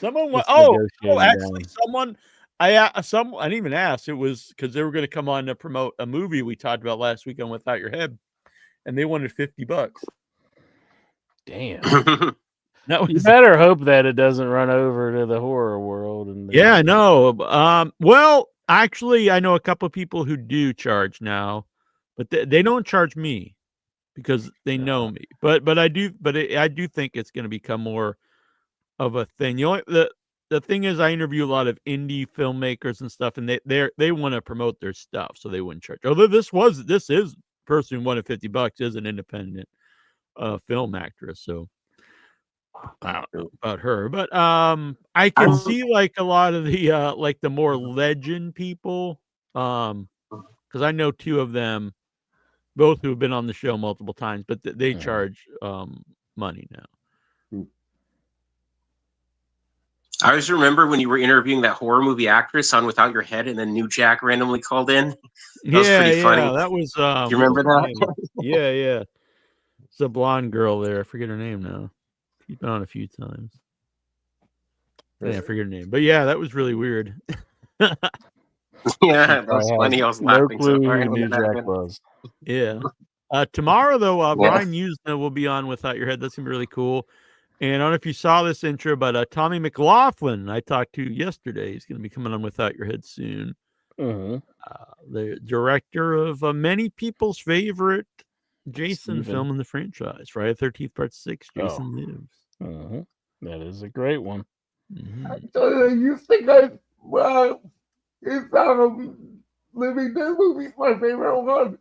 Someone Just actually, someone I didn't even ask. It was because they were going to come on to promote a movie we talked about last week on Without Your Head, and they wanted $50. Damn. You better hope that it doesn't run over to the horror world. And Yeah, I know. Well, actually, I know a couple of people who do charge now, but they don't charge me because they know me. But I do. But I do think it's going to become more of a thing. The thing is, I interview a lot of indie filmmakers and stuff, and they want to promote their stuff, so they wouldn't charge. Although this is person who wanted $50 is an independent film actress, so. I don't know about her, but I can see like a lot of the like the more legend people, because I know two of them, both who have been on the show multiple times, but they charge money now. I always remember when you were interviewing that horror movie actress on Without Your Head, and then New Jack randomly called in. That was pretty funny. That was. Do you remember that? Yeah. It's a blonde girl there. I forget her name now. She's been on a few times. I forget her name, but yeah, that was really weird. Yeah, that was funny. I was laughing so hard. New Jack was. Yeah. Tomorrow though, Brian Usna will be on Without Your Head. That's gonna be really cool. And I don't know if you saw this intro, but Tommy McLaughlin I talked to yesterday. He's gonna be coming on Without Your Head soon. The director of many people's favorite Jason film in the franchise, Friday the 13th Part 6, Jason Lives. That is a great one. You think Living Dead movie's my favorite one.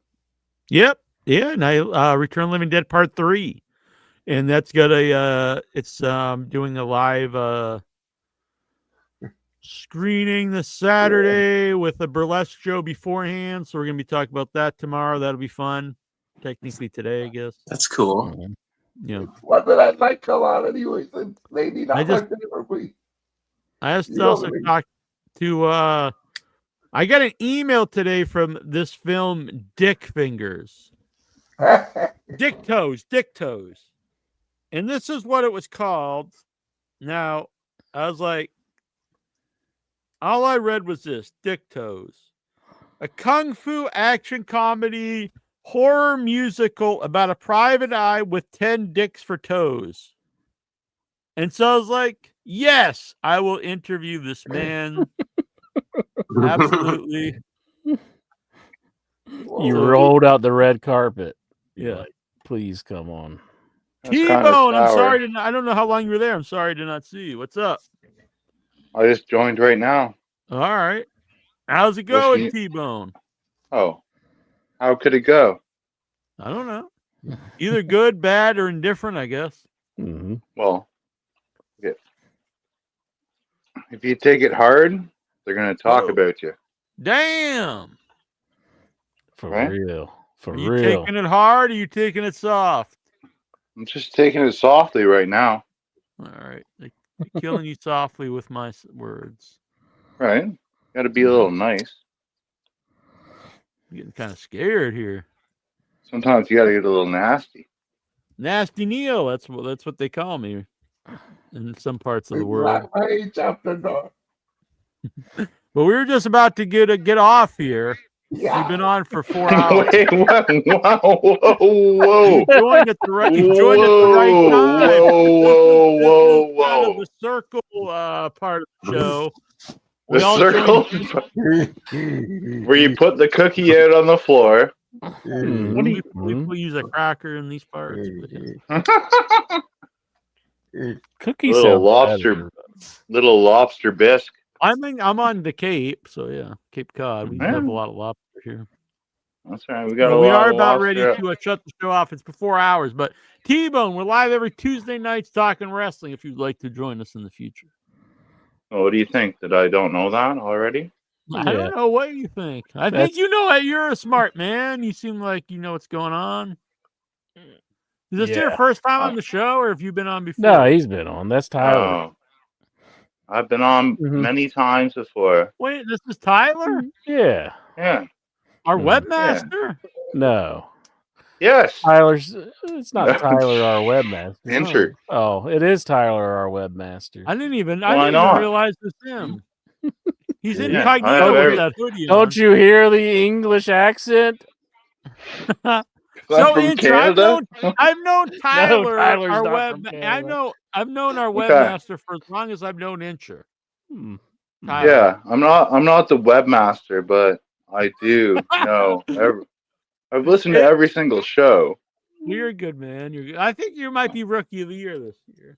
Yep. Yeah, and I Return Living Dead Part 3. And that's got it's doing a live screening this Saturday with a burlesque show beforehand. So we're going to be talking about that tomorrow. That'll be fun. Technically today, I guess. That's cool. Yeah. What did I like a lot anyways? And maybe not I my favorite movie. I just also talked to I got an email today from this film Dick Fingers. Dick Toes. And this is what it was called. Now, I was like, all I read was this, Dick Toes. A kung fu action comedy horror musical about a private eye with 10 dicks for toes. And so I was like, yes, I will interview this man. Absolutely. You rolled out the red carpet. Yeah, please come on. T-Bone, I'm sorry I don't know how long you were there. I'm sorry to not see you. What's up? I just joined right now. All right. How's it going, T-Bone? Oh, how could it go? I don't know. Either good, bad, or indifferent, I guess. Mm-hmm. Well, if you take it hard, they're going to talk about you. Damn. For Right? real. For Are you real. taking it hard or are you taking it soft? I'm just taking it softly right now. All right. They're killing you softly with my words. Right? Got to be a little nice. I'm getting kind of scared here. Sometimes you got to get a little nasty. Nasty Neil. That's what they call me in some parts of the world. But we were just about to get off here. We've been on for 4 hours. Wait, whoa. You joined at the right time. Whoa. Kind of the circle part of the show. The circle where you put the cookie out on the floor. People use a cracker in these parts. Cookies. Little lobster bisque. I'm on the Cape, so yeah, Cape Cod. We have a lot of lobster here. That's right. We got We are of about lobster. ready to shut the show off. It's been 4 hours, but T-Bone, we're live every Tuesday nights talking wrestling. If you'd like to join us in the future, Oh, what do you think? That I don't know that already? I don't know what you think. I think you know it. You're a smart man. You seem like you know what's going on. Is this your first time on the show, or have you been on before? No, he's been on. That's Tyler. Oh. I've been on many times before. Wait, this is Tyler? Yeah. Yeah. Our webmaster? No. Yes. Tyler's. It's not Tyler, our webmaster. Inter. Oh, it is Tyler, our webmaster. I didn't even Why not? realize it's him. He's Yeah, incognito with that hoodie on. Don't you hear the English accent? So from Canada? I've known Tyler, Tyler's our not from I've known our Okay. webmaster for as long as I've known Incher. Tyler. Yeah, I'm not the webmaster, but I do know. I've listened to every single show. You're good, man. You're good. I think you might be rookie of the year this year.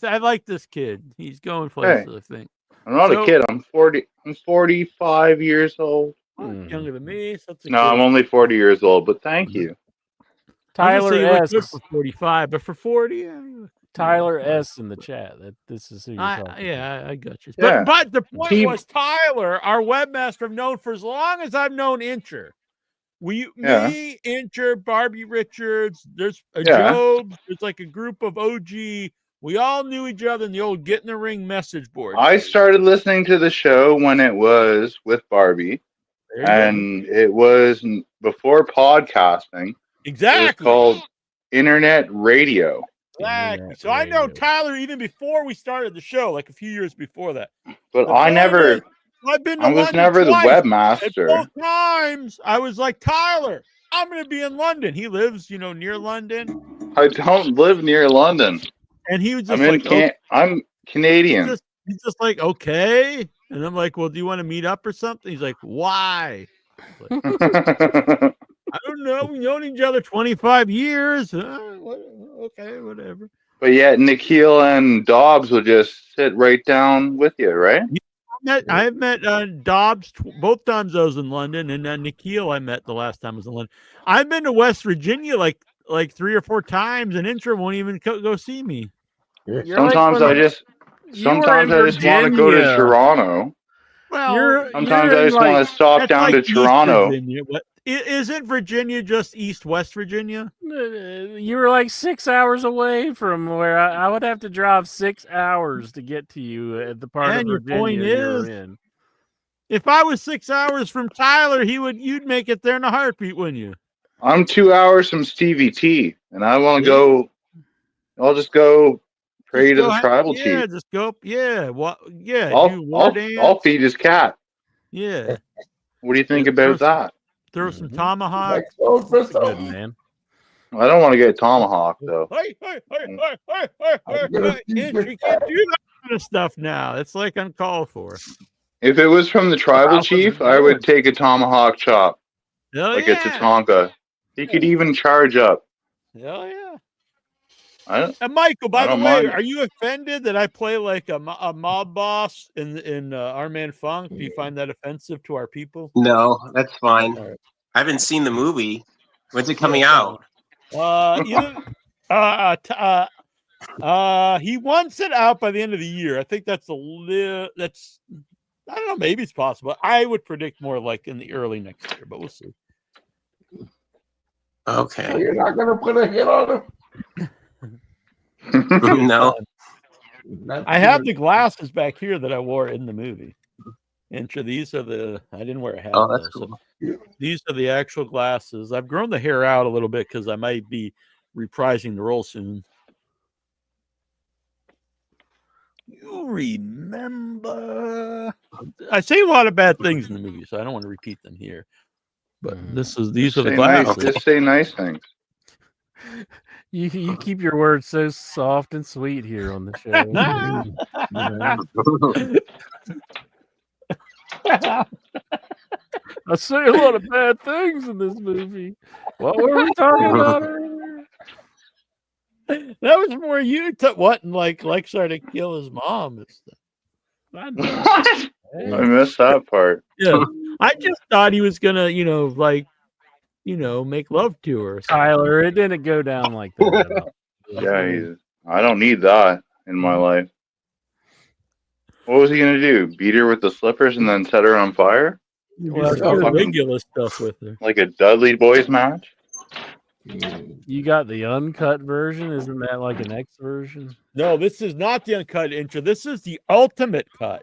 I like this kid. He's going places, I think. I'm not a kid. I'm 40. I'm 45 years old. Younger than me. So that's a No, kid. I'm only 40 years old, but thank you. Tyler you look S. good for 45, but for 40, yeah. you look- Tyler S. in the chat. This is who you're talking to. Yeah, I got you. Yeah. But the point He- was Tyler, our webmaster, I've known for as long as I've known Incher. Me, Incher, Barbie Richards, there's a Yeah. Jobs, there's like a group of OG. We all knew each other in the old Get in the Ring message board. I started listening to the show when it was with Barbie, There you go. and it was before podcasting. Exactly. It was called Internet Radio. Exactly. So I know Tyler even before we started the show, like a few years before that. But The I point never. is, I've been to I was London never the twice, webmaster. and both times I was like, Tyler, I'm going to be in London. He lives, near London, I don't live near London. and he was just I'm in like, okay. I'm Canadian. He's just like, okay, and I'm like, well, do you want to meet up or something? He's like, why? Like, I don't know. We've known each other 25 years. Okay, whatever. But yet Nikhil and Dobbs will just sit right down with you, right? I've met Dobbs both times I was in London, and Nikhil I met the last time I was in London. I've been to West Virginia like 3 or 4 times, and Intra won't even go see me. Sometimes I just want to go to Toronto. Well, sometimes I just want to stop down to East Toronto. Virginia, but isn't Virginia just West Virginia? You were like 6 hours away from where I would have to drive 6 hours to get to you at the part And of your Virginia point you're is, in. if I was 6 hours from Tyler, you'd make it there in a heartbeat, wouldn't you? I'm 2 hours from Stevie T, and I want to go. I'll just go pray to the tribal chief. Yeah, just go. Yeah, what? Yeah, do war I'll dance. feed his cat. Yeah. What do you think about that? Throw some tomahawk. Good, man. I don't want to get tomahawk though. Hey, you can't do that kind of stuff now. It's like uncalled for. If it was from the tribal chief, I would take a tomahawk chop, Hell like yeah. it's a Tonka. He could even charge up. Hell yeah. I And Michael, by the don't way, mind. are you offended that I play like a mob boss in Our Man Funk? Do you find that offensive to our people? No, that's fine. All right. I haven't seen the movie. When's it coming Yeah, out? He wants it out by the end of the year. I think that's that's I don't know, maybe it's possible. I would predict more like in the early next year, but we'll see. Okay. So you're not gonna put a hit on him? No. I have the glasses back here that I wore in the movie. And so these are I didn't wear a hat. Oh, that's though, cool. so these are the actual glasses. I've grown the hair out a little bit because I might be reprising the role soon. You remember? I say a lot of bad things in the movie, so I don't want to repeat them here. But these are the Say glasses. nice, just say nice things. You keep your words so soft and sweet here on the show. I say a lot of bad things in this movie. What were we talking about earlier? That was more you wanting like Lexar to kill his mom and stuff. I missed that part. Yeah, I just thought he was gonna, make love to her. Tyler, it didn't go down like that. Yeah, I don't need that in my life. What was he gonna do? Beat her with the slippers and then set her on fire? Well, do regular stuff with her. Like a Dudley Boys match? You got the uncut version? Isn't that like an X version? No, this is not the uncut intro. This is the ultimate cut.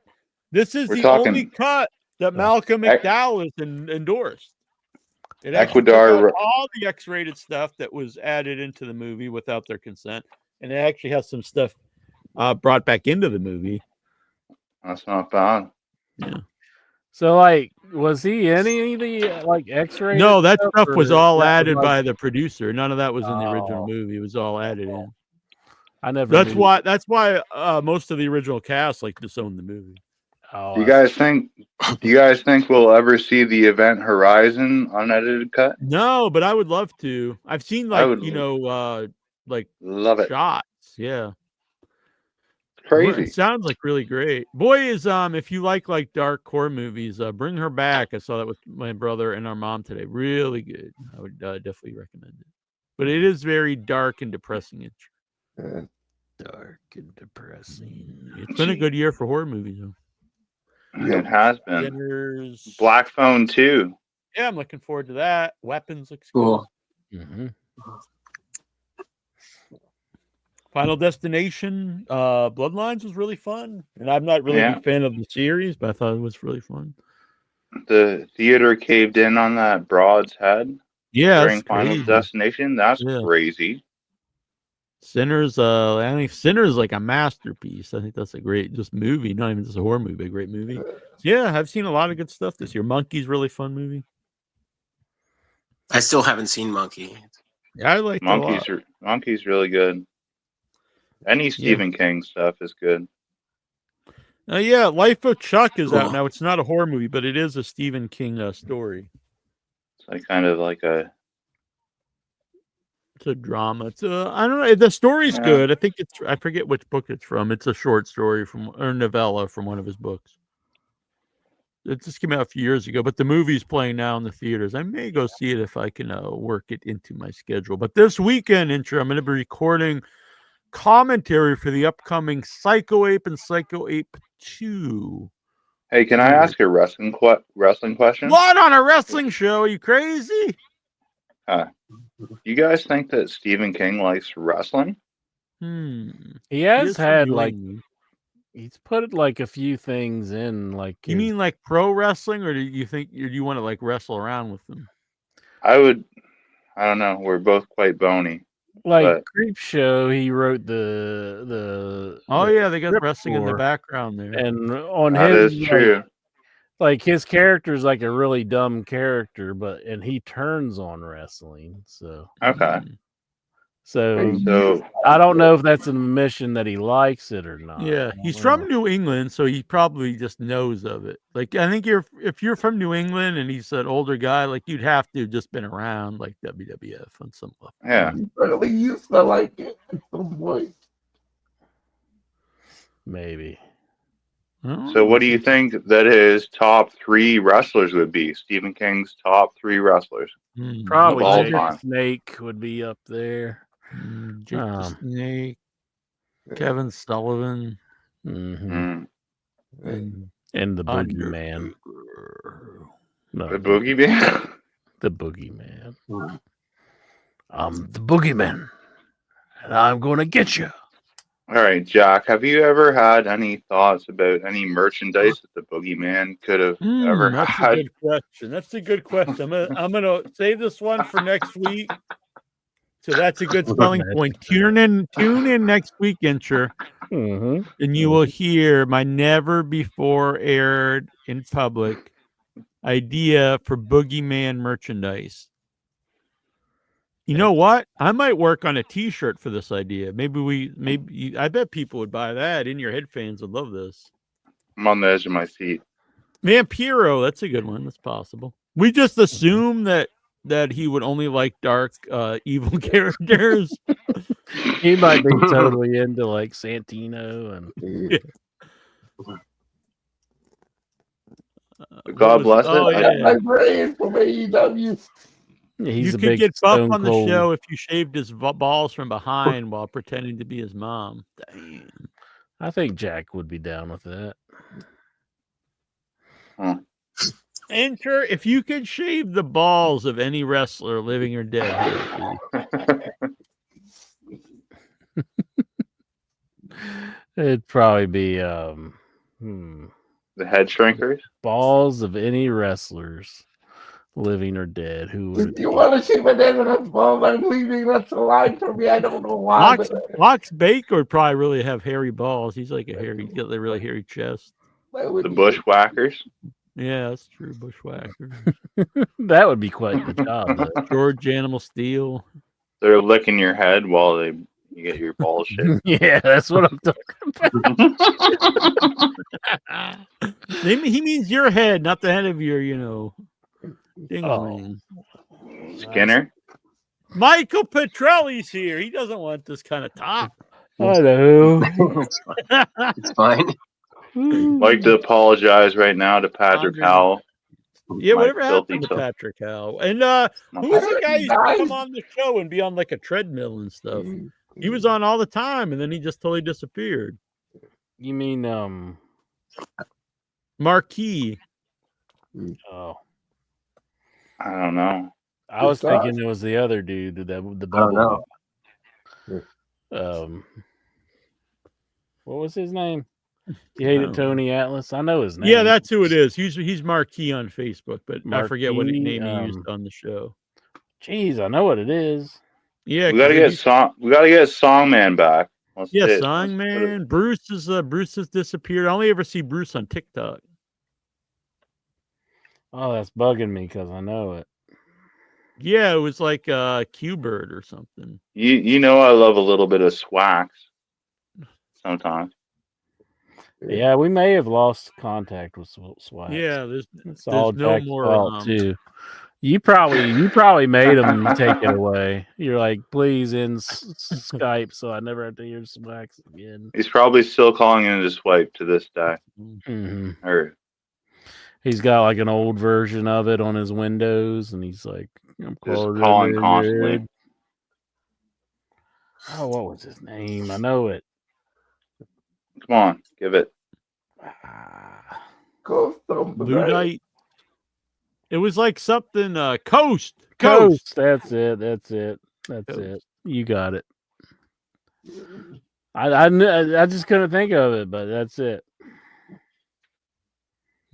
This is We're the talking- only cut that Malcolm McDowell has endorsed. It actually Ecuador- took out all the X-rated stuff that was added into the movie without their consent, and it actually has some stuff brought back into the movie. That's not bad. Yeah. So, like, was he any of the X-ray? No, that stuff was all added like- by the producer. None of that was in the original movie. It was all added in. I never. That's knew. why. That's why most of the original cast disowned the movie. Oh, Do you guys think we'll ever see the Event Horizon unedited cut? No, but I would love to. I've seen I would love it. shots. Yeah. Crazy. It sounds like really great. Boy is if you like dark horror movies, Bring Her Back. I saw that with my brother and our mom today. Really good. I would definitely recommend it. But it is very dark and depressing. Dark and depressing. It's been a good year for horror movies, though. It has been. Sinners. Black Phone 2. Yeah, I'm looking forward to that. Weapons looks Cool. Mm-hmm. Final Destination, Bloodlines was really fun, and I'm not really a big fan of the series, but I thought it was really fun. The theater caved in on that broad's head. Yeah, during that's Final crazy. Destination. That's Yeah. crazy. Sinners, Sinners is like a masterpiece. I think that's a great movie, not even just a horror movie, a great movie. So, yeah, I've seen a lot of good stuff this year. Monkey's really fun movie. I still haven't seen Monkey. Yeah, I like Monkey's really good. Any Stephen King stuff is good. Yeah, Life of Chuck is out Cool. now. It's not a horror movie, but it is a Stephen King story. It's like kind of like a It's a drama. It's I don't know. The story's Yeah. good. I think I forget which book it's from. It's a short story or novella from one of his books. It just came out a few years ago, but the movie's playing now in the theaters. I may go see it if I can work it into my schedule. But this weekend, I'm going to be recording commentary for the upcoming Psycho Ape and Psycho Ape 2. Hey, can I ask a wrestling question? What on a wrestling show? Are you crazy? You guys think that Stephen King likes wrestling? He has Yes, had you like and me. he's put like a few things in like You mean like pro wrestling, or do you want to wrestle around with them? I don't know. We're both quite bony. like but Creep Show. He wrote the Oh yeah, they got script wrestling in the for, background there. and on that his is true. like his character is like a really dumb character, and he turns on wrestling. So Okay. So I don't know if that's a mission that he likes it or not. Yeah, he's from New England, so he probably just knows of it. Like, I think if you're from New England and he's an older guy, like you'd have to have just been around like WWF on some level. Yeah. You certainly used to like it at some point. Maybe. So what do you think that his top 3 wrestlers would be? Stephen King's top 3 wrestlers. Probably of all Jake time. Snake would be up there. Jake the Snake, Kevin Sullivan, And the Boogeyman. No, The Boogeyman? The Boogeyman. I'm the Boogeyman, and I'm going to get you. All right, Jack, have you ever had any thoughts about any merchandise that the Boogeyman could have ever That's had? a good question. That's a good question. I'm gonna save this one for next week. So that's a good spelling point. Tune in next week, Incher, and you will hear my never before aired in public idea for Boogeyman merchandise. You know what? I might work on a T-shirt for this idea. I bet people would buy that. In Your Head fans would love this. I'm on the edge of my seat. Vampiro, that's a good one. That's possible. We just assume that he would only like dark, evil characters. He might be totally into like Santino and. God bless it. Oh, yeah. My brain from AEW. He's you a could big get buff Stone on the Cold. show if you shaved his balls from behind while pretending to be his mom. Damn. I think Jack would be down with that. Enter if you could shave the balls of any wrestler, living or dead. It'd probably be The head shrinkers. balls of any wrestlers, living or dead. Who would If you want to see my evidence, well, I'm leaving. That's a line for me. I don't know why. Mox Baker would probably really have hairy balls. He's like he's got a really hairy chest. The Bushwhackers. Yeah, that's true. Bushwhacker. that would be quite the job. Though. George Animal Steel. They're licking your head while you get your balls shaved. Yeah, that's what I'm talking about. He means your head, not the head of your, ding-a-ling. Skinner. Michael Petrelli's here. He doesn't want this kind of talk. Hello. It's fine. Like to apologize right now to Patrick Howell. Yeah, My whatever happened filthy to toe. Patrick Howell? And who was the guy who used to come on the show and be on like a treadmill and stuff? He was on all the time, and then he just totally disappeared. You mean Marquis? Oh, I don't know. I was thinking it was the other dude, the bubble. What was his name? You hated Tony Atlas. I know his name. Yeah, that's who it is. He's Marquis on Facebook, but I forget what Marquis, name he used on the show. Jeez, I know what it is. Yeah, We gotta get Songman back. Let's Yeah, do it. Songman. Bruce has disappeared. I only ever see Bruce on TikTok. Oh, that's bugging me because I know it. Yeah, it was like Q-Bird or something. You know I love a little bit of Swax sometimes. Yeah, we may have lost contact with Swag. Yeah, it's there's all no Jack's more, fault too. You probably made him take it away. You're like, please end Skype so I never have to hear Swax again. He's probably still calling in his swipe to this day. Mm-hmm. Or he's got like an old version of it on his Windows, and he's like, I'm just calling constantly. Oh, what was his name? I know it. Come on, give it. Ludite. It was like something Coast. That's it. You got it. I just couldn't think of it, but that's it.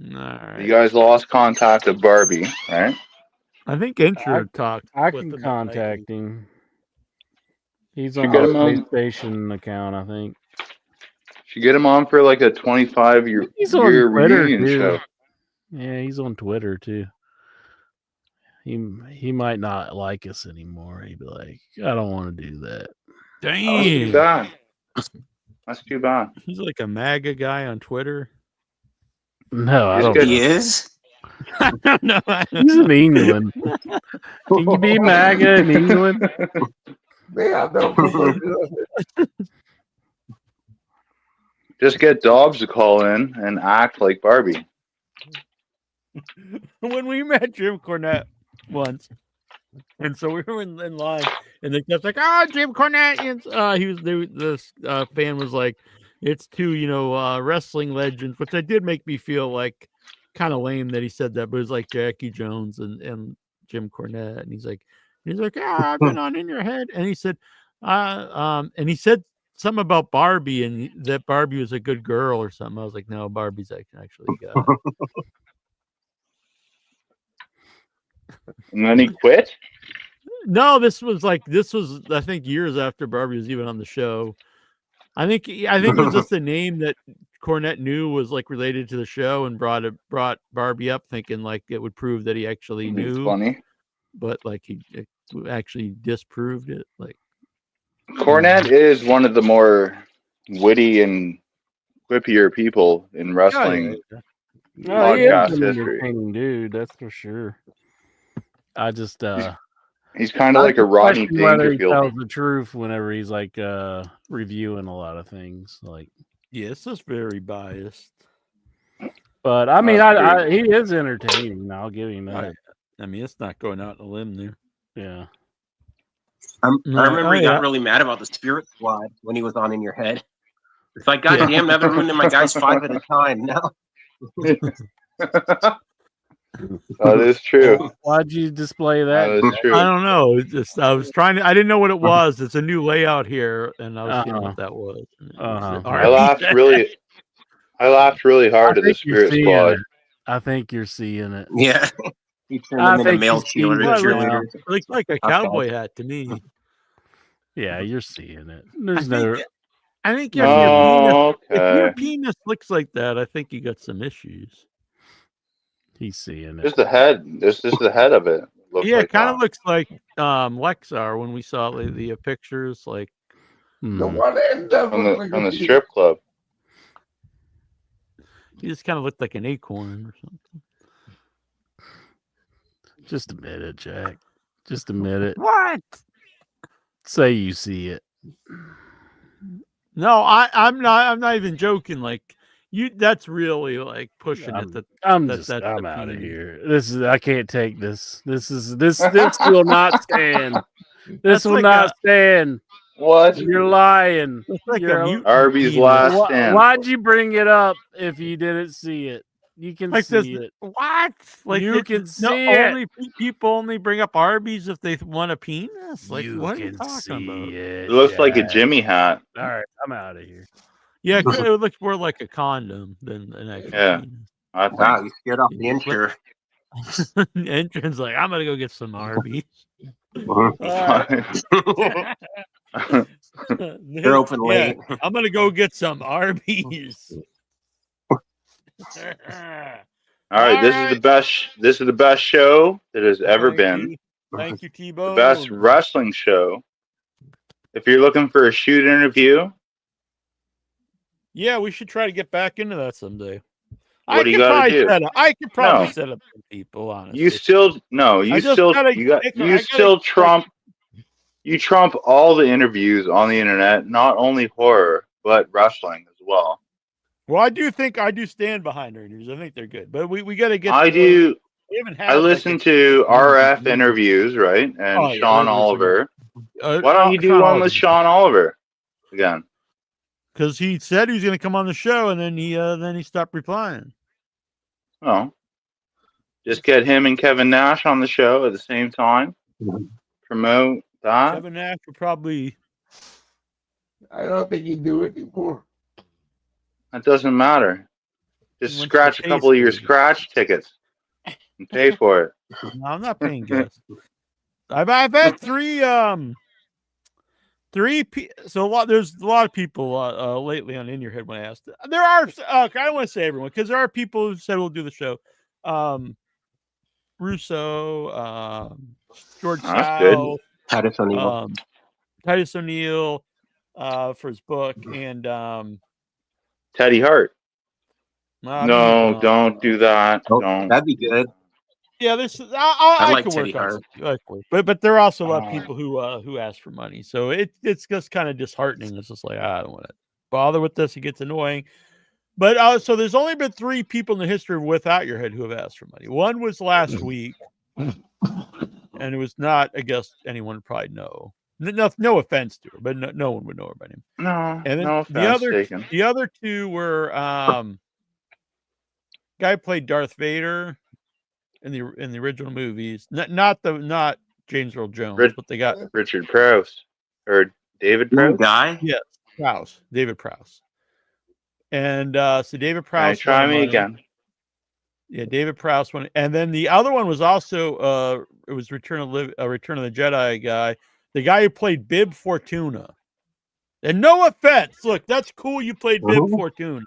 All right. You guys lost contact with Barbie, right? I think Incher talked. I with can him contact him. He's Should on get the him on- PlayStation account, I think. Should get him on for like a 25-year He's on Twitter reunion too. show. Yeah, he's on Twitter too. he might not like us anymore. He'd be like, I don't want to do that. That's too Damn. bad. That's too bad. He's like a MAGA guy on Twitter. No, I He's don't. good. He is. No, He's in England. Can you be MAGA in England? Yeah, no. Just get Dobbs to call in and act like Barbie. When we met Jim Cornette once, and so we were in line, and the guy's like, "Oh, Jim Cornette!" And this fan was like, "It's two, wrestling legends," which did make me feel like kind of lame that he said that, but it was like Jackie Jones and Jim Cornette, and he's like, "Yeah, I've been on In Your Head," and he said, and he said something about Barbie and that Barbie was a good girl or something. I was like, no, Barbie's actually a guy. And then he quit? No, this was I think years after Barbie was even on the show. I think it was just a name that Cornette knew was like related to the show and brought Barbie up, thinking like it would prove that he actually knew. It's funny. But like he actually disproved it. Like Cornette is one of the more witty and quippier people in wrestling Oh, he is podcast an history. entertaining dude, that's for sure. I just He's kind of like a Rodney question whether he Dangerfield. tells the truth whenever he's like reviewing a lot of things. Like, yes, that's very biased. but I mean, That's he is entertaining. I'll give him that. I mean, it's not going out on a limb there. Yeah. I remember he yeah. got really mad about the Spirit Squad when he was on In Your Head. It's like, goddamn, now they're ruining my guys 5 at a time now. That is true. Why'd you display that? That is true. I don't know. It's just I was trying to. I didn't know what it was. It's a new layout here, and I was seeing what that was. I laughed really hard at the Spirit Squad. I think you're seeing it. Yeah. He turned I them into think male he's seeing it. cheerleaders. It looks like a cowboy hat to me. Yeah, you're seeing it. There's I think if your penis looks like that, I think you got some issues. He's seeing it. Just the head. This is the head of it. Looks Yeah, like it kind that. of looks like Lexar when we saw the pictures. Like The one end of on looks like the a strip club. he just kind of looked like an acorn or something. Just admit it, Jack. Just admit it. What? Say you see it. No, I'm not even joking. Like you, that's really like pushing it. That I'm that's out the of penis. here. I can't take this. This will not stand. This That's will like not stand. What? You're lying. It's like You're a mutant Arby's penis. last stand. Why'd you bring it up if you didn't see it? You can Like see this, it. what? Like You can see it. only people only bring up Arby's if they want a penis. Like You what are you can talking see about? It looks like a Jack. Jimmy hat. All right, I'm out of here. Yeah, it looks more like a condom than an actual Yeah. penis. I Wow, think. you scared off the insurer. Entrance like I'm gonna go get some Arby's. They're open late. I'm gonna go get some Arby's. All right, this is the best. This is the best show that has ever been. Thank you, Tebow. The best wrestling show. If you're looking for a shoot interview, Yeah, we should try to get back into that someday. What do you gotta do? I could probably No. set up some people, honestly. you still no. I You just still gotta you got pick- I you gotta- still trump. You trump all the interviews on the internet, not only horror but wrestling as well. Well, I do stand behind our interviews. I think they're good, but we got to get. I do. We haven't had. I listen to RF interviews, right? And Oh, yeah, Sean those are Oliver. good. Why don't you do one with Sean Oliver again? Because he said he was going to come on the show, and then he stopped replying. Oh, just get him and Kevin Nash on the show at the same time. Promote that. Kevin Nash would probably. I don't think you do it anymore. That doesn't matter. Just What's scratch the a couple of your taste? scratch tickets and pay for it. No, I'm not paying guests. I've had three. So there's a lot of people lately on In Your Head when I asked. There are. I don't want to say everyone because there are people who said we'll do the show. Russo, George Oh, that's good. Chow, Titus O'Neil. Titus O'Neil for his book, and Teddy Hart. no, don't do that. Oh, Don't. that'd be good. yeah, this I I like could Teddy work on Hart. something, but there are also a lot of people who ask for money, so it's just kind of disheartening. It's just like I don't want to bother with this; it gets annoying. But so there's only been 3 people in the history of Without Your Head who have asked for money. One was last week, and it was not, I guess, anyone would probably know. No offense to her, but no one would know her by name. No, And then no offense taken. the other 2 were guy who played Darth Vader in the original movies, not James Earl Jones, but they got Richard Prowse or David Prowse. Guy. Yes, Prowse, David Prowse. And so David All right, Prowse. try won me money. again. Yeah, David Prowse won. And then the other one was also it was Return of the Jedi guy, the guy who played Bib Fortuna. And no offense, look, that's cool. You played Bib Fortuna.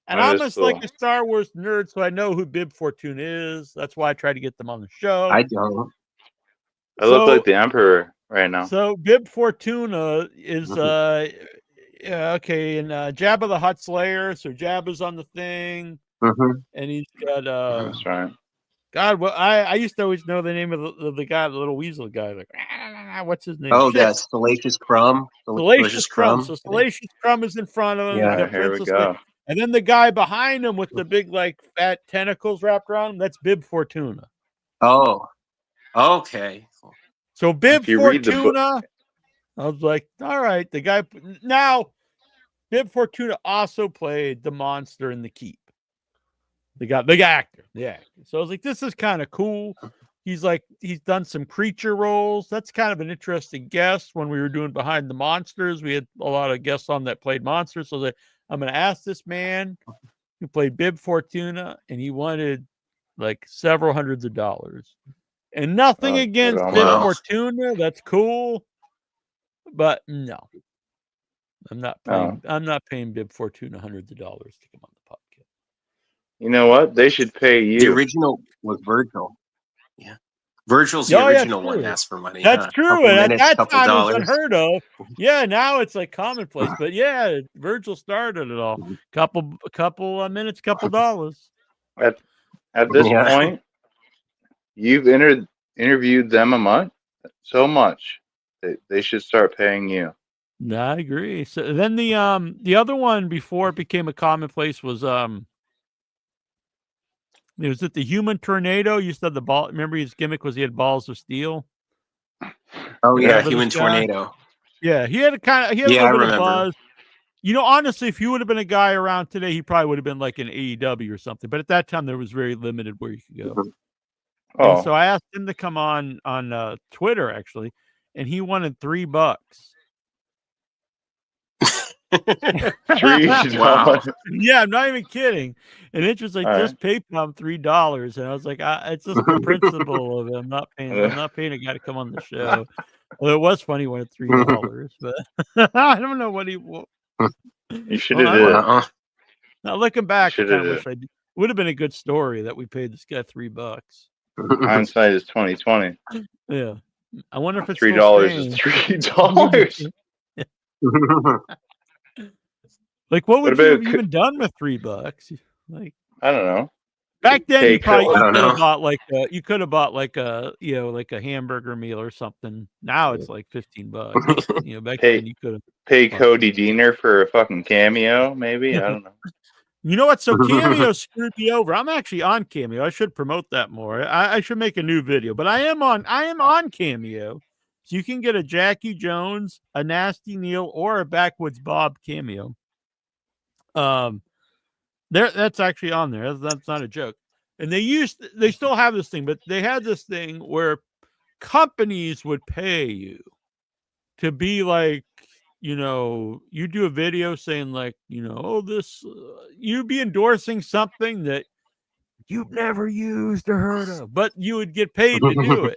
And That I'm is just cool. like a Star Wars nerd, so I know who Bib Fortuna is. That's why I try to get them on the show. I don't. I look like the Emperor right now. So Bib Fortuna is okay, and Jabba the Hutt Slayer. So Jabba's on the thing, and he's got That's right. God. Well, I used to always know the name of the guy, the little weasel guy. Like, what's his name? Oh, Shit. that's Salacious Crumb. Salacious Crumb. So Salacious Crumb is in front of him. Yeah, He's got here we Princess go. Leia. And then the guy behind him with the big, like, fat tentacles wrapped around him, that's Bib Fortuna. Oh, okay. So Bib If you read the book- Fortuna, I was like, all right, the guy. Now, Bib Fortuna also played the monster in The Keep. The actor. So I was like, this is kind of cool. He's done some creature roles. That's kind of an interesting guest. When we were doing Behind the Monsters, we had a lot of guests on that played monsters. So I was like, I'm going to ask this man who played Bib Fortuna, and he wanted like several hundreds of dollars. And nothing against Bib Fortuna. That's cool. But no. I'm not paying Bib Fortuna hundreds of dollars to come on the podcast. You know what? They should pay you. The original was Virgil. Yeah. Virgil's the original one asked for money. That's true. Couple And minutes, at that couple time, dollars. it was unheard of. Yeah, now it's like commonplace. But yeah, Virgil started it all. Couple minutes, couple dollars. At this point, you've interviewed them so much that they should start paying you. No, I agree. So then the other one before it became a commonplace was it was at the Human Tornado. You said the ball. Remember his gimmick was he had balls of steel. Oh yeah, Remember Human this guy? Tornado. Yeah, he had a I little bit of remember. buzz. You know, honestly, if he would have been a guy around today, he probably would have been like an AEW or something. But at that time, there was very limited where you could go. Oh. And so I asked him to come on Twitter actually, and he wanted $3. Wow. Yeah, I'm not even kidding. And it's just like All just PayPal him $3, and I was like, it's just the principle of it. I'm not paying a guy to come on the show. Well, it was funny when it's $3, but I don't know what he. You should have did it. Now looking back, I Shoulda kind of did. wish I did. Would have been a good story that we paid this guy $3. Hindsight is 20/20. Yeah, I wonder if it's $3 still is staying. $3. Like, what would What you about have even done with $3? Like, I don't know. back then, you Take probably I don't could know. have bought like a hamburger meal or something. Now it's like $15. You know, back then you could have. Pay Cody Deaner for a fucking cameo, maybe? I don't know. You know what? So Cameo screwed me over. I'm actually on Cameo. I should promote that more. I should make a new video, but I am on Cameo. So you can get a Jackie Jones, a Nasty Neil, or a Backwoods Bob cameo. That's actually on there. That's not a joke. And they still have this thing, but they had this thing where companies would pay you to be like, you know, you do a video saying like, you know, oh, this, you'd be endorsing something that you've never used or heard of, but you would get paid to do it.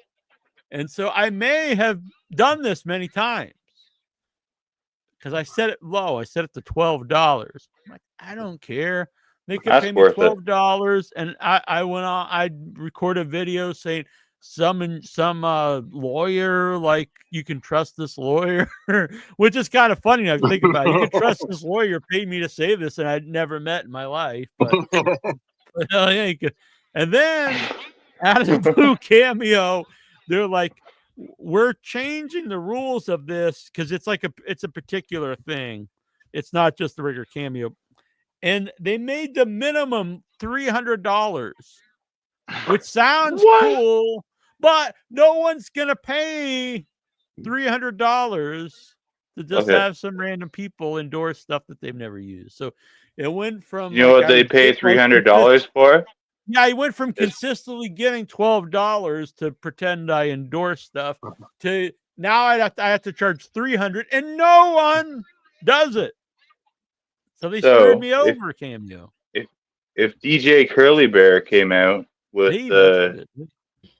And so I may have done this many times because I set it low. I set it to $12. I'm like, I don't care. They could That's pay me worth it. $12, and I went on. I'd record a video saying some lawyer, like, you can trust this lawyer, which is kind of funny now to think about it. You can trust this lawyer, paid me to say this, and I'd never met in my life. But yeah, you could. And then out of the blue, Cameo, they're like, we're changing the rules of this because it's a particular thing. It's not just the regular Cameo. And they made the minimum $300, which sounds cool, but no one's gonna pay $300 to just have some random people endorse stuff that they've never used. So it went from, You know what they pay $300 for? Yeah, I went from consistently getting $12 to pretend I endorse stuff to now I have to charge $300, and no one does it. So they screwed me over, Cameo. If DJ Curly Bear came out with the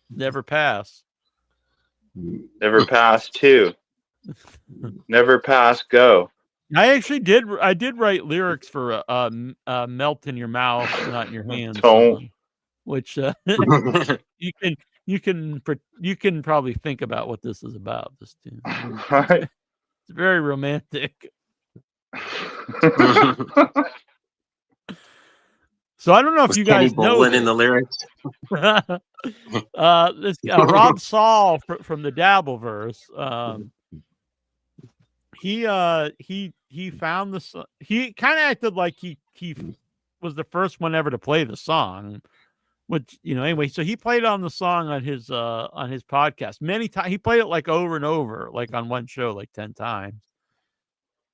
Never Pass. Never Pass 2. Never Pass Go. I did write lyrics for Melt in Your Mouth, Not in Your Hands. Don't. Which you can probably think about what this is about, this tune. Right. It's very romantic. So I don't know if you guys know in the lyrics. This Rob Saul from the Dabbleverse. He found this. He kind of acted like he was the first one ever to play the song, which, anyway. So he played on the song on his podcast many times. He played it like over and over, like on one show, like 10 times.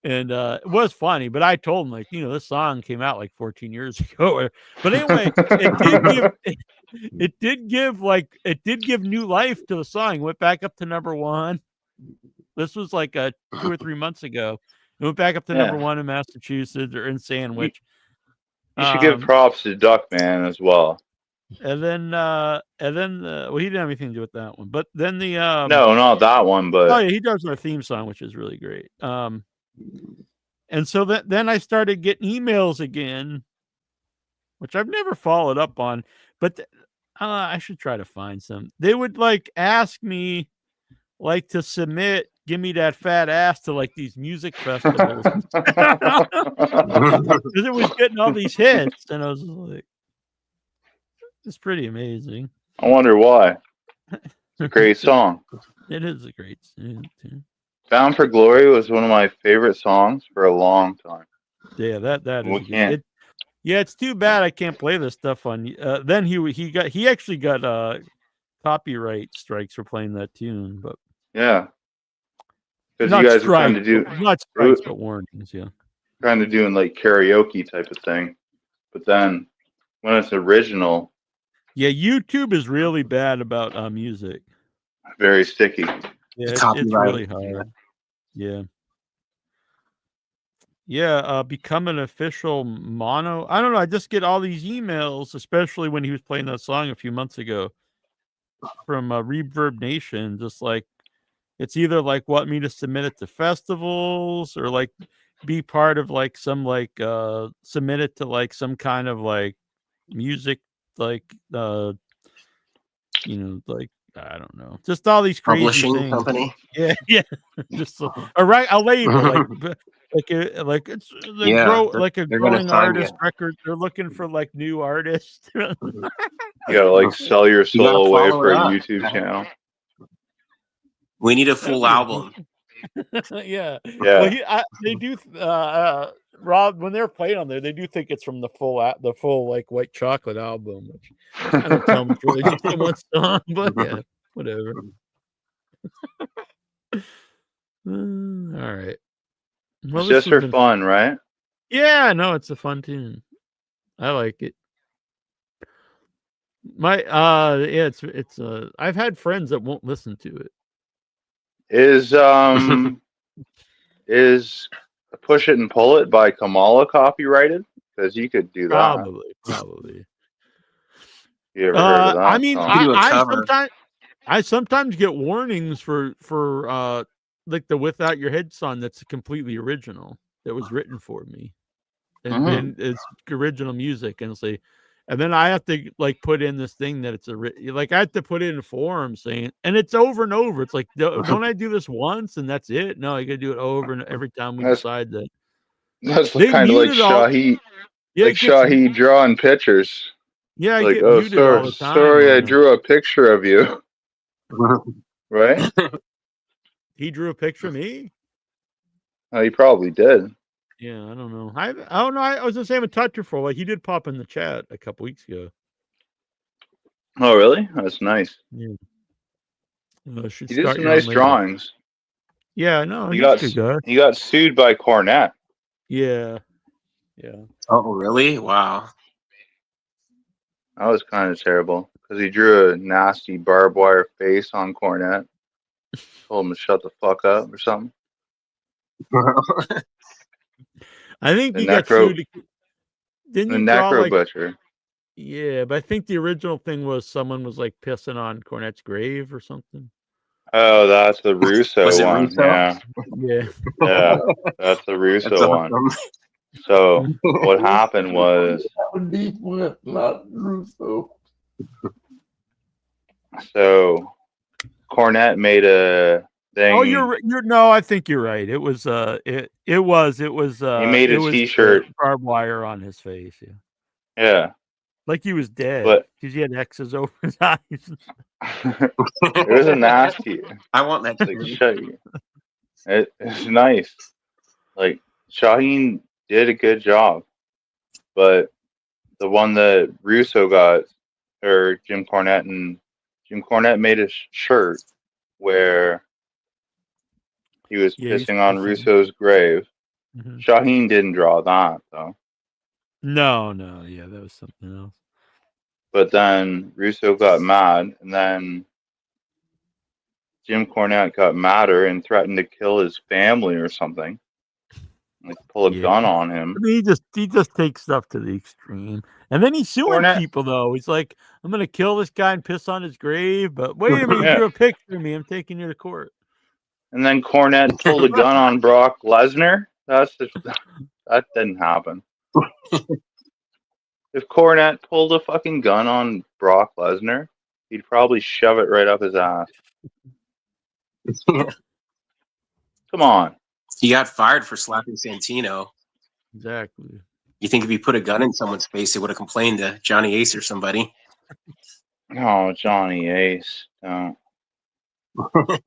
And it was funny, but I told him, like, this song came out like 14 years ago. But anyway, it did give new life to the song. It went back up to number 1. This was like 2 or 3 months ago. It went back up to number 1 in Massachusetts, or in Sandwich. You should give props to Duckman as well. And then he didn't have anything to do with that one. But then no, not that one, but oh yeah, he does our theme song, which is really great. And so then I started getting emails again, which I've never followed up on, but I should try to find some. They would like ask me like to submit "Give Me That Fat Ass" to like these music festivals because it was getting all these hits, and I was like, it's pretty amazing. I wonder why. It's a great song. It is a great song. Bound for Glory was one of my favorite songs for a long time. Yeah, that We is can't. good. Yeah, it's too bad I can't play this stuff on. Then he actually got copyright strikes for playing that tune, but Yeah. Because not you guys are trying to strikes, do not strikes, but warnings. Yeah. kind of doing like karaoke type of thing. But then when it's original, Yeah, YouTube is really bad about music. very sticky. Yeah, it's really hard. Yeah. Yeah, become an official mono. I don't know. I just get all these emails, especially when he was playing that song a few months ago from Reverb Nation. Just like, it's either like want me to submit it to festivals or like be part of like some like submit it to like some kind of like music like like I don't know, just all these crazy Publishing things. company. Yeah, just a label like it's like a they're gonna growing sign artist you. record. They're looking for like new artists. You gotta like sell your You gotta soul away follow for it a up. YouTube channel. We need a full album. Yeah. Yeah. They do. Rob, when they're playing on there, they do think it's from the full like White Chocolate album, which I don't tell them it's really just in one song, but yeah, whatever. All right. Well, It's this just has for been fun, right? Yeah, no, it's a fun tune. I like it. It's I've had friends that won't listen to it. Is Push It and Pull It by Kamala copyrighted? Because you could do that. Probably. You ever heard of that? I mean, song? I sometimes get warnings for like the Without Your Head song that's completely original that was written for me. and then it's original music, and say, and then I have to like put in this thing that it's like I have to put it in forum saying, and it's over and over. It's like, don't I do this once and that's it? No, I got to do it over and every time we decide that. That's They kind of like muted all- Shahi, Yeah, like it gets- Shahi drawing pictures. Yeah, I like, get oh, muted all the time sorry, on I that. drew a picture of you. Right? He drew a picture of me. Oh, he probably did. Yeah, I don't know. I don't know. I was the same with Toucher for like he did pop in the chat a couple weeks ago. Oh, really? That's nice. Yeah. Should He did start some your own nice label. drawings. Yeah, no, He he's got a good guy. he got sued by Cornette. Yeah. Yeah. Oh, really? Wow. That was kind of terrible because he drew a nasty barbed wire face on Cornette. Told him to shut the fuck up or something. I think The he got necro, sued. Didn't the he draw necro like? butcher. Yeah, but I think the original thing was someone was like pissing on Cornette's grave or something. Oh, that's the Russo Was it one. Russo? Yeah, Yeah. yeah, that's the Russo That's one. awesome. So what happened was, Deep with not Russo. so Cornette made a thing. Oh, you're no, I think you're right. It was it was He made it a was T-shirt. barbed wire on his face. Yeah. Yeah, Like he was dead but because he had X's over his eyes. it was a nasty. I want that. Like, shut you. It's nice. Like Shaheen did a good job, but the one that Russo got, or Jim Cornette made a shirt where he was Yeah, he's pissing on pissing. Russo's grave. Mhm. Shaheen didn't draw that though. No, yeah, that was something else. But then Russo got mad, and then Jim Cornette got madder and threatened to kill his family or something. Like pull a gun on him. I mean, he just takes stuff to the extreme, and then he's suing Cornette- people. Though he's like, "I'm gonna kill this guy and piss on his grave," but wait a minute, you Yeah. drew a picture of me. I'm taking you to court. And then Cornette pulled a gun on Brock Lesnar. That didn't happen. If Cornette pulled a fucking gun on Brock Lesnar, he'd probably shove it right up his ass. Come on. He got fired for slapping Santino. Exactly. You think if he put a gun in someone's face, they would have complained to Johnny Ace or somebody? Oh, Johnny Ace. Don't.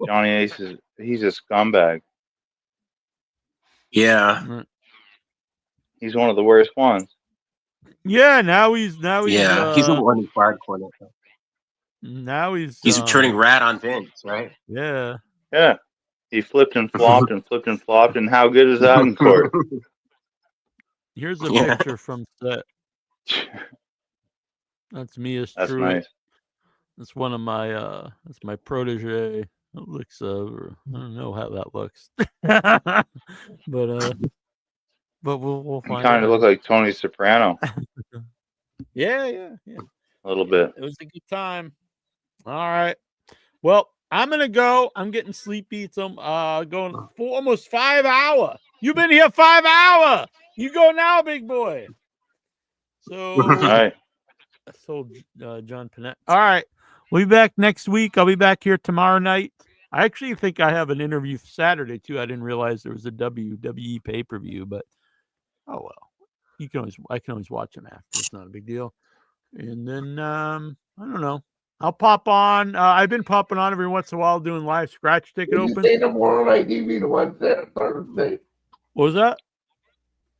Johnny Ace he's a scumbag. Yeah. He's one of the worst ones. Yeah, now he's He's the one who fired Cornette. Now he's turning rat on Vince, right? Yeah. Yeah. He flipped and flopped and flipped and flopped, and how good is that in court? Here's a Yeah. picture from set. That's me as That's true. nice. That's one of my that's my protege. It looks I don't know how that looks. but we'll You find kind out. of look like Tony Soprano Yeah. a little bit. It was a good time. All right. Well, I'm gonna go. I'm getting sleepy. It's going for almost 5 hours. You've been here 5 hours. You go now, big boy. So All right. I told John Panette. All right. We'll be back next week. I'll be back here tomorrow night. I actually think I have an interview Saturday too. I didn't realize there was a WWE pay-per-view, but oh well. I can always watch them after. It's not a big deal. And then I don't know. I'll pop on. I've been popping on every once in a while doing live scratch ticket When you opens. say tomorrow night, you mean Wednesday or Thursday? What was that?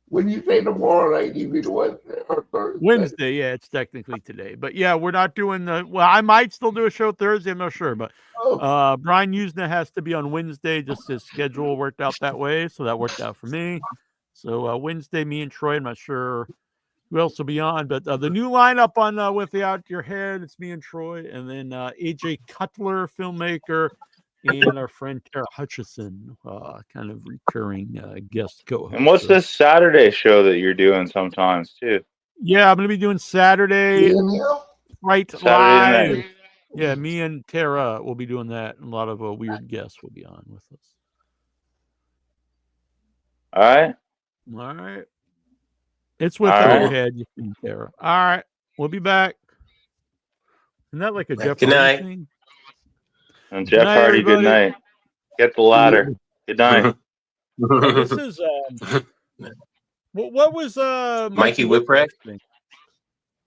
When you say tomorrow night, you mean Wednesday or Thursday? Wednesday, yeah, it's technically today. But yeah, we're not doing I might still do a show Thursday, I'm not sure. But Brian Usna has to be on Wednesday, just his schedule worked out that way. So that worked out for me. So Wednesday, me and Troy, I'm not sure who else will be on, but the new lineup on Without Your Head, it's me and Troy, and then AJ Cutler, filmmaker, and our friend Tara Hutchison, kind of recurring guest co-host. And what's this Saturday show that you're doing sometimes too? Yeah, I'm gonna be doing Saturday right Saturday live. night. Yeah, me and Tara will be doing that, and a lot of weird guests will be on with us. All right. All right. It's with All her right. head. You can care. All right. We'll be back. Isn't that like a Jeff Good Hardy night. thing? And Jeff night, Hardy, good everybody. night. Get the ladder. Good night. This is what was Mikey Whipwreck? thing?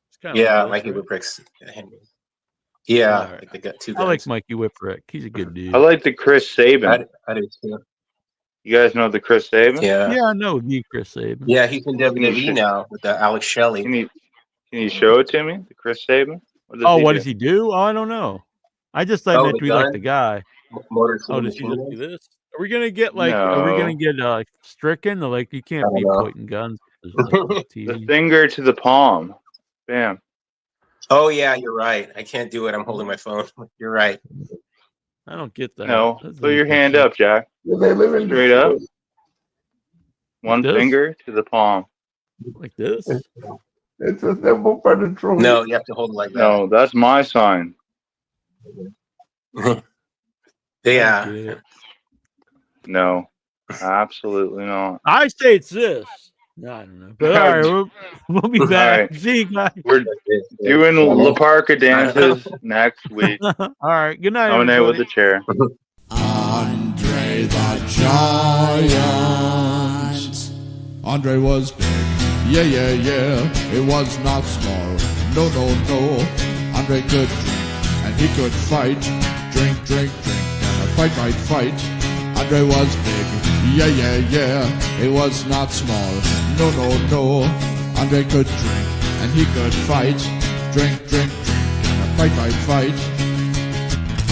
It's kinda Yeah, like Mikey this, right? Whipwreck's. Yeah, All right. like they got two I like guns. Mikey Whipwreck. He's a good dude. I like the Chris Sabin. I do too. You guys know the Chris Sabin? Yeah. Yeah, I know the Chris Sabin. Yeah, he's in Can you WWE sh- now with Alex Shelley. Can you show it to me? The Chris Sabin? What does Oh, he what do? does he do? Oh, I don't know. I just thought Oh, meant the we like gun? the guy. Motor Oh, City does he Machine just do Gun? this? Are we gonna get Are we gonna No. get stricken? Like you can't I don't be know. pointing guns. Like, on The TV. finger to the palm. Bam. Oh yeah, you're right. I can't do it. I'm holding my phone. You're right. I don't get that. No. That doesn't Put your make hand sense. up, Jack. Do they live in Straight up. One this? finger to the palm. Like this? It's a symbol for Detroit. No, you have to hold it like that. No, that's my sign. Yeah. No. Absolutely not. I say it's this. No, I don't know. But all right, we'll be All back. right. See you guys. We're doing La Parka dances next week. All right. Good night. Coming out with everybody. a chair. Andre the Giant. Andre was big. Yeah, yeah, yeah. It was not small. No, no, no. Andre could drink and he could fight. Drink, drink, drink. And fight, fight, fight. Andre was big. Yeah, yeah, yeah. It was not small. No, no, no. Andre could drink and he could fight. Drink, drink, drink. And fight, fight, fight.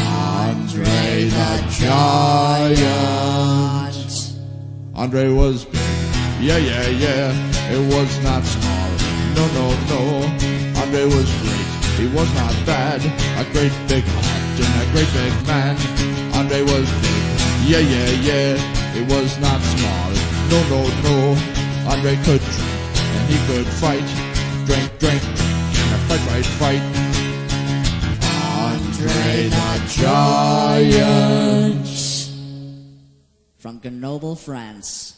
Andre the Giant. Andre was big. Yeah, yeah, yeah. It was not small. No, no, no. Andre was great. He was not bad. A great big heart and a great big man. Andre was big. Yeah, yeah, yeah. It was not small. No, no, no. Andre could drink and he could fight. Drink, drink, drink. And fight, fight, fight. Andre the Giant. From Grenoble, France.